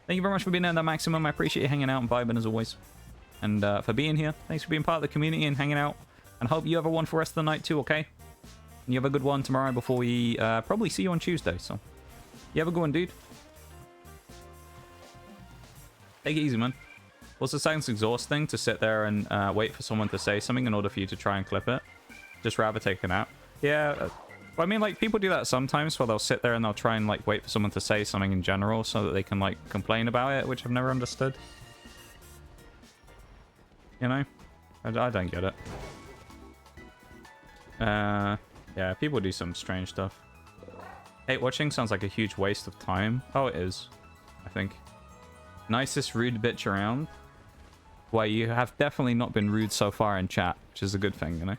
Thank you very much for being there, the Maximum. I appreciate you hanging out and vibing as always. And for being here. Thanks for being part of the community and hanging out. And hope you have a wonderful rest of the night too, okay? And you have a good one tomorrow before we probably see you on Tuesday. So, you have a good one, dude. Take it easy, man. Also, sounds exhausting to sit there and wait for someone to say something in order for you to try and clip it. Just rather take a nap. Yeah, I mean, like, people do that sometimes where they'll sit there and they'll try and, like, wait for someone to say something in general so that they can, like, complain about it, which I've never understood. You know? I don't get it. Yeah, people do some strange stuff. Hate watching sounds like a huge waste of time. Oh, it is. I think. Nicest rude bitch around. Well, you have definitely not been rude so far in chat, which is a good thing, you know?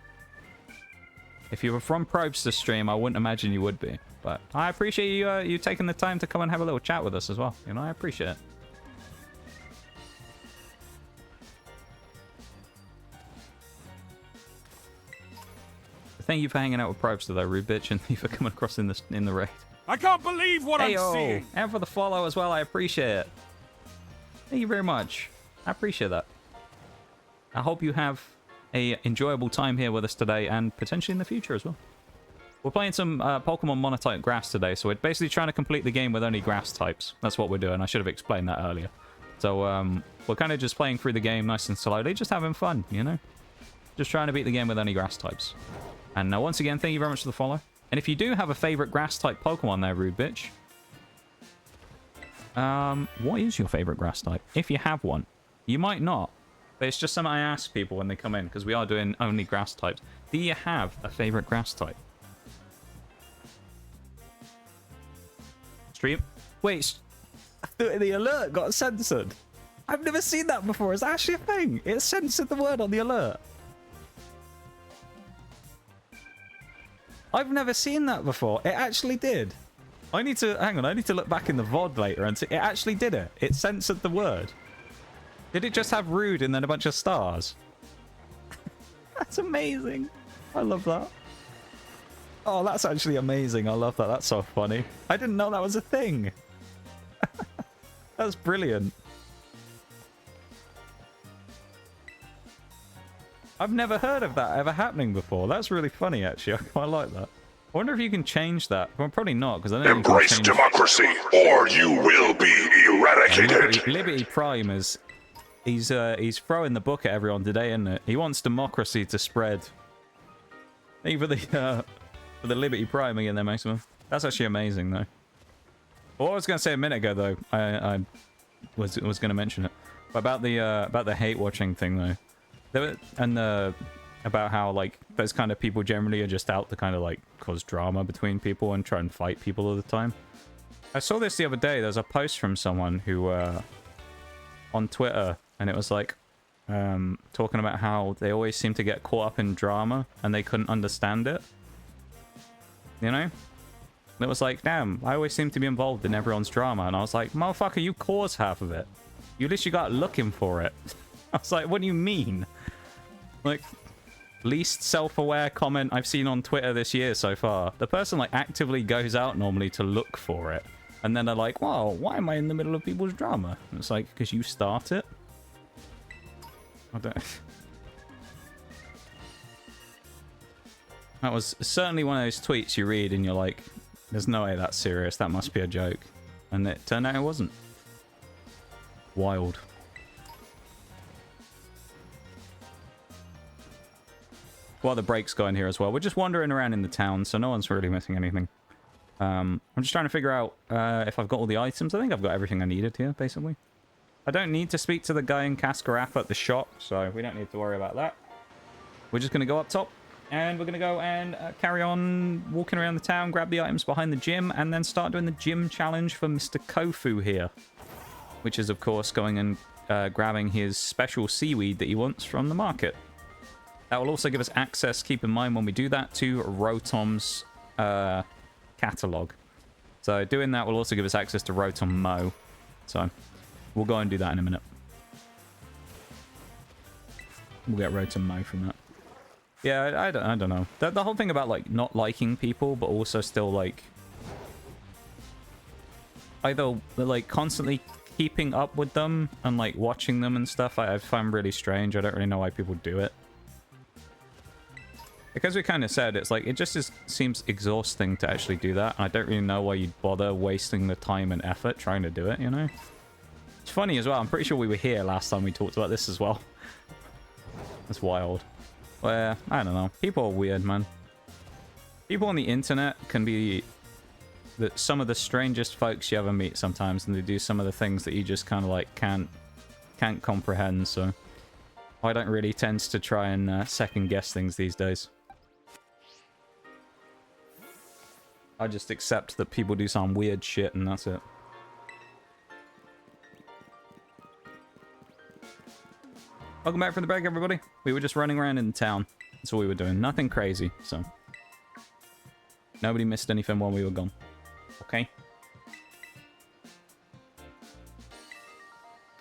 If you were from Probes to stream, I wouldn't imagine you would be. But I appreciate you taking the time to come and have a little chat with us as well. You know, I appreciate it. Thank you for hanging out with Probes though, rude bitch, and thank you for coming across in the raid. I can't believe what I'm seeing. And for the follow as well, I appreciate it. Thank you very much. I appreciate that. I hope you have a enjoyable time here with us today and potentially in the future as well. We're playing some Pokemon Monotype Grass today, so we're basically trying to complete the game with only grass types. That's what we're doing. I should have explained that earlier. So we're kind of just playing through the game nice and slowly, just having fun, you know? Just trying to beat the game with only grass types. And once again, thank you very much for the follow. And if you do have a favorite grass type Pokemon there, Rude Bitch, what is your favorite grass type? If you have one. You might not, but it's just something I ask people when they come in, because we are doing only grass types. Do you have a favorite grass type? Stream? Wait, the alert got censored. I've never seen that before. Is that actually a thing? It censored the word on the alert. I've never seen that before. It actually did. I need to... Hang on, I need to look back in the VOD later and see... It actually did it. It censored the word. Did it just have rude and then a bunch of stars? That's amazing. I love that. Oh, that's actually amazing. I love that. That's so funny. I didn't know that was a thing. That's brilliant. I've never heard of that ever happening before. That's really funny, actually. I quite like that. I wonder if you can change that. Well, probably not, because I don't Embrace democracy, or you will be eradicated. Liberty Prime is... He's throwing the book at everyone today, isn't it? He wants democracy to spread. Thank you for the Liberty Prime again there, Maximum. That's actually amazing, though. What I was going to say a minute ago, though, I was going to mention it. But about the hate watching thing, though. About how, like, those kind of people generally are just out to kind of, like, cause drama between people and try and fight people all the time. I saw this the other day. There's a post from someone who, on Twitter, and it was, like, talking about how they always seem to get caught up in drama and they couldn't understand it. You know? And it was like, damn, I always seem to be involved in everyone's drama. And I was like, motherfucker, you cause half of it. You literally got looking for it. I was like, what do you mean? Like, least self-aware comment I've seen on Twitter this year so far. The person, like, actively goes out normally to look for it. And then they're like, well, why am I in the middle of people's drama? And it's like, because you start it? I don't... That was certainly one of those tweets you read and you're like, there's no way that's serious. That must be a joke. And it turned out it wasn't. Wild. While the break's going here as well. We're just wandering around in the town, so no one's really missing anything. I'm just trying to figure out if I've got all the items. I think I've got everything I needed here, basically. I don't need to speak to the guy in Cascarappa at the shop, so we don't need to worry about that. We're just going to go up top, and we're going to go and carry on walking around the town, grab the items behind the gym, and then start doing the gym challenge for Mr. Kofu here. Which is, of course, going and grabbing his special seaweed that he wants from the market. That will also give us access, keep in mind when we do that, to Rotom's catalog. So doing that will also give us access to Rotom Mo. So we'll go and do that in a minute. We'll get Rotom Mo from that. Yeah, I don't know. The whole thing about, like, not liking people, but also still, like, either, like, constantly keeping up with them and, like, watching them and stuff, I find really strange. I don't really know why people do it. Because we kind of said, it's like, it just seems exhausting to actually do that. And I don't really know why you'd bother wasting the time and effort trying to do it, you know? It's funny as well. I'm pretty sure we were here last time we talked about this as well. That's wild. Well, I don't know. People are weird, man. People on the internet can be some of the strangest folks you ever meet sometimes. And they do some of the things that you just kind of, like, can't comprehend. So I don't really tend to try and second guess things these days. I just accept that people do some weird shit and that's it. Welcome back from the break, everybody. We were just running around in the town. That's all we were doing. Nothing crazy, so. Nobody missed anything while we were gone. Okay?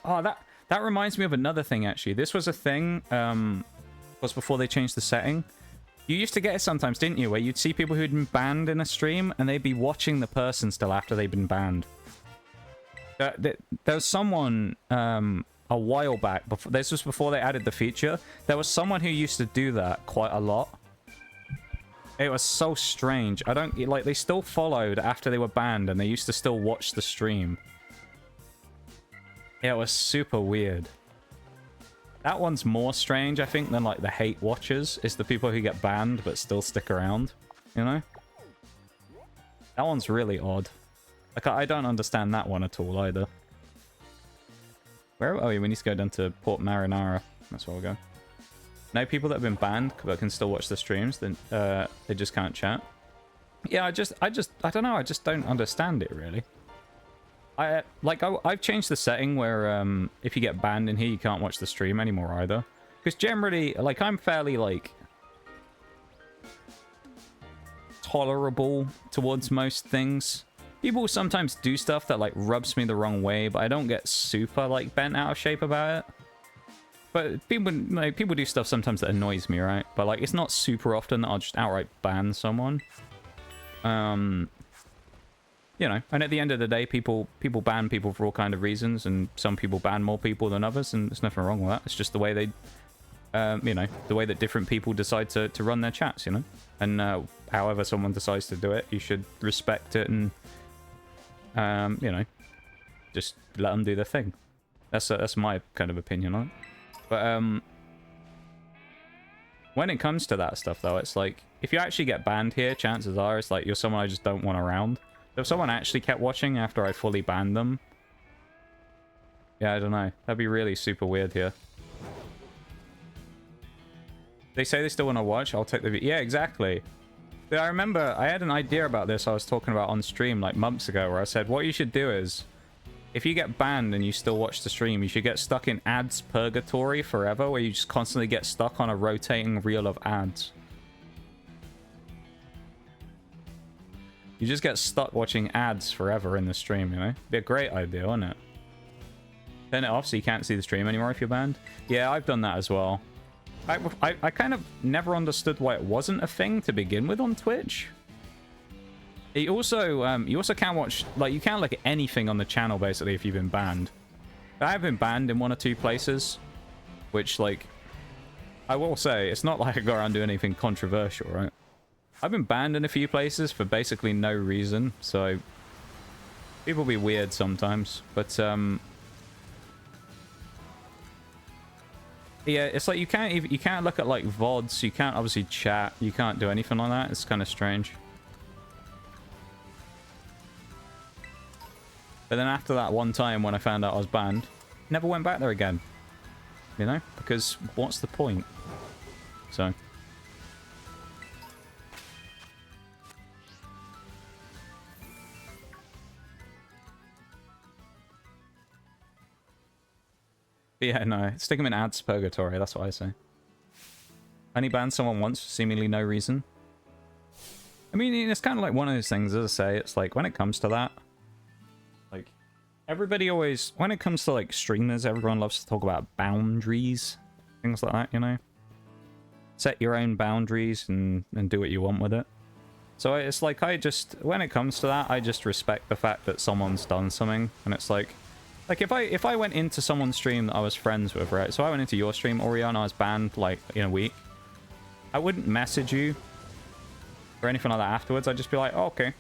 Oh, that reminds me of another thing, actually. This was a thing, was before they changed the setting. You used to get it sometimes, didn't you? Where you'd see people who'd been banned in a stream, and they'd be watching the person still after they'd been banned. There was someone, a while back, this was before they added the feature, there was someone who used to do that quite a lot. It was so strange. Like, they still followed after they were banned, and they used to still watch the stream. Yeah, it was super weird. That one's more strange, I think, than like the hate watchers. It's the people who get banned but still stick around, you know? That one's really odd. Like, I don't understand that one at all either. Where? Oh, yeah, we need to go down to Port Marinara. That's where we'll go. No, people that have been banned but can still watch the streams, then they just can't chat. Yeah, I don't know. I just don't understand it really. I've changed the setting where if you get banned in here, you can't watch the stream anymore either. Because generally, like, I'm fairly like tolerable towards most things. People sometimes do stuff that like rubs me the wrong way, but I don't get super like bent out of shape about it. But people do stuff sometimes that annoys me, right? But like, it's not super often that I'll just outright ban someone. You know, and at the end of the day, people ban people for all kind of reasons, and some people ban more people than others, and there's nothing wrong with that. It's just the way they, you know, the way that different people decide to run their chats, you know? And however someone decides to do it, you should respect it and, you know, just let them do their thing. That's my kind of opinion on it. But when it comes to that stuff, though, it's like, if you actually get banned here, chances are it's like you're someone I just don't want around. If someone actually kept watching after I fully banned them, yeah, I don't know. That'd be really super weird here. They say they still want to watch. I'll take the video. Yeah, exactly. But I remember I had an idea about this I was talking about on stream like months ago, where I said what you should do is, if you get banned and you still watch the stream, you should get stuck in ads purgatory forever, where you just constantly get stuck on a rotating reel of ads. You just get stuck watching ads forever in the stream, you know? Be a great idea, wouldn't it? Turn it off so you can't see the stream anymore if you're banned. Yeah, I've done that as well. I kind of never understood why it wasn't a thing to begin with on Twitch. You also can't watch, like, you can't look at anything on the channel, basically, if you've been banned. I have been banned in 1 or 2 places, which, like, I will say, it's not like I go around doing anything controversial, right? I've been banned in a few places for basically no reason, so people be weird sometimes, but yeah, it's like you can't look at like VODs, you can't obviously chat, you can't do anything like that. It's kind of strange. But then after that one time when I found out I was banned, never went back there again. You know, because what's the point? So. Yeah, no. Stick him in ads purgatory, that's what I say. Only ban someone once for seemingly no reason. I mean, it's kind of like one of those things, as I say, it's like, when it comes to that, like, everybody always, when it comes to, like, streamers, everyone loves to talk about boundaries, things like that, you know? Set your own boundaries and do what you want with it. So it's like, when it comes to that, I just respect the fact that someone's done something, and it's like if I went into someone's stream that I was friends with, right? So I went into your stream, Orion, I was banned like in a week. I wouldn't message you or anything like that afterwards. I'd just be like, oh, okay.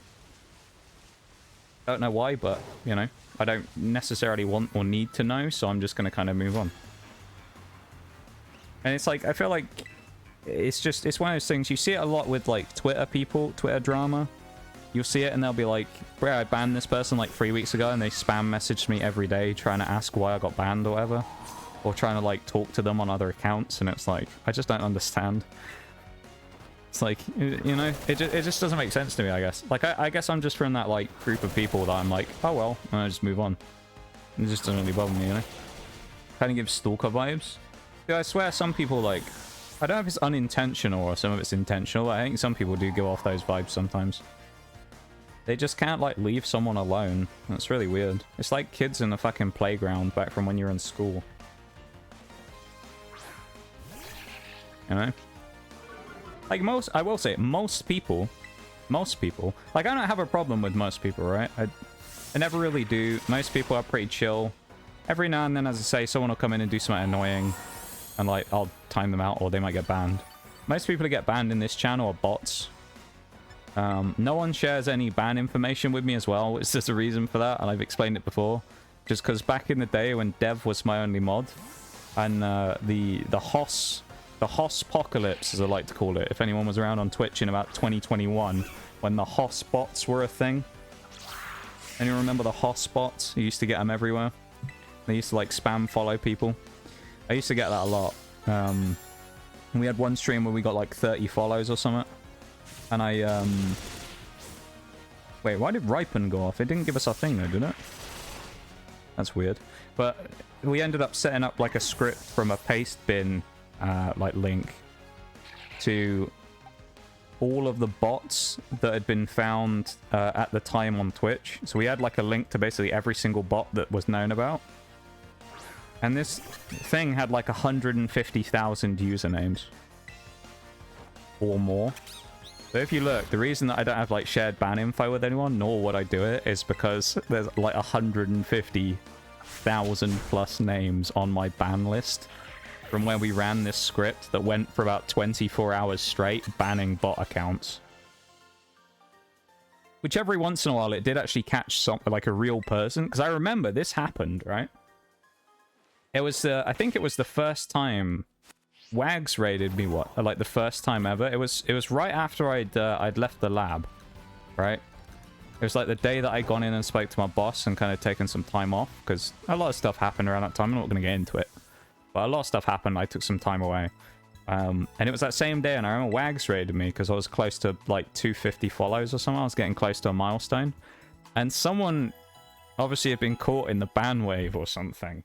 Don't know why, but you know, I don't necessarily want or need to know, so I'm just gonna kind of move on. And it's like, I feel like it's one of those things, you see it a lot with like Twitter people, Twitter drama. You'll see it and they'll be like, bro, I banned this person like 3 weeks ago, and they spam messaged me every day trying to ask why I got banned or whatever. Or trying to like talk to them on other accounts, and it's like, I just don't understand. It's like, you know, it just doesn't make sense to me, I guess. Like, I guess I'm just from that like group of people that I'm like, oh well, and I just move on. It just doesn't really bother me, you know? Kind of gives stalker vibes. Dude, I swear some people like, I don't know if it's unintentional or some of it's intentional, but I think some people do give off those vibes sometimes. They just can't, like, leave someone alone. That's really weird. It's like kids in the fucking playground back from when you're in school. You know? Like, I will say, most people, like, I don't have a problem with most people, right? I never really do. Most people are pretty chill. Every now and then, as I say, someone will come in and do something annoying, and, like, I'll time them out, or they might get banned. Most people who get banned in this channel are bots. No one shares any ban information with me as well, which is a reason for that, and I've explained it before. just because back in the day when Dev was my only mod, and the Hoss apocalypse, as I like to call it, if anyone was around on Twitch in about 2021, when the Hoss bots were a thing. Anyone remember the Hoss bots? You used to get them everywhere. They used to like spam follow people. I used to get that a lot. We had one stream where we got like 30 follows or something. And I, wait, why did Ripen go off? It didn't give us our thing though, did it? That's weird. But we ended up setting up like a script from a paste bin, like link to all of the bots that had been found at the time on Twitch. So we had like a link to basically every single bot that was known about. And this thing had like 150,000 usernames. Or more. So if you look, the reason that I don't have like shared ban info with anyone, nor would I do it, is because there's like 150,000 plus names on my ban list from where we ran this script that went for about 24 hours straight banning bot accounts. Which every once in a while it did actually catch some, like a real person, because I remember this happened, right? It was, I think it was the first time Wags raided me, like the first time ever. It was right after I'd left the lab, right? It was like the day that I gone in and spoke to my boss and kind of taken some time off, because a lot of stuff happened around that time. I'm not going to get into it, but a lot of stuff happened. I took some time away. And it was that same day, and I remember Wags raided me because I was close to like 250 follows or something. I was getting close to a milestone. And someone obviously had been caught in the ban wave or something.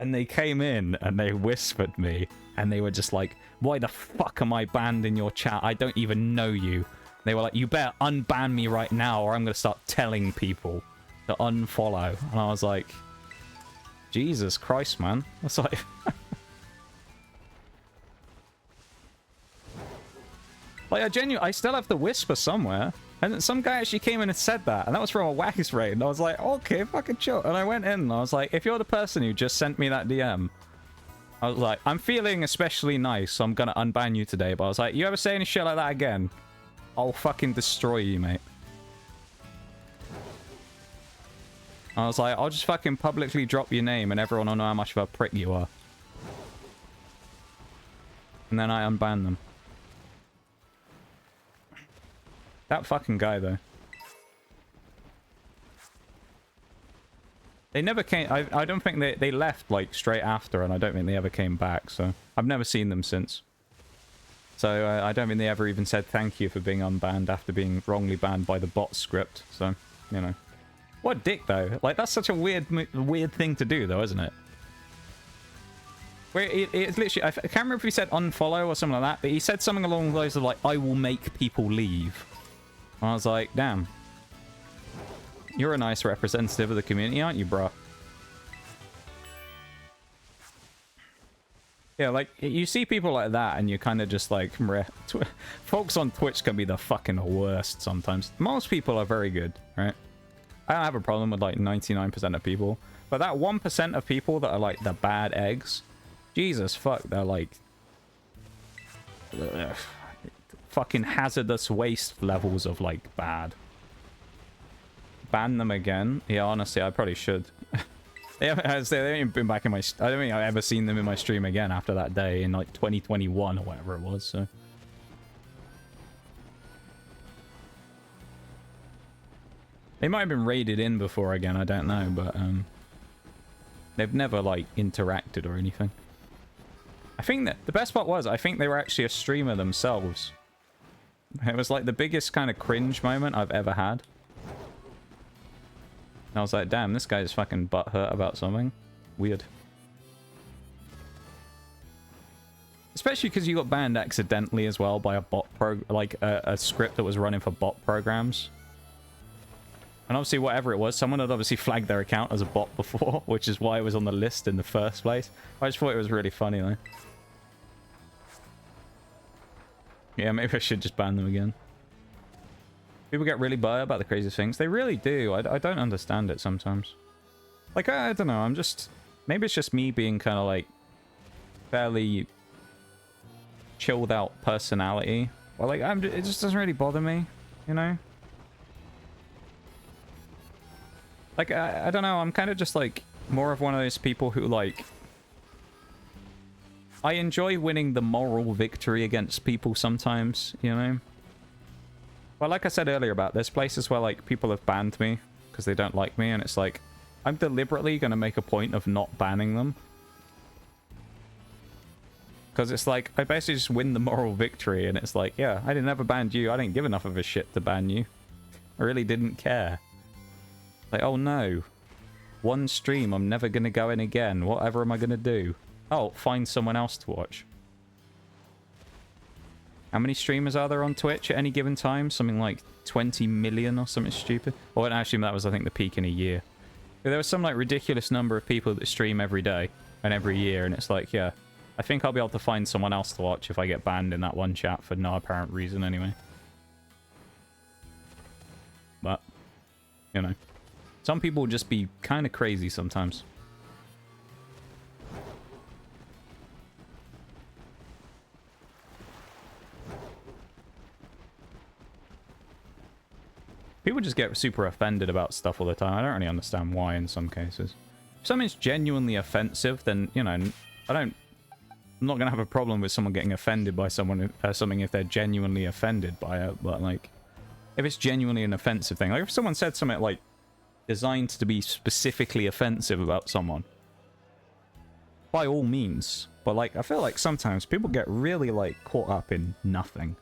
And they came in and they whispered me, and they were just like, why the fuck am I banned in your chat? I don't even know you. They were like, you better unban me right now or I'm going to start telling people to unfollow. And I was like, Jesus Christ, man. That's like... like, I still have the whisper somewhere. And some guy actually came in and said that. And that was from a Wags raid. And I was like, okay, fucking chill. And I went in and I was like, if you're the person who just sent me that DM, I was like, I'm feeling especially nice, so I'm going to unban you today. But I was like, you ever say any shit like that again, I'll fucking destroy you, mate. I was like, I'll just fucking publicly drop your name and everyone will know how much of a prick you are. And then I unbanned them. That fucking guy, though. They never came... I don't think they left, like, straight after, and I don't think they ever came back, so... I've never seen them since. So, I don't think they ever even said thank you for being unbanned after being wrongly banned by the bot script, so, you know. What a dick, though. Like, that's such a weird thing to do, though, isn't it? Where it's literally... I can't remember if he said unfollow or something like that, but he said something along those of, like, I will make people leave. And I was like, damn. You're a nice representative of the community, aren't you, bro? Yeah, like, you see people like that, and you kind of just, like... Folks on Twitch can be the fucking worst sometimes. Most people are very good, right? I don't have a problem with, like, 99% of people. But that 1% of people that are, like, the bad eggs... Jesus, fuck, they're, like... fucking hazardous waste levels of, like, bad. Ban them again? Yeah, honestly, I probably should. They haven't been back in my... I don't think I've ever seen them in my stream again after that day in, like, 2021 or whatever it was, so... They might have been raided in before again, I don't know, but, they've never, like, interacted or anything. I think that... The best part was, I think they were actually a streamer themselves. It was, like, the biggest kind of cringe moment I've ever had. And I was like, damn, this guy's fucking butthurt about something. Weird. Especially because you got banned accidentally as well by a bot like a script that was running for bot programs. And obviously, whatever it was, someone had obviously flagged their account as a bot before, which is why it was on the list in the first place. I just thought it was really funny, though. Yeah, maybe I should just ban them again. People get really butthurt about the craziest things. They really do. I don't understand it sometimes. Like, I don't know. I'm just... Maybe it's just me being kind of, like, fairly chilled out personality. Or, like, it just doesn't really bother me, you know? Like, I don't know, I'm kind of just, like, more of one of those people who, like... I enjoy winning the moral victory against people sometimes, you know? Well, like I said earlier about there's places where, like, people have banned me because they don't like me, and it's like, I'm deliberately going to make a point of not banning them. Because it's like, I basically just win the moral victory, and it's like, yeah, I never banned you. I didn't give enough of a shit to ban you. I really didn't care. Like, oh no. One stream, I'm never going to go in again. Whatever am I going to do? Oh, find someone else to watch. How many streamers are there on Twitch at any given time? Something like 20 million or something stupid? Or actually, that was, I think, the peak in a year. There was some, like, ridiculous number of people that stream every day and every year, and it's like, yeah, I think I'll be able to find someone else to watch if I get banned in that one chat for no apparent reason anyway. But, you know. Some people will just be kind of crazy sometimes. People just get super offended about stuff all the time. I don't really understand why in some cases. If something's genuinely offensive, then, you know, I'm not going to have a problem with someone getting offended by something if they're genuinely offended by it. But, like, if it's genuinely an offensive thing. Like, if someone said something, like, designed to be specifically offensive about someone, by all means. But, like, I feel like sometimes people get really, like, caught up in nothing.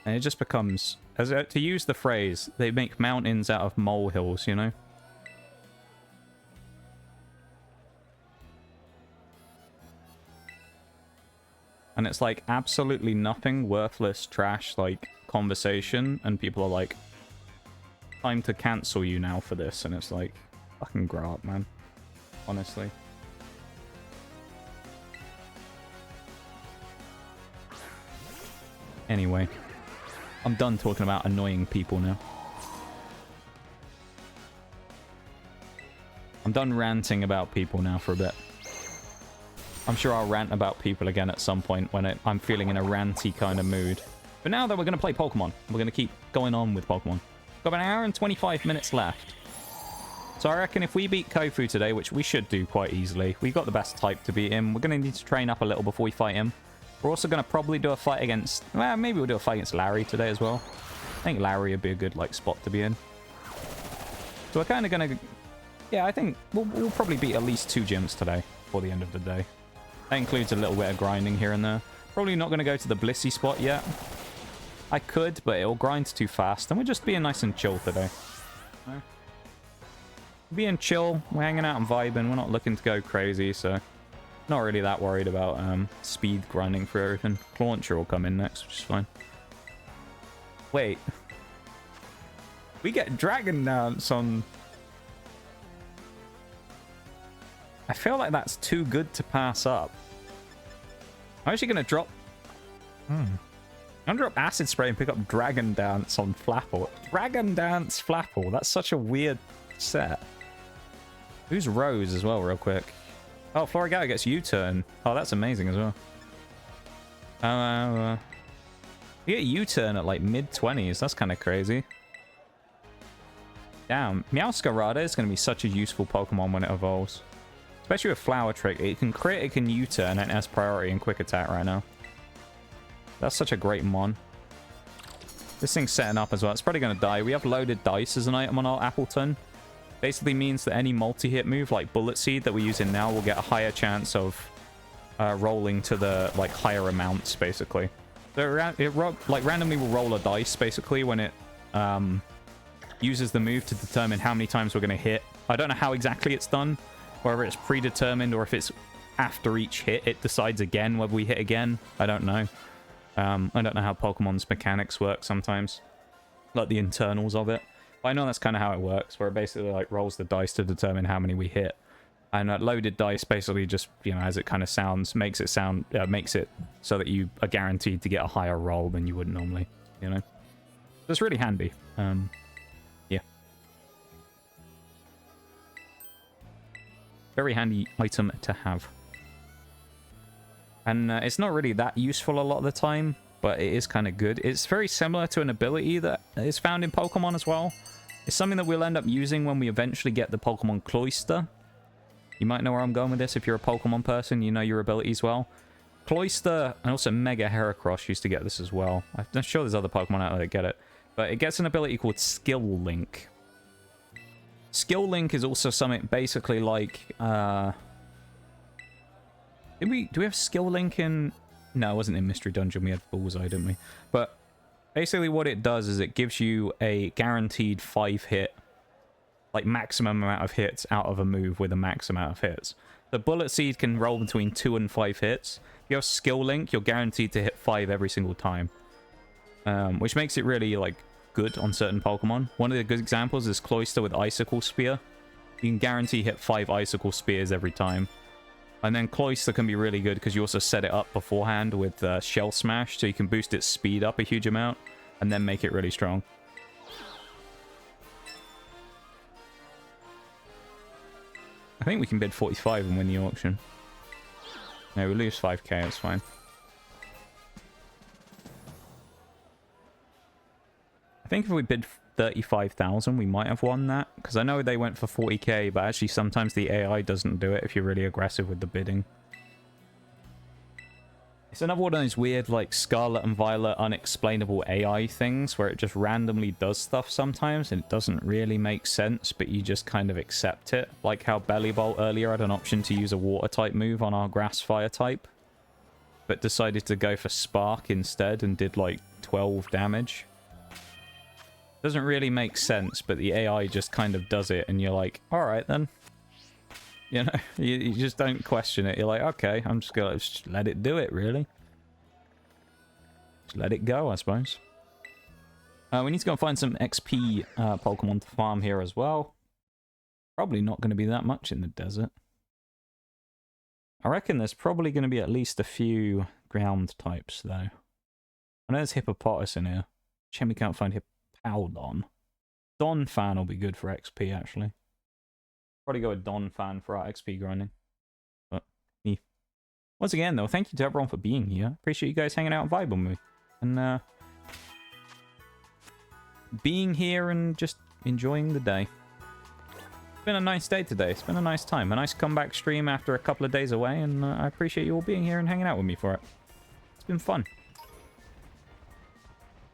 And it just becomes, to use the phrase, they make mountains out of molehills, you know? And it's like absolutely nothing, worthless trash, like, conversation, and people are like, time to cancel you now for this, and it's like, fucking grow up, man. Honestly. Anyway. I'm done talking about annoying people now. I'm done ranting about people now for a bit. I'm sure I'll rant about people again at some point when I'm feeling in a ranty kind of mood. But now that we're going to play Pokemon, we're going to keep going on with Pokemon. We've got an hour and 25 minutes left. So I reckon if we beat Kofu today, which we should do quite easily, we've got the best type to beat him. We're going to need to train up a little before we fight him. We're also going to probably do a fight against... Well, maybe we'll do a fight against Larry today as well. I think Larry would be a good, like, spot to be in. So we're kind of going to... Yeah, I think we'll probably beat at least 2 gyms today before the end of the day. That includes a little bit of grinding here and there. Probably not going to go to the Blissey spot yet. I could, but it'll grind too fast. And we're just being nice and chill today. No? Being chill. We're hanging out and vibing. We're not looking to go crazy, so... Not really that worried about speed grinding for everything. Launcher will come in next, which is fine. Wait. We get Dragon Dance on... I feel like that's too good to pass up. I'm actually going to drop... I'm going to drop Acid Spray and pick up Dragon Dance on Flapple. Dragon Dance Flapple. That's such a weird set. Who's Rose as well, real quick? Oh, Floragato gets U-turn. Oh, that's amazing as well. You get U-turn at, like, mid-20s. That's kind of crazy. Damn. Meowscarada is going to be such a useful Pokemon when it evolves. Especially with Flower Trick. It can crit, it can U-turn, and it has priority and quick attack right now. That's such a great mon. This thing's setting up as well. It's probably going to die. We have loaded dice as an item on our Appleton. Basically means that any multi-hit move, like Bullet Seed, that we're using now, will get a higher chance of rolling to the, like, higher amounts, basically. So it randomly will roll a dice, basically, when it uses the move to determine how many times we're going to hit. I don't know how exactly it's done, whether it's predetermined or if it's after each hit, it decides again whether we hit again. I don't know. I don't know how Pokemon's mechanics work sometimes, like the internals of it. I know that's kind of how it works, where it basically, like, rolls the dice to determine how many we hit. And loaded dice basically just, you know, as it kind of sounds, makes it so that you are guaranteed to get a higher roll than you would normally, you know? So it's really handy. Yeah. Very handy item to have. And it's not really that useful a lot of the time, but it is kind of good. It's very similar to an ability that is found in Pokemon as well. It's something that we'll end up using when we eventually get the Pokemon Cloyster. You might know where I'm going with this. If you're a Pokemon person, you know your abilities well. Cloyster and also Mega Heracross used to get this as well. I'm sure there's other Pokemon out there that get it. But it gets an ability called Skill Link. Skill Link is also something basically like... Do we have Skill Link in... No, it wasn't in Mystery Dungeon. We had Bullseye, didn't we? But basically what it does is it gives you a guaranteed 5-hit, like maximum amount of hits out of a move with a max amount of hits. The Bullet Seed can roll between 2 and 5 hits. If you have Skill Link, you're guaranteed to hit 5 every single time. Which makes it really, like, good on certain Pokemon. One of the good examples is Cloyster with Icicle Spear. You can guarantee hit 5 Icicle Spears every time. And then Cloyster can be really good because you also set it up beforehand with Shell Smash, so you can boost its speed up a huge amount and then make it really strong. I think we can bid 45 and win the auction. No, we lose 5k, it's fine. I think if we bid 35,000, we might have won that. Because I know they went for 40k, but actually sometimes the AI doesn't do it if you're really aggressive with the bidding. It's another one of those weird, like, Scarlet and Violet unexplainable AI things where it just randomly does stuff sometimes and it doesn't really make sense, but you just kind of accept it. Like how Bellibolt earlier had an option to use a water-type move on our grass-fire type, but decided to go for Spark instead and did, like, 12 damage. Doesn't really make sense, but the AI just kind of does it, and you're like, alright then. You know, you just don't question it. You're like, okay, I'm just gonna just let it do it, really. Just let it go, I suppose. We need to go and find some XP Pokemon to farm here as well. Probably not going to be that much in the desert. I reckon there's probably going to be at least a few ground types, though. I know there's Hippopotas in here. Shame we can't find Hippowdon. Donphan will be good for XP, actually. Probably go with Donphan for our XP grinding. But, yeah. Once again, though, thank you to everyone for being here. Appreciate you guys hanging out and vibing with me. And, being here and just enjoying the day. It's been a nice day today. It's been a nice time. A nice comeback stream after a couple of days away, and I appreciate you all being here and hanging out with me for it. It's been fun.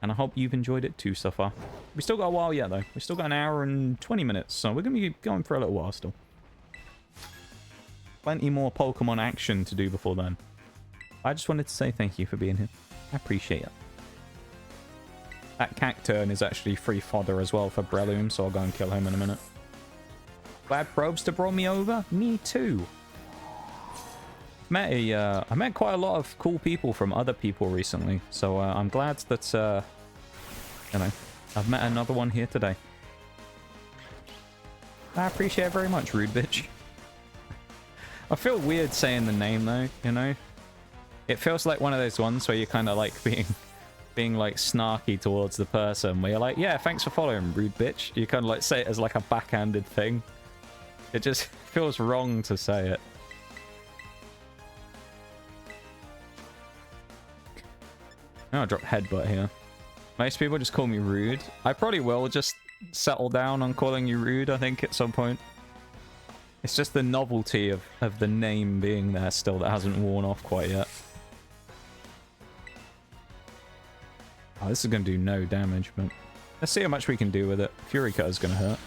And I hope you've enjoyed it too so far. We still got a while yet, though. We still got an hour and 20 minutes, so we're going to be going for a little while still. Plenty more Pokemon action to do before then. I just wanted to say thank you for being here. I appreciate it. That Cacturn is actually free fodder as well for Breloom, so I'll go and kill him in a minute. Glad Probster brought me over? Me too. I met quite a lot of cool people from other people recently, so I'm glad that, you know, I've met another one here today. I appreciate it very much, rude bitch. I feel weird saying the name, though, you know? It feels like one of those ones where you're kind of like being like snarky towards the person, where you're like, yeah, thanks for following, rude bitch. You kind of like say it as like a backhanded thing. It just feels wrong to say it. I'll drop headbutt here. Most people just call me rude. I probably will just settle down on calling you rude, I think, at some point. It's just the novelty of the name being there still that hasn't worn off quite yet. Oh, this is going to do no damage, but let's see how much we can do with it. Fury Cut is going to hurt.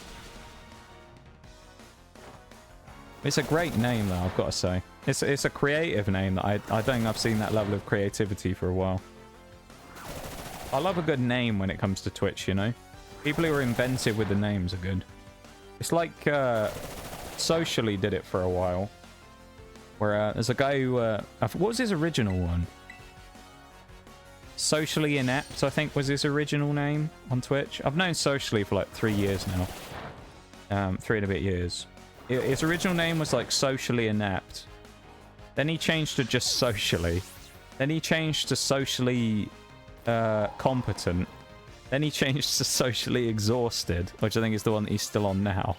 It's a great name, though, I've got to say. It's a creative name that I don't think I've seen that level of creativity for a while. I love a good name when it comes to Twitch, you know? People who are inventive with the names are good. It's like Socially did it for a while. Where there's a guy who... what was his original one? Socially Inept, I think, was his original name on Twitch. I've known Socially for like 3 years now. 3 and a bit years. His original name was like Socially Inept. Then he changed to just Socially. Then he changed to Socially... competent. Then he changed to Socially Exhausted, which I think is the one that he's still on now.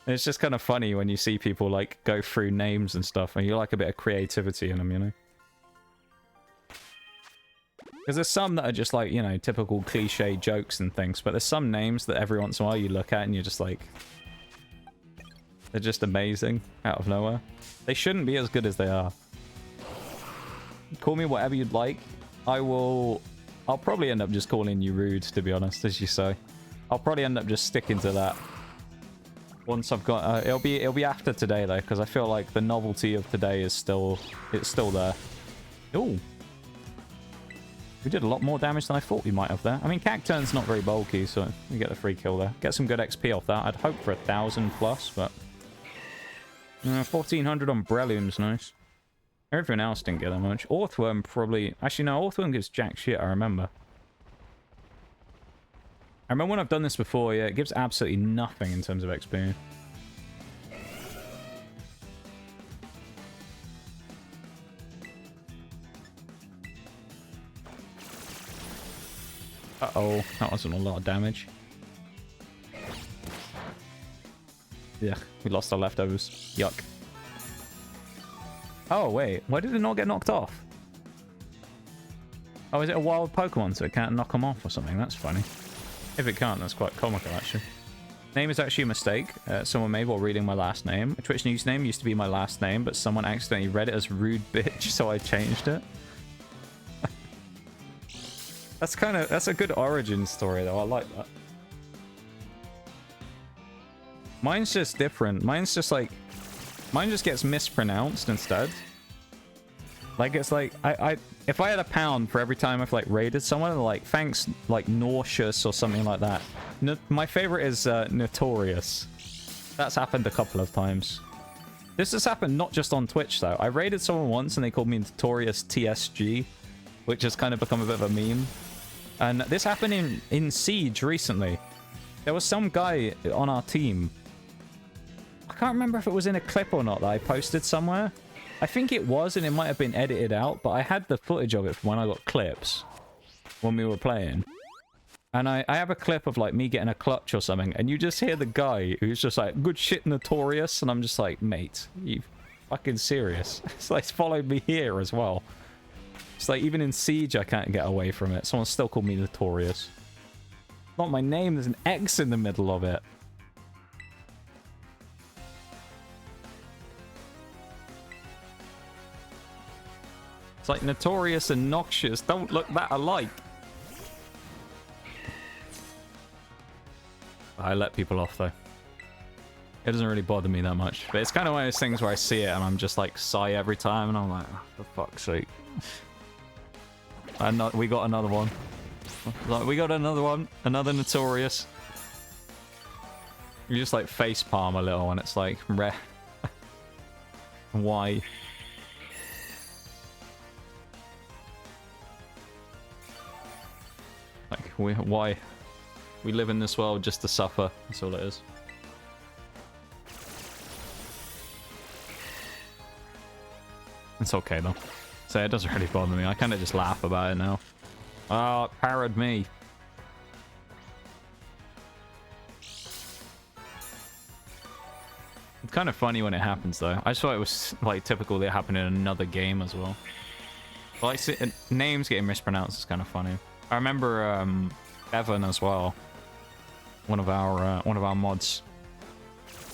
And it's just kind of funny when you see people like go through names and stuff, and you like a bit of creativity in them, you know. Because there's some that are just like, you know, typical cliche jokes and things, but there's some names that every once in a while you look at and you're just like, they're just amazing out of nowhere. They shouldn't be as good as they are. Call me whatever you'd like. I'll probably end up just calling you rude, to be honest, as you say. I'll probably end up just sticking to that. Once I've got, it'll be after today though, because I feel like the novelty of today is still there. Ooh. We did a lot more damage than I thought we might have there. I mean, Cacturn's not very bulky, so we get the free kill there. Get some good XP off that. I'd hope for 1,000 plus, but 1,400 on Breloom's nice. Everything else didn't get that much. Orthworm probably... Actually, no, Orthworm gives jack shit, I remember. I remember when I've done this before, yeah, it gives absolutely nothing in terms of XP. Uh-oh, that wasn't a lot of damage. Yeah, we lost our leftovers. Yuck. Oh, wait. Why did it not get knocked off? Oh, is it a wild Pokemon so it can't knock them off or something? That's funny. If it can't, that's quite comical, actually. Name is actually a mistake. Someone made while reading my last name. A Twitch username used to be my last name, but someone accidentally read it as rude bitch, so I changed it. That's a good origin story, though. I like that. Mine's just different. Mine's just like... Mine just gets mispronounced instead. Like, it's like... if I had £1 for every time I've, like, raided someone, like, thanks, like, nauseous or something like that. My favorite is notorious. That's happened a couple of times. This has happened not just on Twitch, though. I raided someone once and they called me Notorious TSG, which has kind of become a bit of a meme. And this happened in Siege recently. There was some guy on our team. I can't remember if it was in a clip or not that I posted somewhere. I think it was, and it might have been edited out, but I had the footage of it from when I got clips when we were playing. And I have a clip of, like, me getting a clutch or something, and you just hear the guy who's just like, good shit, Notorious, and I'm just like, mate, you fucking serious? It's like, it's followed me here as well. It's like, even in Siege, I can't get away from it. Someone still called me Notorious. Not my name, there's an X in the middle of it. It's like Notorious and Noxious don't look that alike. I let people off, though. It doesn't really bother me that much. But it's kind of one of those things where I see it and I'm just like, sigh every time, and I'm like, oh, for fuck's sake. And we got another one. Like, we got another one. Another Notorious. You just like face palm a little and it's like, reh. Why? Like, why? We live in this world just to suffer. That's all it is. It's okay, though. So it doesn't really bother me. I kind of just laugh about it now. Oh, it parried me. It's kind of funny when it happens, though. I just thought it was, like, typical that it happened in another game as well. But, like, names getting mispronounced is kind of funny. I remember Bevan as well. One of our mods.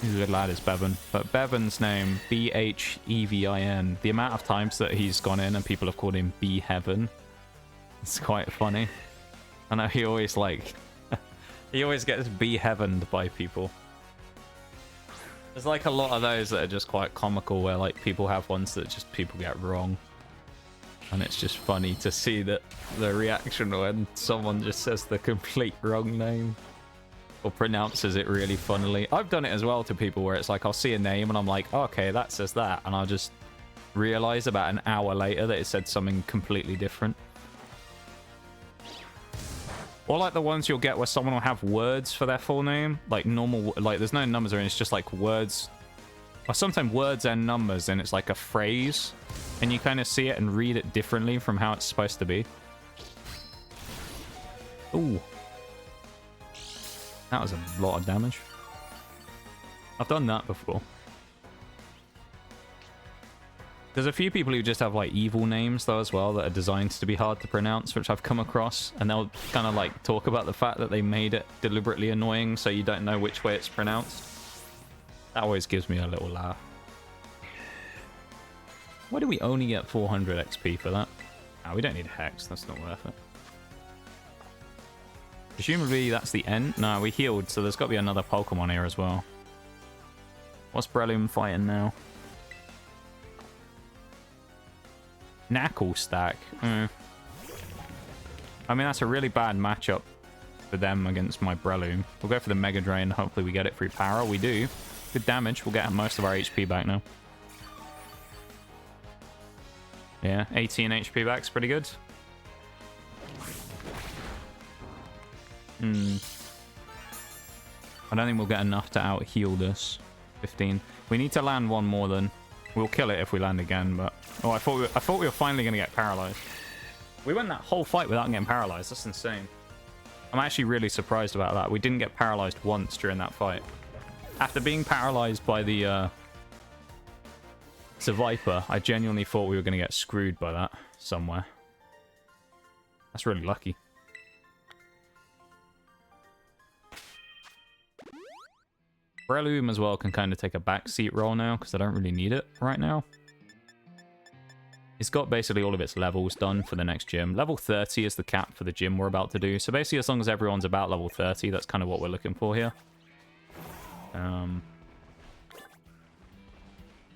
He's a good lad, is Bevan. But Bevan's name, B-H-E-V-I-N. The amount of times that he's gone in and people have called him B-Heaven. It's quite funny. I know he always, like... he always gets B-Heavened by people. There's, like, a lot of those that are just quite comical, where, like, people have ones that just people get wrong. And it's just funny to see that the reaction when someone just says the complete wrong name. Or pronounces it really funnily. I've done it as well to people where it's like, I'll see a name and I'm like, oh, okay, that says that. And I'll just realize about an hour later that it said something completely different. Or like the ones you'll get where someone will have words for their full name. Like normal, like there's no numbers or anything, it's just like words. Or sometimes words and numbers and it's like a phrase. And you kind of see it and read it differently from how it's supposed to be. Ooh. That was a lot of damage. I've done that before. There's a few people who just have like evil names though as well that are designed to be hard to pronounce, which I've come across, and they'll kind of like talk about the fact that they made it deliberately annoying so you don't know which way it's pronounced. That always gives me a little laugh. Why do we only get 400 XP for that? Oh, we don't need Hex, that's not worth it. Presumably that's the end. No, we healed, so there's got to be another Pokemon here as well. What's Breloom fighting now? Knuckle Stack. I mean, that's a really bad matchup for them against my Breloom. We'll go for the Mega Drain. Hopefully we get it through Power. We do. Good damage. We'll get most of our HP back now. Yeah, 18 HP back's pretty good. I don't think we'll get enough to out-heal this. 15. We need to land one more then. We'll kill it if we land again, but... Oh, I thought we were finally going to get paralyzed. We went that whole fight without getting paralyzed. That's insane. I'm actually really surprised about that. We didn't get paralyzed once during that fight. After being paralyzed by the Viper, I genuinely thought we were going to get screwed by that somewhere. That's really lucky. Breloom as well can kind of take a backseat role now because I don't really need it right now. It's got basically all of its levels done for the next gym. Level 30 is the cap for the gym we're about to do. So basically, as long as everyone's about level 30, that's kind of what we're looking for here.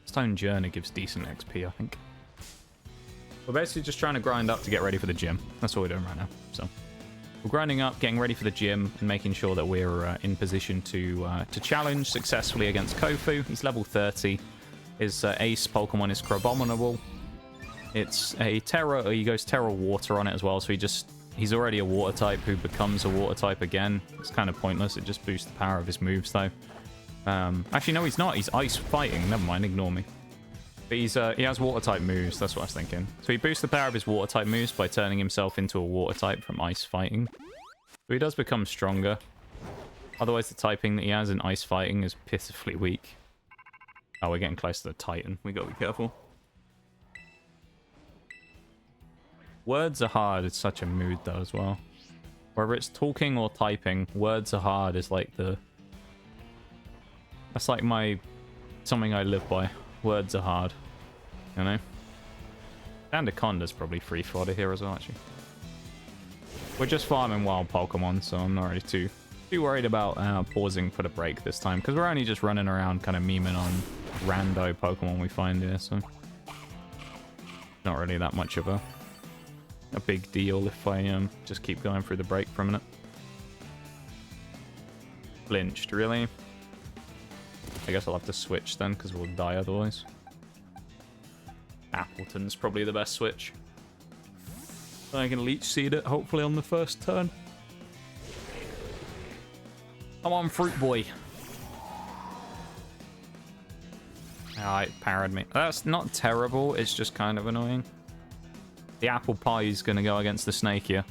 Stone Journey gives decent XP, I think. We're basically just trying to grind up to get ready for the gym. That's what we're doing right now. So we're grinding up, getting ready for the gym, and making sure that we're in position to challenge successfully against Kofu. He's level 30. His ace Pokemon is Crabominable. It's a Terra, he goes Terra Water on it as well, so he's already a Water type who becomes a Water type again. It's kind of pointless, it just boosts the power of his moves though. Actually no, he's not, he's Ice Fighting, never mind, ignore me. But he has Water type moves, that's what I was thinking. So he boosts the power of his Water type moves by turning himself into a Water type from Ice Fighting. So he does become stronger. Otherwise the typing that he has in Ice Fighting is pitifully weak. Oh, we're getting close to the Titan, we gotta be careful. Words are hard, it's such a mood though as well. Whether it's talking or typing, words are hard is like the... That's like something I live by. Words are hard, you know? Anaconda's probably free fodder here as well, actually. We're just farming wild Pokemon, so I'm not really too worried about pausing for the break this time, because we're only just running around kind of memeing on rando Pokemon we find here, so... Not really that much of a big deal if I just keep going through the break for a minute. Flinched, really? I guess I'll have to switch then, because we'll die otherwise. Appleton's probably the best switch. I can Leech Seed it, hopefully, on the first turn. Come on, Fruit Boy. Alright, parried me. That's not terrible, it's just kind of annoying. The apple pie is going to go against the snake here.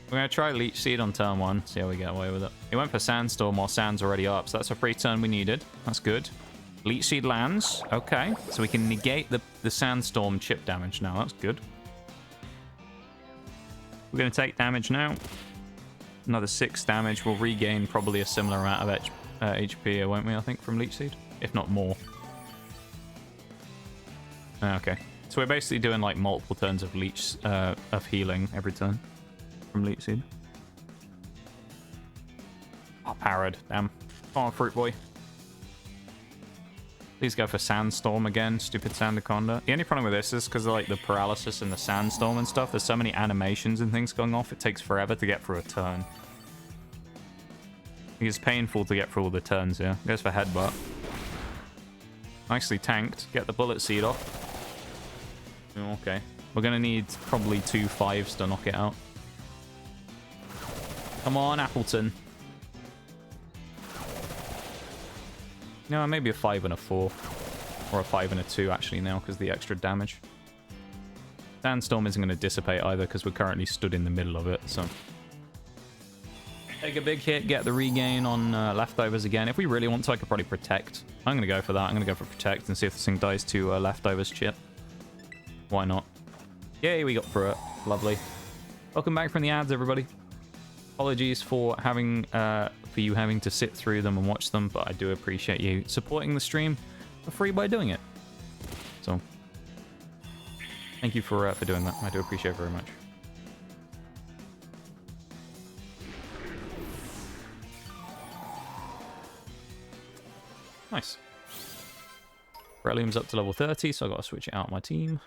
We're going to try Leech Seed on turn 1, see how we get away with it. He went for Sandstorm while Sand's already up, so that's a free turn we needed. That's good. Leech Seed lands. Okay, so we can negate the Sandstorm chip damage now. That's good. We're going to take damage now. Another 6 damage. We'll regain probably a similar amount of HP here, won't we, I think, from Leech Seed? If not more. Okay, so we're basically doing like multiple turns of of healing every turn from Leech Seed. Oh, parried. Damn. Come on, Fruit Boy. Please go for Sandstorm again, stupid Sandaconda. The only problem with this is because of like the paralysis and the Sandstorm and stuff. There's so many animations and things going off. It takes forever to get through a turn. It's painful to get through all the turns here. Goes for Headbutt. Nicely tanked. Get the Bullet Seed off. Okay. We're going to need probably 2 5s to knock it out. Come on, Appleton. No, maybe a 5 and a 4. Or a 5 and a 2, actually, now, because of the extra damage. Sandstorm isn't going to dissipate either, because we're currently stood in the middle of it, so... Take a big hit, get the regain on leftovers again. If we really want to, I could probably protect. I'm going to go for that. I'm going to go for protect and see if this thing dies to leftovers chip. Why not? Yay, we got through it. Lovely. Welcome back from the ads, everybody. Apologies for you having to sit through them and watch them, but I do appreciate you supporting the stream for free by doing it. So, thank you for doing that. I do appreciate it very much. Nice. Breloom's up to level 30, so I've got to switch it out my team.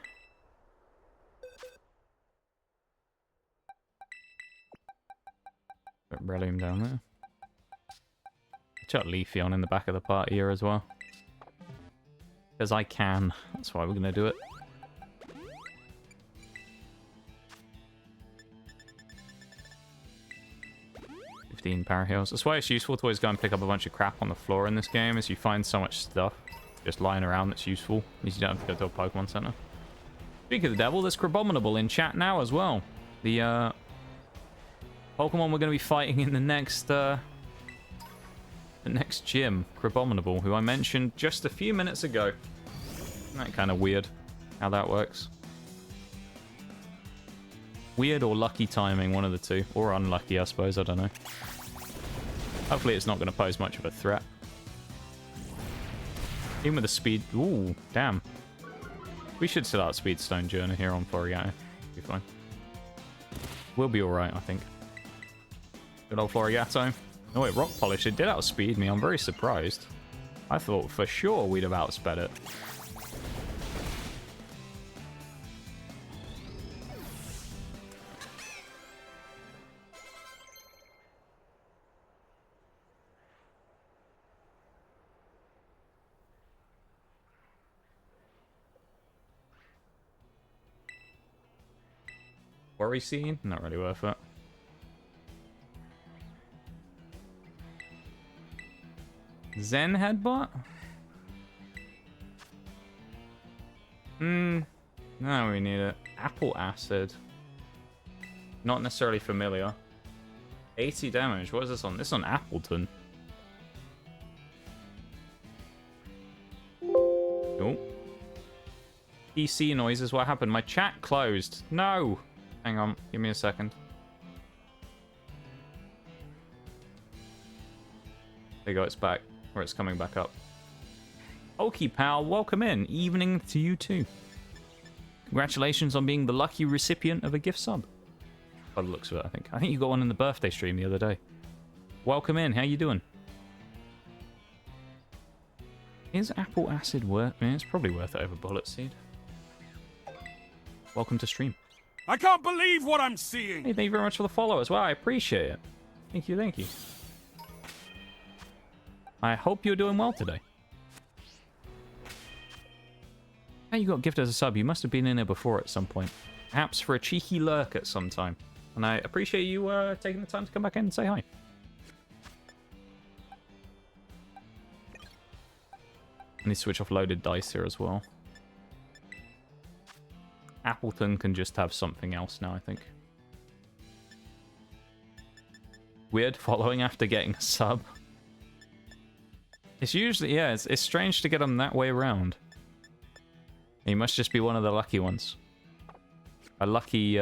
Put Breloom down there. Chuck Leafy on in the back of the party here as well. Because I can. That's why we're going to do it. Power heals. That's why it's useful to always go and pick up a bunch of crap on the floor in this game, as you find so much stuff just lying around that's useful. Means you don't have to go to a Pokemon Center. Speaking of the devil, there's Crabominable in chat now as well. The Pokemon we're going to be fighting in the next gym. Crabominable, who I mentioned just a few minutes ago. Isn't that kind of weird how that works? Weird or lucky timing, one of the two. Or unlucky, I suppose, I don't know. Hopefully it's not going to pose much of a threat. Even with the speed... Ooh, damn. We should set out Speedstone Journey here on Floragato. Be fine. We'll be alright, I think. Good old Floragato. Oh wait, Rock Polish, it did outspeed me. I'm very surprised. I thought for sure we'd have outsped it. Worry scene? Not really worth it. Zen Headbutt? No, we need it. Apple Acid. Not necessarily familiar. 80 damage. What is this on? This is on Appleton. Oh. PC noises. What happened? My chat closed. No! Hang on, give me a second. There you go, it's back. Or it's coming back up. Pokepal, welcome in. Evening to you too. Congratulations on being the lucky recipient of a gift sub. By the looks of it, I think. I think you got one in the birthday stream the other day. Welcome in, how you doing? Is Apple Acid worth... I mean, it's probably worth it over Bullet Seed. Welcome to stream. I can't believe what I'm seeing. Hey, thank you very much for the follow as well. I appreciate it. Thank you, thank you. I hope you're doing well today. How you got gifted as a sub? You must have been in here before at some point. Perhaps for a cheeky lurk at some time. And I appreciate you taking the time to come back in and say hi. I need to switch off loaded dice here as well. Appleton can just have something else now, I think. Weird following after getting a sub. It's usually, yeah, it's strange to get them that way around. He must just be one of the lucky ones. A lucky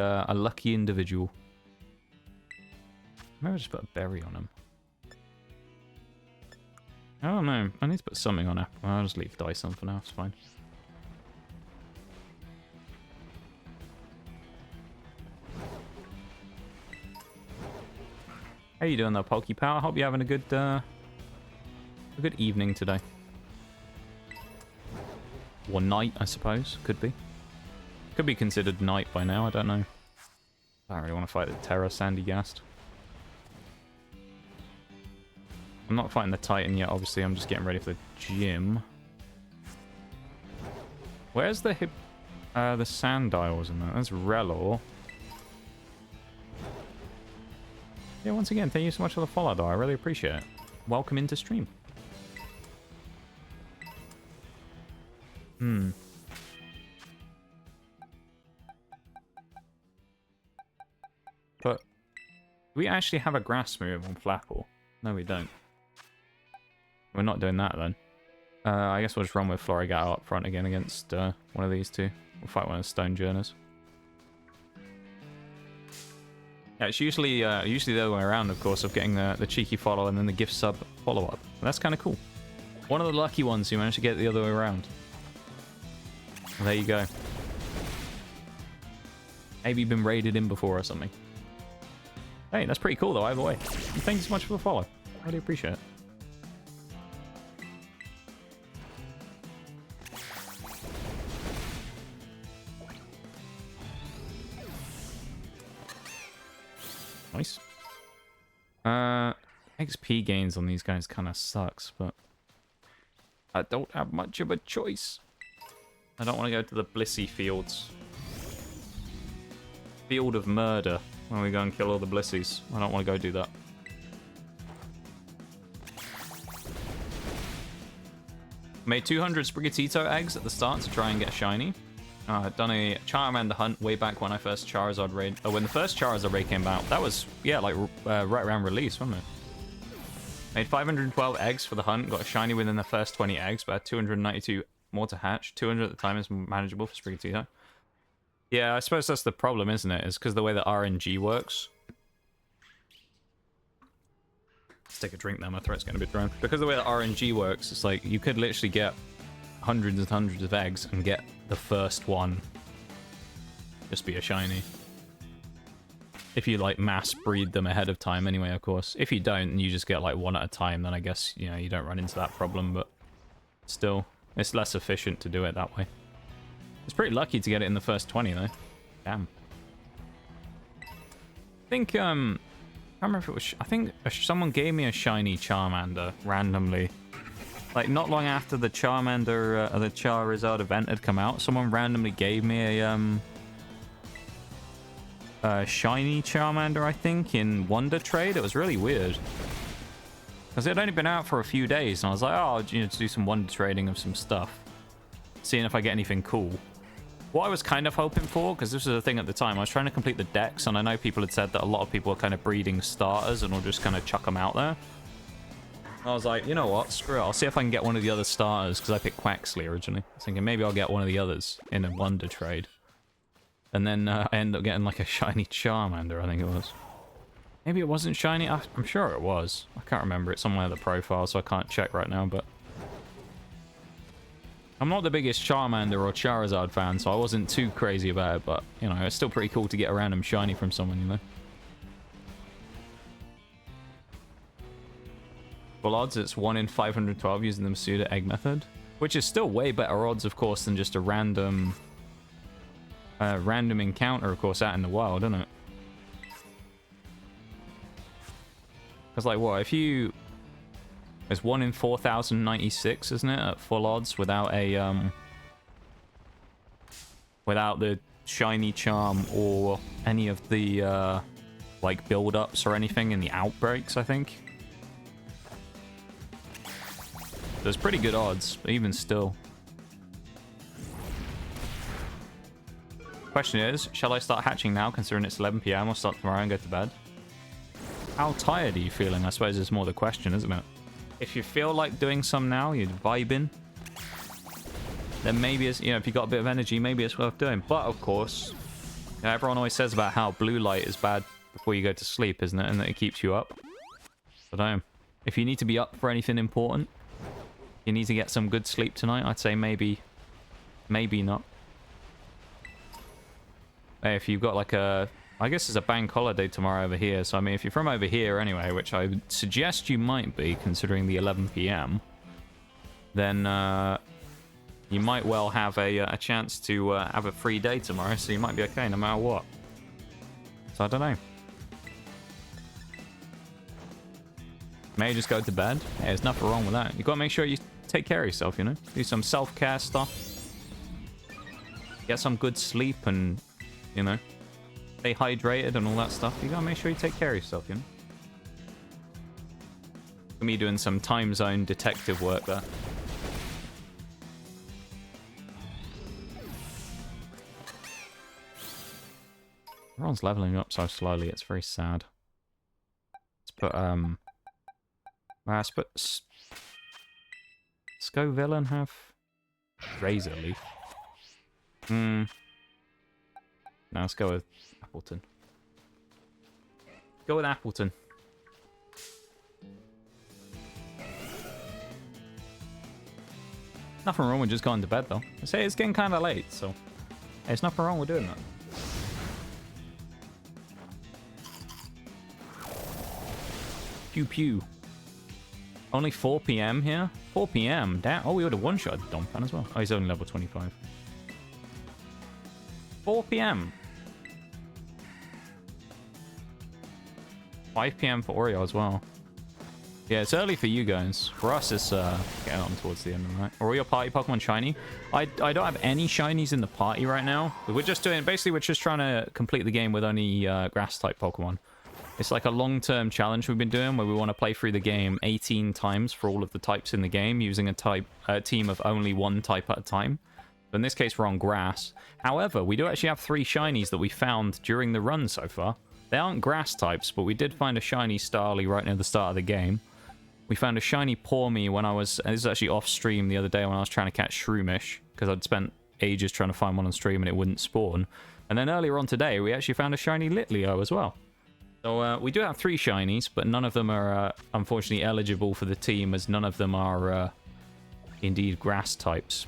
individual. Maybe I'll just put a berry on him. I don't know. I need to put something on Apple. I'll just leave dice on for now. It's fine. How you doing though, Pokepal? I hope you're having a good evening today. Or night, I suppose. Could be. Could be considered night by now, I don't know. I don't really want to fight the Terra Sandygast. I'm not fighting the Titan yet, obviously. I'm just getting ready for the gym. Where's the Sandiles in that? That's Relor. Yeah, once again, thank you so much for the follow, though. I really appreciate it. Welcome into stream. But we actually have a grass move on Flapple? No, we don't. We're not doing that then. I guess we'll just run with Floragato up front again against one of these two. We'll fight one of the Stone Journers. Yeah, it's usually the other way around, of course, of getting the cheeky follow and then the gift sub follow-up. That's kind of cool. One of the lucky ones who managed to get it the other way around. There you go. Maybe you've been raided in before or something. Hey, that's pretty cool though, either way. Thanks so much for the follow. I really appreciate it. Nice. XP gains on these guys kind of sucks, but I don't have much of a choice. I don't want to go to the Blissey fields. Field of Murder, when we go and kill all the Blissies. I don't want to go do that. Made 200 Sprigatito eggs at the start to try and get shiny. I'd done a Charmander hunt way back when I first Charizard raid. Oh, when the first Charizard raid came out. That was, yeah, like right around release, wasn't it? Made 512 eggs for the hunt. Got a shiny within the first 20 eggs, but had 292 more to hatch. 200 at the time is manageable for Sprigatito. Yeah, I suppose that's the problem, isn't it? It's because the way that RNG works. Let's take a drink now. My throat's getting a bit dry. Because the way that RNG works, it's like you could literally get hundreds and hundreds of eggs and get the first one just be a shiny. If you like mass breed them ahead of time anyway, of course. If you don't and you just get like one at a time, then I guess, you know, you don't run into that problem, but still, it's less efficient to do it that way. It's pretty lucky to get it in the first 20 though. Damn. I think, I can't remember if it was, I think someone gave me a shiny Charmander randomly. Like, not long after the Charmander, the Charizard event had come out, someone randomly gave me a shiny Charmander, I think, in Wonder Trade. It was really weird. Because it had only been out for a few days, and I was like, oh, you know, to do some Wonder Trading of some stuff. Seeing if I get anything cool. What I was kind of hoping for, because this was a thing at the time, I was trying to complete the decks, and I know people had said that a lot of people are kind of breeding starters and will just kind of chuck them out there. I was like, you know what, screw it, I'll see if I can get one of the other starters, because I picked Quaxley originally. I was thinking maybe I'll get one of the others in a Wonder Trade. And then I ended up getting like a shiny Charmander, I think it was. Maybe it wasn't shiny, I'm sure it was. I can't remember, it's on my other profile, so I can't check right now, but... I'm not the biggest Charmander or Charizard fan, so I wasn't too crazy about it, but, you know, it's still pretty cool to get a random shiny from someone, you know? Full odds, it's 1 in 512 using the Masuda egg method, which is still way better odds, of course, than just a random encounter, of course, out in the wild, isn't it? Because, like, what, if you... It's 1 in 4,096, isn't it, at full odds, without a, without the shiny charm or any of the, like, build-ups or anything in the outbreaks, I think. There's pretty good odds, but even still. Question is, shall I start hatching now, considering it's 11 PM, or start tomorrow and go to bed? How tired are you feeling, I suppose is more the question, isn't it? If you feel like doing some now, you're vibing, then maybe it's, you know, if you got a bit of energy, maybe it's worth doing. But of course, you know, everyone always says about how blue light is bad before you go to sleep, isn't it? And that it keeps you up. But if you need to be up for anything important, you need to get some good sleep tonight, I'd say maybe not. Hey, if you've got like a... I guess it's a bank holiday tomorrow over here, so I mean, if you're from over here anyway, which I would suggest you might be, considering the 11 PM, then you might well have a chance to have a free day tomorrow, so you might be okay no matter what. So I don't know. Maybe just go to bed. Hey, there's nothing wrong with that. You've got to make sure you take care of yourself, you know? Do some self-care stuff. Get some good sleep and, you know... Stay hydrated and all that stuff. You gotta make sure you take care of yourself, you know? For me doing some time zone detective work there. Everyone's leveling up so slowly, it's very sad. put Scovillain have Razor Leaf. No, let's go with Appleton. Go with Appleton. Nothing wrong with just going to bed, though. I say it's getting kind of late, so there's nothing wrong with doing that. Pew pew. Only 4 p.m. here? 4 p.m. Damn. Oh, we would have one-shot Donphan as well. Oh, he's only level 25. 4 p.m. 5 p.m. for Oreo as well. Yeah, it's early for you guys. For us, it's getting on towards the end of the night. Are all your party Pokemon shiny? I don't have any shinies in the party right now. We're just doing... Basically, we're just trying to complete the game with only grass-type Pokemon. It's like a long-term challenge we've been doing where we want to play through the game 18 times for all of the types in the game using a team of only one type at a time. But in this case, we're on grass. However, we do actually have 3 shinies that we found during the run so far. They aren't grass types, but we did find a shiny Starly right near the start of the game. We found a shiny Pawmi when I was... This is actually off stream the other day when I was trying to catch Shroomish, because I'd spent ages trying to find one on stream and it wouldn't spawn. And then earlier on today, we actually found a shiny Litleo as well. So we do have 3 shinies, but none of them are unfortunately eligible for the team, as none of them are indeed grass types.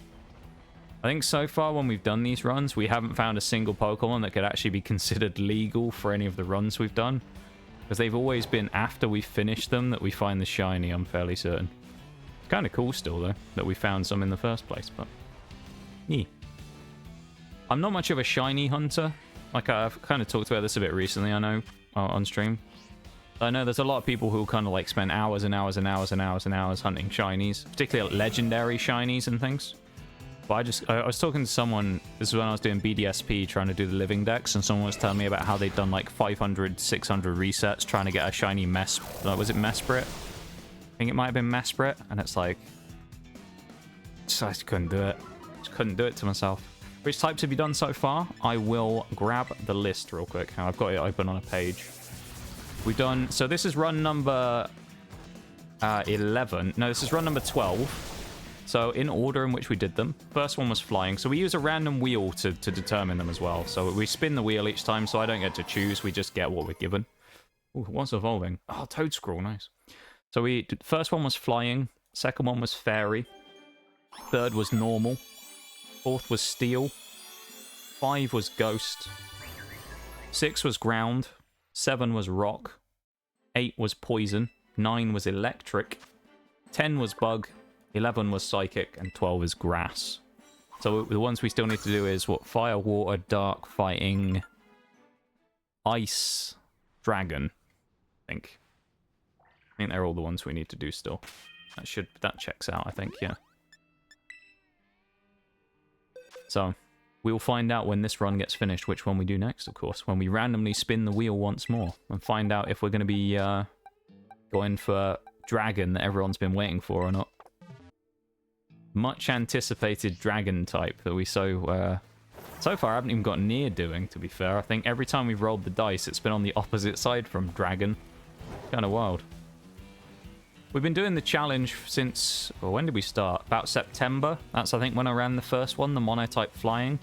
I think so far when we've done these runs, we haven't found a single Pokemon that could actually be considered legal for any of the runs we've done. Because they've always been after we finish them that we find the shiny, I'm fairly certain. It's kind of cool still, though, that we found some in the first place, but... Yeah. I'm not much of a shiny hunter. Like, I've kind of talked about this a bit recently, I know, on stream. I know there's a lot of people who kind of, like, spend hours and hours and hours and hours and hours hunting shinies. Particularly legendary shinies and things. But I was talking to someone, this is when I was doing BDSP, trying to do the living decks, and someone was telling me about how they'd done like 500, 600 resets trying to get a shiny was it Mesprit? I think it might have been Mesprit, and it's like, I just couldn't do it. Just couldn't do it to myself. Which types have you done so far? I will grab the list real quick. I've got it open on a page. We've done, so this is run number 11. No, this is run number 12. So in order in which we did them, first one was flying. So we use a random wheel to determine them as well. So we spin the wheel each time, so I don't get to choose. We just get what we're given. Ooh, what's evolving? Oh, Toedscool, nice. So first one was flying. Second one was fairy. Third was normal. Fourth was steel. 5 was ghost. 6 was ground. 7 was rock. 8 was poison. 9 was electric. 10 was bug. 11 was psychic, and 12 is grass. So the ones we still need to do is what? Fire, water, dark, fighting, ice, dragon, I think. I think they're all the ones we need to do still. That checks out, I think, yeah. So we'll find out when this run gets finished which one we do next, of course, when we randomly spin the wheel once more and find out if we're going to be going for dragon that everyone's been waiting for or not. Much anticipated dragon type that we so far haven't even got near doing, to be fair. I think every time we've rolled the dice, it's been on the opposite side from dragon. Kind of wild. We've been doing the challenge since, well, when did we start? About September. That's, I think, when I ran the first one, the Monotype flying.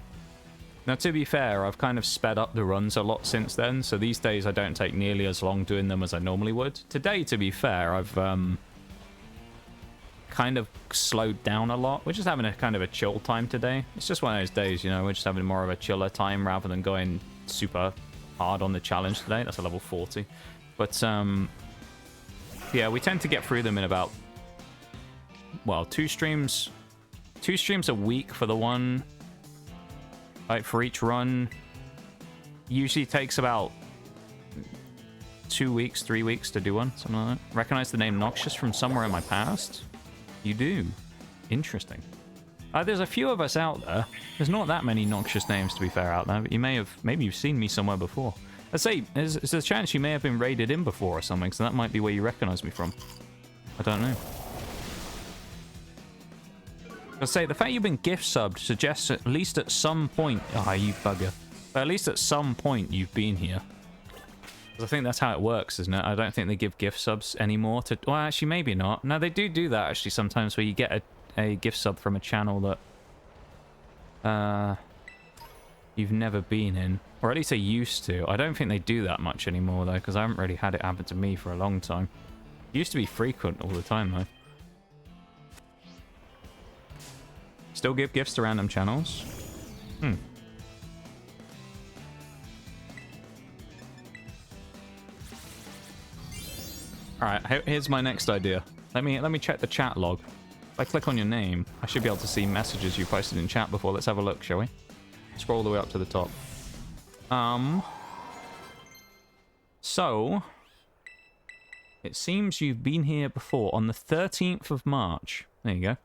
Now, to be fair, I've kind of sped up the runs a lot since then, so these days I don't take nearly as long doing them as I normally would. Today, to be fair, I've kind of slowed down a lot. We're just having a kind of a chill time today. It's just one of those days, you know, we're just having more of a chiller time rather than going super hard on the challenge today. That's a level 40. But, yeah, we tend to get through them in about, well, 2 streams a week for the one, like, for each run. Usually takes about 2 weeks, 3 weeks to do one, something like that. Recognize the name Noxious from somewhere in my past? You do. Interesting. There's a few of us out there. There's not that many Noxious names, to be fair, out there, but maybe you've seen me somewhere before. I'd say, there's a chance you may have been raided in before or something, so that might be where you recognize me from. I don't know. I'd say, the fact you've been gift subbed suggests at least at some point... Ah, you bugger. But at least at some point you've been here. I think that's how it works, isn't it? I don't think they give gift subs anymore to... Well, actually, maybe not. No, they do that, actually, sometimes, where you get a gift sub from a channel that you've never been in. Or at least they used to. I don't think they do that much anymore, though, because I haven't really had it happen to me for a long time. It used to be frequent all the time, though. Still give gifts to random channels? Alright, here's my next idea. Let me check the chat log. If I click on your name, I should be able to see messages you posted in chat before. Let's have a look, shall we? Scroll all the way up to the top. So, it seems you've been here before on the 13th of March. There you go.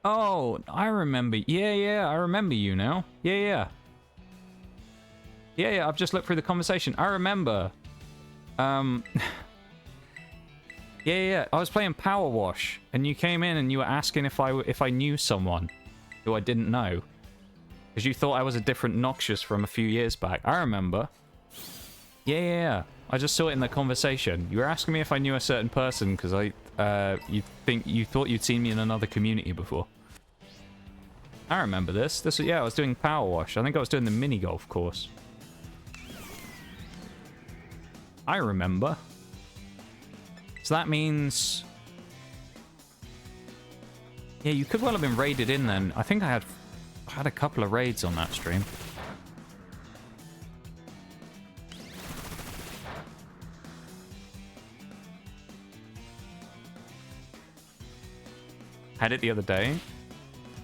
Oh, I remember. Yeah, I remember you now. Yeah, I've just looked through the conversation. I remember. Yeah. I was playing Power Wash, and you came in and you were asking if I knew someone who I didn't know, because you thought I was a different Noxious from a few years back. I remember. Yeah. I just saw it in the conversation. You were asking me if I knew a certain person because you thought you'd seen me in another community before. I remember this. I was doing Power Wash. I think I was doing the mini golf course. I remember. So that means... Yeah, you could well have been raided in then. I think I had a couple of raids on that stream. Had it the other day.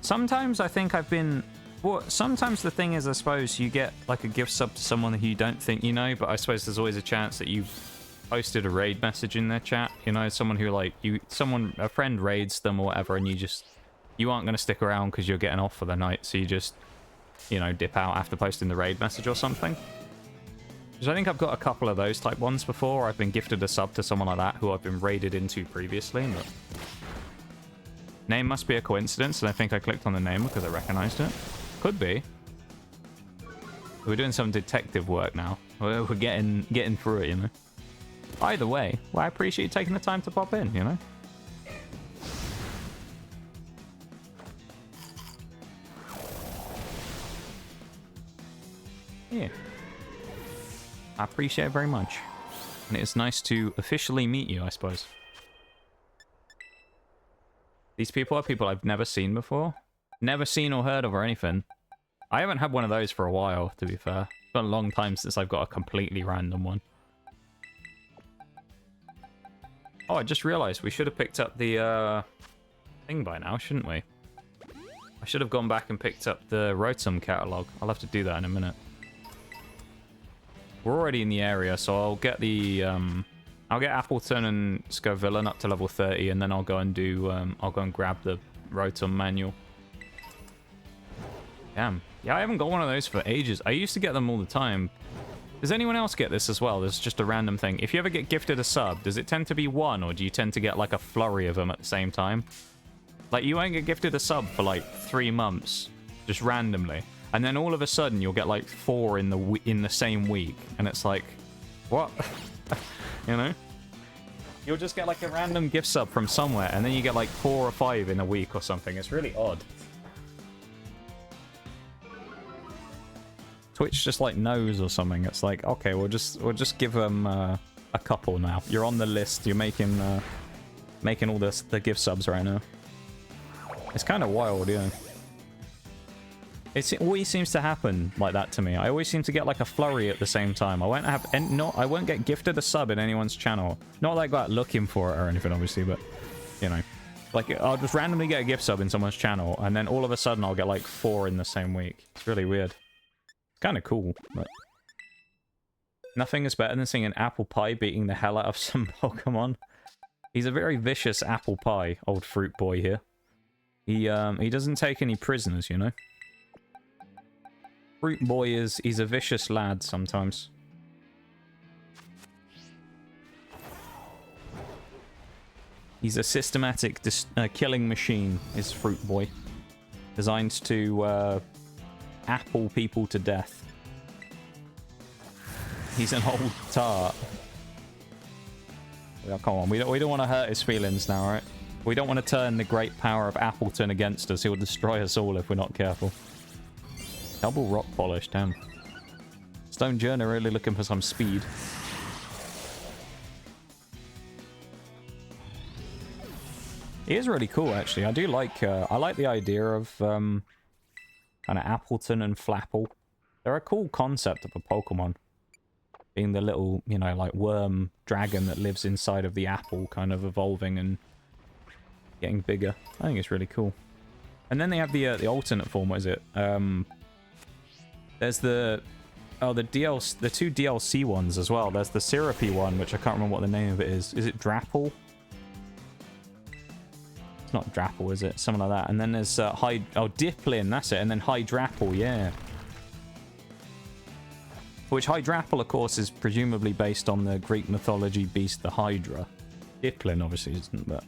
Sometimes I think I've been... Well, sometimes the thing is, I suppose, you get like a gift sub to someone who you don't think you know, but I suppose there's always a chance that you've posted a raid message in their chat. You know, someone who like a friend raids them or whatever, and you aren't going to stick around because you're getting off for the night, so you just, you know, dip out after posting the raid message or something. Because I think I've got a couple of those type ones before. I've been gifted a sub to someone like that who I've been raided into previously, but... Name must be a coincidence, and I think I clicked on the name because I recognized it. Could be. We're doing some detective work now. We're getting through it, you know. Either way, well, I appreciate you taking the time to pop in, you know. Yeah. I appreciate it very much. And it's nice to officially meet you, I suppose. These people are people I've never seen before. Never seen or heard of or anything. I haven't had one of those for a while, to be fair. It's been a long time since I've got a completely random one. Oh, I just realized we should have picked up the thing by now, shouldn't we? I should have gone back and picked up the Rotom catalog. I'll have to do that in a minute. We're already in the area, so I'll get the I'll get Appleton and Scovillain up to level 30, and then I'll go and do I'll go and grab the Rotom manual. Damn. Yeah, I haven't got one of those for ages. I used to get them all the time. Does anyone else get this as well? There's just a random thing. If you ever get gifted a sub, does it tend to be one, or do you tend to get like a flurry of them at the same time? Like, you won't get gifted a sub for like 3 months, just randomly, and then all of a sudden you'll get like 4 in the same week, and it's like, what? You know? You'll just get like a random gift sub from somewhere, and then you get like 4 or 5 in a week or something. It's really odd. Twitch just like knows or something. It's like, okay, we'll just give them a couple now. You're on the list. You're making all the gift subs right now. It's kind of wild, yeah. It always seems to happen like that to me. I always seem to get like a flurry at the same time. I won't get gifted a sub in anyone's channel. Not like that looking for it or anything, obviously, but you know, like I'll just randomly get a gift sub in someone's channel, and then all of a sudden I'll get like 4 in the same week. It's really weird. Kind of cool, but nothing is better than seeing an apple pie beating the hell out of some Pokemon. He's a very vicious apple pie, old fruit boy here. He doesn't take any prisoners, you know. Fruit boy he's a vicious lad sometimes. He's a systematic killing machine, is Fruit boy. Designed to apple people to death. He's an old tart. Oh, come on, we don't want to hurt his feelings now, right? We don't want to turn the great power of Appleton against us. He will destroy us all if we're not careful. Double rock polish, damn. Stone Journey really looking for some speed. He is really cool, actually. I do like, I like the idea of kind of Appleton and Flapple. They're a cool concept of a Pokemon. Being the little, you know, like worm dragon that lives inside of the apple, kind of evolving and getting bigger. I think it's really cool. And then they have the alternate form, what is it? There's the two DLC ones as well. There's the syrupy one, which I can't remember what the name of it is. Is it Drapple? It's not Drapple, is it? Something like that. And then there's Applin, that's it. And then Hydrapple, yeah. Which Hydrapple, of course, is presumably based on the Greek mythology beast, the Hydra. Applin obviously isn't, but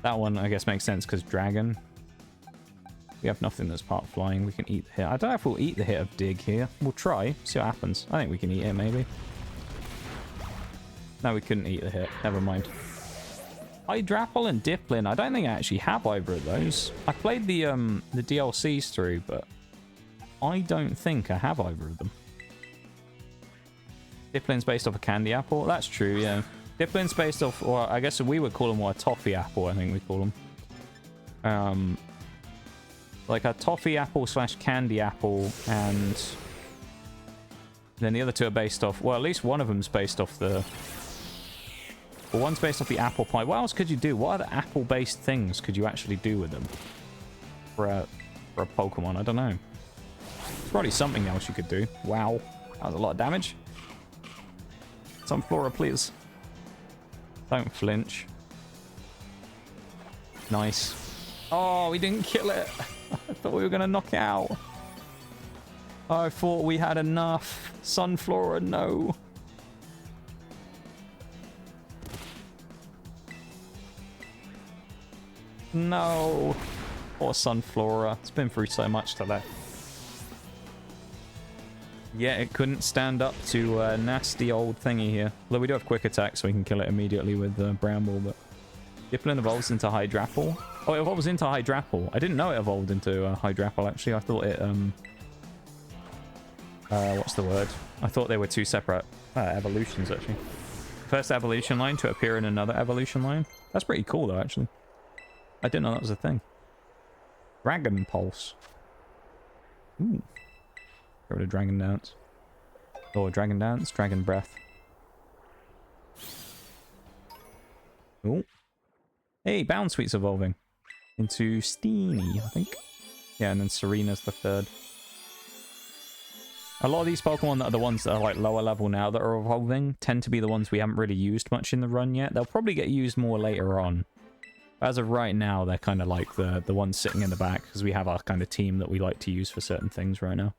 that one, I guess, makes sense because dragon. We have nothing that's part flying. We can eat the hit. I don't know if we'll eat the hit of Dig here. We'll try. See what happens. I think we can eat it, maybe. No, we couldn't eat the hit. Never mind. Hydrapple and Applin. I don't think I actually have either of those. I played the DLCs through, but I don't think I have either of them. Applin's based off a candy apple. That's true, yeah. Applin's based off, or I guess we would call them a toffee apple, I think we call them. Like a toffee apple / candy apple, and then the other two are based off, well, at least one of them's based off the, well, one's based off the apple pie. What else could you do? What other apple-based things could you actually do with them for a Pokemon? I don't know. There's probably something else you could do. Wow. That was a lot of damage. Sunflora, please. Don't flinch. Nice. Oh, we didn't kill it. I thought we were going to knock it out. I thought we had enough. Sunflora, no. No. Poor Sunflora. It's been through so much today. Yeah, it couldn't stand up to a nasty old thingy here. Although we do have quick attack, so we can kill it immediately with Bramble, but Applin evolves into Hydrapple. Oh, it evolves into Hydrapple. I didn't know it evolved into Hydrapple, actually. I thought it, what's the word? I thought they were two separate evolutions, actually. First evolution line to appear in another evolution line. That's pretty cool, though, actually. I didn't know that was a thing. Dragon Pulse. Ooh. Go to Dragon Dance. Or Dragon Dance, Dragon Breath. Oh. Hey, Bounsweet's evolving into Steenie, I think. Yeah, and then Serena's the third. A lot of these Pokemon that are the ones that are like lower level now that are evolving tend to be the ones we haven't really used much in the run yet. They'll probably get used more later on. As of right now, they're kind of like the ones sitting in the back because we have our kind of team that we like to use for certain things right now.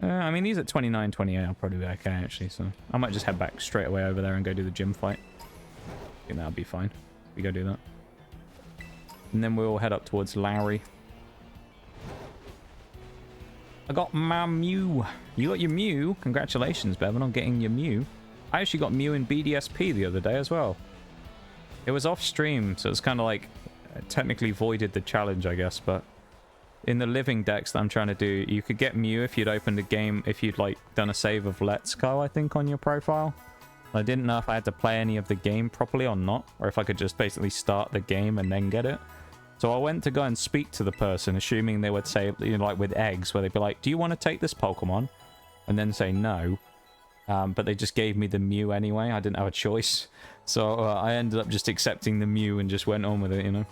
I mean, these at 29, 28 I'll probably be okay, actually, so I might just head back straight away over there and go do the gym fight. I think that'll be fine. We go do that. And then we'll head up towards Lowry. I got my Mew. You got your Mew? Congratulations, Bevan, on getting your Mew. I actually got Mew in BDSP the other day as well. It was off stream, so it's kind of like technically voided the challenge, I guess, but in the living decks that I'm trying to do, you could get Mew if you'd opened a game, if you'd like done a save of Let's Go, I think, on your profile. I didn't know if I had to play any of the game properly or not, or if I could just basically start the game and then get it. So I went to go and speak to the person, assuming they would say, you know, like with eggs, where they'd be like, do you want to take this Pokemon? And then say no. But they just gave me the Mew anyway. I didn't have a choice. So I ended up just accepting the Mew and just went on with it, you know,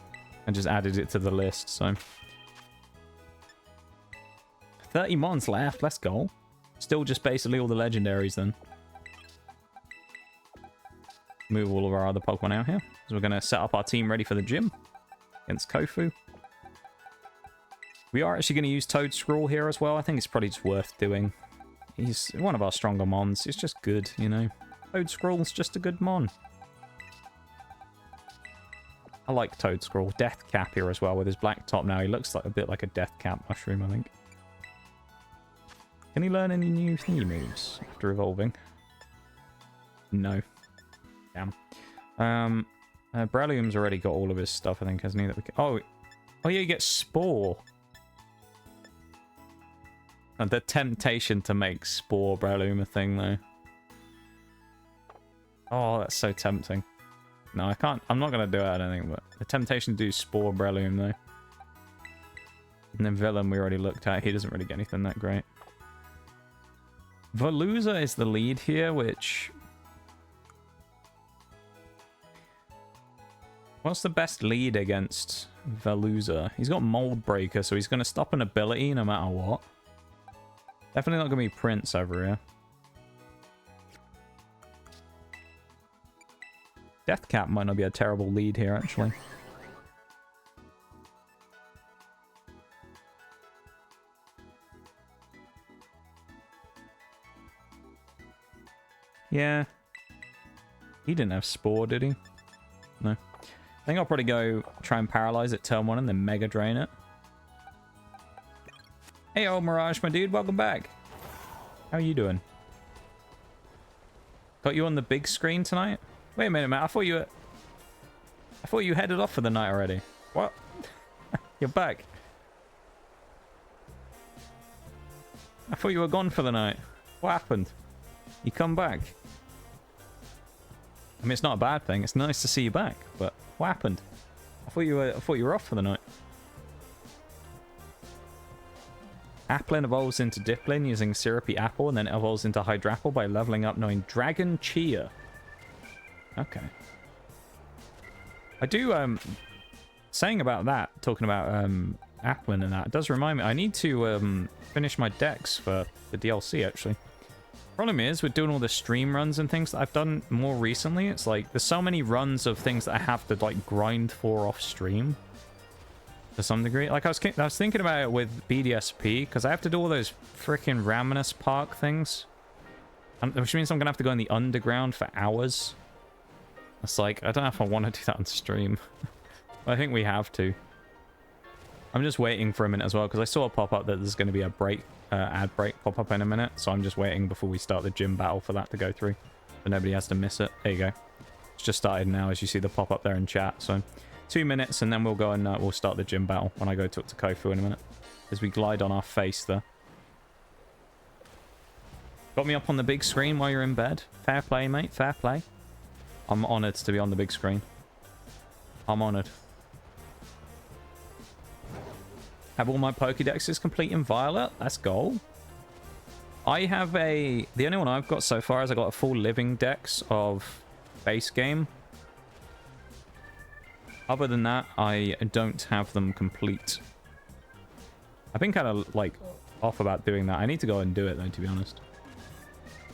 and just added it to the list, so 30 mons left, let's go. Still just basically all the legendaries then. Move all of our other Pokemon out here. So we're going to set up our team ready for the gym against Kofu. We are actually going to use Toedscool here as well. I think it's probably just worth doing. He's one of our stronger mons. It's just good, you know. Toedscool's just a good mon. I like Toedscool. Deathcap here as well with his black top now. He looks like a bit like a Deathcap mushroom, I think. Can he learn any new thingy moves after evolving? No. Damn. Breloom's already got all of his stuff, I think, hasn't he? That we can... Oh yeah, you get Spore. And the temptation to make Spore Breloom a thing, though. Oh, that's so tempting. No, I can't. I'm not going to do it, I don't think, but the temptation to do Spore Breloom, though. And then Villain we already looked at. He doesn't really get anything that great. Veluza is the lead here, which... What's the best lead against Veluza? He's got Mold Breaker, so he's going to stop an ability no matter what. Definitely not going to be Prince over here. Deathcap might not be a terrible lead here, actually. Yeah. He didn't have Spore, did he? No. I think I'll probably go try and paralyze it turn 1 and then Mega Drain it. Hey, old Mirage, my dude, welcome back. How are you doing? Got you on the big screen tonight? Wait a minute, Matt. I thought you headed off for the night already. What? You're back. I thought you were gone for the night. What happened? You come back. I mean, it's not a bad thing. It's nice to see you back. But what happened? I thought you were off for the night. Applin evolves into Diplin using Syrupy Apple, and then it evolves into Hydrapple by leveling up knowing Dragon Chia. Okay. I do, saying about that, talking about Applin and that, it does remind me, I need to finish my decks for the DLC, actually. Problem is, with doing all the stream runs and things that I've done more recently, it's like, there's so many runs of things that I have to, like, grind for off stream. To some degree. Like, I was thinking about it with BDSP, because I have to do all those freaking Raminus Park things. Which means I'm going to have to go in the underground for hours. It's like, I don't know if I want to do that on stream. But I think we have to. I'm just waiting for a minute as well, because I saw a pop-up that there's going to be a break, ad break pop-up in a minute. So I'm just waiting before we start the gym battle for that to go through. So nobody has to miss it. There you go. It's just started now, as you see the pop-up there in chat. So 2 minutes, and then we'll go and we'll start the gym battle when I go talk to Kofu in a minute. As we glide on our face there. Got me up on the big screen while you're in bed. Fair play, mate. Fair play. I'm honoured to be on the big screen. I'm honoured. Have all my Pokédexes complete in Violet. That's goal. I have the only one I've got so far is I got a full living dex of base game. Other than that, I don't have them complete. I've been kind of, like, off about doing that. I need to go and do it, though, to be honest.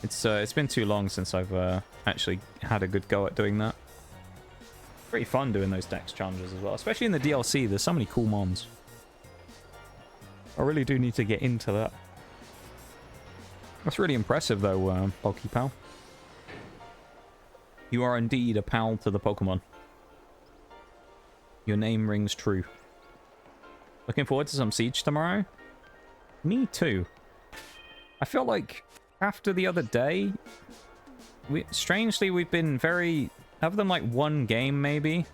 It's been too long since I've actually had a good go at doing that. Pretty fun doing those dex challenges as well. Especially in the DLC, there's so many cool mons. I really do need to get into that. That's really impressive, though, Pokepal. You are indeed a pal to the Pokemon. Your name rings true. Looking forward to some Siege tomorrow? Me too. I feel like after the other day, strangely we've been very... Other than like one game maybe,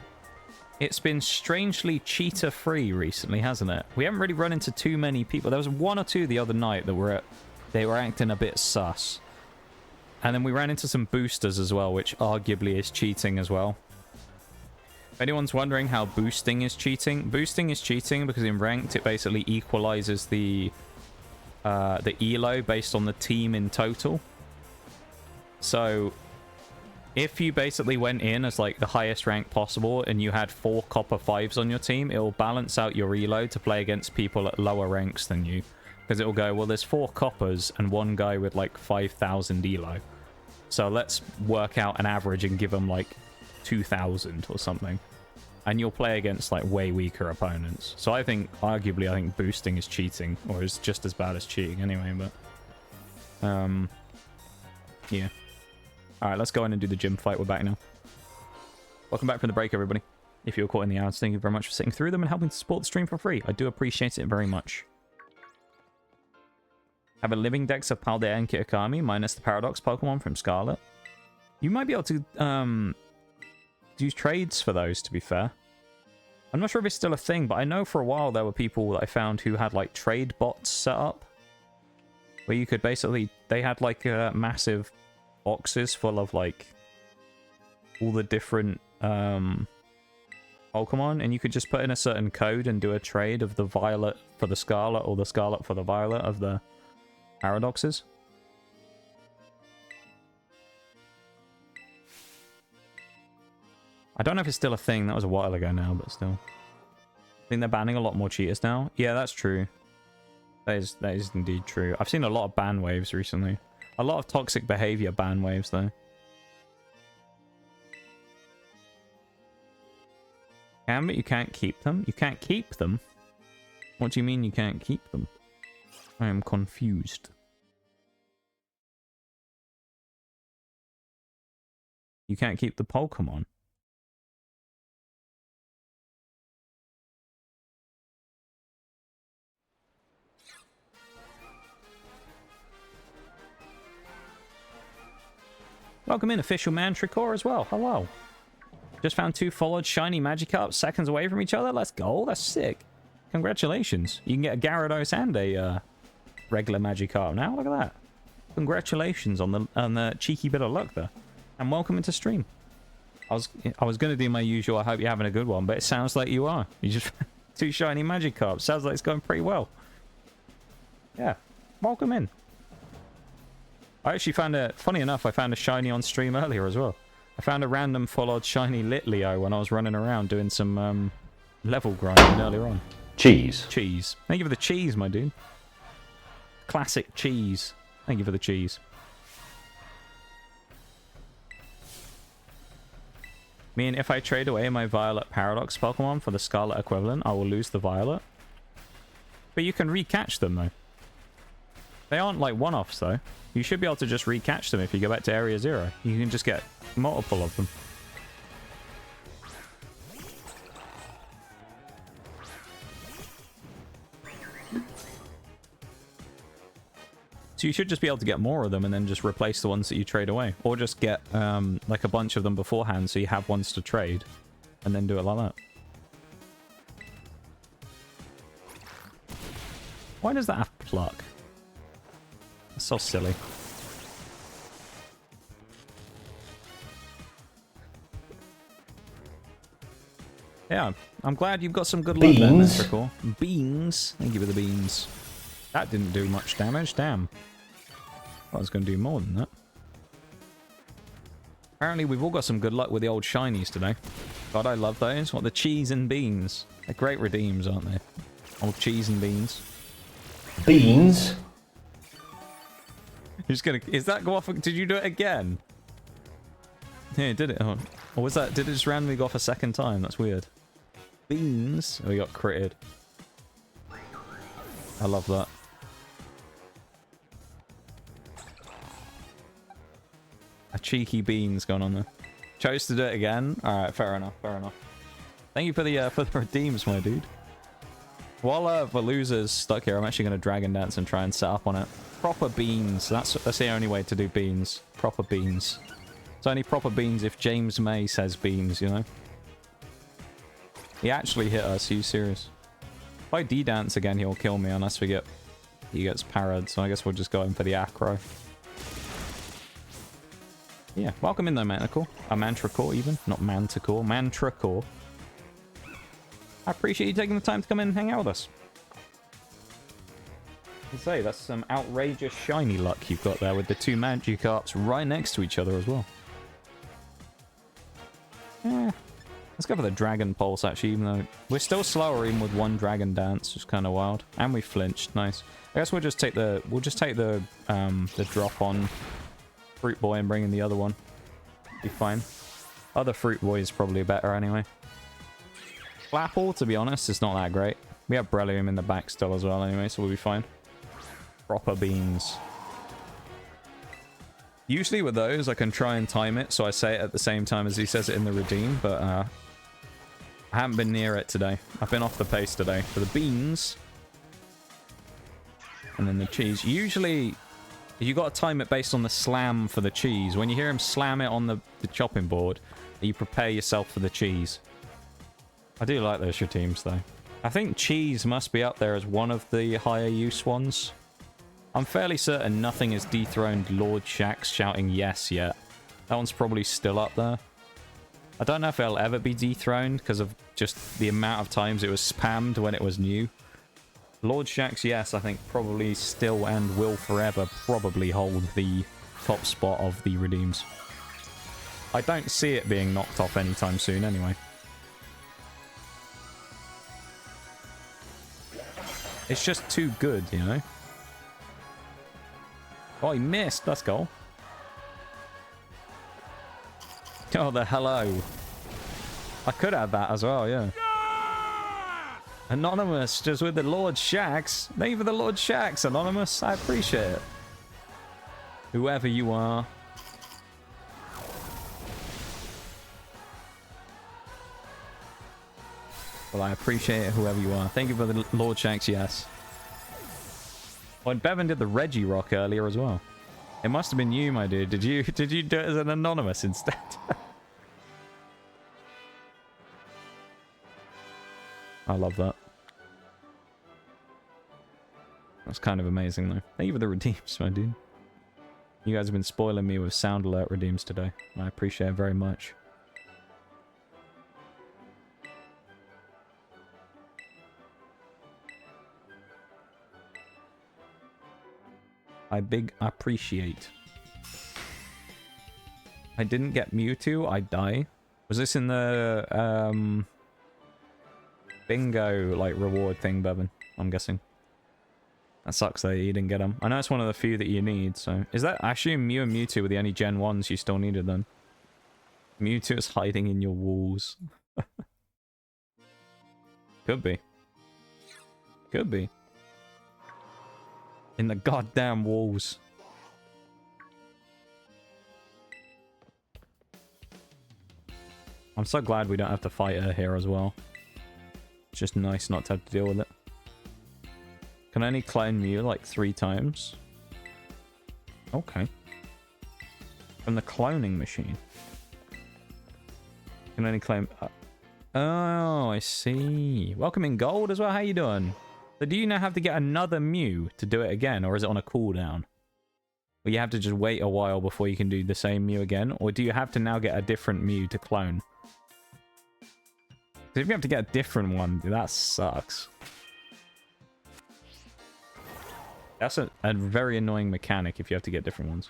it's been strangely cheater-free recently, hasn't it? We haven't really run into too many people. There was one or two the other night that they were acting a bit sus. And then we ran into some boosters as well, which arguably is cheating as well. If anyone's wondering how boosting is cheating because in ranked it basically equalizes the elo based on the team in total. So if you basically went in as like the highest rank possible and you had 4 copper 5s on your team, it will balance out your elo to play against people at lower ranks than you, because it will go, well, there's 4 coppers and one guy with like 5,000 elo, so let's work out an average and give him like 2,000 or something, and you'll play against like way weaker opponents. So I think arguably boosting is cheating, or is just as bad as cheating anyway. But yeah, all right, let's go in and do the gym fight. We're back now. Welcome back from the break, everybody. If you're caught in the ads, thank you very much for sitting through them and helping to support the stream for free. I do appreciate it very much. Have a living dex of Paldea and Kitakami, minus the Paradox Pokemon from Scarlet. You might be able to do trades for those, to be fair. I'm not sure if it's still a thing, but I know for a while there were people that I found who had like trade bots set up. Where you could basically, they had like massive boxes full of like all the different Pokemon, and you could just put in a certain code and do a trade of the Violet for the Scarlet or the Scarlet for the Violet of the Paradoxes. I don't know if it's still a thing. That was a while ago now, but still. I think they're banning a lot more cheaters now. Yeah, that's true. That is indeed true. I've seen a lot of ban waves recently. A lot of toxic behavior ban waves, though. Can, but you can't keep them? You can't keep them? What do you mean you can't keep them? I am confused. You can't keep the Pokemon. Welcome in, official Manticore as well. Hello. Just found 2 followed shiny Magikarps seconds away from each other. Let's go. That's sick. Congratulations. You can get a Gyarados and a regular Magikarp now. Look at that. Congratulations on the cheeky bit of luck there. And welcome into stream. I was going to do my usual, I hope you're having a good one, but it sounds like you are. You just 2 shiny Magikarps. Sounds like it's going pretty well. Yeah. Welcome in. I actually found a... Funny enough, I found a shiny on stream earlier as well. I found a random followed shiny Litleo when I was running around doing some level grinding earlier on. Cheese. Cheese. Thank you for the cheese, my dude. Classic cheese. Thank you for the cheese. Mean if I trade away my Violet Paradox Pokemon for the Scarlet equivalent, I will lose the Violet. But you can recatch them, though. They aren't like one-offs, though. You should be able to just recatch them if you go back to Area 0. You can just get multiple of them. So you should just be able to get more of them and then just replace the ones that you trade away. Or just get like a bunch of them beforehand so you have ones to trade. And then do it like that. Why does that have pluck? That's so silly. Yeah, I'm glad you've got some good luck there, Metrical. Beans. Thank you for the beans. That didn't do much damage, damn. I was going to do more than that. Apparently we've all got some good luck with the old shinies today. God, I love those. What, the cheese and beans? They're great redeems, aren't they? Old cheese and beans. Beans? You're just gonna... Is that go off... Did you do it again? Yeah, did it? Oh. Or was that... Did it just randomly go off a second time? That's weird. Beans. Oh, we got critted. I love that. A cheeky beans going on there. Chose to do it again? Alright, fair enough, fair enough. Thank you for the redeems, my dude. While Veluza's stuck here, I'm actually going to Dragon Dance and try and set up on it. Proper beans. That's the only way to do beans. Proper beans. It's only proper beans if James May says beans, you know? He actually hit us. Are you serious? If I D-dance again, he'll kill me unless we get... He gets parried, so I guess we'll just go in for the acro. Yeah, welcome in though, Manticore. Manticore even. Not Manticore. Manticore. I appreciate you taking the time to come in and hang out with us. I say, that's some outrageous shiny luck you've got there with the 2 Magikarps right next to each other as well. Yeah. Let's go for the Dragon Pulse, actually, even though we're still slower even with 1 Dragon Dance, which is kind of wild. And we flinched, nice. I guess we'll just take the drop on Fruit Boy and bring in the other one. Be fine. Other Fruit Boy is probably better anyway. Flapple, to be honest, is not that great. We have Breloom in the back still as well anyway, so we'll be fine. Proper beans. Usually with those, I can try and time it, so I say it at the same time as he says it in the redeem, but I haven't been near it today. I've been off the pace today. For the beans. And then the cheese. Usually, you got to time it based on the slam for the cheese. When you hear him slam it on the chopping board, you prepare yourself for the cheese. I do like those teams though. I think cheese must be up there as one of the higher use ones. I'm fairly certain nothing has dethroned Lord Shax shouting yes yet. That one's probably still up there. I don't know if it'll ever be dethroned because of just the amount of times it was spammed when it was new. Lord Shax yes, I think probably still and will forever probably hold the top spot of the redeems. I don't see it being knocked off anytime soon anyway. It's just too good, you know? Oh, he missed. Let's go. Oh, the hello. I could add that as well, yeah. Anonymous, just with the Lord Shax. Thank you for the Lord Shax, Anonymous. I appreciate it. Whoever you are. Well, I appreciate it, whoever you are. Thank you for the Lord Shax, yes. Oh, and Bevan did the Reggie Rock earlier as well. It must have been you, my dude. Did you do it as an anonymous instead? I love that. That's kind of amazing, though. Thank you for the redeems, my dude. You guys have been spoiling me with sound alert redeems today. I appreciate it very much. I big appreciate. I didn't get Mewtwo. I die. Was this in the bingo like reward thing, Bevan? I'm guessing. That sucks that you didn't get them. I know it's one of the few that you need. So is that actually Mew and Mewtwo were the only Gen 1s you still needed then? Mewtwo is hiding in your walls. Could be. Could be. In the goddamn walls. I'm so glad we don't have to fight her here as well. It's just nice not to have to deal with it. Can I only clone Mew like 3 times? Okay. From the cloning machine. Can only claim... Oh, I see. Welcome in gold as well. How you doing? So do you now have to get another Mew to do it again, or is it on a cooldown? Or you have to just wait a while before you can do the same Mew again? Or do you have to now get a different Mew to clone? If you have to get a different one, that sucks. That's a very annoying mechanic if you have to get different ones.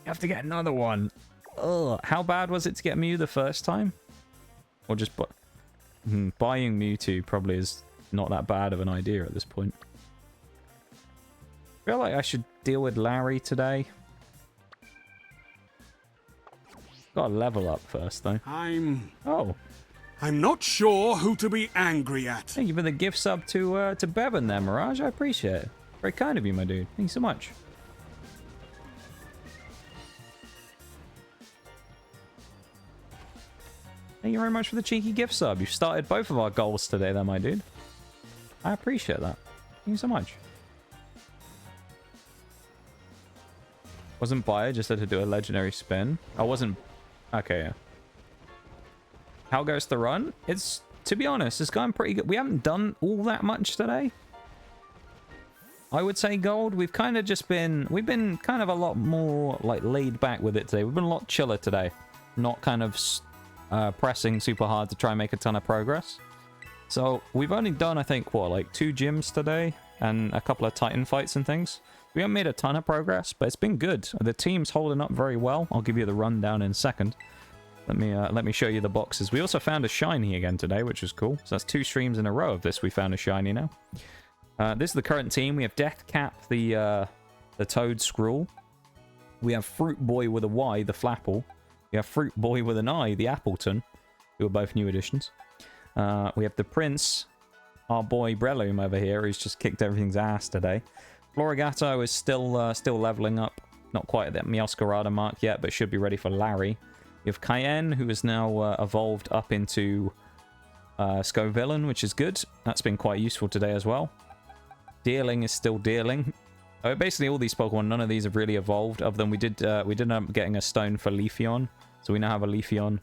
You have to get another one. Ugh. How bad was it to get Mew the first time? Or just buying Mewtwo probably is not that bad of an idea at this point. I feel like I should deal with Larry today. Gotta level up first, though. I'm not sure who to be angry at. Thank you for the gift sub to Bevan there, Mirage. I appreciate it. Very kind of you, my dude. Thank you so much. Thank you very much for the cheeky gift sub. You've started both of our goals today there, my dude. I appreciate that. Thank you so much. Wasn't buyer, just had to do a legendary spin. I wasn't... Okay, yeah. How goes the run? It's, to be honest, it's going pretty good. We haven't done all that much today. I would say gold. We've kind of just been... We've been kind of a lot more, like, laid back with it today. We've been a lot chiller today. Not kind of pressing super hard to try and make a ton of progress. So, we've only done, I think, what, like 2 gyms today? And a couple of Titan fights and things. We haven't made a ton of progress, but it's been good. The team's holding up very well. I'll give you the rundown in a second. Let me show you the boxes. We also found a shiny again today, which was cool. So that's 2 streams in a row of this. We found a shiny now. This is the current team. We have Deathcap, the Toedscool. We have Fruit Boy with a Y, the Flapple. We have Fruit Boy with an I, the Appleton. Who are both new additions. We have the Prince, our boy Breloom over here, who's just kicked everything's ass today. Floragato is still leveling up. Not quite at that Meowscarada mark yet, but should be ready for Larry. We have Cayenne, who is now evolved up into Scovillain, which is good. That's been quite useful today as well. Deerling is still Deerling. Basically, all these Pokemon, none of these have really evolved, other than we did end up getting a stone for Leafeon. So we now have a Leafeon.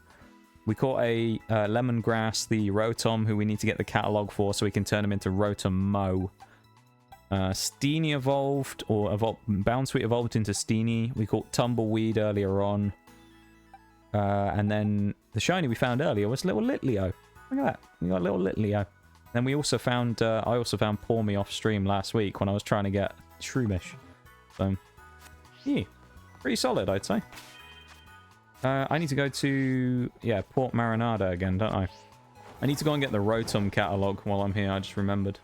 We caught a Lemongrass, the Rotom, who we need to get the catalog for so we can turn him into Rotom-Mo. Steenie evolved, or Bounsweet evolved into Steenie. We caught Tumbleweed earlier on. And then the shiny we found earlier was little Litleo. Look at that. We got little Litleo. Then we also found, I also found Pawmi off stream last week when I was trying to get Shroomish. So, yeah, pretty solid, I'd say. I need to go to, yeah, Port Marinada again, don't I? I need to go and get the Rotom catalog while I'm here, I just remembered.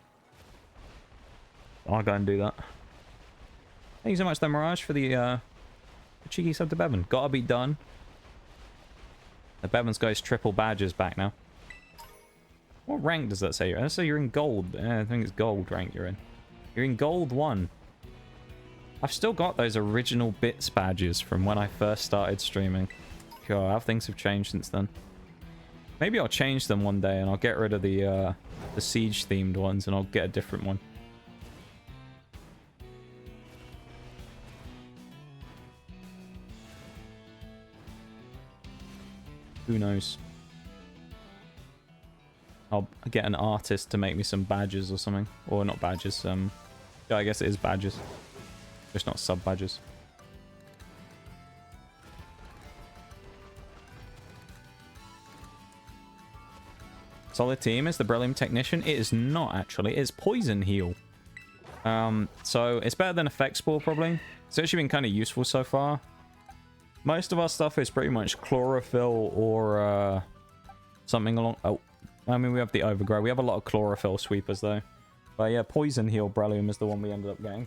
I'll go and do that. Thank you so much, though, Mirage, for the cheeky sub to Bevan. Gotta be done. The Bevan's got his triple badges back now. What rank does that say you're in? So you're in gold. I think it's gold rank you're in. You're in gold 1. I've still got those original bits badges from when I first started streaming. God, how things have changed since then. Maybe I'll change them one day and I'll get rid of the siege themed ones and I'll get a different one. Who knows? I'll get an artist to make me some badges or something. Or not badges, yeah, I guess it is badges. Just not sub-badges. Solid team is the Breloom Technician. It is not, actually. It is Poison Heal. So it's better than Effect Spore, probably. It's actually been kind of useful so far. Most of our stuff is pretty much Chlorophyll or something along... Oh, I mean, we have the Overgrow. We have a lot of Chlorophyll sweepers, though. But yeah, Poison Heal Breloom is the one we ended up getting.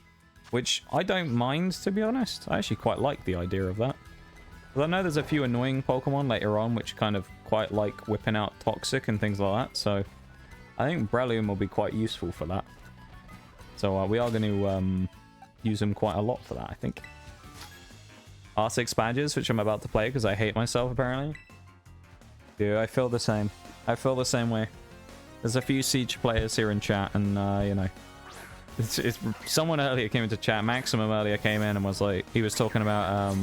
Which I don't mind, to be honest. I actually quite like the idea of that. Because I know there's a few annoying Pokemon later on which kind of quite like whipping out Toxic and things like that. So I think Breloom will be quite useful for that. So we are going to use him quite a lot for that, I think. R6 badges, which I'm about to play because I hate myself, apparently. Dude, I feel the same. I feel the same way. There's a few Siege players here in chat, and, you know... It's someone earlier came into chat. Maximum earlier came in and was like... He was talking about,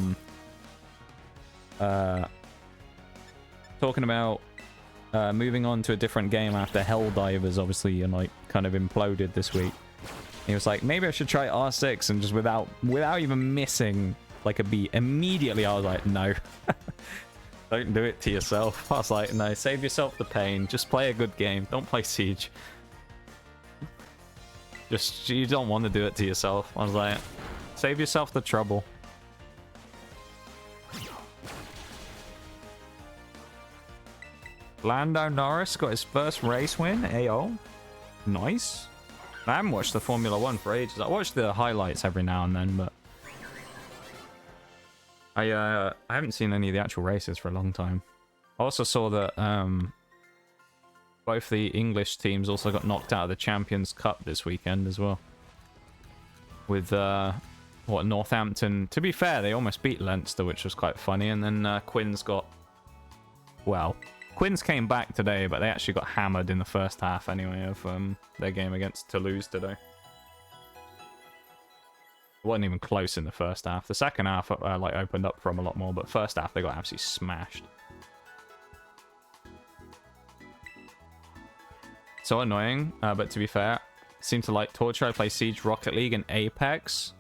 moving on to a different game after Helldivers, obviously, and, like, kind of imploded this week. He was like, maybe I should try R6, and just without even missing... like a beat. Immediately I was like, no. Don't do it to yourself. I was like, no, save yourself the pain. Just play a good game. Don't play Siege. Just, you don't want to do it to yourself. I was like, save yourself the trouble. Lando Norris got his first race win. AO. Nice. I haven't watched the Formula 1 for ages. I watch the highlights every now and then, but I haven't seen any of the actual races for a long time. I also saw that both the English teams also got knocked out of the Champions Cup this weekend as well. With, what, Northampton... To be fair, they almost beat Leinster, which was quite funny. And then Quins got... Well, Quins came back today, but they actually got hammered in the first half anyway of their game against Toulouse today. It wasn't even close in the first half. The second half, like, opened up for them a lot more, but first half they got absolutely smashed. So annoying, but to be fair, seem to like Torchlight, play Siege, Rocket League, and Apex.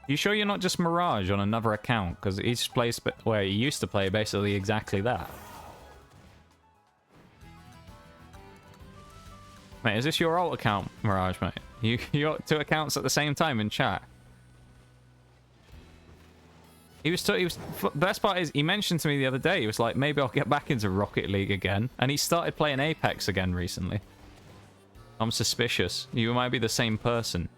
You sure you're not just Mirage on another account? Because each place where you used to play basically exactly that. Mate, is this your alt account, Mirage, mate? You got 2 accounts at the same time in chat. He was best part is he mentioned to me the other day, he was like, maybe I'll get back into Rocket League again, and he started playing Apex again recently. I'm suspicious. You might be the same person.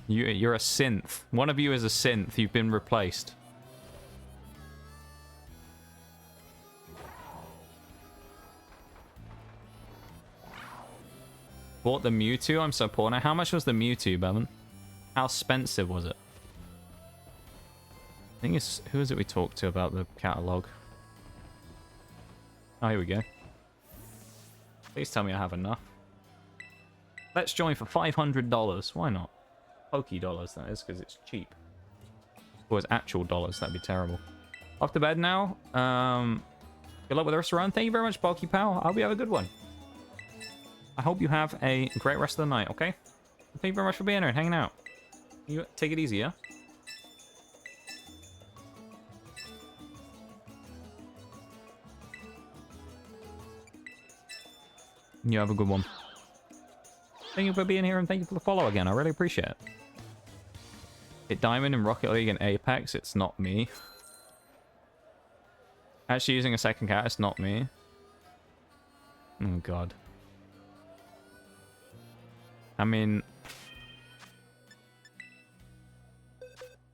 You're a synth. One of you is a synth. You've been replaced. Bought the Mewtwo. I'm so poor now. How much was the Mewtwo, Bevan? How expensive was it? I think it's... Who is it we talked to about the catalogue? Oh, here we go. Please tell me I have enough. Let's join for $500. Why not? Poké dollars, that is, because it's cheap. If it was actual dollars, that'd be terrible. Off to bed now. Good luck with the rest of the run. Thank you very much, Bulky Pal. I hope you have a good one. I hope you have a great rest of the night, okay? Thank you very much for being here and hanging out. You take it easy, yeah? You have a good one. Thank you for being here and thank you for the follow again. I really appreciate it. Hit Diamond in Rocket League and Apex. It's not me. Actually using a second cat. It's not me. Oh, God. I mean...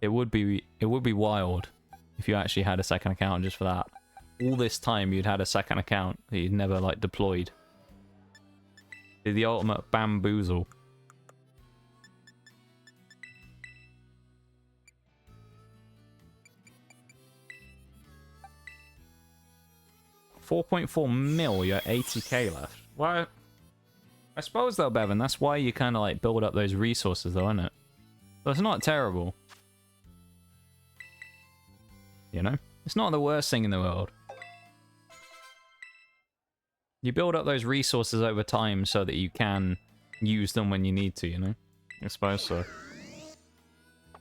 It would be wild if you actually had a second account just for that. All this time you'd had a second account that you'd never, like, deployed. The ultimate bamboozle. $4.4 mil, you're 80k left. Well, I suppose though, Bevan, that's why you kind of like build up those resources though, isn't it? So it's not terrible. You know? It's not the worst thing in the world. You build up those resources over time so that you can use them when you need to, you know? I suppose so.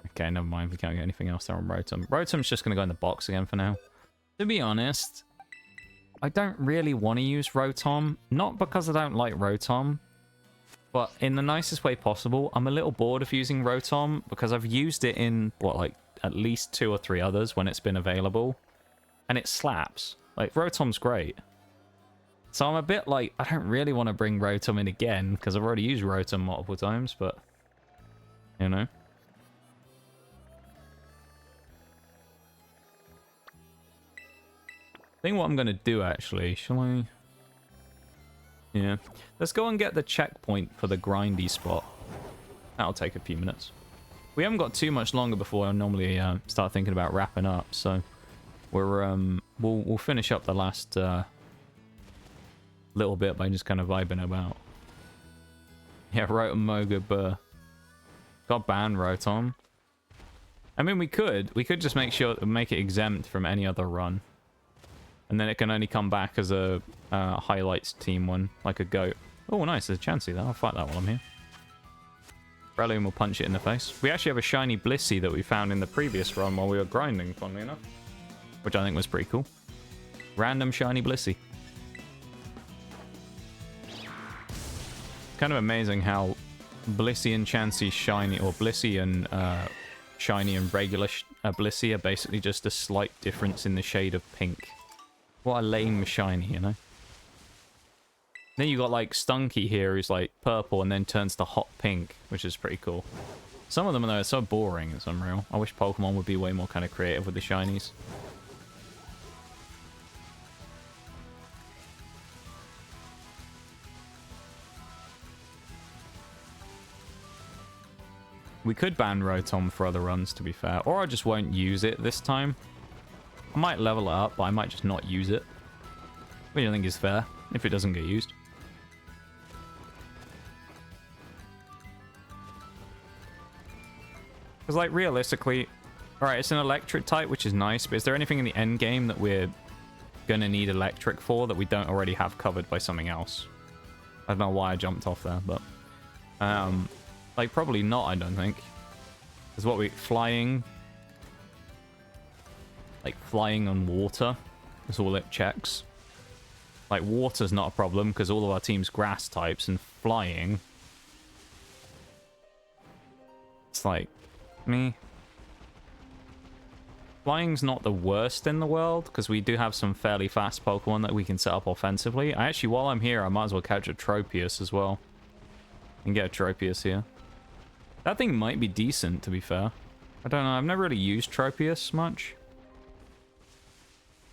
Okay, never mind. We can't get anything else there on Rotom. Rotom's just going to go in the box again for now. To be honest, I don't really want to use Rotom. Not because I don't like Rotom, but in the nicest way possible. I'm a little bored of using Rotom because I've used it in, what, like, at least 2 or 3 others when it's been available. And it slaps. Like, Rotom's great. So I'm a bit like, I don't really want to bring Rotom in again, because I've already used Rotom multiple times, but, you know. I think what I'm going to do, actually, shall I? Yeah. Let's go and get the checkpoint for the grindy spot. That'll take a few minutes. We haven't got too much longer before I normally start thinking about wrapping up, so we'll finish up the last little bit by just kind of vibing about. Yeah, Rotom Moga Burr. Got banned Rotom. I mean, we could just make it exempt from any other run. And then it can only come back as a highlights team one, like a goat. Oh, nice, there's a Chansey there. I'll fight that while I'm here. Breloom will punch it in the face. We actually have a shiny Blissey that we found in the previous run while we were grinding, funnily enough. Which I think was pretty cool. Random shiny Blissey. Kind of amazing how Blissey and Chansey shiny, or Blissey and shiny and regular Blissey are basically just a slight difference in the shade of pink. What a lame shiny, you know? Then you got like Stunky here who's like purple and then turns to hot pink, which is pretty cool. Some of them though are so boring, it's unreal. I wish Pokemon would be way more kind of creative with the shinies. We could ban Rotom for other runs, to be fair. Or I just won't use it this time. I might level it up, but I might just not use it. Which I think is fair, if it doesn't get used. Because, like, realistically... Alright, it's an electric type, which is nice, but is there anything in the end game that we're gonna need electric for that we don't already have covered by something else? I don't know why I jumped off there, but... like, probably not, I don't think. Because what flying... Like, flying on water is all it checks. Like, water's not a problem, because all of our team's grass types, and flying... It's like... me. Flying's not the worst in the world, because we do have some fairly fast Pokemon that we can set up offensively. Actually, while I'm here, I might as well catch a Tropius as well. And get a Tropius here. That thing might be decent, to be fair. I don't know, I've never really used Tropius much.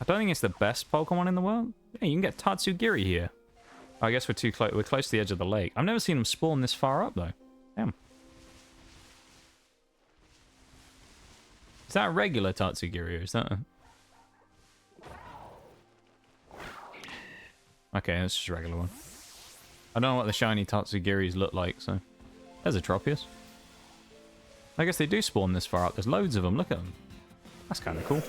I don't think it's the best Pokemon in the world. Yeah, you can get Tatsugiri here. I guess we're too close. We're close to the edge of the lake. I've never seen them spawn this far up, though. Damn. Is that a regular Tatsugiri, or is that a... Okay, that's just a regular one. I don't know what the shiny Tatsugiris look like, so... There's a Tropius. I guess they do spawn this far up. There's loads of them. Look at them. That's kind of cool.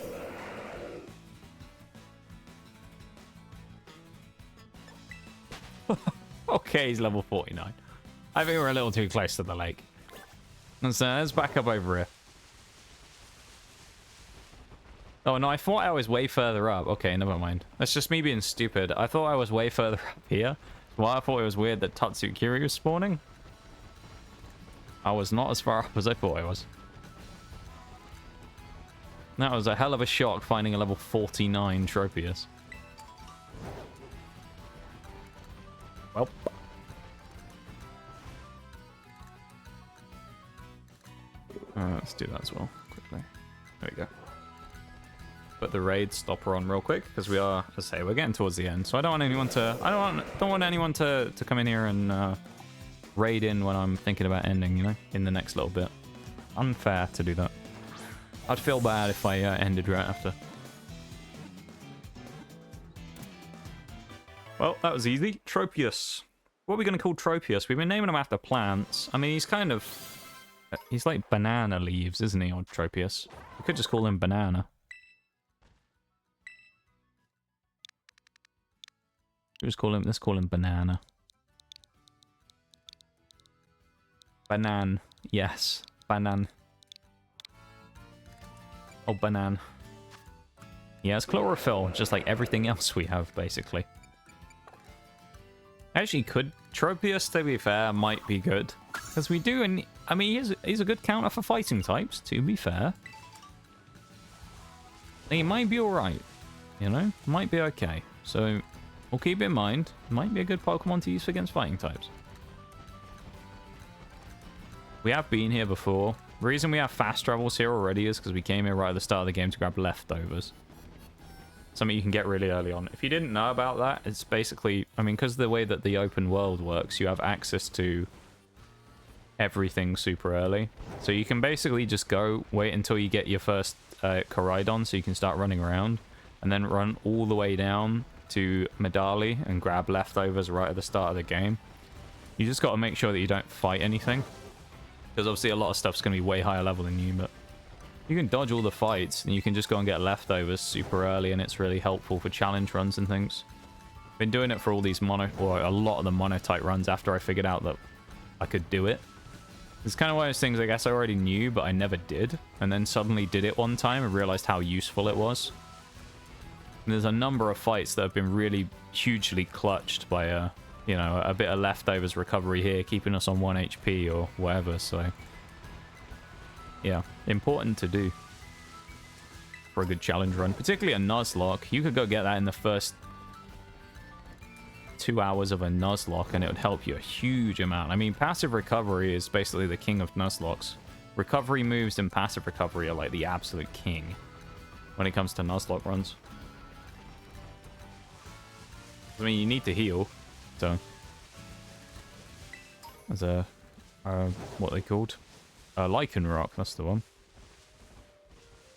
Okay, he's level 49. I think we're a little too close to the lake. And so let's back up over here. Oh, no, I thought I was way further up. Okay, never mind. That's just me being stupid. I thought I was way further up here. Well, I thought it was weird that Tatsukiri was spawning. I was not as far up as I thought I was. That was a hell of a shock finding a level 49 Tropius. Well. Let's do that as well, quickly. There we go. Put the raid stopper on real quick, because we are, as I say, we're getting towards the end. So I don't want anyone to, don't want anyone to come in here and raid in when I'm thinking about ending, you know, in the next little bit. Unfair to do that. I'd feel bad if I ended right after. Well, that was easy. Tropius. What are we going to call Tropius? We've been naming him after plants. I mean, he's kind of... He's like banana leaves, isn't he, or Tropius? We could just call him Banana. Let's call him Banana. Banan. Yes. Banan. Oh, Banan. Yeah, it's chlorophyll, just like everything else we have, basically. Actually, could Tropius, to be fair, might be good. Because we do, and I mean, he's a good counter for fighting types, to be fair. He might be alright, you know? Might be okay. So, we'll keep it in mind. Might be a good Pokemon to use against fighting types. We have been here before. The reason we have fast travels here already is because we came here right at the start of the game to grab leftovers. Something you can get really early on. If you didn't know about that, it's basically... I mean, because of the way that the open world works, you have access to everything super early. So you can basically just go, wait until you get your first Koraidon so you can start running around. And then run all the way down to Medali and grab leftovers right at the start of the game. You just got to make sure that you don't fight anything. Because obviously a lot of stuff's going to be way higher level than you, but you can dodge all the fights and you can just go and get leftovers super early, and it's really helpful for challenge runs and things. Been doing it for all these a lot of the Monotype runs after I figured out that I could do it. It's kind of one of those things I guess I already knew, but I never did. And then suddenly did it one time and realized how useful it was. And there's a number of fights that have been really hugely clutched by you know, a bit of leftovers recovery here, keeping us on 1 HP or whatever, so... Yeah, important to do for a good challenge run. Particularly a Nuzlocke. You could go get that in the first 2 hours of a Nuzlocke, and it would help you a huge amount. I mean, passive recovery is basically the king of Nuzlocks. Recovery moves and passive recovery are like the absolute king when it comes to Nuzlocke runs. I mean, you need to heal. So, there's a, what are they called? Lichen Rock, that's the one.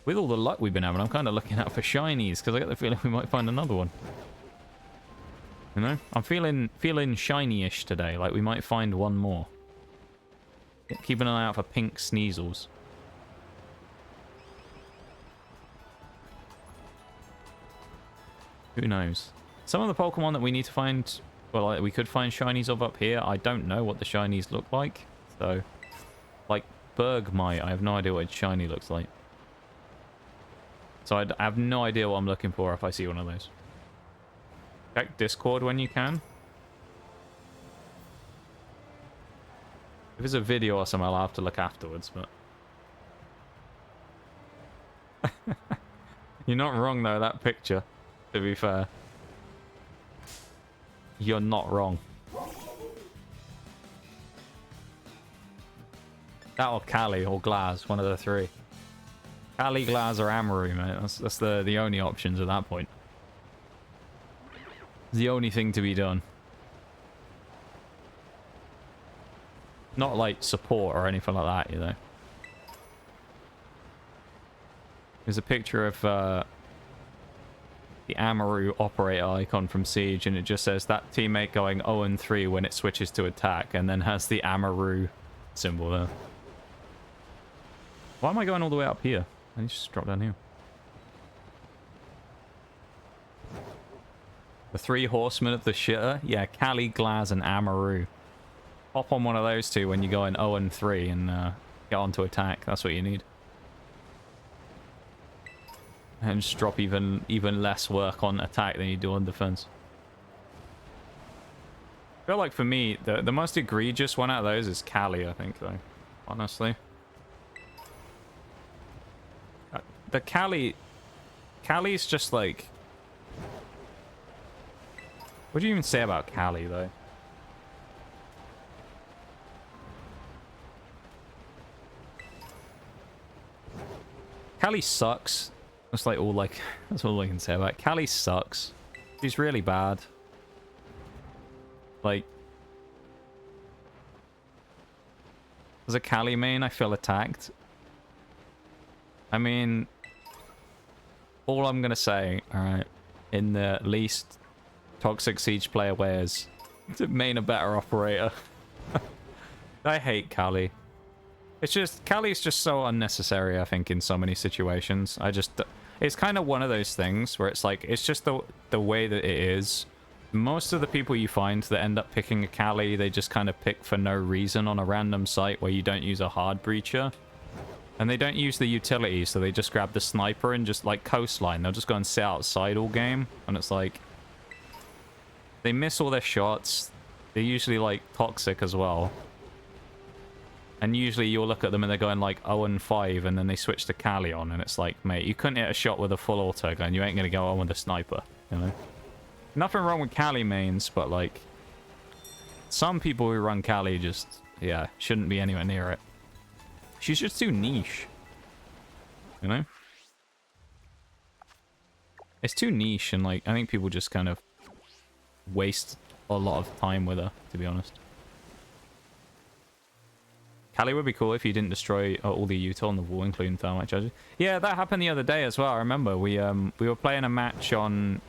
With all the luck we've been having, I'm kind of looking out for shinies, because I get the feeling we might find another one. You know? I'm feeling shiny-ish today, like we might find one more. Keeping an eye out for pink Sneasels. Who knows? Some of the Pokemon that we need to find... Well, we could find shinies of up here. I don't know what the shinies look like. So, like Bergmite, I have no idea what a shiny looks like. So I have no idea what I'm looking for if I see one of those. Check Discord when you can. If it's a video or something, I'll have to look afterwards, but... You're not wrong, though, that picture, to be fair. You're not wrong. That or Cali or Glaz, one of the three. Cali, Glaz, or Amaru, mate. That's the only options at that point. It's the only thing to be done. Not like support or anything like that, you know. There's a picture of the Amaru operator icon from Siege, and it just says that teammate going 0-3 when it switches to attack, and then has the Amaru symbol there. Why am I going all the way up here? I need to just drop down here. The 3 horsemen of the shitter? Yeah, Kali, Glaz, and Amaru. Hop on one of those two when you're going 0-3 and get on to attack. That's what you need. And just drop even less work on attack than you do on defense. I feel like for me, the most egregious one out of those is Kali, I think, though. Honestly. The Kali's just like... What do you even say about Kali, though? Kali sucks. That's like all that's all I can say about it. Kali sucks. She's really bad. Like, as a Kali main, I feel attacked. I mean, all I'm gonna say, alright, in the least toxic Siege player wears, to main a better operator. I hate Kali. It's just, Kali's just so unnecessary, I think, in so many situations. It's kind of one of those things where it's like, it's just the way that it is. Most of the people you find that end up picking a Kali, they just kind of pick for no reason on a random site where you don't use a hard breacher. And they don't use the utility, so they just grab the sniper and just, like, coastline. They'll just go and sit outside all game, and it's like... They miss all their shots. They're usually, like, toxic as well. And usually you'll look at them and they're going like 0-5, and then they switch to Kali on, and it's like, mate, you couldn't hit a shot with a full auto gun. You ain't going to go on with a sniper, you know? Nothing wrong with Kali mains, but like, some people who run Kali just, yeah, shouldn't be anywhere near it. She's just too niche, you know? It's too niche, and like, I think people just kind of waste a lot of time with her, to be honest. Kali would be cool if you didn't destroy all the util on the wall, including thermite charges. Yeah, that happened the other day as well. I remember we were playing a match on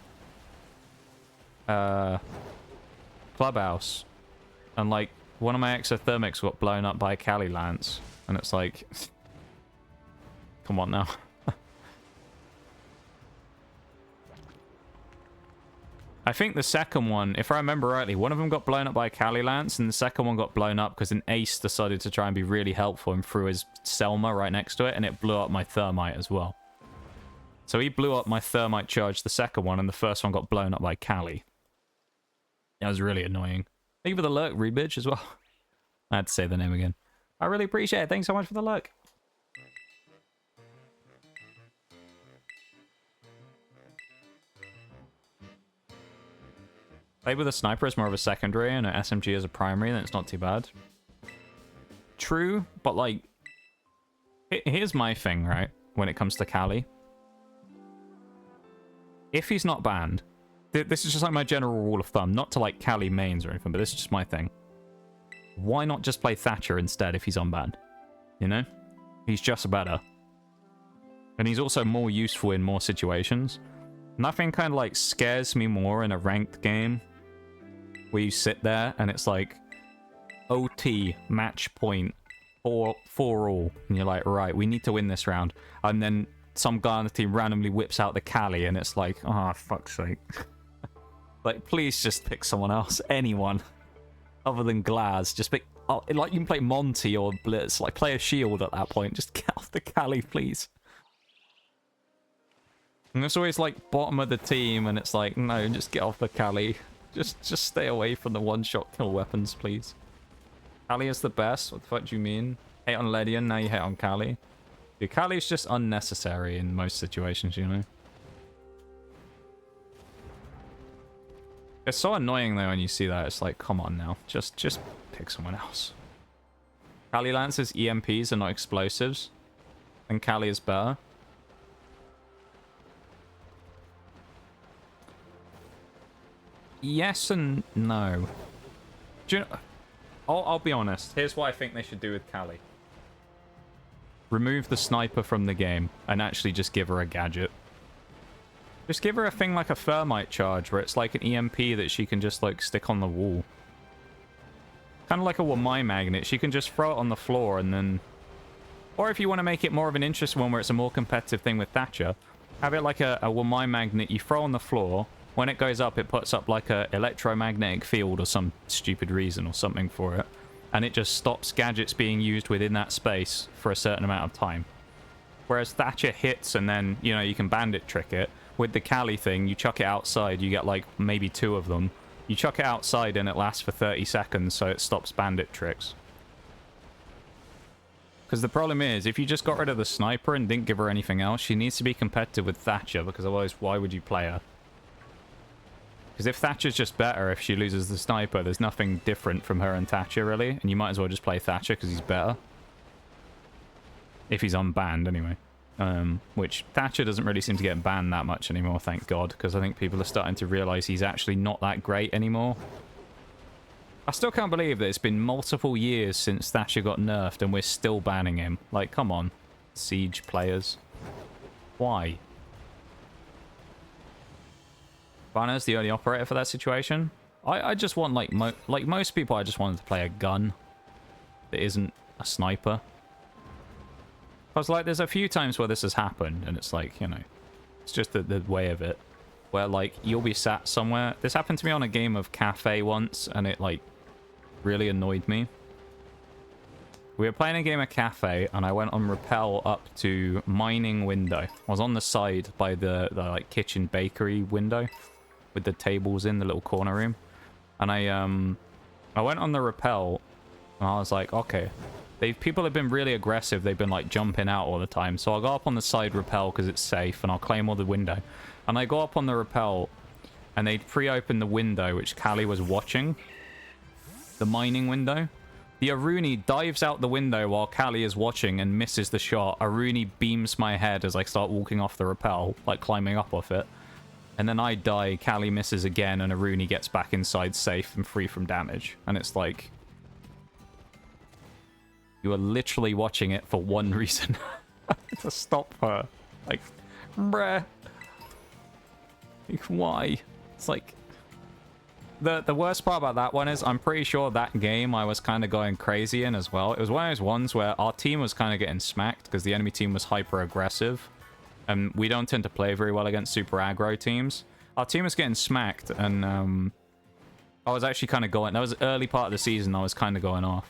Clubhouse, and like one of my exothermics got blown up by a Kali lance, and it's like, come on now. I think the second one, if I remember rightly, one of them got blown up by a Kali lance, and the second one got blown up because an ace decided to try and be really helpful and threw his Selma right next to it, and it blew up my thermite as well. So he blew up my thermite charge, the second one, and the first one got blown up by Kali. That was really annoying. Thank you for the lurk, Reed Bitch, as well. I had to say the name again. I really appreciate it. Thanks so much for the lurk. Play with a sniper as more of a secondary and an SMG as a primary, then it's not too bad. True, but like, here's my thing, right? When it comes to Kali. If he's not banned, this is just like my general rule of thumb, not to like Kali mains or anything, but this is just my thing. Why not just play Thatcher instead if he's unbanned? You know? He's just better. And he's also more useful in more situations. Nothing kind of like scares me more in a ranked game where you sit there and it's like OT, match point, 4 all, and you're like, right, we need to win this round. And then some guy on the team randomly whips out the Kali, and it's like, oh, fuck's sake. Like, please just pick someone else, anyone, other than Glaz. Just pick, oh, like, you can play Monty or Blitz, like, play a shield at that point. Just get off the Kali, please. And it's always like bottom of the team, and it's like, no, just get off the Kali. Just stay away from the one-shot kill weapons, please. Kali is the best? What the fuck do you mean? Hate on Ledian, now you hate on Kali. Dude, Kali is just unnecessary in most situations, you know? It's so annoying though when you see that. It's like, come on now. Just pick someone else. Kali Lance's EMPs are not explosives. And Kali is better. Yes and no. Do you know, I'll be honest. Here's what I think they should do with Kali. Remove the sniper from the game and actually just give her a gadget. Just give her a thing like a Thermite charge, where it's like an EMP that she can just, like, stick on the wall. Kind of like a Wamai magnet. She can just throw it on the floor and then... Or if you want to make it more of an interesting one where it's a more competitive thing with Thatcher, have it like a Wamai magnet you throw on the floor. When it goes up, it puts up like a electromagnetic field or some stupid reason or something for it. And it just stops gadgets being used within that space for a certain amount of time. Whereas Thatcher hits and then, you know, you can bandit trick it. With the Cali thing, you chuck it outside, you get like maybe 2 of them. You chuck it outside and it lasts for 30 seconds, so it stops bandit tricks. Because the problem is, if you just got rid of the sniper and didn't give her anything else, she needs to be competitive with Thatcher, because otherwise why would you play her? Because if Thatcher's just better if she loses the sniper, there's nothing different from her and Thatcher, really. And you might as well just play Thatcher because he's better. If he's unbanned, anyway. Which Thatcher doesn't really seem to get banned that much anymore, thank God. Because I think people are starting to realise he's actually not that great anymore. I still can't believe that it's been multiple years since Thatcher got nerfed and we're still banning him. Like, come on. Siege players. Why? Banner's the only operator for that situation. I just want, like most people, I just wanted to play a gun that isn't a sniper. Because, like, there's a few times where this has happened, and it's like, you know, it's just the way of it. Where, like, you'll be sat somewhere. This happened to me on a game of Cafe once, and it, like, really annoyed me. We were playing a game of Cafe, and I went on rappel up to mining window. I was on the side by the like, kitchen bakery window. With the tables in the little corner room. And I went on the rappel and I was like, okay. People have been really aggressive. They've been like jumping out all the time. So I'll go up on the side rappel because it's safe and I'll claim all the window. And I go up on the rappel and they'd pre-opened the window which Callie was watching. The mining window. The Aruni dives out the window while Callie is watching and misses the shot. Aruni beams my head as I start walking off the rappel, like climbing up off it. And then I die, Callie misses again, and Aruni gets back inside safe and free from damage. And it's like... You are literally watching it for one reason. To stop her. Like, bruh. Like, why? It's like... The worst part about that one is I'm pretty sure that game I was kind of going crazy in as well. It was one of those ones where our team was kind of getting smacked because the enemy team was hyper aggressive. And we don't tend to play very well against super aggro teams. Our team was getting smacked, and I was actually kind of going... That was the early part of the season, I was kind of going off.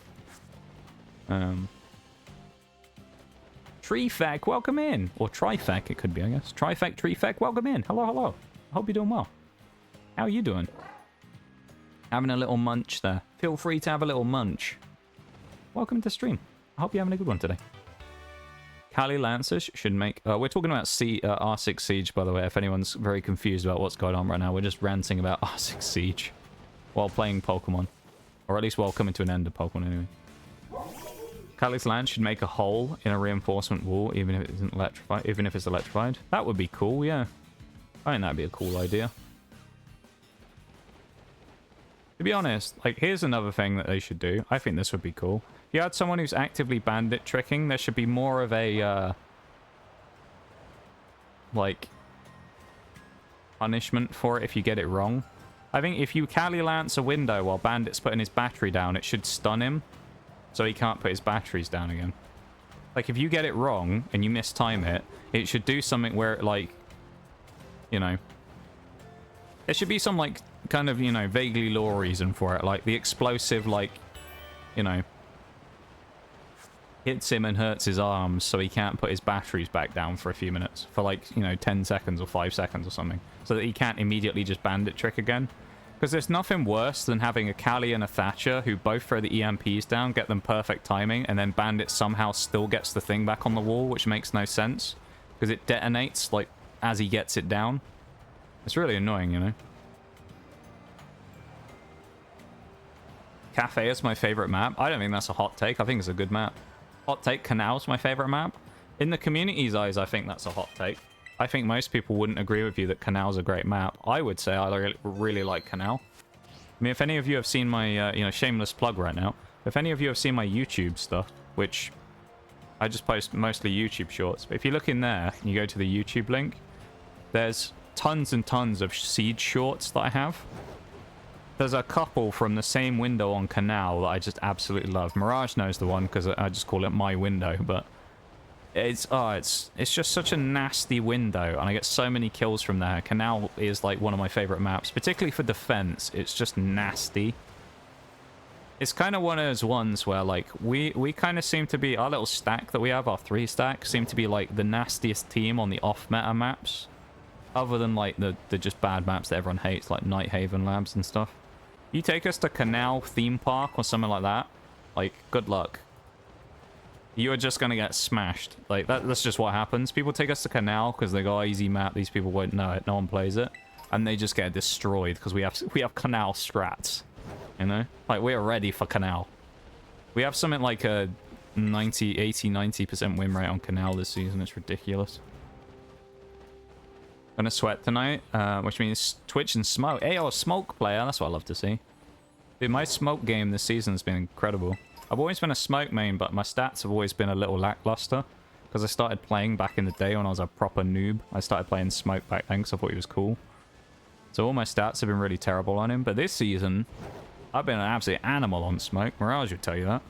Trifec, welcome in. Or Trifec, it could be, I guess. Trifec, Trifec, welcome in. Hello, hello. I hope you're doing well. How are you doing? Having a little munch there. Feel free to have a little munch. Welcome to the stream. I hope you're having a good one today. Callie Lancers should make... we're talking about R6 Siege, by the way, if anyone's very confused about what's going on right now. We're just ranting about R6 Siege while playing Pokemon. Or at least while coming to an end of Pokemon, anyway. Callie's Lance should make a hole in a reinforcement wall, even if it isn't electrified. Even if it's electrified. That would be cool, yeah. I think that'd be a cool idea. To be honest, like, here's another thing that they should do. I think this would be cool. If you had someone who's actively bandit tricking, there should be more of a, like, punishment for it if you get it wrong. I think if you Callie Lance a window while Bandit's putting his battery down, it should stun him, so he can't put his batteries down again. Like, if you get it wrong and you mistime it, it should do something where it, like, you know... There should be some, like, kind of, you know, vaguely lore reason for it. Like, the explosive, like, you know... hits him and hurts his arms so he can't put his batteries back down for a few minutes. For, like, you know, 10 seconds or 5 seconds or something. So that he can't immediately just bandit trick again. Because there's nothing worse than having a Callie and a Thatcher who both throw the EMPs down, get them perfect timing, and then Bandit somehow still gets the thing back on the wall, which makes no sense. Because it detonates, like, as he gets it down. It's really annoying, you know? Cafe is my favorite map. I don't think that's a hot take. I think it's a good map. Hot take, Canal's my favorite map. In the community's eyes, I think that's a hot take. I think most people wouldn't agree with you that Canal's a great map. I would say I really like Canal. I mean, if any of you have seen my, you know, shameless plug right now. If any of you have seen my YouTube stuff, which I just post mostly YouTube shorts. But if you look in there and you go to the YouTube link, there's tons and tons of seed shorts that I have. There's a couple from the same window on Canal that I just absolutely love. Mirage knows the one because I just call it my window, but it's just such a nasty window, and I get so many kills from there. Canal is like one of my favorite maps, particularly for defense. It's just nasty. It's kind of one of those ones where like we kind of seem to be, our little stack that we have, our 3 stack, seem to be like the nastiest team on the off-meta maps, other than like the just bad maps that everyone hates, like Night Haven Labs and stuff. You take us to Canal Theme Park or something like that, like, good luck. You are just gonna get smashed. Like, that's just what happens. People take us to Canal because they go, oh, easy map, these people won't know it, no one plays it. And they just get destroyed because we have Canal strats. You know? Like, we are ready for Canal. We have something like a 90% win rate on Canal this season. It's ridiculous. Gonna sweat tonight, which means Twitch and smoke. Hey, oh, smoke player. That's what I love to see. Dude, my smoke game this season has been incredible. I've always been a smoke main, but my stats have always been a little lackluster because I started playing back in the day when I was a proper noob. I started playing smoke back then because I thought he was cool. So all my stats have been really terrible on him. But this season, I've been an absolute animal on smoke. Mirage would tell you that.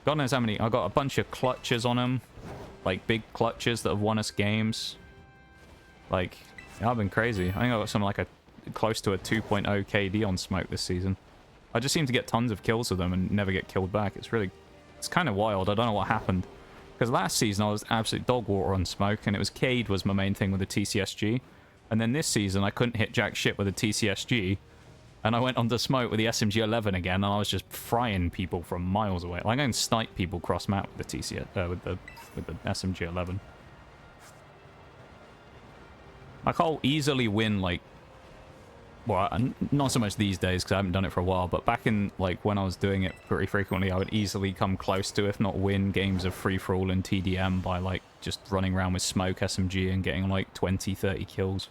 God knows how many. I got a bunch of clutches on him, like big clutches that have won us games. Like, yeah, I've been crazy. I think I got something like a close to a 2.0 KD on smoke this season. I just seem to get tons of kills with them and never get killed back. It's kind of wild. I don't know what happened. Because last season I was absolute dog water on smoke, and it was Cade was my main thing with the TCSG. And then this season I couldn't hit jack shit with a TCSG, and I went on to smoke with the SMG-11 again, and I was just frying people from miles away. Like, I can snipe people cross map with the with the SMG-11. Like, I'll easily win, like, well, not so much these days because I haven't done it for a while, but back in, like, when I was doing it pretty frequently, I would easily come close to, if not win, games of free-for-all and TDM by, like, just running around with smoke SMG and getting, like, 20, 30 kills.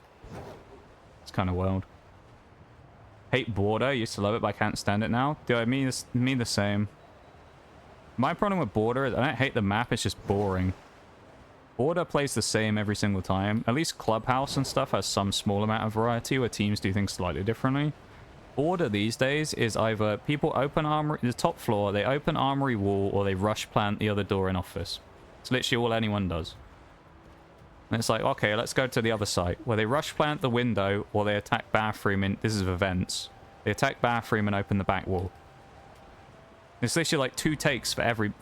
It's kind of wild. Hate Border. Used to love it, but I can't stand it now. Do I mean the same? My problem with Border is I don't hate the map, it's just boring. Border plays the same every single time. At least Clubhouse and stuff has some small amount of variety where teams do things slightly differently. Border these days is either people open armory, the top floor, they open armory wall, or they rush plant the other door in office. It's literally all anyone does. And it's like, okay, let's go to the other side, where they rush plant the window, or they attack bathroom in, this is events. They attack bathroom and open the back wall. It's literally like 2 takes for every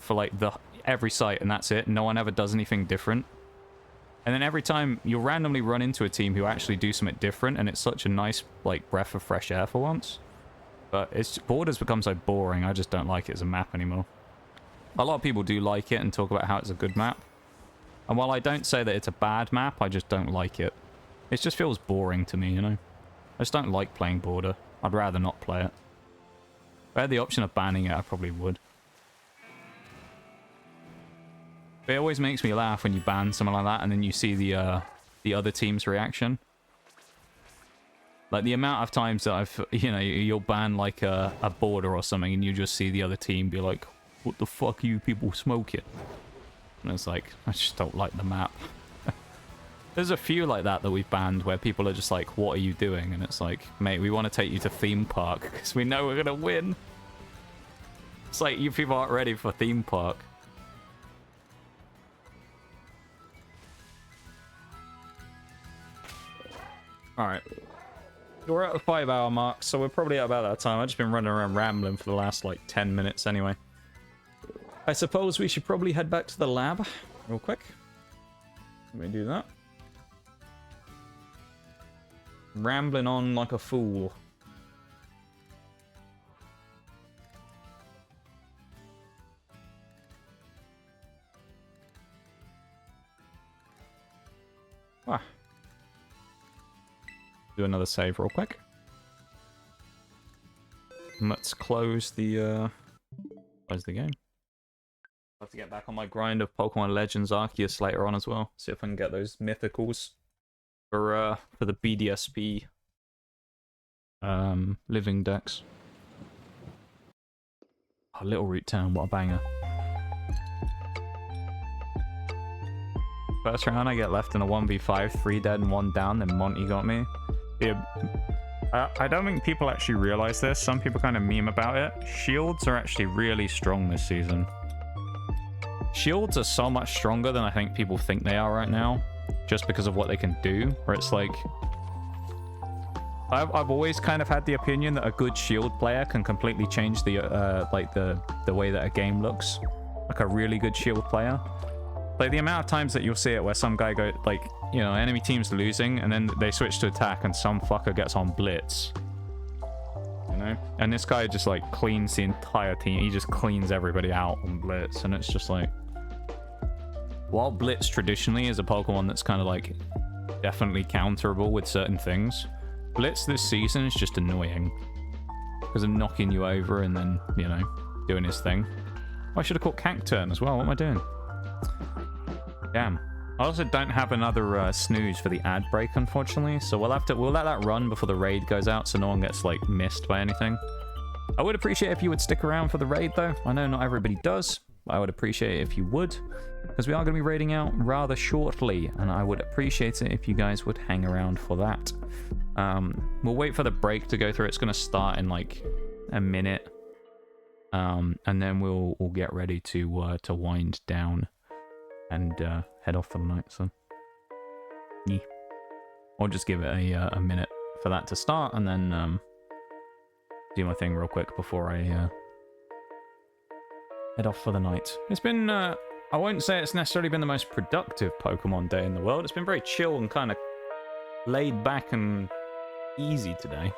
site, and that's it. No one ever does anything different. And then every time you'll randomly run into a team who actually do something different, and it's such a nice, like, breath of fresh air for once. But Border's become so boring, I just don't like it as a map anymore. A lot of people do like it and talk about how it's a good map. And while I don't say that it's a bad map, I just don't like it. It just feels boring to me, you know? I just don't like playing Border. I'd rather not play it. If I had the option of banning it, I probably would. But it always makes me laugh when you ban something like that and then you see the other team's reaction. Like, the amount of times that you'll ban like a Border or something and you just see the other team be like, what the fuck are you people smoking? And it's like, I just don't like the map. There's a few like that we've banned where people are just like, what are you doing? And it's like, mate, we want to take you to theme park because we know we're going to win. It's like, you people aren't ready for theme park. Alright. We're at the 5-hour mark, so we're probably at about that time. I've just been running around rambling for the last, like, 10 minutes anyway. I suppose we should probably head back to the lab real quick. Let me do that. Rambling on like a fool. Ah. Do another save real quick. And let's close the game. I have to get back on my grind of Pokemon Legends Arceus later on as well. See if I can get those mythicals for the BDSP living decks. Oh, Little Root Town, what a banger. First round, I get left in a 1v5, 3 dead and 1 down, then Monty got me. Yeah. I don't think people actually realize this. Some people kind of meme about it. Shields are actually really strong this season. Shields are so much stronger than I think people think they are right now, just because of what they can do, where it's like... I've always kind of had the opinion that a good shield player can completely change the the way that a game looks. Like a really good shield player. Like the amount of times that you'll see it where some guy go like, you know, enemy team's losing and then they switch to attack and some fucker gets on blitz. You know? And this guy just like cleans the entire team. He just cleans everybody out on blitz, and it's just like, while blitz traditionally is a Pokemon that's kind of like definitely counterable with certain things, Blitz this season is just annoying because of knocking you over and then, you know, doing his thing. Oh, I should have caught Cacturn as well. What am I doing? Damn. I also don't have another snooze for the ad break, unfortunately, so we'll let that run before the raid goes out so no one gets like missed by anything. I would appreciate if you would stick around for the raid though. I know not everybody does, but I would appreciate it if you would, because we are going to be raiding out rather shortly, and I would appreciate it if you guys would hang around for that. We'll wait for the break to go through. It's going to start in like a minute, and then we'll get ready to wind down and head off for the night. So, yeah. I'll just give it a minute for that to start, and then do my thing real quick before I head off for the night. It's been I won't say it's necessarily been the most productive Pokemon day in the world. It's been very chill and kind of laid back and easy today,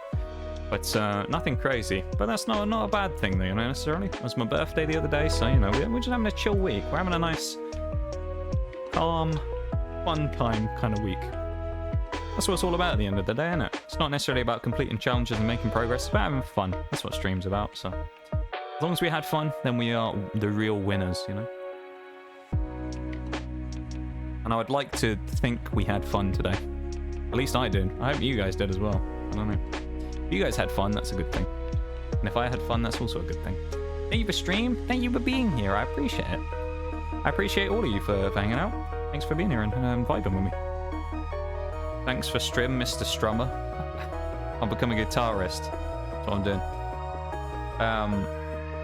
but nothing crazy. But that's not a bad thing, though, you know, necessarily. It was my birthday the other day, so, you know, we're just having a chill week. We're having a nice, calm, fun time kind of week. That's what it's all about at the end of the day, isn't it? It's not necessarily about completing challenges and making progress. It's about having fun. That's what stream's about, so as long as we had fun, then we are the real winners, you know? And I would like to think we had fun today. At least I did. I hope you guys did as well. I don't know. If you guys had fun, that's a good thing. And if I had fun, that's also a good thing. Thank you for stream. Thank you for being here. I appreciate it. I appreciate all of you for hanging out. Thanks for being here and vibing with me. Thanks for stream, Mr. Strummer. I'll become a guitarist. That's what I'm doing.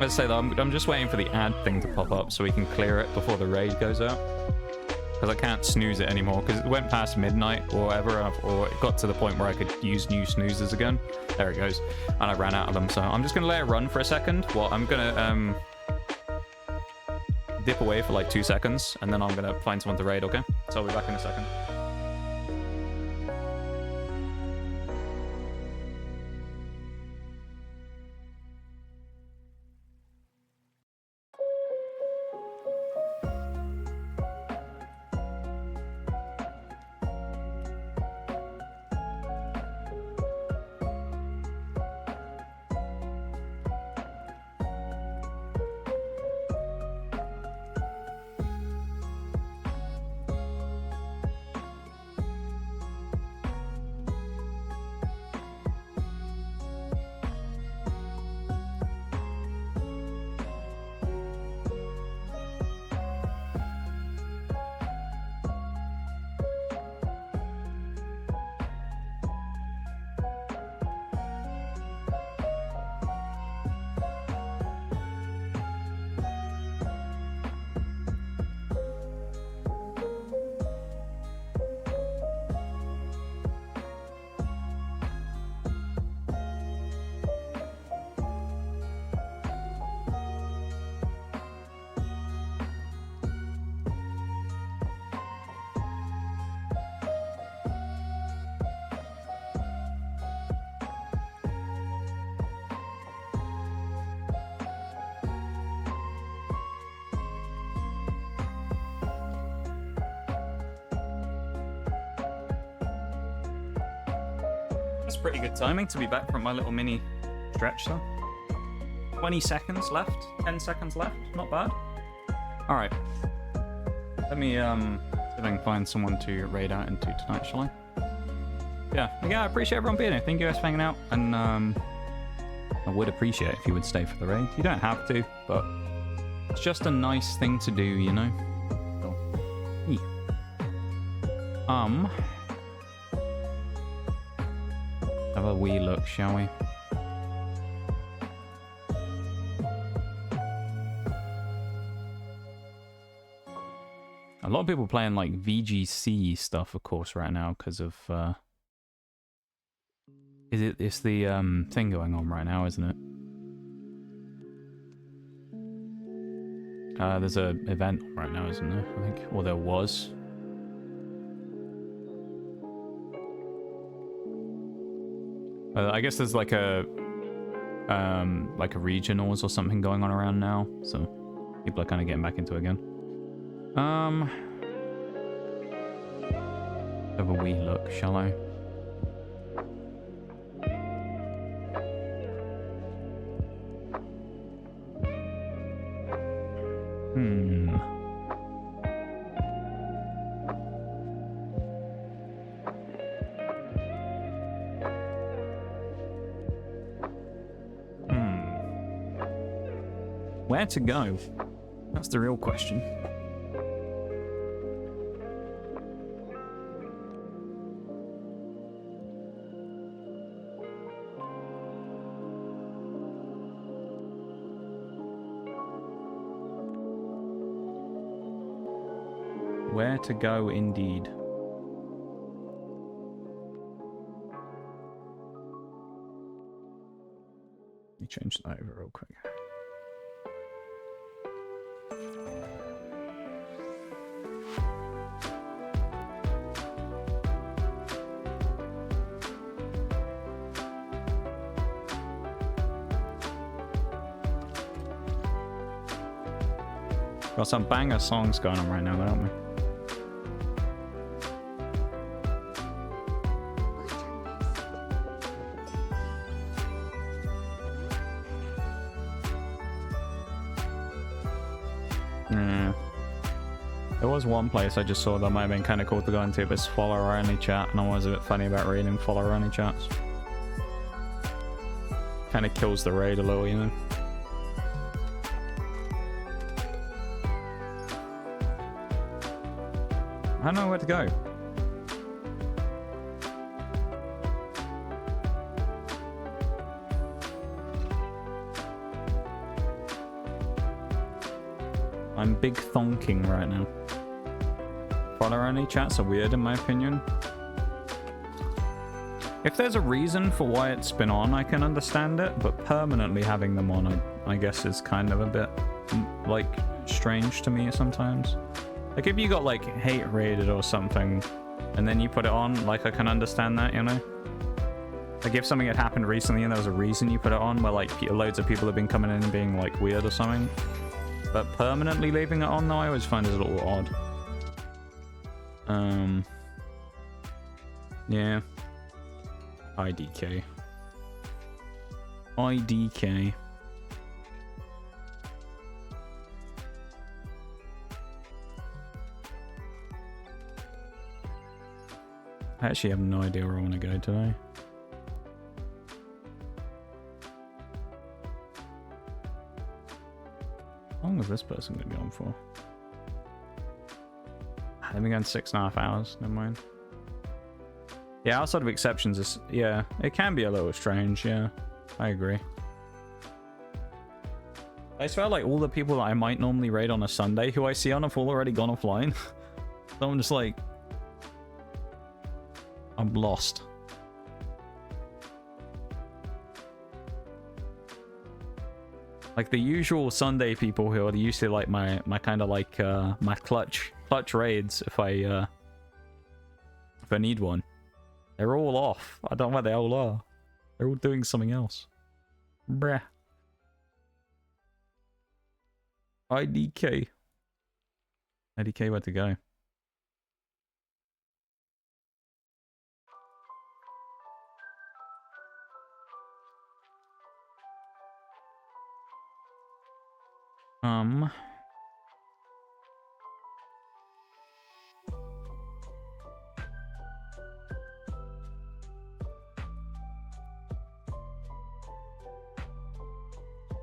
Let's say though, I'm just waiting for the ad thing to pop up so we can clear it before the raid goes out. Because I can't snooze it anymore, because it went past midnight or whatever, or it got to the point where I could use new snoozers again. There it goes. And I ran out of them, so I'm just going to let it run for a second. Well, I'm going to dip away for like 2 seconds, and then I'm going to find someone to raid, okay? So I'll be back in a second. Pretty good timing to be back from my little mini stretch though. 20 seconds left, 10 seconds left, not bad. All right, let me see if I can find someone to raid out into tonight, shall I? Yeah, I appreciate everyone being here. Thank you guys for hanging out, and I would appreciate it if you would stay for the raid. You don't have to, but it's just a nice thing to do, you know? Cool. Have a wee look, shall we? A lot of people playing like VGC stuff, of course, right now because of it's the thing going on right now, isn't it? There's a event right now, isn't there? I think, or there was. I guess there's like a regionals or something going on around now, so people are kind of getting back into it again. Have a wee look, shall I? Where to go? That's the real question. Where to go, indeed. Let me change that over real quick. Got some banger songs going on right now, don't we? Yeah. There was one place I just saw that might have been kind of cool to go into, but it's follower only chat, and I'm always a bit funny about reading follower only chats. Kind of kills the raid a little, you know? I don't know where to go. I'm big thonking right now. Follower only chats are weird in my opinion. If there's a reason for why it's been on, I can understand it, but permanently having them on, I guess is kind of a bit, like, strange to me sometimes. Like, if you got, like, hate rated or something, and then you put it on, like, I can understand that, you know? Like, if something had happened recently and there was a reason you put it on, where, like, loads of people have been coming in and being, like, weird or something. But permanently leaving it on, though, I always find it a little odd. Yeah. IDK. IDK. I actually have no idea where I want to go today. How long is this person going to be on for? They've been going 6.5 hours. Never mind. Yeah, outside of exceptions, is yeah, it can be a little strange. Yeah, I agree. I swear, like, all the people that I might normally raid on a Sunday who I see on have all already gone offline. So I'm just like, I'm lost. Like the usual Sunday people who are used to like my kind of like my clutch raids if I need one. They're all off. I don't know where they all are. They're all doing something else. Bruh. IDK. IDK, where to go?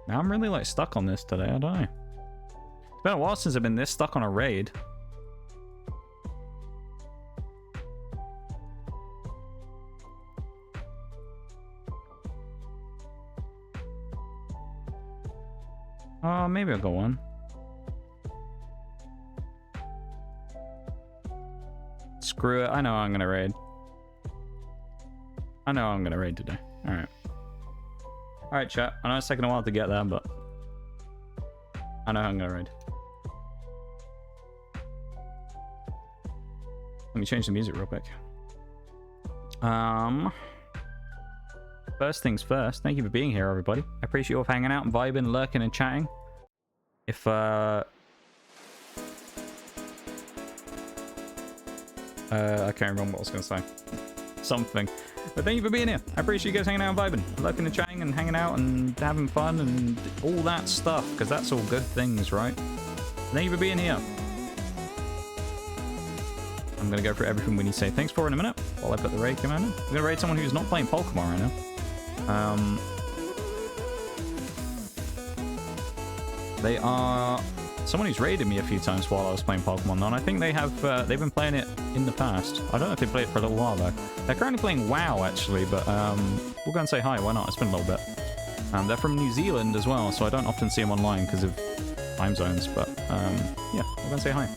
Now I'm really like stuck on this today, I don't know. It's been a while since I've been this stuck on a raid. Maybe I'll go on. Screw it. I know I'm gonna raid. I know I'm gonna raid today. Alright. Alright, chat. I know it's taken a while to get there, but I know I'm gonna raid. Let me change the music real quick. First things first, thank you for being here, everybody. I appreciate you all hanging out and vibing, lurking and chatting. If, I can't remember what I was going to say. Something. But thank you for being here. I appreciate you guys hanging out and vibing, lurking and chatting and hanging out and having fun and all that stuff, because that's all good things, right? Thank you for being here. I'm going to go through everything we need to say thanks for in a minute while I put the raid command in. I'm going to raid someone who's not playing Pokemon right now. They are someone who's raided me a few times while I was playing Pokemon, and I think they have they've been playing it in the past. I don't know if they played it for a little while though. They're currently playing WoW actually, but we'll go and say hi. Why not? It's been a little bit. They're from New Zealand as well, so I don't often see them online because of time zones. But yeah, we'll go and say hi.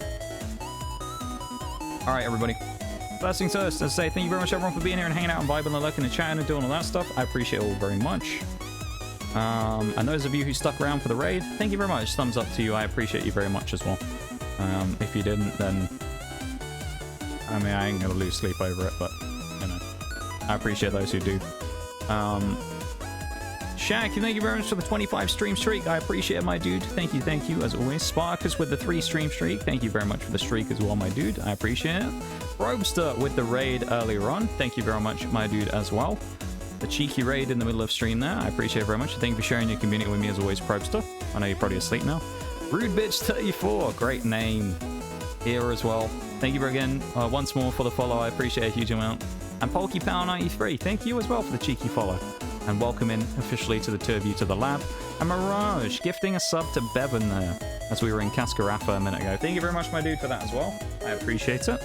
All right, everybody. First things first, as I say, thank you very much everyone for being here and hanging out and vibing and lurking and chatting and doing all that stuff. I appreciate it all very much. And those of you who stuck around for the raid, thank you very much. Thumbs up to you. I appreciate you very much as well. If you didn't, then I mean, I ain't gonna lose sleep over it, but you know, I appreciate those who do. Shaq, thank you very much for the 25 stream streak. I appreciate it, my dude. Thank you, as always. Sparkus with the 3 stream streak. Thank you very much for the streak as well, my dude. I appreciate it. Robster with the raid earlier on. Thank you very much, my dude, as well. The cheeky raid in the middle of stream there. I appreciate it very much. Thank you for sharing your community with me as always, Probster. I know you're probably asleep now. Rude Bitch 34. Great name here as well. Thank you again once more for the follow. I appreciate it a huge amount. And PokePal 93. Thank you as well for the cheeky follow. And welcome in officially to the two of you to the lab. And Mirage gifting a sub to Bevan there as we were in Cascarafa a minute ago. Thank you very much, my dude, for that as well. I appreciate it.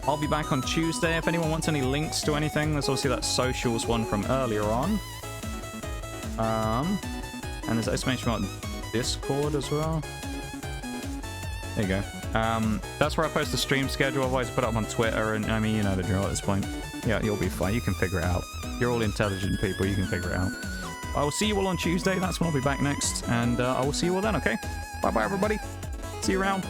I'll be back on Tuesday. If anyone wants any links to anything, there's obviously that socials one from earlier on. And there's exclamation mark Discord as well. There you go. That's where I post the stream schedule. Otherwise, I put it up on Twitter. And I mean, you know the drill at this point. Yeah, you'll be fine. You can figure it out. You're all intelligent people. You can figure it out. I will see you all on Tuesday. That's when I'll be back next. And I will see you all then, okay? Bye-bye, everybody. See you around.